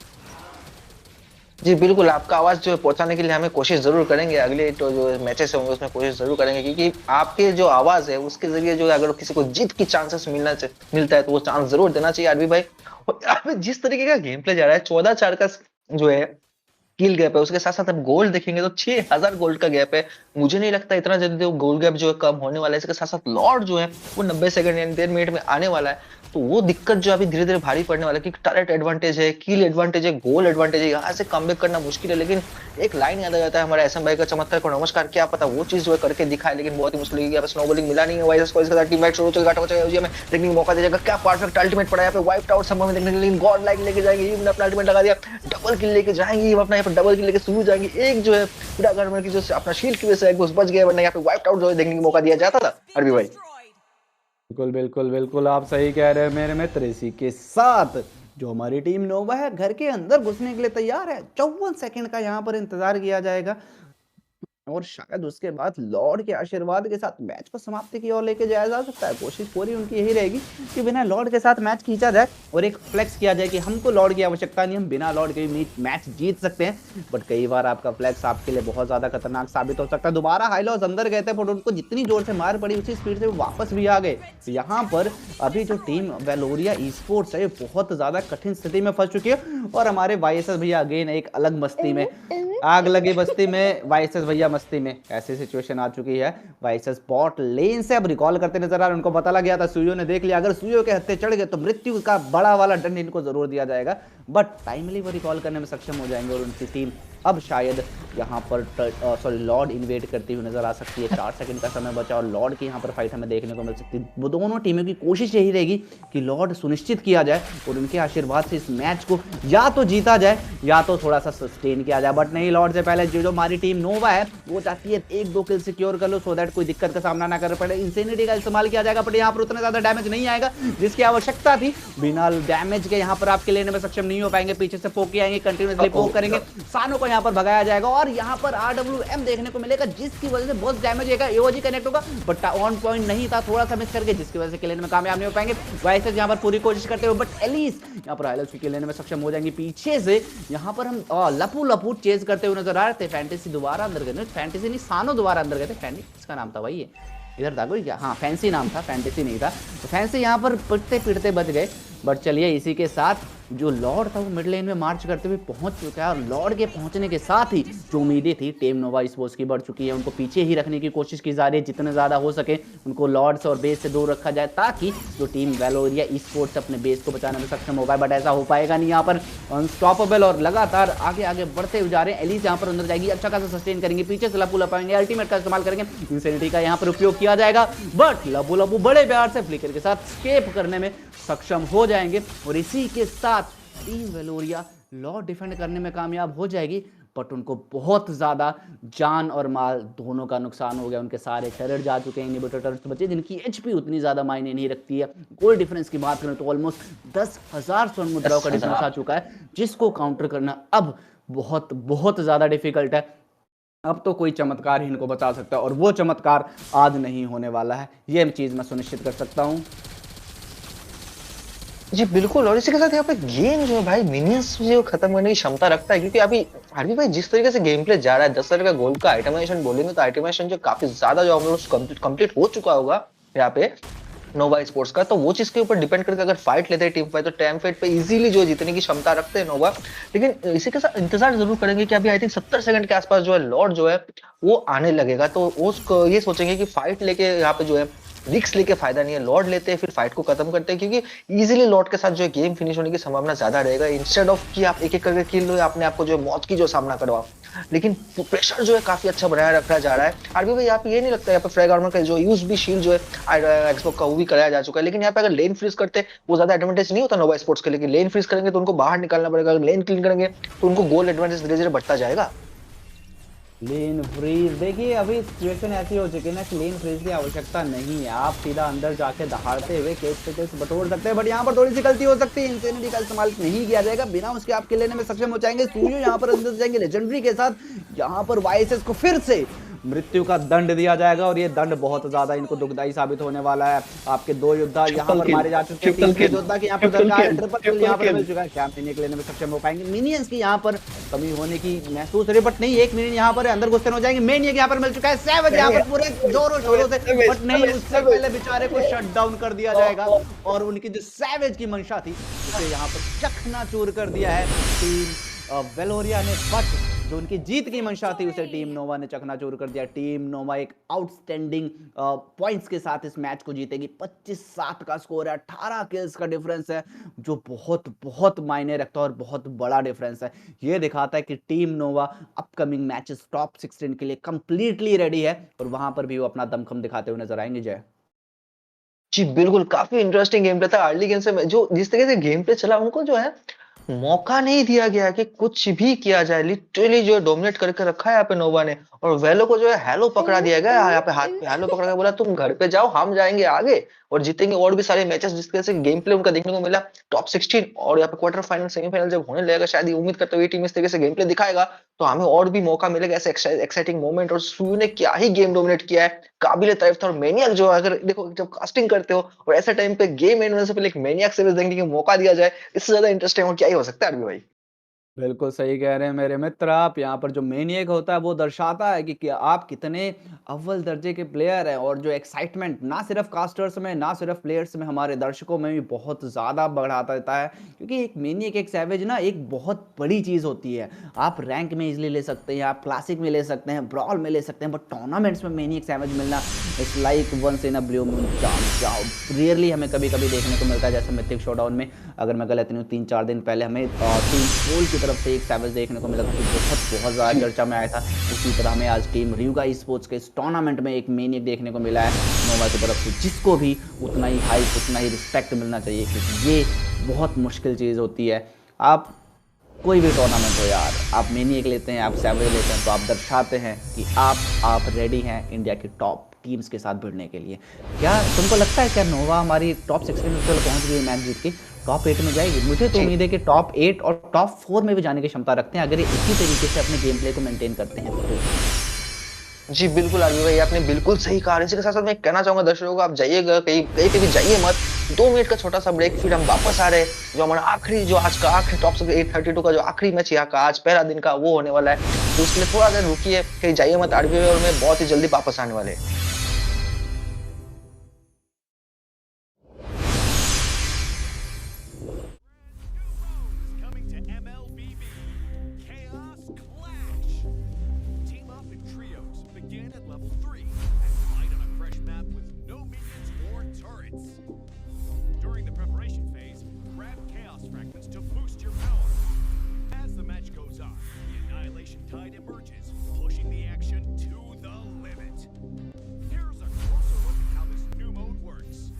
जी बिल्कुल, आपका आवाज जो पहुंचाने के लिए हमें कोशिश जरूर करेंगे, अगले तो जो मैचेस होंगे उसमें कोशिश जरूर करेंगे, क्योंकि आपके जो आवाज है उसके जरिए जो अगर किसी को जीत की चांसेस मिलता है तो वो चांस जरूर देना चाहिए आरबी भाई। और यहाँ पे जिस तरीके का गेम प्ले जा रहा है, 14-4 का जो है किल गैप है, उसके साथ साथ आप गोल्ड देखेंगे तो 6000 गोल्ड का गैप है। मुझे नहीं लगता इतना जल्दी गोल्ड गैप जो है कम होने वाला है। इसके साथ साथ लॉर्ड जो है वो 90 सेकंड यानी 1.5 मिनट में आने वाला है, तो वो दिक्कत जो अभी धीरे धीरे भारी पड़ने वाला है, क्योंकि टरेट एडवांटेज है, किल एडवांटेज है, गोल एडवांटेज है, यहाँ से कमबैक करना मुश्किल है। लेकिन एक लाइन याद आ जाता है हमारे एसएम भाई का चमत्कार को नमस्कार, क्या पता वो चीज जो है करके दिखाए, लेकिन बहुत ही मुश्किल है। यहाँ पे स्नोबॉलिंग मिला नहीं है वाइस को, इसके साथ टीममेट शुरू हो चुका है, हमें देखने का मौका दे जाएगा, क्या परफेक्ट अल्टीमेट पड़ा है यहाँ पे, वाइप आउट संभव देखने के लिए, लेकिन गॉड लाइक लेके जाएंगे, इवन अपना अल्टीमेट लगा दिया, डबल किल लेके जाएंगे, अपना यहाँ पे डबल किल लेके शुरू जाएंगे। एक जो है पूरा घर की जो अपना शील्ड की वजह से बच गया, वरना यहाँ पे वाइप आउट जो है देखने का मौका दिया जाता था अरबी भाई। बिल्कुल आप सही कह रहे हैं मेरे मित्र। इसी के साथ जो हमारी टीम नोवा है घर के अंदर घुसने के लिए तैयार है। 54 सेकंड का यहाँ पर इंतजार किया जाएगा और शायद उसके बाद लॉर्ड के आशीर्वाद के साथ मैच को समाप्ति की ओर लेके जाया जा सकता है। कोशिश पूरी उनकी यही रहेगी कि बिना लॉर्ड के साथ मैच खींचा जाए और एक फ्लेक्स किया जाए कि हमको लॉर्ड की आवश्यकता नहीं, हम बिना लॉर्ड के भी मैच जीत सकते हैं। बट कई बार आपका फ्लेक्स आपके लिए बहुत ज्यादा खतरनाक साबित हो सकता है। दोबारा हाईलॉस अंदर गए थे बट उनको जितनी जोर से मार पड़ी उसी स्पीड से वो वापस भी आ गए। तो यहाँ पर अभी जो टीम वेलोरिया ई-स्पोर्ट्स है बहुत ज्यादा कठिन स्थिति में फंस चुकी है और हमारे वाईएसएस भैया अगेन एक अलग मस्ती में, आग लगी बस्ती में वाईएसएस भैया मस्ती में, ऐसी सिचुएशन आ चुकी है। वाईएसएस बॉट लेन से अब रिकॉल करते नजर आ रहे, उनको पता लग गया था, सुयो ने देख लिया, अगर सुयो के हत्थे चढ़ गए तो मृत्यु का बड़ा वाला दंड इनको जरूर दिया जाएगा। बट टाइमली वो रिकॉल करने में सक्षम हो जाएंगे और उनकी टीम अब शायद यहाँ पर लॉर्ड इन्वेट करती हुई नजर आ सकती है। 4 सेकंड का समय बचा और लॉर्ड की यहाँ पर फाइट हमें देखने को मिल सकती है। वो दोनों टीमों की कोशिश यही रहेगी कि लॉर्ड सुनिश्चित किया जाए और उनके आशीर्वाद से इस मैच को या तो जीता जाए या तो थोड़ा सा सस्टेन किया जाए। बट नहीं, लॉर्ड से पहले जो हमारी टीम नोवा है वो चाहती है 1-2 किल सिक्योर कर लो सो दैट कोई दिक्कत का सामना ना कर पड़े। इंसेनिटी का इस्तेमाल किया जाएगा बट यहाँ पर उतना ज्यादा डैमेज नहीं आएगा जिसकी आवश्यकता थी। बिना डैमेज के यहाँ पर आपके लेने में सक्षम नहीं हो पाएंगे, पीछे से पोक आएंगे, कंटिन्यूसली पोक करेंगे, सानों को यहाँ पर भगाया जाएगा और यहाँ पर RWM देखने को मिलेगा जिसकी वजह से बहुत डैमेज आएगा। एओजी कनेक्ट होगा बट ऑन पॉइंट नहीं था, थोड़ा सा मिस करके, जिसकी वजह से किल लेने में कामयाब नहीं हो पाएंगे। वाइसेस यहाँ पर पूरी कोशिश करते हुए बट एलिस यहाँ पर हाइलाइट्स की किल लेने में सक्षम हो जाएंगे। पीछे से यहाँ पर हम लपू चेज करते हुए नजर आ रहे थे। फैंटेसी दोबारा अंदर गए, फैंटेसी नहीं सानो दोबारा अंदर गए थे। फैंटेसी इसका नाम था भाई, ये इधर था कोई क्या, हाँ फैंसी नाम था, फैंटेसी नहीं था। तो फैंसी यहाँ पर पिटते बच गए। बट चलिए इसी के साथ जो लॉर्ड था वो मिड लेन में मार्च करते हुए पहुंच चुका है और लॉर्ड के पहुंचने के साथ ही जो उम्मीदें थी टीम नोवा स्पोर्ट्स की बढ़ चुकी है। उनको पीछे ही रखने की कोशिश की जा रही है, जितने ज़्यादा हो सके उनको लॉर्ड्स और बेस से दूर रखा जाए ताकि जो टीम वेलोरिया स्पोर्ट्स अपने बेस को बचाने में सक्षम हो पाए। बट ऐसा हो पाएगा नहीं, यहाँ पर अनस्टॉपेबल और लगातार आगे बढ़ते हुए जा रहे हैं। एलिस यहाँ पर अंदर जाएगी, अच्छा खासा सस्टेन करेंगे, पीछे से लपू लपाएंगे, अल्टीमेट का इस्तेमाल करेंगे, इंसेनिटी का यहाँ पर उपयोग किया जाएगा बट लपू बड़े प्यार से फ्लिकर के साथ स्केप करने में सक्षम हो जाएंगे और इसी के साथ टीम वेलोरिया लॉर्ड डिफेंड करने में कामयाब हो जाएगी। बट उनको बहुत ज़्यादा जान और माल दोनों का नुकसान हो गया। उनके सारे टर्रेट जा चुके हैं, इनहिबिटर टर्रेट्स बचे जिनकी एचपी उतनी ज़्यादा मायने नहीं रखती है। गोल डिफरेंस की बात करें तो ऑलमोस्ट 10,000 स्वर्ण मुद्राओं का डिफरेंस आ चुका है जिसको काउंटर करना अब बहुत ज़्यादा डिफिकल्ट है। अब तो कोई चमत्कार ही इनको बचा सकता है और वो चमत्कार आज नहीं होने वाला है, ये चीज़ मैं सुनिश्चित कर सकता हूँ। जी बिल्कुल, और इसी के साथ यहाँ पे गेम जो है भाई मिनियंस जो खत्म करने की क्षमता रखता है, क्योंकि अभी आरबी भाई जिस तरीके से गेम प्ले जा रहा है 10 का गोल्ड का आइटमाइजेशन बोलेंगे तो आइटमाइजेशन जो काफी ज्यादा जो हम लोग कंप्लीट हो चुका होगा यहाँ पे नोवा स्पोर्ट्स का, तो वो चीज के ऊपर डिपेंड करके अगर फाइट लेते हैं टीम फाइट तो टाइम फाइट पे इजीली जो जीतने की क्षमता रखते हैं नोवा। लेकिन इसी के साथ इंतजार जरूर करेंगे कि अभी आई थिंक 70 सेकंड के आसपास जो है लॉर्ड जो है वो आने लगेगा, तो उसको ये सोचेंगे कि फाइट लेके यहाँ पे जो है रिक्स लेके फायदा नहीं है, लॉर्ड लेते हैं फिर फाइट को खत्म करते हैं, क्योंकि इजीली लॉर्ड के साथ जो है गेम फिनिश होने की संभावना ज्यादा रहेगा, इंस्टेड ऑफ कि आप एक एक करके किल लो या अपने आपको जो है मौत की जो सामना करवाओ। लेकिन प्रेशर जो है काफी अच्छा बनाया रखा जा रहा है। आरबी भाई यहाँ पे ये नहीं लगता यहाँ पे फ्रैग आर्मर का जो यूज भी शील्ड जो है एक्सबॉक्स का वो भी कराया जा चुका है, लेकिन यहाँ पे अगर लेन फ्रीज करते वो ज्यादा एडवांटेज नहीं होता नोवा स्पोर्ट्स के लिए, लेकिन लेन फ्रीज करेंगे तो उनको बाहर निकालना पड़ेगा, अगर लेन क्लीन करेंगे तो उनको गोल एडवांटेज धीरे धीरे बढ़ता जाएगा। लेन फ्रीज देखिए, अभी सिचुएशन ऐसी हो चुकी है ना कि लेन फ्रीज की आवश्यकता नहीं है, आप सीधा अंदर जाके दहाड़ते हुए केस पे केस बटोर सकते हैं, बट यहाँ पर थोड़ी सी गलती हो सकती है, इंसेनिटी का इस्तेमाल नहीं किया जाएगा, बिना उसके आप किल लेने में सक्षम हो जाएंगे। सूर्य यहाँ पर अंदर जाएंगे लेजेंडरी के साथ, यहाँ पर वाईएसएस को फिर से मृत्यु का दंड दिया जाएगा और ये दंड बहुत ज्यादा इनको दुखदाई साबित होने वाला है। आपके दो योद्धा यहाँ पर मारे जा चुके हैं, तीसरे योद्धा की यहाँ पर दरकार है, ट्रिपल किल यहाँ पर मिल चुका है, क्या मिनियन लेने में सक्षम हो पाएंगे? मिनियंस की यहाँ पर कमी होने की महसूस हो रही है, बट नहीं, एक मिनियन यहाँ पर अंदर घुसते हो जाएंगे। मेन यहाँ पर मिल चुका है, सैवेज यहाँ पर पूरे जोरों शोरों से, बट नहीं, उससे पहले बेचारे को शट डाउन कर दिया जाएगा और उनकी जो सैवेज की मंशा थी उसे यहाँ पर चकनाचूर कर दिया है टीम वेलोरिया ने, बट जो उनकी जीत की मंशा थी उसे टीम नोवा ने चकनाचूर कर दिया। टीम नोवा एक आउटस्टैंडिंग पॉइंट्स के साथ इस मैच को जीतेगी। 25-7 का स्कोर है, 18 किल्स का डिफरेंस है, जो बहुत बहुत मायने रखता है और बहुत बड़ा डिफरेंस है। ये दिखाता है कि टीम नोवा अपकमिंग मैचेस टॉप 16 के लिए कंप्लीटली रेडी है और वहां पर भी वो अपना दमखम दिखाते हुए नजर आएंगे। जय जी बिल्कुल, काफी इंटरेस्टिंग गेम प्ले था अर्ली गेम से, जो जिस तरीके से गेम प्ले चला उनको जो है मौका नहीं दिया गया कि कुछ भी किया जाए, लिटरली जो डोमिनेट करके रखा है यहाँ पे नोवा ने, और वेलो को जो है हेलो पकड़ा दिया गया यहाँ पे, हाथ पे हेलो पकड़ा के बोला तुम घर पे जाओ, हम जाएंगे आगे और जीतेंगे और भी सारे मैचेस, जिस तरह से गेम प्ले उनका देखने को मिला टॉप 16 और यहाँ पे क्वार्टर फाइनल सेमीफाइनल जब होने लगेगा, शायद ये उम्मीद करते हुए टीम इस तरीके से गेम प्ले दिखाएगा तो हमें और भी मौका मिलेगा ऐसे एक्साइटिंग मोमेंट। और सूर्य ने क्या ही गेम डोमिनेट किया है, काबिले तारीफ था। और मैनियक जो अगर देखो जब कास्टिंग करते हो और ऐसे टाइम पे गेम एंड होने से पहले एक मैनियक सीरीज देखने का मौका दिया जाए, इससे ज्यादा इंटरेस्टिंग और क्या ही हो सकता है अरबी भाई। बिल्कुल सही कह रहे हैं मेरे मित्र आप। यहाँ पर जो मेनिएक होता है वो दर्शाता है कि आप कितने अव्वल दर्जे के प्लेयर हैं, और जो एक्साइटमेंट ना सिर्फ कास्टर्स में ना सिर्फ प्लेयर्स में, हमारे दर्शकों में भी बहुत ज़्यादा बढ़ा देता है। क्योंकि एक मेनिएक एक सैवेज ना एक बहुत बड़ी चीज़ होती है। आप रैंक में इजिली ले सकते हैं, आप क्लासिक में ले सकते हैं, ब्रॉल में ले सकते हैं, बट टूर्नामेंट्स में मेनिएक सैवेज मिलना it's like once in a blue moon chance. Rarely हमें कभी कभी देखने को मिलता है, जैसे मिथिक शोडाउन में अगर मैं गलत नहीं हूँ 3-4 दिन पहले हमें टीम पोल की तरफ से एक सैवेज देखने को मिला था, बहुत ज़्यादा चर्चा में आया था। उसी तरह हमें आज टीम रियुगा स्पोर्ट्स के इस टूर्नामेंट में एक मेनियक देखने को मिला है नोवा की तरफ से, जिसको भी उतना ही हाइप उतना ही रिस्पेक्ट मिलना चाहिए, क्योंकि ये बहुत मुश्किल चीज़ होती है। आप कोई भी टूर्नामेंट हो यार, आप मेनियक लेते हैं, आप सैवेज लेते हैं, तो आप दर्शाते हैं कि आप रेडी हैं इंडिया की टॉप टीम्स के साथ भिड़ने के लिए। क्या तुमको लगता है क्या नोवा हमारी टॉप 16 में पहुंच गई मैच जीत के टॉप 8 में जाएगी? मुझे तो उम्मीद है कि टॉप 8 और टॉप 4 में भी जाने की क्षमता रखते हैं, अगर ये इसी तरीके से अपने गेम प्ले को मेंटेन करते हैं तो। जी बिल्कुल आरबी भाई, आपने बिल्कुल सही कहा। इसी के साथ साथ मैं कहना चाहूंगा दर्शकों को, आप जाइएगा कहीं कहीं पे भी जाइए मत, 2 मिनट का छोटा सा ब्रेक, फिर हम वापस आ रहे हैं। जो हमारा आखिरी जो आज का आखिरी टॉप 832 का जो आखिरी मैच यहाँ का आज पहला दिन का वो होने वाला है, तो उसके लिए थोड़ा देर रुकिए, कहीं जाइए मत आरबी भाई, और मैं बहुत ही जल्दी वापस आने वाले हैं। Coming to MLBB, Chaos Clash. Team up in trios, begin at level 3, and fight on a fresh map with no minions or turrets. During the preparation phase, grab Chaos Fragments to boost your power. As the match goes on, the Annihilation Tide emerges, pushing the action to the limit. Here's a closer look at how this new mode works.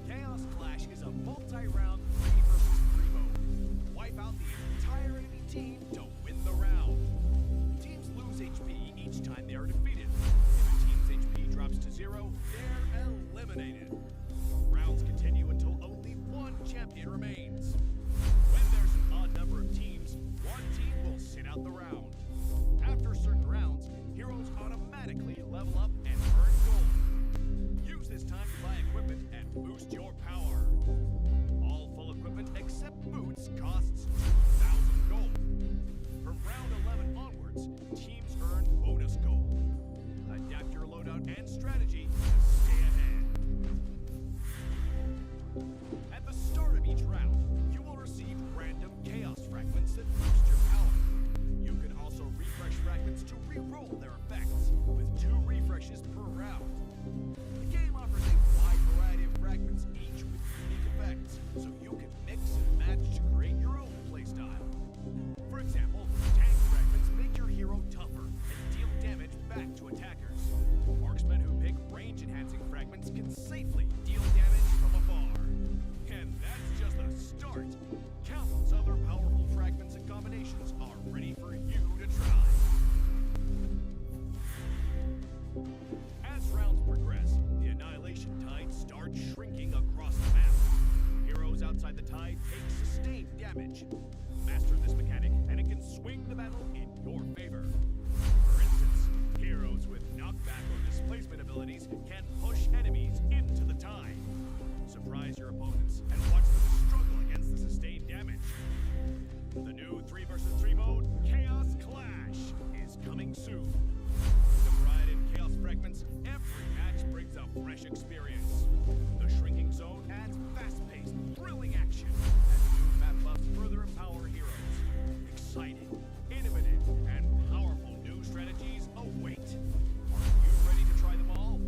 Chaos Clash is a multi-round 3 versus 3 mode. Wipe out the entire enemy team to win the round. Teams lose HP each time they are defeated. If a team's HP drops to 0, they're eliminated. Rounds continue until only one champion remains. When there's an odd number of teams, one team will sit out the round. After certain rounds, heroes automatically level up and earn gold. Use this time to buy equipment Boost your power. All full equipment except boots costs 2,000 gold. From round 11 onwards, teams earn bonus gold. Adapt your loadout and strategy to stay ahead. At the start of each round, you will receive random chaos fragments that boost your power. You can also refresh fragments to re-roll their effects, with 2 refreshes per round. The game offers a wide variety of fragments, each with unique effects, so you can mix and match to create your own playstyle. For example, tank fragments make your hero tougher and deal damage back to attackers. Marksmen who pick range-enhancing fragments can safely deal damage from afar. And that's just the start. Countless other powerful fragments and combinations are ready for you to try. As rounds progress, the annihilation tide starts shrinking across the map. Heroes outside the tide take sustained damage. Master this mechanic, and it can swing the battle in your favor. For instance, heroes with knockback or displacement abilities can push enemies into the tide. Surprise your opponents and watch them struggle against the sustained damage. The new 3 vs 3 mode, Chaos Clash, is coming soon. With a variety of chaos fragments, every match brings a fresh experience. The shrinking zone adds fast-paced, thrilling action as new map buffs further empower heroes. Exciting, innovative, and powerful new strategies await. Are you ready to try them all?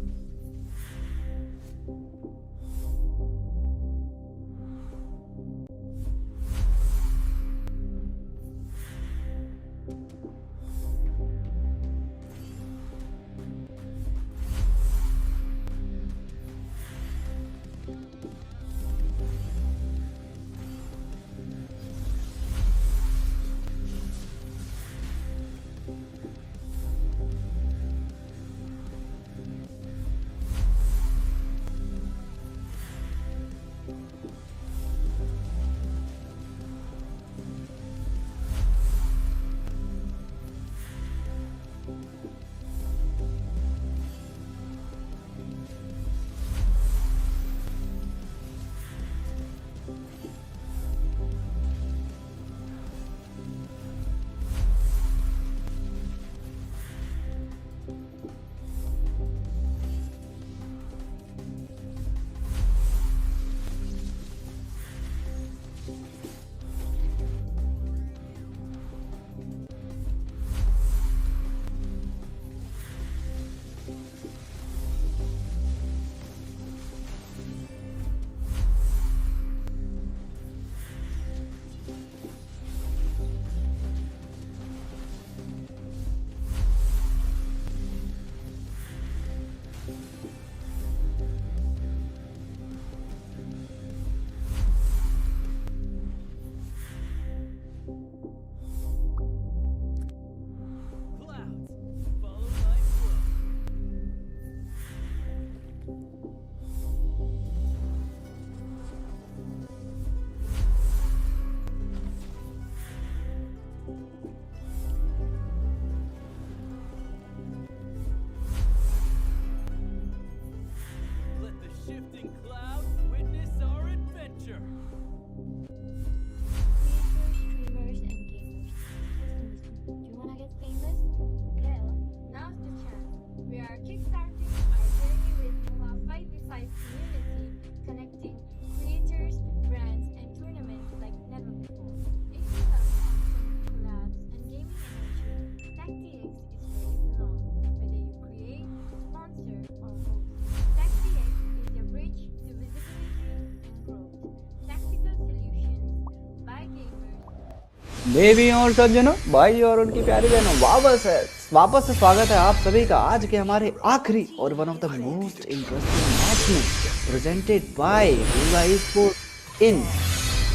देवी और सज्जनों, भाई और उनकी प्यारी बहनों, वापस से स्वागत है आप सभी का आज के हमारे आखिरी और one of the most interesting match में, presented by Rayuga Esports in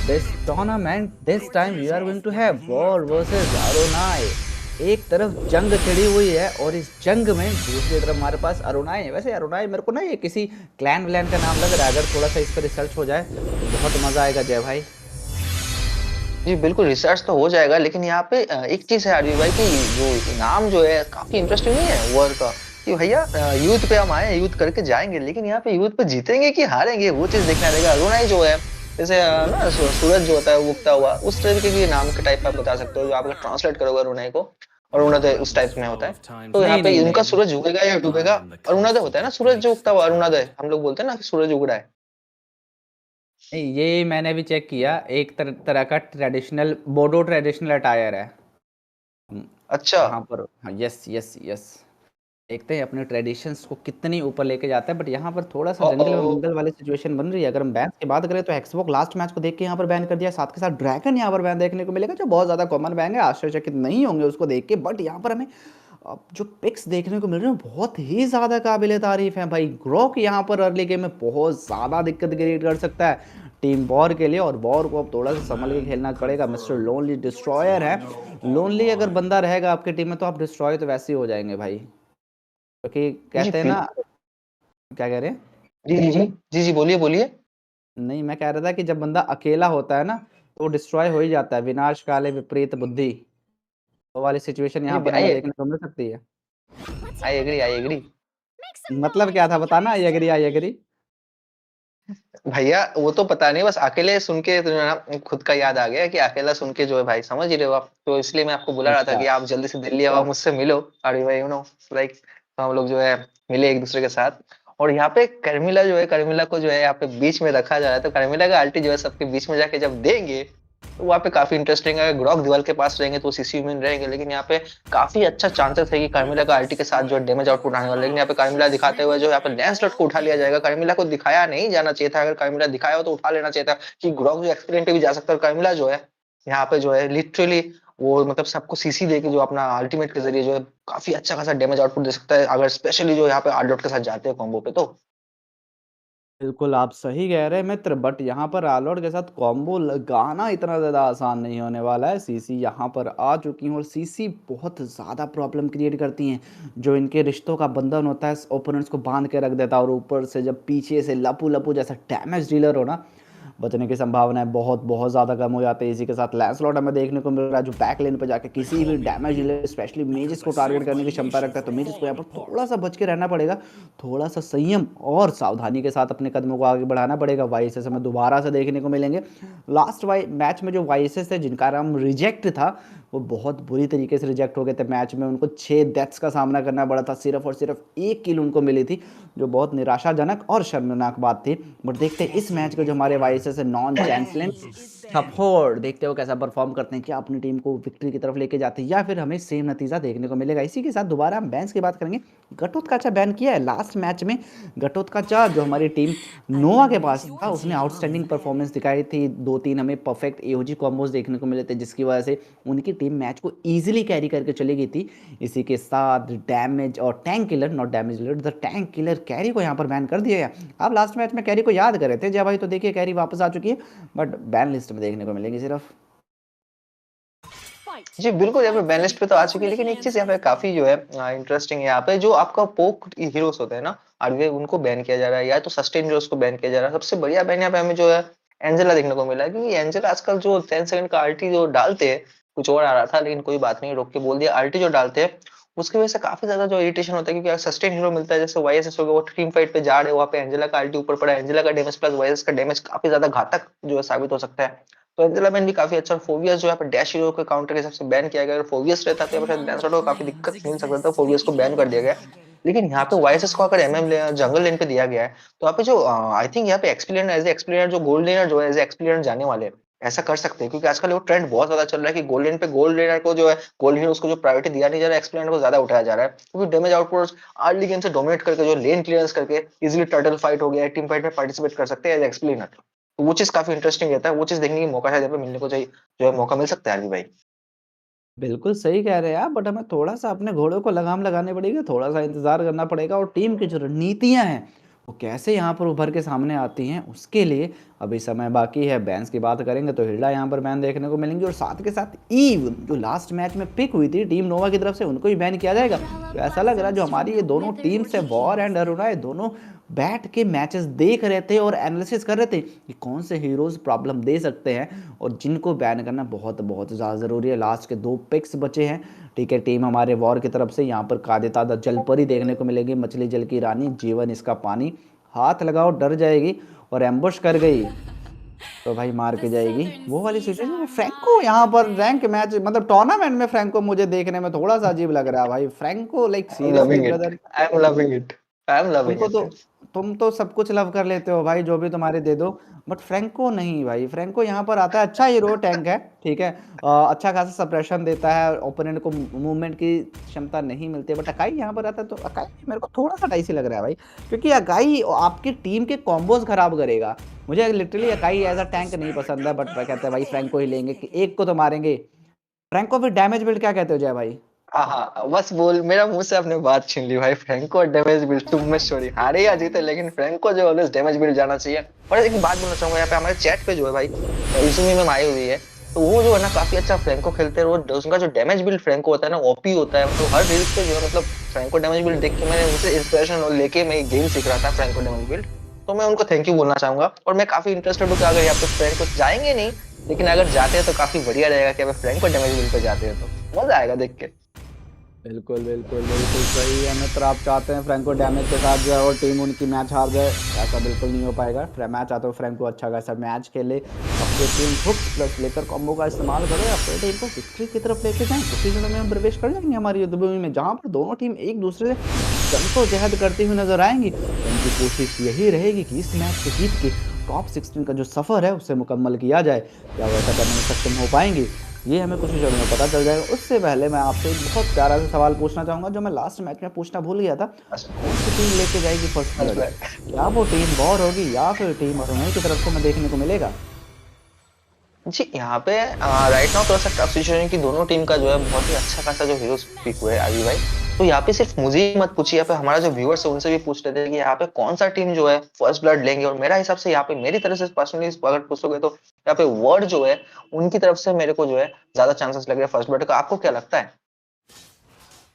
this tournament. This time we are going to have war versus Arunai. एक तरफ जंग छिड़ी हुई है और इस जंग में दूसरी तरफ हमारे पास अरुणाई है। वैसे अरुणाई मेरे को ना ये किसी क्लैन व्लैन का नाम लग रहा है, अगर थोड़ा सा इस पर रिसर्च हो जाए तो बहुत मजा आएगा जय भाई। जी बिल्कुल रिसर्च तो हो जाएगा, लेकिन यहाँ पे एक चीज है आरवी भाई की जो नाम जो है काफी इंटरेस्टिंग नहीं है वर्ड का, कि भैया यूथ पे हम आए हैं, यूथ करके जाएंगे, लेकिन यहाँ पे यूथ पे जीतेंगे कि हारेंगे वो चीज देखना रहेगा। अरुणाई जो है, जैसे ना सूरज जो होता है वो उगता हुआ, उस तरीके के नाम के टाइप आप बता सकते हो, जो आप अगर ट्रांसलेट करोगे अरुणाई को, अरुणोदय उस टाइप में होता है। तो यहाँ नहीं पे नहीं इनका नहीं सूरज उगेगा या डूबेगा, अरुणोदय होता है ना, सूरज जो उगता हुआ अरुणोदय, हम लोग बोलते हैं ना कि सूरज उग रहा है। नहीं, ये मैंने भी चेक किया, एक तरह का ट्रेडिशनल बोडो ट्रेडिशनल अटायर है। अच्छा। यहाँ पर हाँ, यस यस यस, देखते हैं अपने ट्रेडिशंस को कितनी ऊपर लेके जाता है। बट यहाँ पर थोड़ा सा जंगल में ओ मंगल वाली सिचुएशन बन रही है। अगर हम बैन की बात करें तो एक्सबॉक्स लास्ट मैच को देख के यहाँ पर बैन कर दिया, साथ के साथ ड्रैगन यहाँ पर बैन देखने को मिलेगा, जो बहुत ज़्यादा कॉमन बैन है, आश्चर्यचकित नहीं होंगे उसको देख के। बट यहाँ पर हमें अब जो पिक्स देखने को मिल रहे हैं बहुत ही ज़्यादा काबिल तारीफ है भाई। ग्रोक यहाँ पर अर्ली गेम में बहुत ज़्यादा दिक्कत क्रिएट कर सकता है टीम वॉर के लिए, और वॉर को अब थोड़ा सा संभल के खेलना पड़ेगा। मिस्टर लोनली डिस्ट्रॉयर है, लोनली अगर बंदा रहेगा आपके टीम में तो आप डिस्ट्रॉय तो वैसे ही हो जाएंगे भाई, क्योंकि जी कहते हैं ना, बिल्कुल। क्या कह रहे हैं? जी जी जी जी जी, बोलिए बोलिए। नहीं, मैं कह रहा था कि जब बंदा अकेला होता है ना तो वो डिस्ट्रॉय हो ही जाता है, विनाश काले विपरीत बुद्धि, वो वाली सिचुएशन जी यहाँ पर हमें आई देखने को मिल सकती है। I agree, I agree. मतलब क्या था बताना, आई एग्री आई एग्री। भैया वो तो पता नहीं, बस अकेले सुन के तो ना खुद का याद आ गया कि अकेला सुन के जो है भाई, समझ ही रहे हो आप, तो इसलिए मैं आपको बुला रहा था अच्छा, कि आप जल्दी से दिल्ली आओ, मुझसे मिलो। अरे भाई यू नो, लाइक तो हम लोग जो है मिले एक दूसरे के साथ। और यहाँ पे कर्मिला जो है, कर्मिला को जो है यहाँ पे बीच में रखा जा रहा है, तो कर्मिला का आल्टी जो है सबके बीच में जाके जब देंगे तो वहाँ पे काफी इंटरेस्टिंग है। ग्रॉक दीवार के पास रहेंगे तो सीसी में रहेंगे, लेकिन यहाँ पे काफी अच्छा चांसेस है कि कार्मिला का अल्टी के साथ जो डैमेज आउटपुट आने वाला है। लेकिन यहाँ पे कार्मिला दिखाते हुए जो यहाँ पे लैंसलॉट को उठा लिया जाएगा। कार्मिला को दिखाया नहीं जाना चाहिए था, अगर कार्मिला दिखाया हो तो उठा लेना चाहिए था कि ग्रॉक जो एक्सपेरिमेंट पे भी जा सकता है। कार्मिला जो है यहाँ पे जो है लिटरली वो मतलब सबको सीसी दे के जो अपना अल्टीमेट के जरिए जो है काफी अच्छा खासा डैमेज आउटपुट दे सकता है, अगर स्पेशली जो यहाँ पे आर्डोट के साथ जाते हैं कॉम्बो पे तो। बिल्कुल आप सही कह रहे हैं मित्र, बट यहाँ पर आलोड के साथ कॉम्बो लगाना इतना ज़्यादा आसान नहीं होने वाला है। सीसी यहाँ पर आ चुकी हैं और सीसी बहुत ज़्यादा प्रॉब्लम क्रिएट करती हैं। जो इनके रिश्तों का बंधन होता है ओपोनेंट्स को बांध के रख देता है, और ऊपर से जब पीछे से लपू लपू जैसा डैमेज डीलर हो ना, बचने की संभावनाएं बहुत बहुत ज़्यादा कम हो जाती है। इसी के साथ लैंसलॉट हमें देखने को मिल रहा है, जो बैक लेन पर जाके किसी भी डैमेज डीलर स्पेशली मेजेस को टारगेट करने की क्षमता रखता है। तो मेजेस को यहाँ पर थोड़ा सा बच के रहना पड़ेगा, थोड़ा सा संयम और सावधानी के साथ अपने कदमों को आगे बढ़ाना पड़ेगा। वाइसेस हमें दोबारा से देखने को मिलेंगे। लास्ट मैच में जो वाइसेस थे जिनका नाम रिजेक्ट था, वो बहुत बुरी तरीके से रिजेक्ट हो गए थे मैच में। उनको 6 डेथ्स का सामना करना पड़ा था, सिर्फ और सिर्फ 1 किल उनको मिली थी, जो बहुत निराशाजनक और शर्मनाक बात थी। बट देखते हैं इस मैच के जो हमारे वाइसेस है नॉन चांसलिन सपोर्ट, देखते हो कैसा परफॉर्म करते हैं, क्या अपनी टीम को विक्ट्री की तरफ लेके जाते हैं या फिर हमें सेम नतीजा देखने को मिलेगा। इसी के साथ दोबारा हम बैन्स की बात करेंगे। घटोत्कचा बैन किया है लास्ट मैच में। घटोत्कचा जो हमारी टीम नोवा के पास था, उसने आउटस्टैंडिंग परफॉर्मेंस दिखाई थी। 2-3 हमें परफेक्ट एओजी कॉम्बोज देखने को मिले थे, जिसकी वजह से उनकी टीम मैच को ईजिली कैरी करके चली गई थी। इसी के साथ डैमेज और tank killer, not damage killer, the tank killer carry को यहाँ पर बैन कर दिया गया। आप लास्ट मैच में कैरी को याद कर रहे थे जय भाई, तो देखिए कैरी वापस आ चुकी है, बट बैन लिस्ट में देखने को मिलेगी सिर्फ। जी बिल्कुल, यहाँ पे बैन लिस्ट पे तो आ चुकी है, लेकिन एक चीज यहाँ पे काफी जो है इंटरेस्टिंग है, यहाँ पे जो आपका पोक हीरोज होते हैं ना आरबीआई, उनको बैन किया जा रहा है, या तो सस्टेन हीरोज को बैन किया जा रहा है। सबसे बढ़िया बैन यहाँ पे हमें जो है एंजेला देखने को मिला है, क्योंकि एंजेला आजकल जो 10 सेकंड का आरटी जो डालते हैं, कुछ और आ रहा था लेकिन कोई बात नहीं, रोक के बोल दिया, आरटी जो डालते हैं उसकी वजह से काफी ज्यादा जो इरिटेशन होता है, क्योंकि सस्टेन हीरो मिलता है, जैसे वाईएसएस हो गया, वो टीम फाइट पे जा रहे हो, वहाँ पे एंजेला का आरटी ऊपर पड़ा है, एंजेला का डैमेज प्लस वाईएसएस का डैमेज काफी ज्यादा घातक जो है साबित हो सकता है। तो एंजेला बैन भी काफी अच्छा। फोवियस जो है डैश हीरो के काउंटर के हिसाब से बैन किया गया। अगर फोवियस रहता तो यहाँ पर शायद को काफी दिक्कत मिल सकता था, फोवियस को बैन कर दिया गया। लेकिन यहाँ पे वाईएसएस को अगर एमएम जंगल लेन पे दिया गया है, तो यहाँ पे जो आई थिंक यहाँ पे एक्सपीरियंस एज एक्सपीरियंस जो गोल्ड लेनर जो है एज एक्सपीरियंस जाने वाले हैं, ऐसा कर सकते हैं, क्योंकि आजकल वो ट्रेंड बहुत ज्यादा चल रहा है कि गोल्ड लेन पे गोल्ड लेनर को जो है, गोल्ड हीरोज को जो प्रायोरिटी दिया नहीं जा रहा है, एक्सपीरियंस को ज्यादा उठाया जा रहा है, क्योंकि डैमेज आउटपुट अर्ली गेम से डोमिनेट करके जो लेन क्लियरेंस करके इजीली टर्टल फाइट हो गया, टीम फाइट में पार्टिसिपेट कर सकते हैं एज एक्सप्लेनर। तो वो चीज काफी इंटरेस्टिंग रहता है, वो चीज देखने की मौका शायद यहाँ पे मिलने को चाहिए, जो है मौका मिल सकता है आरबी भाई। बिल्कुल सही कह रहे हैं आप, बट हमें थोड़ा सा अपने घोड़ों को लगाम लगानी पड़ेगी, थोड़ा सा इंतजार करना पड़ेगा, और टीम की जो रणनीतियां हैं वो कैसे यहाँ पर उभर के सामने आती हैं उसके लिए अभी समय बाकी है। बैन्स की बात करेंगे तो हिल्डा यहाँ पर बैन देखने को मिलेंगे, और साथ के साथ ईव जो लास्ट मैच में पिक हुई थी टीम नोवा की तरफ से, उनको ही बैन किया जाएगा। तो ऐसा लग रहा है जो हमारी ये दोनों टीम्स है, वॉर एंड अरुणा, ये दोनों बैठ के मैचेस देख रहे थे और एनालिसिस कर रहे थे कि कौन से हीरोज प्रॉब्लम दे सकते हैं और जिनको बैन करना बहुत बहुत ज़्यादा ज़रूरी है। लास्ट के 2 पिक्स बचे हैं, ठीक है, टीम हमारे वॉर की तरफ से यहाँ पर कादितादा जलपरी देखने को मिलेगी, मछली जल की रानी, जीवन इसका पानी, हाथ लगाओ डर जाएगी और एम्बुश कर गई तो भाई मार के जाएगी। वो वाली सिचुएशन में फ्रैंको यहाँ पर रैंक मैच मतलब टूर्नामेंट में फ्रैंको मुझे देखने में थोड़ा सा अजीब लग रहा है भाई। Franco like I'm seriously loving it. Brother, I'm loving it. I'm loving तुमको it. तो तुम तो सब कुछ लव कर लेते हो भाई, जो भी तुम्हारे दे दो, बट फ्रैंको नहीं भाई। फ्रैंको यहाँ पर आता है, अच्छा हीरो टैंक है, ठीक है, अच्छा खासा सप्रेशन देता है, ओपोनेंट को मूवमेंट की क्षमता नहीं मिलती है, बट अकाई यहाँ पर आता है तो अकाई मेरे को थोड़ा सा डाइसी लग रहा है भाई, क्योंकि अकाई आपकी टीम के कॉम्बोज खराब करेगा। मुझे literally Akai as a tank नहीं पसंद है, बट कहते हैं भाई फ्रैंको ही लेंगे कि एक को तो मारेंगे। फ्रैंको फिर डैमेज बिल्ड क्या कहते हो जय भाई? हाँ, बस बोल, मेरा मुंह से आपने बात छीन ली भाई। फ्रैंको और डैमेज बिल्ड, तुम में सॉरी हारे या जीते, लेकिन फ्रैंको जो ऑलवेज डैमेज बिल्ड जाना चाहिए। और एक बात बोलना चाहूंगा, यहाँ पे हमारे चैट पे जो है भाई इजुमी में आई हुई है, तो वो जो है ना काफी अच्छा फ्रैंको खेलते हैं। वो उनका जो डैमेज बिल्ड फ्रैंको होता है ना, ओपी होता है, मतलब हर रील्स पे जो है मतलब फ्रैंको डैमेज बिल्ड देख के मैंने उनसे इंस्पिरेशन लेके मैं गेम सीख रहा था फ्रैंको डैमेज बिल्ड। तो मैं उनको थैंक यू बोलना चाहूंगा, और मैं काफी इंटरेस्टेड हूँ कि अगर यहाँ पे फ्रैंको जाएंगे नहीं, लेकिन अगर जाते हैं तो काफी बढ़िया रहेगा कि अगर फ्रैंको डैमेज बिल्ड पे जाते हैं तो मजा आएगा देख के। बिल्कुल बिल्कुल बिल्कुल सही है मित्र। आप चाहते हैं फ्रैंको डैमेज के साथ जो है और टीम उनकी मैच हार जाए, ऐसा बिल्कुल नहीं हो पाएगा। मैं चाहता हूँ फ्रैंको अच्छा खासा मैच खेले, अपनी टीम हुक प्लस लेकर कॉम्बो का इस्तेमाल करे, अपनी टीम को विक्ट्री की तरफ लेके जाएं। उसी जगह में हम प्रवेश कर जाएंगे हमारी युद्धभूमि में, जहाँ पर दोनों टीम एक दूसरे से जद्दोजहद करती हुई नजर आएंगी। उनकी कोशिश यही रहेगी कि इस मैच को जीत के टॉप 16 का जो सफ़र है उसे मुकम्मल किया जाए। क्या वो ऐसा करने में सक्षम हो पाएंगे, ये हमें कुछ ही जगह में पता चल जाएगा। उससे पहले मैं आपसे एक बहुत प्यारा सा सवाल पूछना चाहूँगा, जो मैं लास्ट मैच में पूछना भूल गया था। कौन सी टीम लेके जाएगी फर्स्ट ब्लड? क्या वो टीम वॉर होगी या फिर टीम अरुणाई की तरफ से हमें देखने को मिलेगा? जी, यहाँ पे राइट नाउ थोड़ा सा टफ सिचुएशन की दोनों टीम का जो है बहुत ही अच्छा खासा जो हीरोज पिक हुए आदि भाई। तो यहाँ पे सिर्फ मुझे ही मत पूछिए, यहाँ पे हमारा जो व्यूअर्स है उनसे भी पूछ लेते हैं कि यहाँ पे कौन सा टीम जो है फर्स्ट ब्लड लेंगे। और मेरा हिसाब से यहाँ पे मेरी तरफ से पर्सनली अगर पूछोगे तो यहाँ पे वर्ड जो है उनकी तरफ से मेरे को जो है ज्यादा चांसेस लग रहे हैं फर्स्ट ब्लड का। आपको क्या लगता है?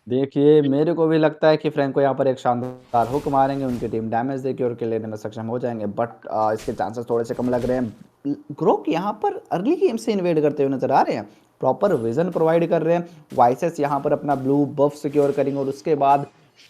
देखिए, मेरे को भी लगता है कि फ्रैंको यहाँ पर एक शानदार हुक मारेंगे, उनकी टीम डैमेज देके और किल लेने में सक्षम हो जाएंगे, बट इसके चांसेस थोड़े से कम लग रहे हैं। ग्रोक यहाँ पर अर्ली गेम से इन्वेड करते हुए नजर आ रहे हैं, प्रॉपर विजन प्रोवाइड कर रहे हैं। वाइसेस यहाँ पर अपना ब्लू बफ सिक्योर करेंगे और उसके बाद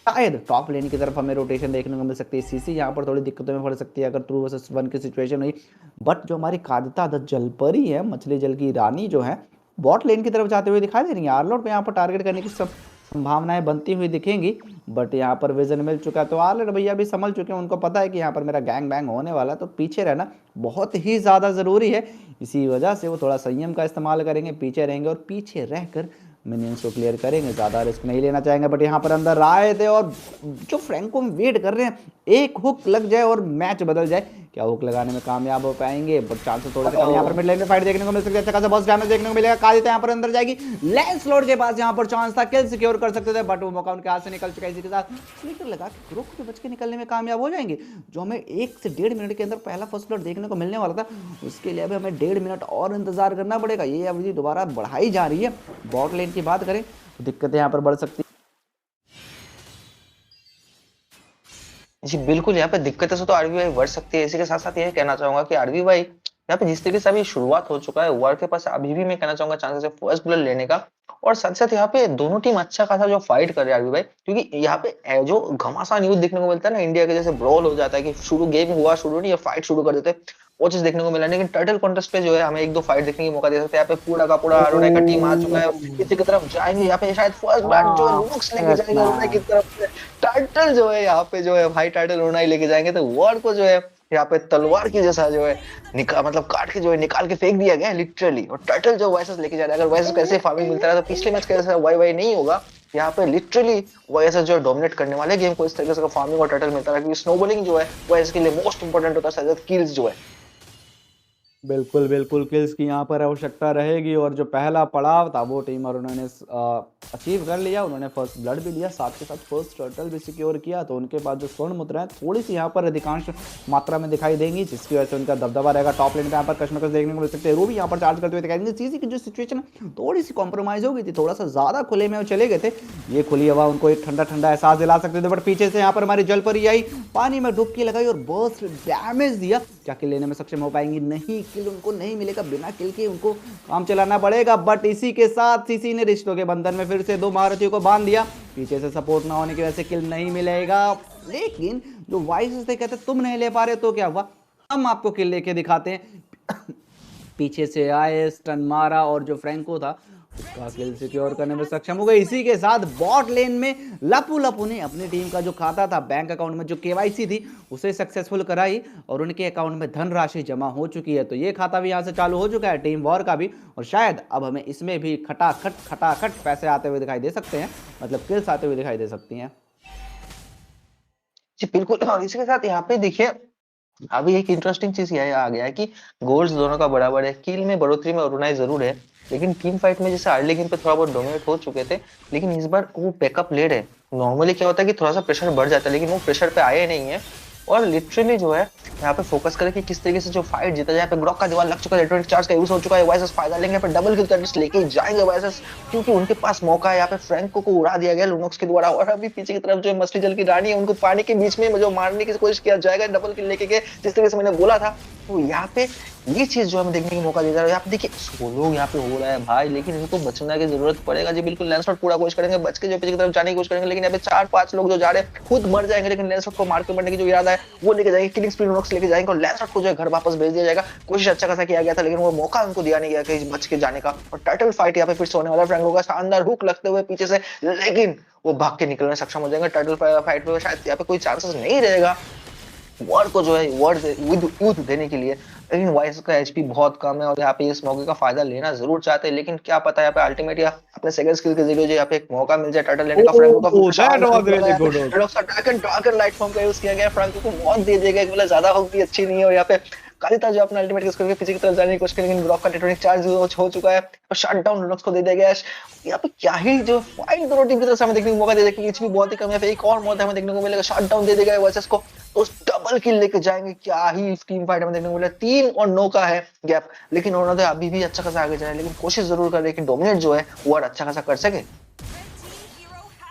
शायद टॉप लेन की तरफ हमें रोटेशन देखने को मिल सकती है। सीसी यहाँ पर थोड़ी दिक्कतों में पड़ सकती है अगर 2 वर्सेस 1 की सिचुएशन हुई, बट जो हमारी कादिता द जलपरी है, मछली जल की रानी जो है, बॉट लेन की तरफ जाते हुए दिखाई दे रही है। आरलॉर्ड पे यहाँ पर टारगेट करने की सब संभावनाएं बनती हुई दिखेंगी, बट यहाँ पर विजन मिल चुका है तो आर्लर भैया भी समझ चुके हैं, उनको पता है कि यहाँ पर मेरा गैंग बैंग होने वाला है, तो पीछे रहना बहुत ही ज़्यादा ज़रूरी है। इसी वजह से वो थोड़ा संयम का इस्तेमाल करेंगे, पीछे रहेंगे और पीछे रहकर मिनियंस को क्लियर करेंगे, ज़्यादा रिस्क नहीं लेना चाहेंगे। बट यहाँ पर अंदर आए थे और जो फ्रैंको में वेट कर रहे हैं, एक हुक लग जाए और मैच बदल जाए। क्या हुक लगाने में कामयाब हो पाएंगे? बट चांसेस थोड़े से कम यहाँ पर मिड लेन में फाइट देखने को मिल सकती है, अच्छा खासा बॉस डैमेज देखने को मिलेगा। कादिता यहाँ पर अंदर जाएगी, लैंसलॉर्ड के पास यहाँ पर चांस था किल सिक्योर कर सकते थे, बट वो मौका उनके हाथ से निकल चुका है। इसी के साथ स्लीपर लगा के ग्रुप के बच के निकलने में कामयाब हो जाएंगे। जो हमें 1 से 1.5 मिनट के अंदर पहला फर्स्ट ब्लड देखने को मिलने वाला था, उसके लिए अभी हमें 1.5 मिनट और इंतजार करना पड़ेगा। ये अवधि दोबारा बढ़ाई जा रही है। बॉट लेन की बात करें तो दिक्कतें यहाँ पर बढ़ सकती है। जी बिल्कुल, यहाँ पे दिक्कतें से तो आरबी भाई बढ़ सकती है। इसी के साथ साथ ये कहना चाहूंगा कि आरबी भाई यहाँ पे जिस तरीके से अभी शुरुआत हो चुका है, वर्ल्ड के पास अभी भी मैं कहना चाहूंगा चांसेस है फर्स्ट ब्लड लेने का। और साथ साथ यहाँ पे दोनों टीम अच्छा खासा जो फाइट कर रहे हैं आरबी भाई, क्योंकि यहाँ पे जो घमासान यूथ देखने को मिलता है ना इंडिया के, जैसे ब्रॉल हो जाता है कि शुरू गेम हुआ शुरू नहीं, फाइट शुरू कर देते हैं, वो चीज देखने को मिला। लेकिन टर्टल कॉन्टेस्ट पे जो है हमें 1-2 फाइट देखने का मौका दे सकते हैं। यहाँ पे पूरा का पूरा अरुणाई का टीम आ चुका है, किसी की तरफ जाएंगे, यहाँ पे शायद फर्स्ट ब्लड जो है लुक्स लेके जाएंगे अरुणाई की तरफ से। टर्टल जो है यहाँ पे जो है भाई टर्टल अरुणाई लेके जाएंगे, तो वर्ड को जो है यहाँ पे तलवार की जैसा जो है मतलब काट के जो है निकाल के फेंक दिया गया है लिटरली। और टर्टल जो वाइसेस लेके जा रहा है, अगर वाइसेस कैसे फार्मिंग मिलता है तो पिछले मैच के जैसा वाई वाई नहीं होगा। यहाँ पे लिटरली वाइसेस जो डोमिनेट करने वाले गेम को इस तरीके से फार्मिंग और टर्टल मिलता है, क्योंकि स्नोबॉलिंग जो है वाइसेस के लिए मोस्ट इंपोर्टेंट होता है, किल्स जो है। बिल्कुल बिल्कुल किल्स की यहाँ पर आवश्यकता रहेगी। और जो पहला पड़ाव था वो टीम और उन्होंने अचीव कर लिया, उन्होंने फर्स्ट ब्लड भी लिया, साथ के साथ फर्स्ट टर्टल भी सिक्योर किया। तो उनके बाद जो स्वर्ण मुद्राएं थोड़ी सी यहाँ पर अधिकांश मात्रा में दिखाई देंगी, जिसकी वजह से उनका दबदबा रहेगा। टॉप लेन पे यहाँ पर कश्मकश देखने को मिल सकते हैं। रूबी यहाँ पर चार्ज करते हुए दिखाई देंगे। सीसी की जो सिचुएशन थोड़ी सी कॉम्प्रोमाइज हो गई थी, थोड़ा सा ज़्यादा खुले में वो चले गए थे, ये खुली हवा उनको एक ठंडा ठंडा एहसास दिला सकते थे। बट पीछे से यहाँ पर हमारी जलपरी आई, पानी में डुबकी लगाई और बर्स्ट डैमेज दिया। क्या किल लेने में सक्षम हो पाएंगी? नहीं, किल उनको नहीं मिलेगा, बिना किल के उनको काम चलाना पड़ेगा। बट इसी के साथ सीसी ने रिश्तों के बंधन में फिर से 2 महारथियों को बांध दिया। पीछे से सपोर्ट ना होने की वजह से किल नहीं मिलेगा, लेकिन जो वाइसेस थे कहते तुम नहीं ले पा रहे तो क्या हुआ, हम आपको किल लेके दिखाते हैं। पीछे से आए, स्टन मारा और जो फ्रैंको था उसका किल सिक्योर करने में सक्षम हो गए। इसी के साथ बॉट लेन में लपू ने अपनी टीम का जो खाता था बैंक अकाउंट में जो केवाईसी थी उसे सक्सेसफुल कराई और उनके अकाउंट में धनराशि जमा हो चुकी है। तो ये खाता भी यहाँ से चालू हो चुका है, टीम वॉर का भी, और शायद अब हमें इसमें भी खटाखट पैसे आते हुए दिखाई दे सकते हैं, मतलब किल्स आते हुए दिखाई दे सकती हैं। जी बिल्कुल। और इसी के साथ यहाँ पे देखिए अभी एक इंटरेस्टिंग चीज यह आ गया है कि गोल्स दोनों का बराबर है, किल में बढ़ोतरी में अरुणाई जरूर है, लेकिन टीम फाइट में जैसे अर्ली गेम पे थोड़ा बहुत डोमिनेट हो चुके थे, लेकिन इस बार वो बैकअप ले रहे। नॉर्मली क्या होता है कि थोड़ा सा प्रेशर बढ़ जाता है, लेकिन वो प्रेशर पे आए नहीं है और लिटरली जो है यहाँ पे फोकस करें कि किस तरीके से जो फाइट जीता जाए। पे ग्रॉक का दीवार लग चुका है, इलेक्ट्रॉनिक चार्ज का यूज हो चुका है, वाइसेस फायदा लेंगे, पे डबल किल करके लेके जाएंगे वाइसेस, क्योंकि उनके पास मौका है। यहाँ पे फ्रैंको को उड़ा दिया गया लुनोक्स के द्वारा, और अभी पीछे की तरफ जो मछली जल की रानी है उनको पानी के बीच में जो मारने की कोशिश किया जाएगा डबल किल लेके, जिस तरीके से मैंने बोला था। तो यहाँ पे ये चीज जो हमें देखने की मौका दे रहा है। यहाँ पे देखिए सोलो यहाँ पे हो रहा है भाई, लेकिन इनको बचने की जरूरत पड़ेगा जी। बिल्कुल लैंसलॉट पूरा कोशिश करेंगे, बच के जो पीछे की तरफ जाने की कोशिश करेंगे, लेकिन यहाँ पे 4-5 लोग जो जा रहे हैं खुद मर जाएंगे, लेकिन लैंसलॉट को मार के मरने की जो इरादा है वो लेके जाएंगे, किलिंग स्प्री लुनोक्स लेके जाएंगे और लैंसलॉट को जो है घर वापस भेज दिया जाएगा। कोशिश अच्छा खासा किया गया था, लेकिन वो मौका उनको दिया नहीं गया कहीं बच के जाने का। और टाइटल फाइट यहाँ पे फिर से होने वाला है, फ्रैंको का शानदार हुक लगते हुए पीछे से, लेकिन वो भाग के निकलने सक्षम हो जाएंगे। टाइटल फाइट में शायद यहाँ पे कोई चांसेस नहीं रहेगा वॉर को जो है यूथ देने के लिए, लेकिन वाइस का एचपी बहुत कम है और यहाँ पे इस मौके का फायदा लेना जरूर चाहते हैं, लेकिन क्या पता यहाँ पे अल्टीमेट या अपने सेकंड स्किल के जरिए जो यहाँ पे एक मौका मिल जाए टाइटल लेने का। फ्रैंको का ड्रैगन लाइट फॉर्म का यूज किया गया, फ्रैंको को मौत दे दिया गया, मतलब ज्यादा होगी अच्छी नहीं है। और यहाँ पे कालिता जो अपना अल्टीमेट यूज करके पीछे की तरफ जाने की कोशिश करेंगे, ग्रॉक का टेक्टोनिक चार्ज हो चुका है और शट डाउन लुनोक्स को दे दिया गया। यहाँ पे क्या ही जो फाइट दोनों टीम की तरफ से हमें देखने को मौका दे देखिए, एचपी बहुत ही कम है, एक और मौत हमें देखने को मिलेगा, शट डाउन दे देगा वर्सेस को, तो डबल किल लेके जाएंगे। क्या ही टीम फाइट हमें देखने को मिला, 3 और 9 का है गैप, लेकिन उन्होंने अभी भी अच्छा खासा आगे जाए, लेकिन कोशिश जरूर कर रहे कि डोमिनेट जो है वो और अच्छा खासा कर सके।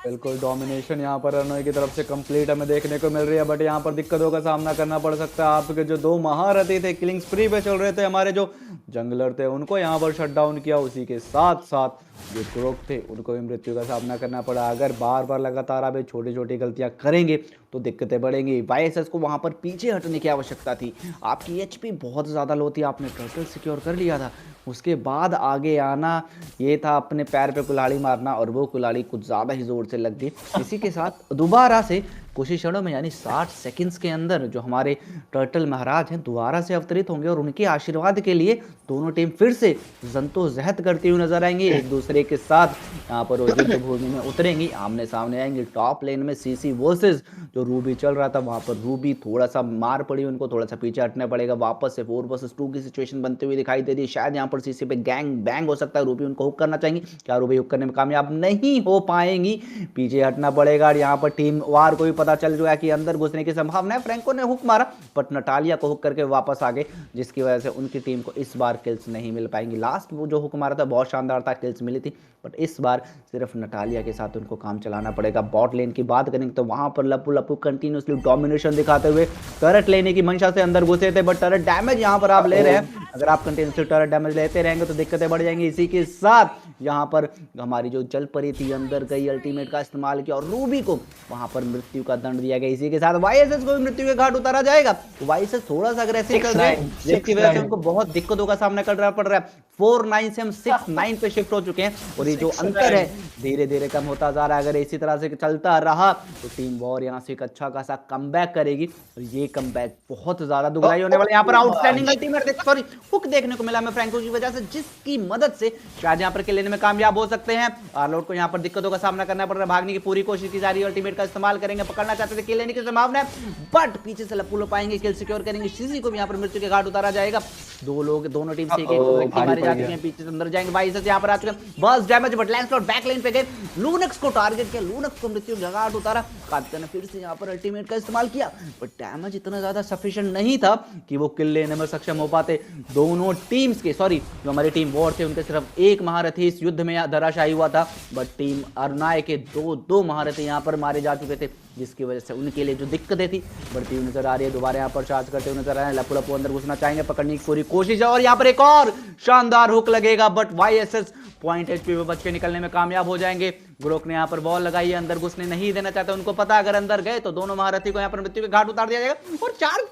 बिल्कुल डोमिनेशन यहाँ पर रनोई की तरफ से कंप्लीट हमें देखने को मिल रही है, बट यहाँ पर दिक्कतों का सामना करना पड़ सकता है। आपके जो 2 महारथी थे किलिंग स्प्री पे चल रहे थे, हमारे जो जंगलर थे उनको यहाँ पर शट डाउन किया, उसी के साथ साथ जो ग्रोक थे उनको भी मृत्यु का सामना करना पड़ा। अगर बार बार लगातार आप छोटी छोटी गलतियाँ करेंगे तो दिक्कतें बढ़ेंगी। वाईएसएस को वहाँ पर पीछे हटने की आवश्यकता थी, आपकी एचपी बहुत ज़्यादा लो थी, आपने टर्टल सिक्योर कर लिया था, उसके बाद आगे आना ये था अपने पैर पे कुल्हाड़ी मारना, और वो कुल्हाड़ी कुछ ज़्यादा ही ज़ोर से लग गई। इसी के साथ दोबारा से कुछ ही क्षणों में यानी 60 सेकंड्स के अंदर जो हमारे टर्टल महाराज हैं दोबारा से अवतरित होंगे और उनके आशीर्वाद के लिए दोनों टीम फिर से जंतोजहद करती हुई नजर आएंगी, एक दूसरे के साथ यहाँ पर युद्ध भूमि में उतरेंगी, आमने सामने आएंगे। टॉप लेन में सीसी वर्सेस जो रूबी चल रहा था, वहाँ पर रूबी थोड़ा सा मार पड़ी, उनको थोड़ा सा पीछे हटना पड़ेगा, वापस से 4 वर्सेस 2 की सिचुएशन बनती हुई दिखाई दे रही है। शायद यहाँ पर सीसी पे गैंग बैंग हो सकता है, रूबी उनको हुक करना चाहेंगी, क्या रूबी हुक करने में कामयाब नहीं हो पाएंगी, पीछे हटना पड़ेगा। और यहाँ पर टीम वार को भी पता चल चुका है कि अंदर घुसने की संभावना है। फ्रैंको ने हुक मारा बट नटालिया को हुक करके वापस आ गए, जिसकी वजह से उनकी टीम को इस बार किल्स नहीं मिल पाएंगी। लास्ट वो जो हुक मारा था बहुत शानदार था, किल्स मिली थी, बट इस बार सिर्फ नटालिया के साथ उनको काम चलाना पड़ेगा। बॉट लेन की बात करेंगे तो वहां पर लप्पू कंटिन्यूसली डोमिनेशन दिखाते हुए टर्रेट लेने की मंशा से अंदर घुसे थे, बट टर्रेट डैमेज यहां पर आप ले रहे हैं। अगर आप कंटिन्यूसली टर्रेट डैमेज लेते रहेंगे तो दिक्कतें बढ़ जाएंगी। इसी के साथ यहाँ पर हमारी जो जल परी थी अंदर गई, अल्टीमेट का इस्तेमाल किया और रूबी को वहां पर मृत्यु का दंड दिया गया। इसी के साथ वाईएसएस को भी मृत्यु के घाट उतारा जाएगा। वाईएसएस थोड़ा सा अग्रेसिव कर रहा है, जिसकी वजह से उनको बहुत दिक्कतों का सामना करना पड़ रहा है। 4-9 से हम 6-9 पे शिफ्ट हो चुके हैं और ये जो अंतर है धीरे धीरे कम होता जा रहा है। अगर इसी तरह से चलता रहा तो टीम वॉर यहाँ से एक अच्छा खासा कमबैक करेगी और ये कमबैक बहुत ज्यादा दुखदाई होने वाला है। यहाँ पर आउटस्टैंडिंग अल्टीमेट सॉरी हुक देखने को मिला हमें फ्रैंको की वजह से, जिसकी मदद से शायद यहाँ पर किल लेने में कामयाब हो सकते हैं। आरलॉर्ड को यहाँ पर दिक्कतों का सामना करना पड़ रहा है, भागने की पूरी कोशिश की जा रही है, अल्टीमेट का इस्तेमाल करेंगे, पकड़ना चाहते थे, किल लेने की संभावना है, बट पीछे से लप्पू पाएंगे, किल सिक्योर करेंगे। सीसी को भी यहाँ पर मृत्यु के घाट उतारा जाएगा। दो लोग दोनों टीम से एक मारे जा चुके हैं, पीछे से अंदर जाएंगे। वाईएसएस यहाँ पर आ चुके हैं, बस damage, but Lancelot back line पे गए, लूनक्स को टारगेट किया, लूनक्स को मृत्यु के घाट उतारा। कातिका ने फिर से यहाँ पर अल्टीमेट का इस्तेमाल किया, बट डैमेज इतना ज्यादा सफिशिएंट नहीं था कि वो किल लेने में सक्षम हो पाते। दोनों टीम्स के, सॉरी जो हमारी टीम वॉर थे उनके सिर्फ एक महारथी इस युद्ध में धराशायी हुआ था, बट टीम अरुणाय के दो महारथी यहाँ पर मारे जा चुके थे, जिसकी वजह से उनके लिए जो दिक्कतें थी बढ़ती हुई नजर आ रही है। दोबारा यहाँ पर चार्ज करते हुए नजर आ रहे हैं, लपू लपू अंदर घुसना चाहेंगे, पकड़ने की पूरी कोशिश है और यहाँ पर एक और शानदार हुक लगेगा, बट YSS पॉइंट HP पे बच के निकलने में कामयाब हो जाएंगे। ग्रोक ने यहाँ पर बॉल लगाई है, अंदर घुसने नहीं देना चाहते, उनको पता अगर अंदर गए तो दोनों महारथी को यहाँ पर मृत्यु के घाट उतार दिया जाएगा। और चार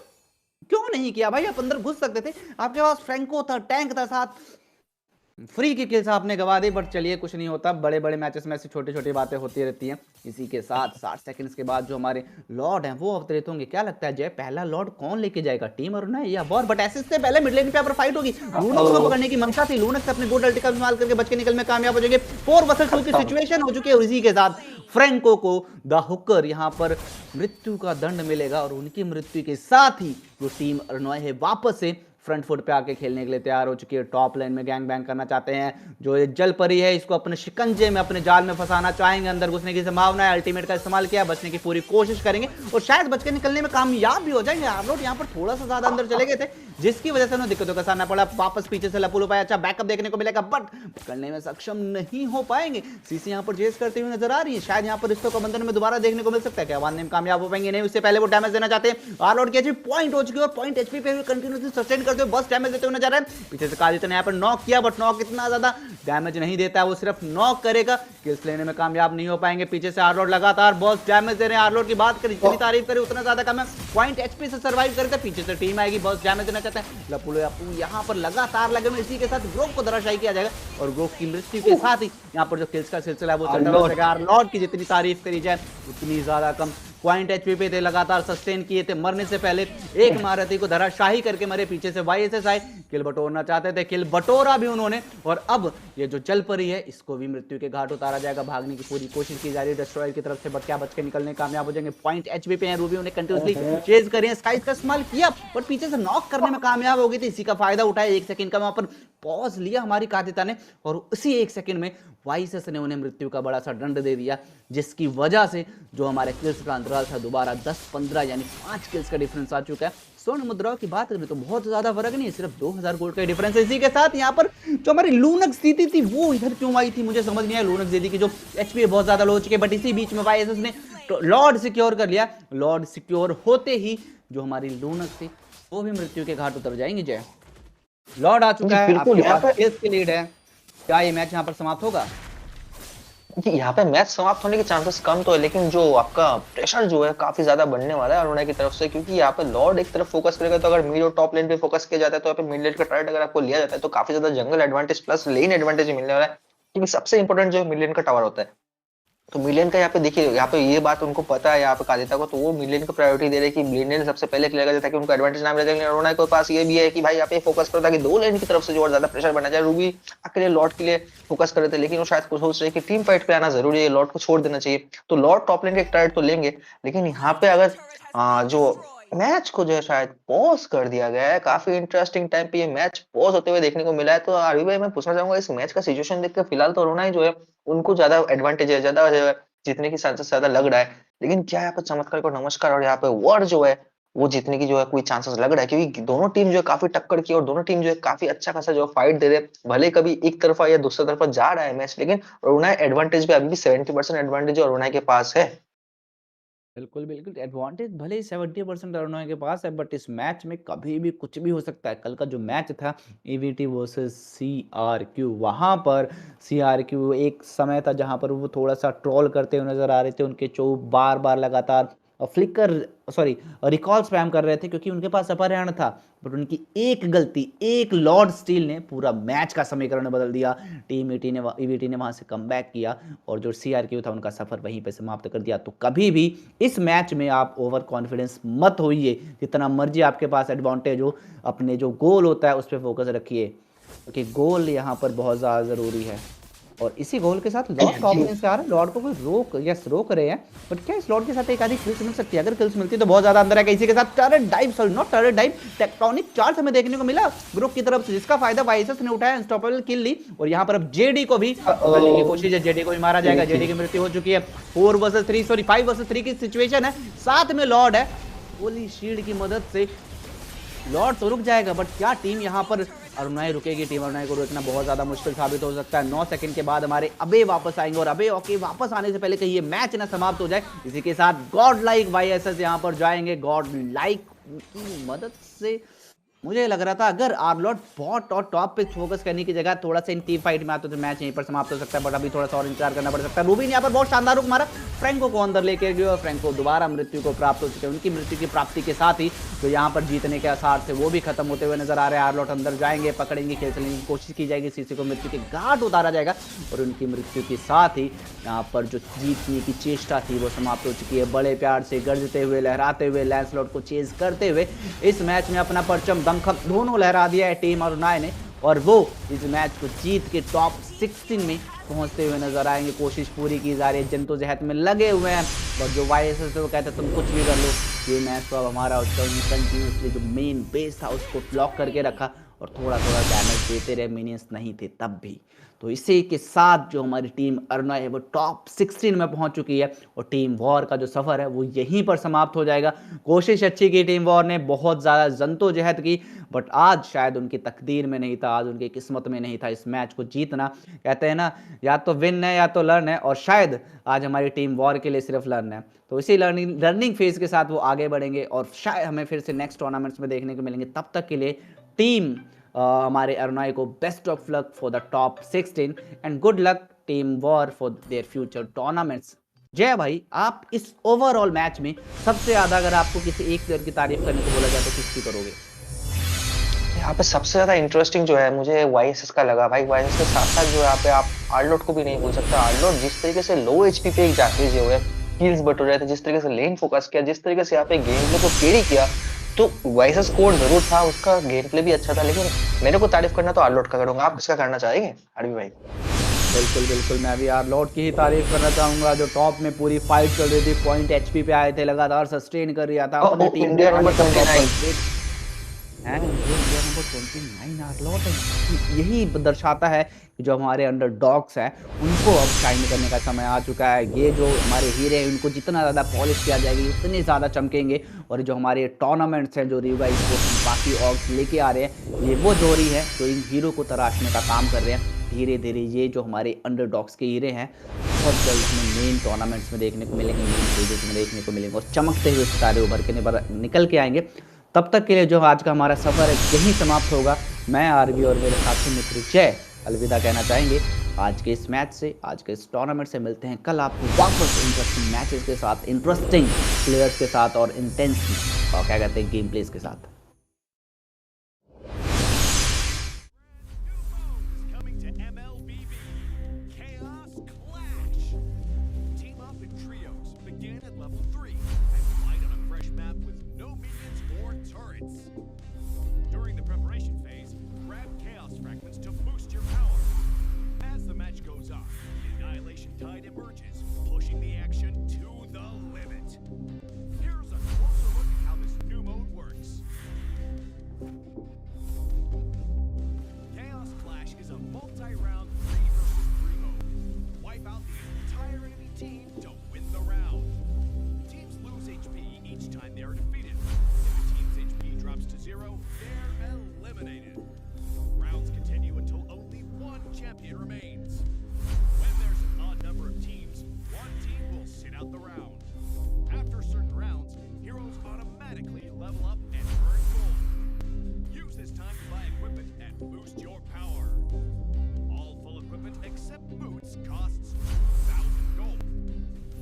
क्यों नहीं किया भाई, आप अंदर घुस सकते थे, आपके पास फ्रैंको था, टैंक था, साथ फ्री की किल्स आपने गवा दी, बट चलिए कुछ नहीं होता, बड़े बड़े मैचेस में ऐसी छोटी छोटी बातें होती रहती हैं। इसी के साथ 60 सेकंड्स के बाद जो हमारे लॉर्ड हैं वो अवतरित होंगे। क्या लगता है जय, पहला लॉर्ड कौन लेके जाएगा, टीम अरुणाय या वॉर? बट ऐसे से पहले मिड लेन पे पर फाइट होगी, लूनक्स को पकड़ने की मंशा थी, लूनक्स अपने गोल्ड अल्टी का इस्तेमाल करके बच के निकलने में कामयाब हो जाएंगे। 4 वर्सेस 2 की सिचुएशन हो चुकी है और इसी के साथ फ्रैंको को द हुकर यहाँ पर मृत्यु का दंड मिलेगा और उनकी मृत्यु के साथ ही जो टीम अरुणाय है वापस से फ्रंट फुट पे आके खेलने के लिए तैयार हो चुकी है। टॉप लाइन में गैंग बैंग करना चाहते हैं, जो ये जल परी है इसको अपने शिकंजे में, अपने जाल में फंसाना चाहेंगे, अंदर घुसने की संभावना है, अल्टीमेट का इस्तेमाल किया, बचने की पूरी कोशिश करेंगे और शायद बच के निकलने में कामयाब भी हो जाएंगे। आरलोड यहाँ पर थोड़ा सा ज्यादा अंदर चले गए थे, जिसकी वजह से उन्हें दिक्कतों का सामना पड़ा। वापस पीछे से लपू लपाया, अच्छा बैकअप देखने को मिलेगा, बट पकड़ने में सक्षम नहीं हो पाएंगे। सीसी यहाँ पर चेस करते हुए नजर आ रही है, शायद यहाँ पर रिश्तों का बंधन में दोबारा देखने को मिल सकता है, क्या वानने में कामयाब हो पाएंगे नहीं, उससे पहले वो डैमेज देना चाहते हैं। आरलोड की पॉइंट हो चुकी है और पॉइंट HP पे कंटिन्यूसली सस्टेन करते हुए बस डैमेज देते हुए नजर आ रहे हैं। पीछे से कादित ने यहाँ पर नॉक किया, बट नॉक इतना ज्यादा डैमेज नहीं देता है, वो सिर्फ नॉक करेगा, किल्स लेने में कामयाब नहीं हो पाएंगे। पीछे से आरलोड लगातार बॉस डैमेज दे रहे हैं, आरलोड की बात करें जितनी तारीफ करें उतना ज्यादा कम है, पॉइंट HP से सर्वाइव करते हैं। पीछे से टीम आएगी, बॉस डैमेज देना चाहते हैं, लपू यहाँ पर लगातार लगे में, इसी के साथ ग्रोक को धराशायी किया जाएगा और ग्रोक की मृत्यु के साथ ही यहाँ पर जो किल्स का सिलसिला है वो चलता रहेगा। आरलोड की जितनी तारीफ करी जाए उतनी ज्यादा कम। पॉइंट HP पे थे, लगातार सस्टेन किए थे, मरने से पहले एक महारथी को धराशाही करके मरे। पीछे से YSS आए, किल बटोरना चाहते थे, किल बटोरा भी उन्होंने और अब ये जो जल परी है इसको भी मृत्यु के घाट उतारा जाएगा। भागने की पूरी कोशिश की जा रही है डिस्ट्रॉयर की तरफ से, बट क्या बच के निकलने कामयाब हो जाएंगे। पॉइंट HP पे हैं, रूबी उन्हें कंटिन्यूसली चेज कर रहे हैं, स्काइज का इस्तेमाल किया बट पीछे से नॉक करने में कामयाब हो गई थी। इसी का फायदा उठाया, 1 सेकंड का वहां पर पॉज लिया हमारी कादिता ने और उसी 1 सेकंड में YSS ने उन्हें मृत्यु का बड़ा सा दंड दे दिया, जिसकी वजह से जो हमारे किल्स का अंतराल था दोबारा 10-15 यानी 5 किल्स का डिफरेंस आ चुका है। स्वर्ण मुद्राओं की बात करें तो बहुत ज्यादा फर्क नहीं है, सिर्फ 2000 गोल्ड का डिफरेंस है। इसी के साथ यहाँ पर जो हमारी लूनक स्थिति थी वो इधर क्यों आई थी मुझे समझ नहीं आया। लूनक दीदी की जो HP बहुत ज्यादा लो हो चुके, बट इसी बीच में YSS ने लॉर्ड सिक्योर कर लिया। लॉर्ड सिक्योर होते ही जो हमारी लूनक थी वो भी मृत्यु के घाट उतर जाएंगे। जय, लॉर्ड आ चुका है, आपके पास किल्स की लीड है, क्या ये मैच यहाँ पर समाप्त होगा? यहाँ पे मैच समाप्त होने के चांसेस कम तो है, लेकिन जो आपका प्रेशर जो है काफी ज्यादा बढ़ने वाला है अरुणा की तरफ से, क्योंकि यहाँ पे लॉर्ड एक तरफ फोकस करेगा, तो अगर मिड और टॉप लेन पे फोकस किया जाता है तो यहाँ पे मिड लेन का टारगेट अगर आपको लिया जाता है तो काफी ज्यादा जंगल एडवांटेज प्लस लेन एडवांटेज मिलने वाला है, क्योंकि सबसे इंपॉर्टेंट जो मिड लेन का टावर होता है। तो मिलियन का यहाँ पे देखिए, यहाँ पे ये बात उनको पता है यहाँ पे कादिता को, तो वो मिलियन को प्रायोरिटी दे रहे हैं कि मिलियन सबसे पहले क्लियर कर जाए ताकि उनको एडवांटेज ना मिले। अरुणा के पास ये भी है कि भाई यहाँ पे फोकस करो ताकि 2 लेन की तरफ से जो और ज्यादा प्रेशर बना जाए। रूबी अकेले लॉर्ड के लिए फोकस कर रहे थे, लेकिन वो शायद कुछ सोच रहे कि टीम फाइट पे आना जरूरी है, लॉर्ड को छोड़ देना चाहिए। तो लॉर्ड टॉप लेन के एक टारगेट तो लेंगे, लेकिन यहाँ पे अगर जो मैच को जो है शायद पॉज कर दिया गया है, काफी इंटरेस्टिंग टाइम पे ये मैच पॉज होते हुए देखने को मिला है। तो आरवी भाई मैं पूछना चाहूंगा इस मैच का सिचुएशन देखकर फिलहाल तो अरुणा ही जो है उनको ज्यादा एडवांटेज है, ज्यादा जीतने की चांसेस ज्यादा लग रहा है, लेकिन क्या यहाँ पे चमत्कार को नमस्कार और यहाँ पे वॉर जो है वो जीतने की जो है कोई चांसेस लग रहा है, क्योंकि दोनों टीम जो है काफी टक्कर की और दोनों टीम जो है काफी अच्छा खासा जो फाइट दे रहे हैं। भले कभी एक तरफा या दूसरी तरफा जा रहा है मैच, लेकिन अरुणा एडवांटेज भी अभी भी 70% एडवांटेज अरुणा के पास है। बिल्कुल बिल्कुल, एडवांटेज भले ही 70% अरुणा के पास है, बट इस मैच में कभी भी कुछ भी हो सकता है। कल का जो मैच था EVT वर्सेस CRQ, वहाँ पर CRQ एक समय था जहाँ पर वो थोड़ा सा ट्रोल करते हुए नजर आ रहे थे, उनके चो बार बार लगातार रिकॉल स्पैम कर रहे थे क्योंकि उनके पास अपर हैंड था, बट उनकी एक गलती, एक लॉर्ड स्टील ने पूरा मैच का समीकरण बदल दिया। टीम EVT ने वहां से कमबैक किया और जो CRQ था उनका सफर वहीं पे समाप्त कर दिया। तो कभी भी इस मैच में आप ओवर कॉन्फिडेंस मत होइए, जितना मर्जी आपके पास एडवांटेज हो, अपने जो गोल होता है उस पर फोकस रखिए, क्योंकि गोल यहाँ पर बहुत ज़्यादा ज़रूरी है। और इसी गोल के साथ लॉर्ड टॉप लेन से आ रहा है, लॉर्ड को कोई रोक रहे हैं, बट क्या इस लॉर्ड के साथ एक आधी किल्स मिल सकती है? अगर किल्स मिलती है तो बहुत ज्यादा अंदर है। इसी के साथ टर्रेट डाइव टेक्टोनिक चार्ज हमें देखने को मिला ग्रुप की तरफ से, जिसका फायदा YSS ने उठाया, अनस्टॉपेबल किल ली और यहाँ पर अब JD को भी करने की कोशिश है, JD को भी मारा जाएगा। JD की मृत्यु हो चुकी है। 5 वर्सेस 3 की सिचुएशन है, साथ में लॉर्ड है। होली शील्ड की मदद से लॉर्ड तो रुक जाएगा, बट क्या टीम यहाँ पर अरुणाई रुकेगी? टीम अरुणाई को रोकना बहुत ज़्यादा मुश्किल साबित हो सकता है। 9 सेकंड के बाद हमारे अबे वापस आएंगे और अबे ओके वापस आने से पहले कहीं ये मैच ना समाप्त हो जाए। इसी के साथ गॉड लाइक वाईएसएस यहाँ पर जाएंगे। गॉड लाइक की मदद से मुझे लग रहा था अगर आर्लॉट बॉट और टॉप पे फोकस करने की जगह थोड़ा सा इन टीम फाइट में आते तो मैच यहीं पर समाप्त हो सकता है, बट अभी थोड़ा सा और इंतजार करना पड़ सकता है। रूबी ने यहाँ पर बहुत शानदार रुक मारा, फ्रैंको को अंदर लेके गए और फ्रैंको दोबारा मृत्यु को प्राप्त हो चुके हैं। उनकी मृत्यु की प्राप्ति के साथ ही जो यहाँ पर जीतने के आसार थे वो भी खत्म होते हुए नजर आ रहे हैं। आर्लॉट अंदर जाएंगे, पकड़ेंगे, खेलने की कोशिश की जाएगी, सीसी को मृत्यु के घाट उतारा जाएगा और उनकी मृत्यु के साथ ही यहाँ पर जो जीतने की चेष्टा थी वो समाप्त हो चुकी है। बड़े प्यार से गरजते हुए, लहराते हुए, लैंसलॉट को चेज करते हुए इस मैच में अपना परचम दमखम दोनों लहरा दिया है टीम अरुणाई ने और वो इस मैच को जीत के टॉप 16 में पहुंचते हुए नजर आएंगे। कोशिश पूरी की जा रही है, जद्दोजहद में लगे हुए हैं और जो वाईएसएस वो कहते हैं तुम कुछ भी कर लो, ये मैच तो अब हमारा। कंटिन्यूसली जो मेन बेस था उसको ब्लॉक करके रखा और थोड़ा थोड़ा डैमेज देते रहे, मिनियंस नहीं थे तब भी। तो इसी के साथ जो हमारी टीम अरुणाई है वो टॉप 16 में पहुंच चुकी है और टीम वॉर का जो सफ़र है वो यहीं पर समाप्त हो जाएगा। कोशिश अच्छी की टीम वॉर ने, बहुत ज़्यादा जद्दोजहद की, बट आज शायद उनकी तकदीर में नहीं था, आज उनकी किस्मत में नहीं था इस मैच को जीतना। कहते हैं ना, या तो विन है या तो लर्न है, और शायद आज हमारी टीम वॉर के लिए सिर्फ लर्न है। तो इसी लर्निंग फेज के साथ वो आगे बढ़ेंगे और शायद हमें फिर से नेक्स्ट टूर्नामेंट्स में देखने को मिलेंगे। तब तक के लिए टीम हमारे अरुणाई को best of luck for the top 16 and good luck team war for their future tournaments. जय भाई, आप इस ओवरऑल मैच में सबसे ज्यादा अगर आपको किसी एक प्लेयर की तारीफ करने को बोला जाए तो किसकी करोगे? यहाँ पे सबसे ज्यादा इंटरेस्टिंग जो है मुझे वाईएसएस का लगा भाई। वाईएसएस के साथ साथ जो यहाँ पे आप आर्लॉट को भी नहीं बोल सकते। आर्लॉट जिस तरीके से लो एचपी पे एक जाके जो है किल्स बटोर रहे थे, जिस तरीके से लेन फोकस किया, जिस तरीके से यहाँ पे गेम प्ले को कैरी किया, तो वाईएसएस कोड जरूर था, उसका गेम प्ले भी अच्छा था, लेकिन मेरे को तारीफ करना तो आर्लॉट का करूंगा। आप किसका करना चाहेंगे आरबी भाई? बिल्कुल बिल्कुल, मैं भी आर्लॉट की ही तारीफ करना चाहूंगा, जो टॉप में पूरी फाइट चल रही थी, पॉइंट एचपी पे आए थे, लगातार सस्टेन कर रहा था अपनी team India number 29 India number 29 आर्लॉट है। यही दर्शाता है कि जो हमारे अंडरडॉग्स हैं उनको अब शाइन करने का समय आ चुका है। ये जो हमारे हीरे हैं उनको जितना ज़्यादा पॉलिश किया जाएगा उतने ज़्यादा चमकेंगे, और जो हमारे टूर्नामेंट्स हैं जो रियुगा स्पोर्ट्स बाकी ऑर्ग्स लेके आ रहे हैं, ये वो जोड़ी है जो इन हीरो को तराशने का काम कर रहे हैं। धीरे धीरे ये जो हमारे अंडरडॉग्स के हीरे हैं बहुत जल्द हमें मेन टूर्नामेंट्स में देखने को मिलेंगे, मेन स्टेजेस में देखने को मिलेंगे और चमकते हुए सितारे उभर के निकल के आएंगे। तब तक के लिए जो आज का हमारा सफ़र है यहीं समाप्त होगा। मैं आरबी और मेरे साथी मित्र जय अलविदा कहना चाहेंगे आज के इस मैच से, आज के इस टूर्नामेंट से। मिलते हैं कल आपको वापस इंटरेस्टिंग मैचेस के साथ, इंटरेस्टिंग प्लेयर्स के साथ और इंटेंस और क्या कहते हैं गेम प्लेस के साथ। Coming to MLBB, Chaos Clash. Team up in trios, begin at level 3, and fight on a fresh map with no minions or turrets. During the preparation phase, grab Chaos Fragments to boost your power. As the match goes on, the Annihilation Tide emerges, pushing the action to the limit. Here's a closer look at how this new mode works. Chaos Clash is a multi-round 3 versus 3 mode. Wipe out the entire enemy team to win the round. Teams lose HP each time they are defeated. If the team's HP drops to 0, they're eliminated. Rounds continue until only one champion remains. When there's an odd number of teams, one team will sit out the round. After certain rounds, heroes automatically level up and earn gold. Use this time to buy equipment and boost your power. All full equipment except boots costs 2,000 gold.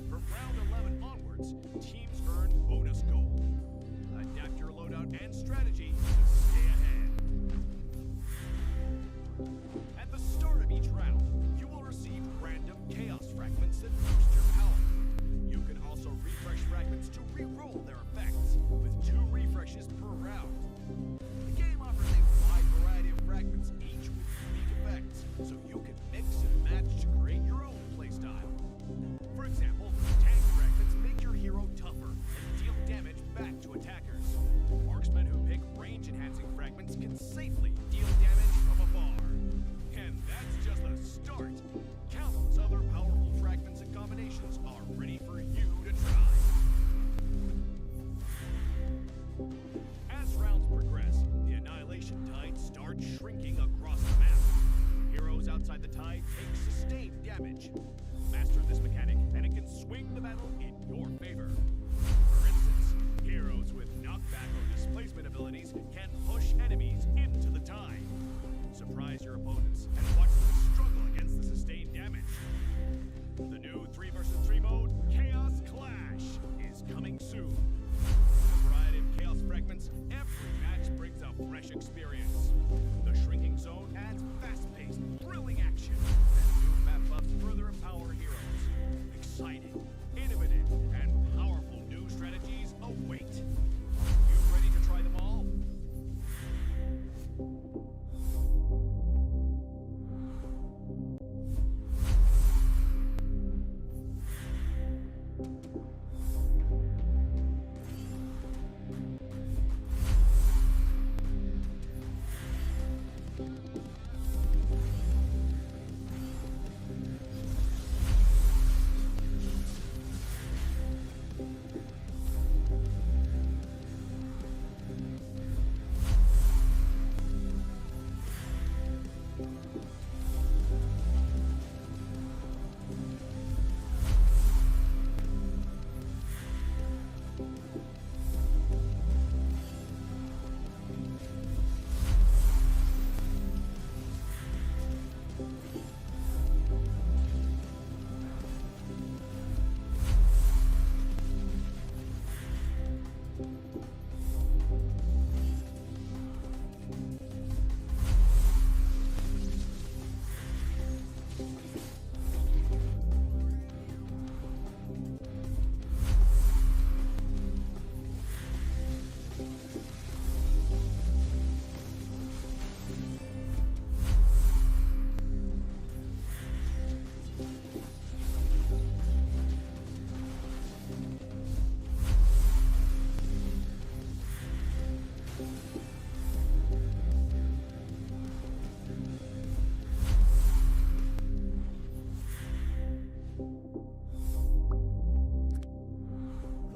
From round 11 onwards, teams earn bonus gold. Adapt your loadout and strategy to stay ahead. At the start of each round, you will receive random chaos fragments that boost your power. You can also refresh fragments to re-roll their effects, with 2 refreshes per round. The game offers a wide variety of fragments, each with unique effects, so you can mix and match to create your own playstyle. For example, tank fragments make your hero tougher, fresh experience. The shrinking zone adds fast-paced, thrilling action. And new map buffs further empower heroes. Exciting, innovative, and powerful new strategies await. You ready to try them all?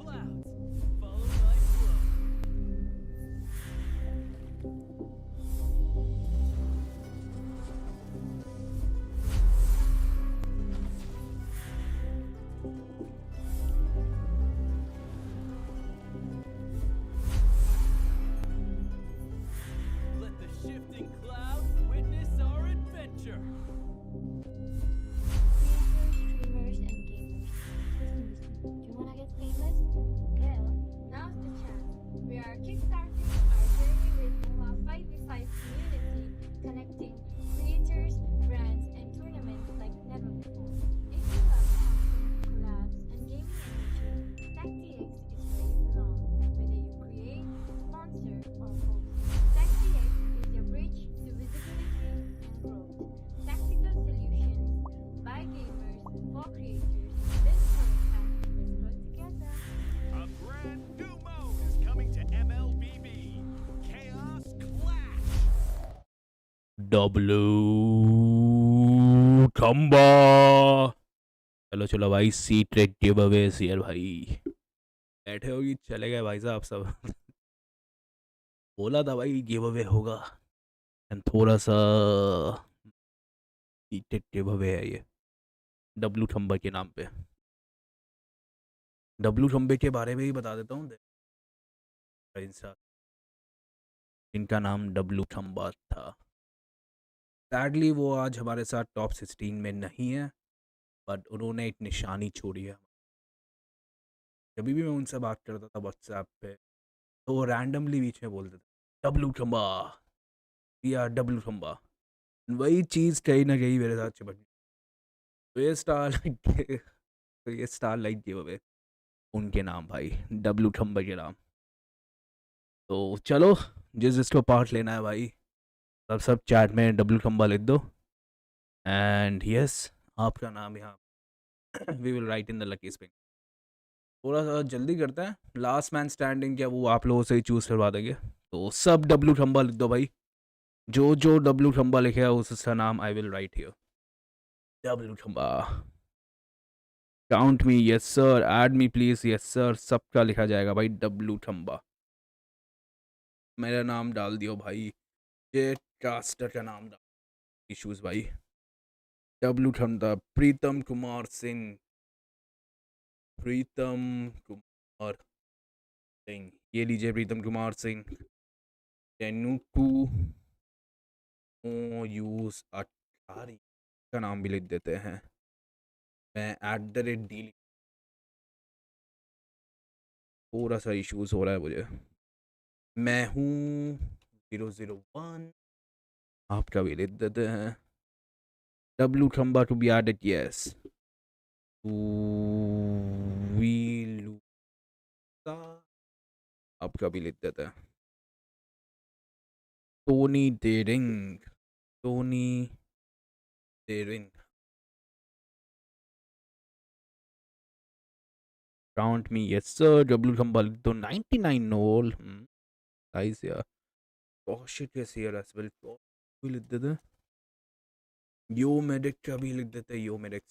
Clouds, followed by flow. Let the shifting clouds witness our adventure. Creators, streamers, and gamers. Listen, do you wanna get famous? Well, now's the chance. We are kickstarting our journey with Moba 5v5 community, connecting creators, brands, and tournaments like never before. If you love content, collabs, and gaming energy, TechDX is where you belong. Whether you create, sponsor, or host, TechDX is your bridge to visibility and growth. Tactical solutions by gamers for creators built for impact. Let's grow together. A brand new mode is coming to MLBB. Chaos Clash. W खंबा। चलो चलो भाई, secret give Awez यार भाई। बैठे हो कि चले गए भाई साहब सब? बोला था भाई गिव अवे होगा, एंड थोड़ा सा सीक्रेट गिव अवे है ये डब्लू खंबा के नाम पे। डब्लू खंबे के बारे में ही बता देता हूँ। इंसान इनका नाम डब्लू खंबा था। सैडली वो आज हमारे साथ टॉप 16 में नहीं है, बट उन्होंने एक निशानी छोड़ी है। जब भी मैं उनसे बात करता था व्हाट्सएप पे, तो वो रैंडमली बीच में बोलते थे डब्लू खंबा या डब्लू खंबा। वही चीज़ कहीं ना कहीं मेरे साथ चिपक गई। तो ये स्टारलाइट गिव अवे उनके नाम भाई, डब्लू खंबा के नाम। तो चलो, जिसको पार्ट लेना है भाई, सब चैट में डब्लू खंबा लिख दो, एंड यस आपका नाम यहाँ we will write in the lucky spin. थोड़ा सा जल्दी करते हैं, लास्ट मैन स्टैंडिंग क्या वो आप लोगों से ही चूज़ करवा देंगे। तो सब डब्लू खंबा लिख दो भाई, जो डब्लू खंबा लिखे उसका नाम I will write here. W Khamba, count me, yes sir, add me please, yes sir, सबका लिखा जाएगा भाई डब्लू खंबा। मेरा नाम डाल दियो भाई, ये कास्टर का नाम डाल इशूज भाई। डब्लू खंबा, प्रीतम कुमार सिंह, प्रीतम कुमार सिंह, ये लीजिए प्रीतम कुमार सिंह। टेनुकू यूज अटारी का नाम भी लिख देते हैं। मैं @D थोड़ा सा इश्यूज हो रहा है मुझे। मैं हूँ 001 आपका भी लिख देते हैं W खंबा to be added yes वीलुका आपका भी लिख देते हैं Tony daring count me yes sir W खंबा लिख दो 99 नोल nice यार oh shit yes here as well भी लिख देते हैं यो मेडिक का भी लिख देते हैं यो मेडिक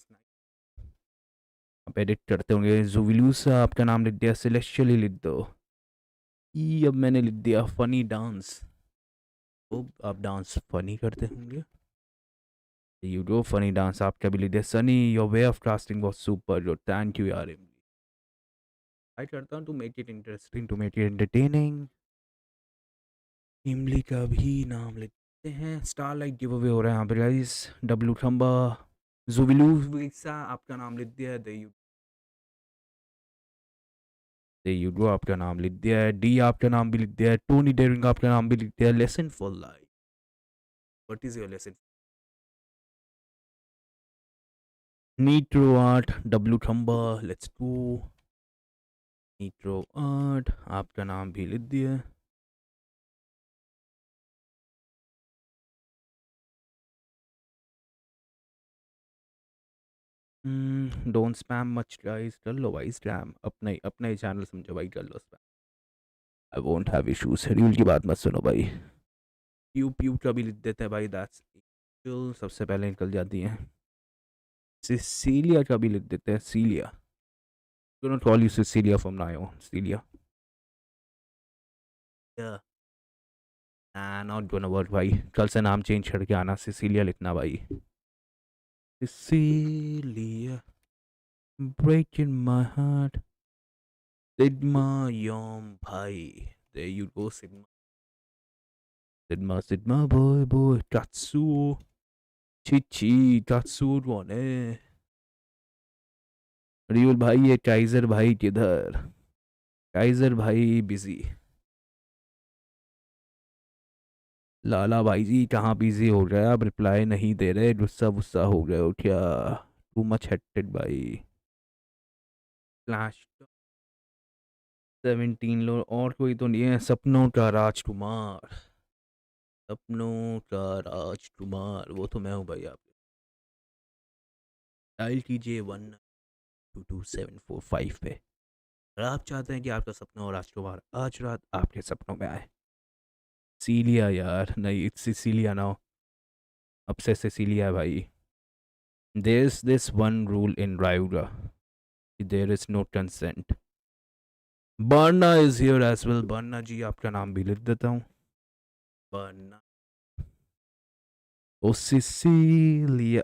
आप एडिट करते होंगे जुविलूसा आपका नाम लिख दिया सेलेस्टियल ही लिख दो अब मैंने लिख दिया फनी डांस आप डांस फनी करते होंगे यू डू फनी डांस आपका भी लिख दिया Sunny your way of casting was super जो थैंक यू यार ट्राई करता हूँ to make it interesting to make it entertaining Imli का भी नाम लिखते हैं स्टारलाइट गिव अवे हो रहा है यहाँ पे गाइस डब्लू खंबा जुविलूसा आपका नाम लिख दिया है दे यू गो आपका नाम लिख दिया है डी आपका नाम भी लिख दिया है टोनी डेरिंग आपका नाम भी लिख दिया है lesson for life what is your lesson Nitro art W खंबा लेट्स गो नीट्रो आर्ट आपका नाम भी लिख दिया है डोंट स्पैम मच गाइस कर लो भाई स्पैम अपना ही चैनल समझो भाई कर लो spam I won't have issues schedule की बात मत सुनो भाई प्यू प्यू का भी लिख देते हैं भाई दैट्स सबसे पहले निकल जाती हैं सिसिलिया का भी लिख देते हैं Celia do not call you Cecilia from now on Celia not gonna work भाई कल से नाम चेंज करके आना सिसिलिया लिखना भाई Sicilia breaking my heart Sigma Yom भाई there you go Sigma boy Tatsuo Chichi Tatsuo कौन है रियल भाई ये काइजर भाई किधर काइजर भाई बिजी लाला भाई जी कहाँ बिजी हो रहे हैं आप रिप्लाई नहीं दे रहे गुस्सा गुस्सा हो गए हो क्या टू मच हेक्टेड भाई फ्लैश 17 लोग और कोई तो नहीं है सपनों का राजकुमार वो तो मैं हूँ भाई आप डायल कीजिए 1222745 पे अगर आप चाहते हैं कि आपका सपना और राजकुमार आज रात आपके सपनों में आए सीलिया यार नहीं इट्स सिसिलिया नाउ अब से सिसिलिया है भाई there is this one rule in Rayuga there is no consent Barna is here as well Barna ji आपका नाम भी लिख देता हूँ Barna oh Cecilia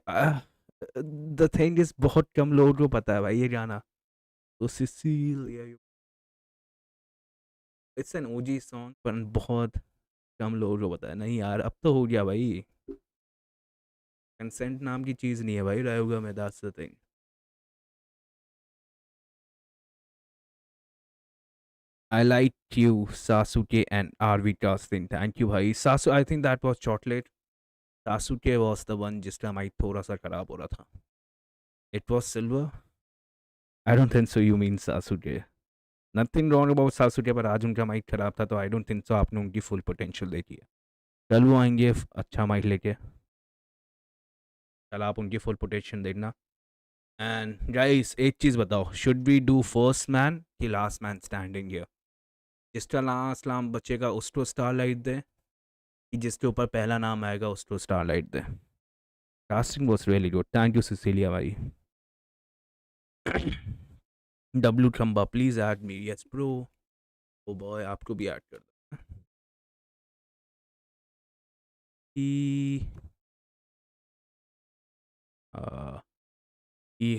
the thing is बहुत कम लोगों को पता है भाई ये गाना तो Sicilia it's an OG song पर बहुत कम लोगों को पता है नहीं यार अब तो हो गया भाई कंसेंट नाम की चीज़ नहीं है भाई रायुगा में that's the thing I like you, Sasuke and RV casting. Thank you, भाई. I think that was chocolate. Sasuke was the one जिसका माइक थोड़ा सा खराब हो रहा था. It was silver. I don't think so. You mean Sasuke? Nothing wrong about Sasuke, पर आज उनका माइक खराब था तो I don't think so आपने उनकी full potential देखी है. कल वो आएंगे अच्छा माइक लेके. कल आप उनकी full potential देखना. And guys, एक चीज़ बताओ. Should we do first man कि last man standing here? जिसका लास्ट नाम बचेगा उसको स्टारलाइट दे कि जिसके ऊपर पहला नाम आएगा उसको starlight the casting was really good thank you Cecilia भाई W Khamba please add me yes bro oh boy आपको भी ऐड कर दो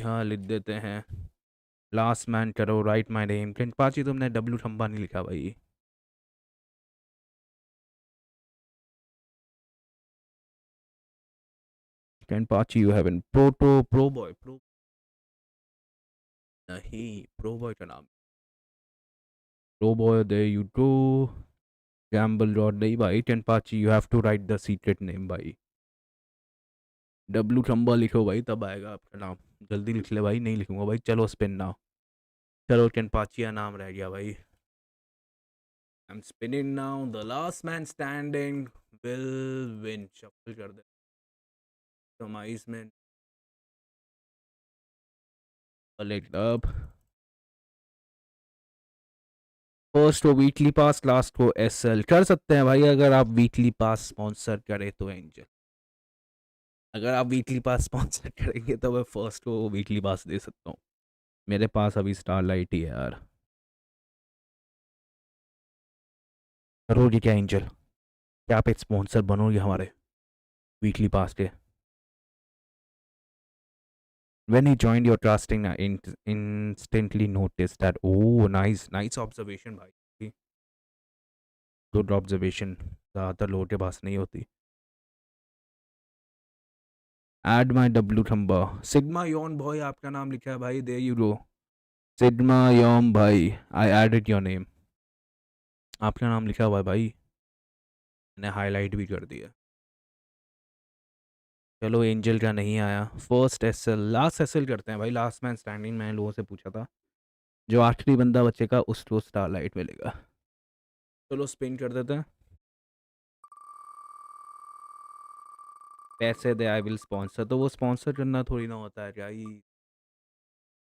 हाँ लिख देते हैं लास्ट मैन करो राइट माय नेम पाची तुमने डब्लू खंबा नहीं लिखा भाई Pachi you haven pro boy नहीं प्रो बॉय का नाम pro boy there you go gamble dot नहीं भाई, Kenpachi you have to write the secret name भाई। डब्लू ठम्बा लिखो भाई, तब आएगा आपका नाम। जल्दी लिख ले भाई। नहीं लिखूंगा भाई। चलो स्पिन नाउ। चलो टेनपाचिया नाम रह गया भाई। I am spinning now. The last man standing will win. Shuffle कर दे। कमाइस में select up। फर्स्ट को वीकली पास, लास्ट को एसएल कर सकते हैं भाई। अगर आप वीकली पास स्पॉन्सर करें तो एंजल, अगर आप वीकली पास स्पॉन्सर करेंगे तो मैं फर्स्ट को वीकली पास दे सकता हूँ। मेरे पास अभी स्टारलाइट ही है यार। करोगे क्या एंजल? क्या आप एक स्पॉन्सर बनोगे हमारे वीकली पास के? When he joined your trusting, instantly noticed that. Oh, nice observation भाई। Good observation। ज़्यादातर लोगों के पास नहीं होती। Add my W number। Sigma Yon boy आपका नाम लिखा है भाई। There you go। Sigma Yon भाई, I added your name। आपका नाम लिखा हुआ है भाई, मैंने हाईलाइट भी कर दिया। चलो एंजल का नहीं आया। फर्स्ट एसएल, लास्ट एसएल करते हैं भाई। लास्ट मैन स्टैंडिंग मैंने लोगों से पूछा था, जो आखिरी बंदा बचेगा उसको स्टारलाइट मिलेगा। चलो स्पिन कर देते हैं। पैसे दे, आई विल स्पॉन्सर। तो वो स्पॉन्सर करना थोड़ी ना होता है भाई।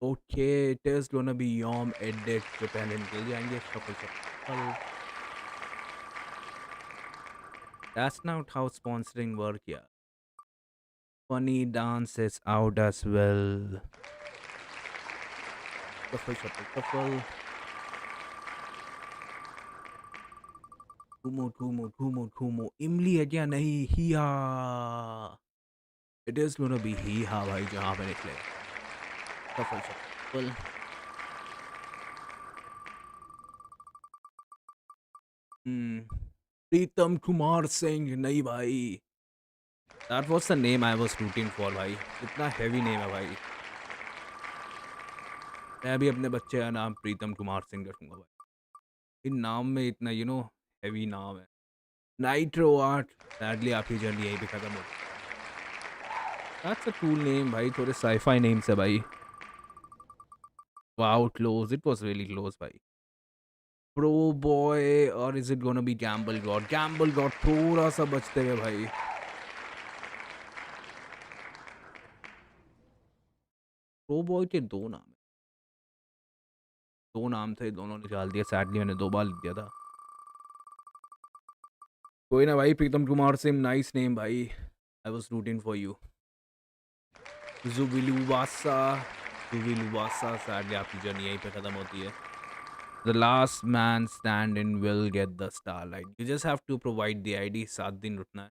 Okay, it is gonna be Yom edit. जो पहले निकल जाएंगे shuffle shuffle. That's not how sponsoring work यार। Funny dance is out as well. Shuffle shuffle shuffle. घूमो घूमो घूमो घूमो। इमली है क्या? नहीं, Hiya. It is gonna be Hiya भाई, जहाँ पे निकले। शफल शफल। प्रीतम कुमार सिंह नहीं भाई। That was the name I was rooting for भाई। इतना हैवी नेम है भाई। मैं भी अपने बच्चे का नाम प्रीतम कुमार सिंह रखूंगा भाई। इन नाम में इतना हैवी नाम है। Nitro art. सैडली आपकी जर्नी यहीं पे खत्म होती है। दैट्स अ कूल नेम भाई। थोड़े साईफाई नेम्स है भाई। Wow close, it was really close भाई। प्रो बॉय और is it gonna be Gamble God? Gamble God थोड़ा सा बचते हुए भाई। प्रो बॉय के दो नाम है, दो नाम थे, दोनों निकाल दिया। सैडली मैंने 2 बार लिख दिया था। कोई ना भाई। प्रीतम कुमार सिंह, नाइस नेम भाई। I was rooting for you. जुबिलुवासा, जुबिलुवासा। सैडली आपकी जर्नी यहीं पे खत्म होती है। The last man stand-in will get the starlight. You just have to provide the ID। 7 दिन रुकना है।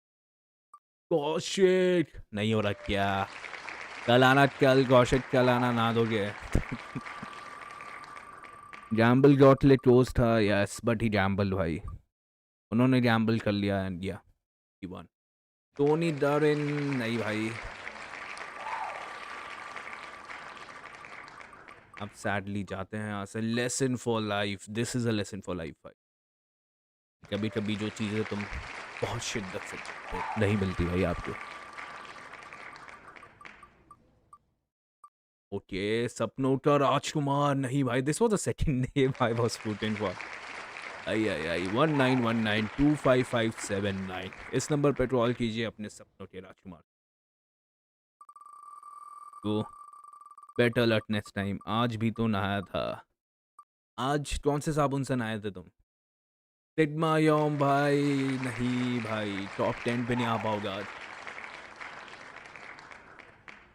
कौशिक नहीं हो रहा क्या? कल आना, कल कौशिक कल आना, ना दोगे? गैम्बल गॉटले क्लोज था, यस, बट ही गैम्बल भाई। उन्होंने गैम्बल कर लिया एंड या ही वन। टोनी डरिन नहीं भाई। अब सैडली जाते हैं यहाँ से। Lesson for life. This is a lesson for life भाई। कभी कभी जो चीज़ें तुम बहुत शिद्दत से चाहते हो नहीं मिलती भाई आपको। ओके, सपनों का राजकुमार नहीं भाई। This was the second name I was rooting for. I I I 1919255579। इस नंबर पे कॉल कीजिए अपने सपनों के राजकुमार को। Better luck next time. आज भी तो नहाया था। आज कौन से साबुन से नहाए थे तुम? सिग्मा योम भाई नहीं भाई, टॉप 10 पे नहीं आ पाओगे आज।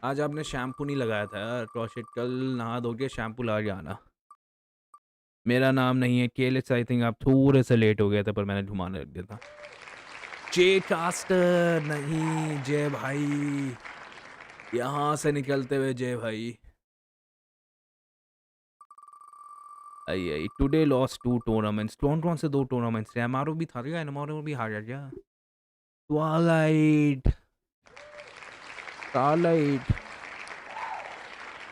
आज आपने शैम्पू नहीं लगाया था यार कौशिक। कल नहा धोके शैम्पू ला के आना। मेरा नाम नहीं है केलिस। आई थिंक आप थोड़े से लेट हो गए थे, पर मैंने घुमाने रख दिया था। जे कास्टर नहीं, जय भाई। यहाँ से निकलते हुए जय भाई। आई आई टुडे लॉस्ट 2 टूर्नामेंट्स। कौन कौन से 2 टूर्नामेंट्स थे? एमआरओ भी था क्या? एमआरओ भी हार गया क्या? Twilight, starlight.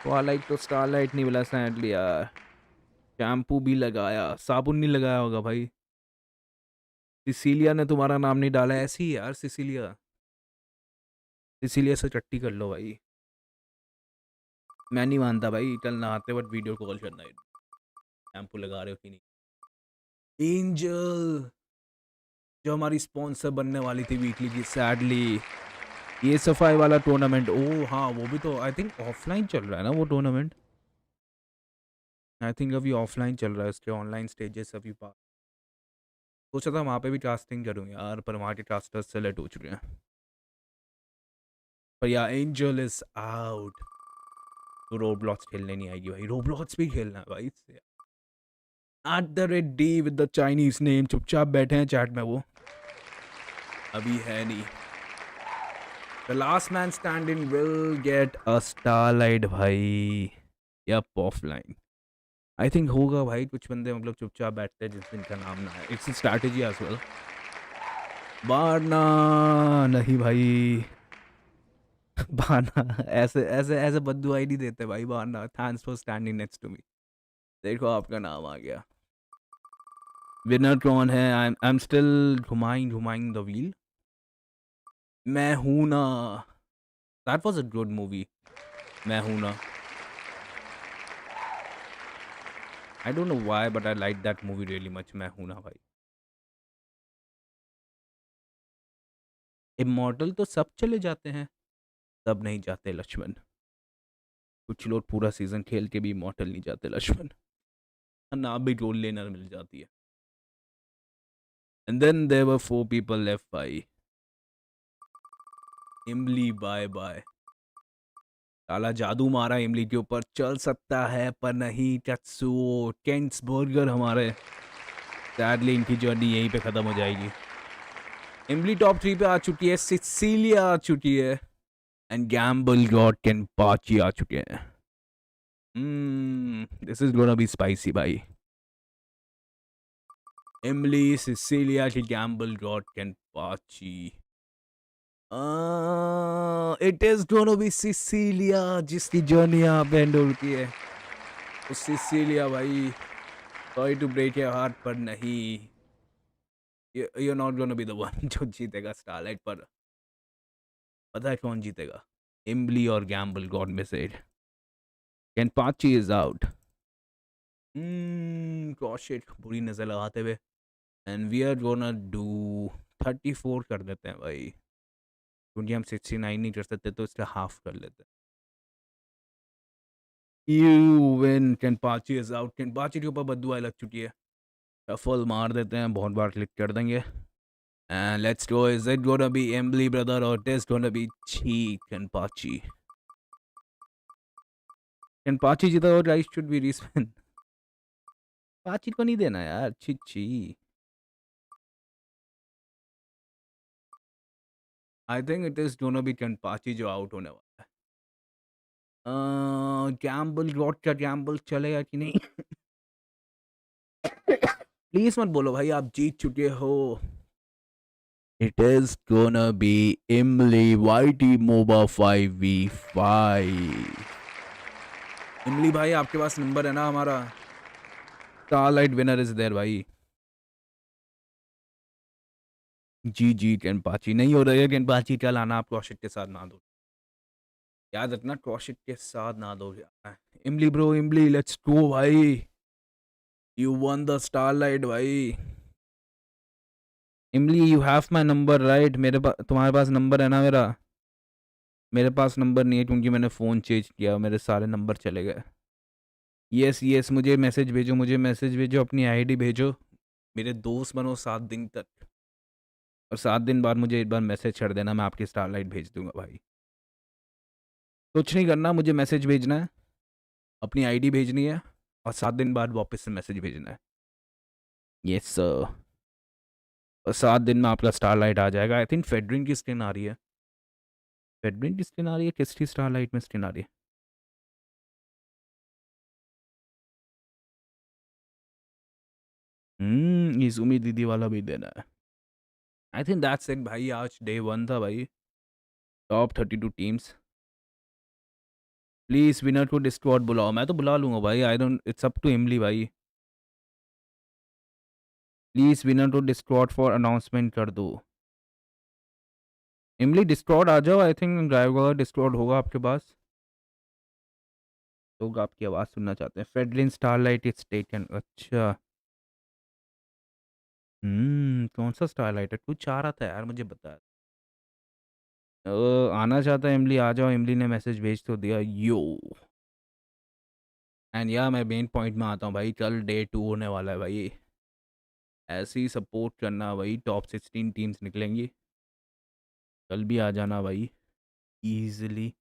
ट्वाइलाइट तो स्टारलाइट नहीं मिला सैडली यार। शैम्पू भी लगाया, साबुन नहीं लगाया होगा भाई। सिसिलिया ने तुम्हारा नाम नहीं डाला, ऐसी ही यार सिसिलिया से चट्टी कर लो भाई। मैं नहीं मानता भाई, कल नहाते वक्त वीडियो कॉल करना है, शैम्पू लगा रहे हो कि नहीं। एंजल जो हमारी स्पॉन्सर बनने वाली थी वीकली की, सैडली ये सफाई वाला टूर्नामेंट, ओ हाँ वो भी तो आई थिंक ऑफलाइन चल रहा है ना वो टूर्नामेंट। आई थिंक अभी ऑफलाइन चल रहा है, उसके ऑनलाइन स्टेजेस अभी पास। सोचा था वहाँ पे भी कास्टिंग करूँ यार, पर वहाँ के कास्टर्स सेलेक्ट हो चुके हैं। पर यार एंजल इज आउट, तो रोब्लॉक्स खेलने नहीं आएगी भाई, रोब्लॉक्स भी खेलना है भाई इससे। @D with the Chinese name, चुपचाप बैठे हैं चैट में वो, अभी है नहीं। The last man standing will get a starlight भाई, यप ऑफलाइन आई थिंक होगा भाई। कुछ बंदे मतलब चुपचाप बैठते हैं जिस दिन का नाम ना है, इट्स स्ट्रैटेजी एज वेल। बारना नहीं भाई बारना ऐसे ऐसे ऐसे बद्दुआई नहीं देते भाई, Barna thanks for standing next to me. देखो आपका नाम आ गया। विनर कौन है? आई एम स्टिल घुमाइंग the wheel. Main Hoon Na, that was a good movie. Main Hoon Na, I don't know why but I like that movie really much. Main Hoon ना भाई। इमॉर्टल तो सब चले जाते हैं, सब नहीं जाते लक्ष्मण। कुछ लोग पूरा सीजन खेल के भी इमॉर्टल नहीं जाते लक्ष्मण, ना भी गोल लेनर मिल जाती है। And then there were 4 people left भाई। इमली बाय बाय, काला जादू मारा इमली के ऊपर, चल सकता है पर नहीं। टत्सुओ केंट्स बर्गर हमारे, सैडली इनकी जर्नी यहीं पे खत्म हो जाएगी। इमली टॉप 3 पे आ चुकी है, सिसिलिया आ चुकी है, एंड गैम्बल गॉड केनपाची आ चुके हैं। This is gonna be spicy भाई। इमली, सिसिलिया की gamble god Kenpachi. It is gonna be Cecilia, जिसकी जर्नी यहाँ पे एंड होती है। तो सिसिलिया भाई, sorry to break your heart पर नहीं, you're not gonna be the one जो जीतेगा स्टारलाइट पर। पता है कौन जीतेगा? इमली और गैम्बल गॉड में से केनपाची इज आउट। क्रॉशिट बुरी नजर लगाते हुए, and we are gonna do 34 कर देते हैं भाई, क्योंकि हम 69 नहीं कर सकते तो इसका हाफ कर लेते हैं। You win, Kenpachi is out. Kenpachi के ऊपर बद्दुआ लग चुकी है, शफल मार देते हैं, बहुत बार क्लिक कर देंगे। And let's go. Is it gonna be Emily, brother, or it is gonna be Cheek and Pachi? And Pachi जीता और I should be respin. पाची को नहीं देना यार, छी। I think it is gonna be Kenpachi जो आउट होने वाला है। गैम्बल गॉड का गैम्बल चलेगा कि नहीं? प्लीज मत बोलो भाई आप जीत चुके हो। It is gonna be Emily YT Moba 5v5। इमली भाई आपके पास नंबर है ना हमारा? स्टारलाइट विनर इज देयर भाई। जी केनपाची नहीं हो रही है, केनपाची क्या लाना आप क्रॉशिट के साथ ना दो, याद रखना क्रॉशिट के साथ ना दो। इमली ब्रो, इमली लेट्स गो भाई, यू वन द स्टारलाइट भाई। इमली you have my number right, मेरे पास तुम्हारे पास नंबर है ना मेरा? मेरे पास नंबर नहीं है क्योंकि मैंने फ़ोन चेंज किया, मेरे सारे नंबर चले गए। यस मुझे मैसेज भेजो, अपनी आईडी भेजो, मेरे दोस्त बनो 7 दिन तक, और 7 दिन बाद मुझे एक बार मैसेज कर देना, मैं आपकी स्टारलाइट भेज दूंगा भाई। कुछ नहीं करना, मुझे मैसेज भेजना है, अपनी आईडी भेजनी है, और 7 दिन बाद वापस से मैसेज भेजना है। यस सर, और 7 दिन में आपका स्टारलाइट आ जाएगा। आई थिंक फेडरिन की स्किन आ रही है, किसकी स्टारलाइट में स्किन आ रही है? इज़ुमी दीदी वाला भी देना है। आई थिंक दैट्स इट भाई, आज डे 1 था भाई, टॉप 32 टीम्स। प्लीज विनर को डिस्कॉर्ड बुलाओ, मैं तो बुला लूंगा भाई, I don't, it's up to Imli भाई। Please winner to Discord for announcement कर दो। इमली डिस्कॉर्ड आ जाओ। आई थिंक ड्राइवर डिस्कॉर्ड होगा आपके पास। लोग आपकी आवाज़ सुनना चाहते हैं। फेडलिन स्टारलाइट इज टेकन। अच्छा। कौन सा स्टारलाइट है? कुछ आ रहा था यार, मुझे बता। आना चाहता है इमली, आ जाओ। इमली ने मैसेज भेज तो दिया। यो एंड या मैं मेन पॉइंट में आता हूँ भाई। कल Day-2 होने वाला है भाई। ऐसे ही सपोर्ट करना भाई। टॉप 16 टीम्स निकलेंगी। कल भी आ जाना भाई इजीली।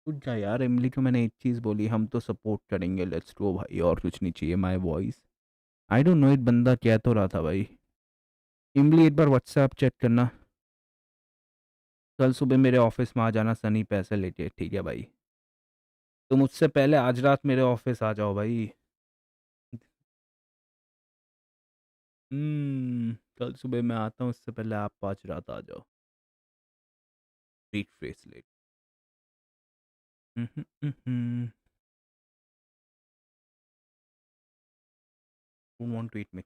उठ जा यार। इमली को मैंने एक चीज़ बोली, हम तो सपोर्ट करेंगे। लेट्स गो भाई, और कुछ नहीं चाहिए। My voice I don't no it. बंदा कह तो रहा था भाई। इमली एक बार व्हाट्सएप चेक करना। कल सुबह मेरे ऑफिस में आ जाना सनी पैसे लेके। ठीक है भाई। तुम उससे पहले आज रात मेरे ऑफिस आ जाओ भाई। कल सुबह मैं आता हूँ, उससे पहले आप आज रात आ जाओ। Treat bracelet. Who want to eat mix?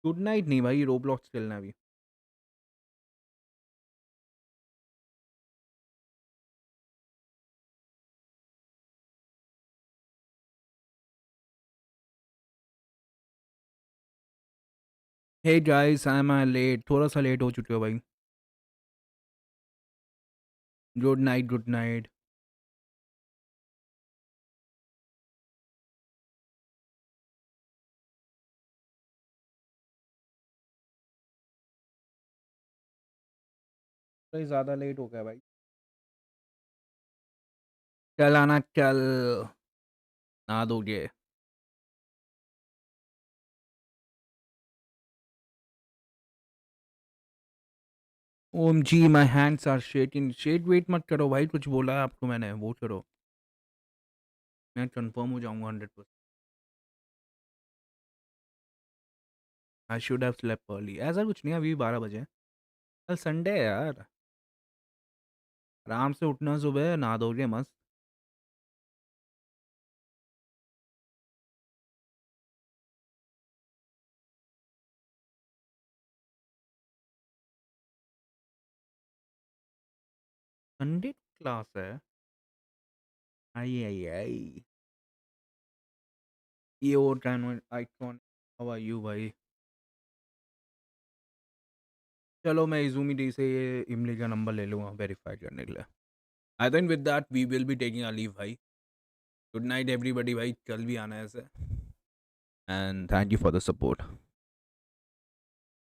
Good night नहीं भाई, रोब्लॉक्स खेलना है अभी। Hey guys, I am late. थोड़ा सा लेट हो चुके हो भाई। Good night, good night. भाई ज़्यादा लेट हो गया भाई। कल आना, कल नहा दोगे। Om ji, my hands are shaking. Shake wait मत करो भाई, कुछ बोला है आपको मैंने, वो करो। मैं कंफर्म हो जाऊंगा 100%। I should have slept early. ऐसा कुछ नहीं, अभी 12 बजे हैं। कल संडे है यार। आराम से उठना, सुबह नहा दोगे मस्त। संडे क्लास है। आई आई आई। ये वो time icon. How are you भाई? चलो मैं इजूमी डी से ये इमली का नंबर ले लूँगा वेरीफाई करने के लिए। I think with that we will be taking a leave भाई। गुड नाइट एवरीबॉडी भाई। कल भी आना है ऐसे। And thank you for the support.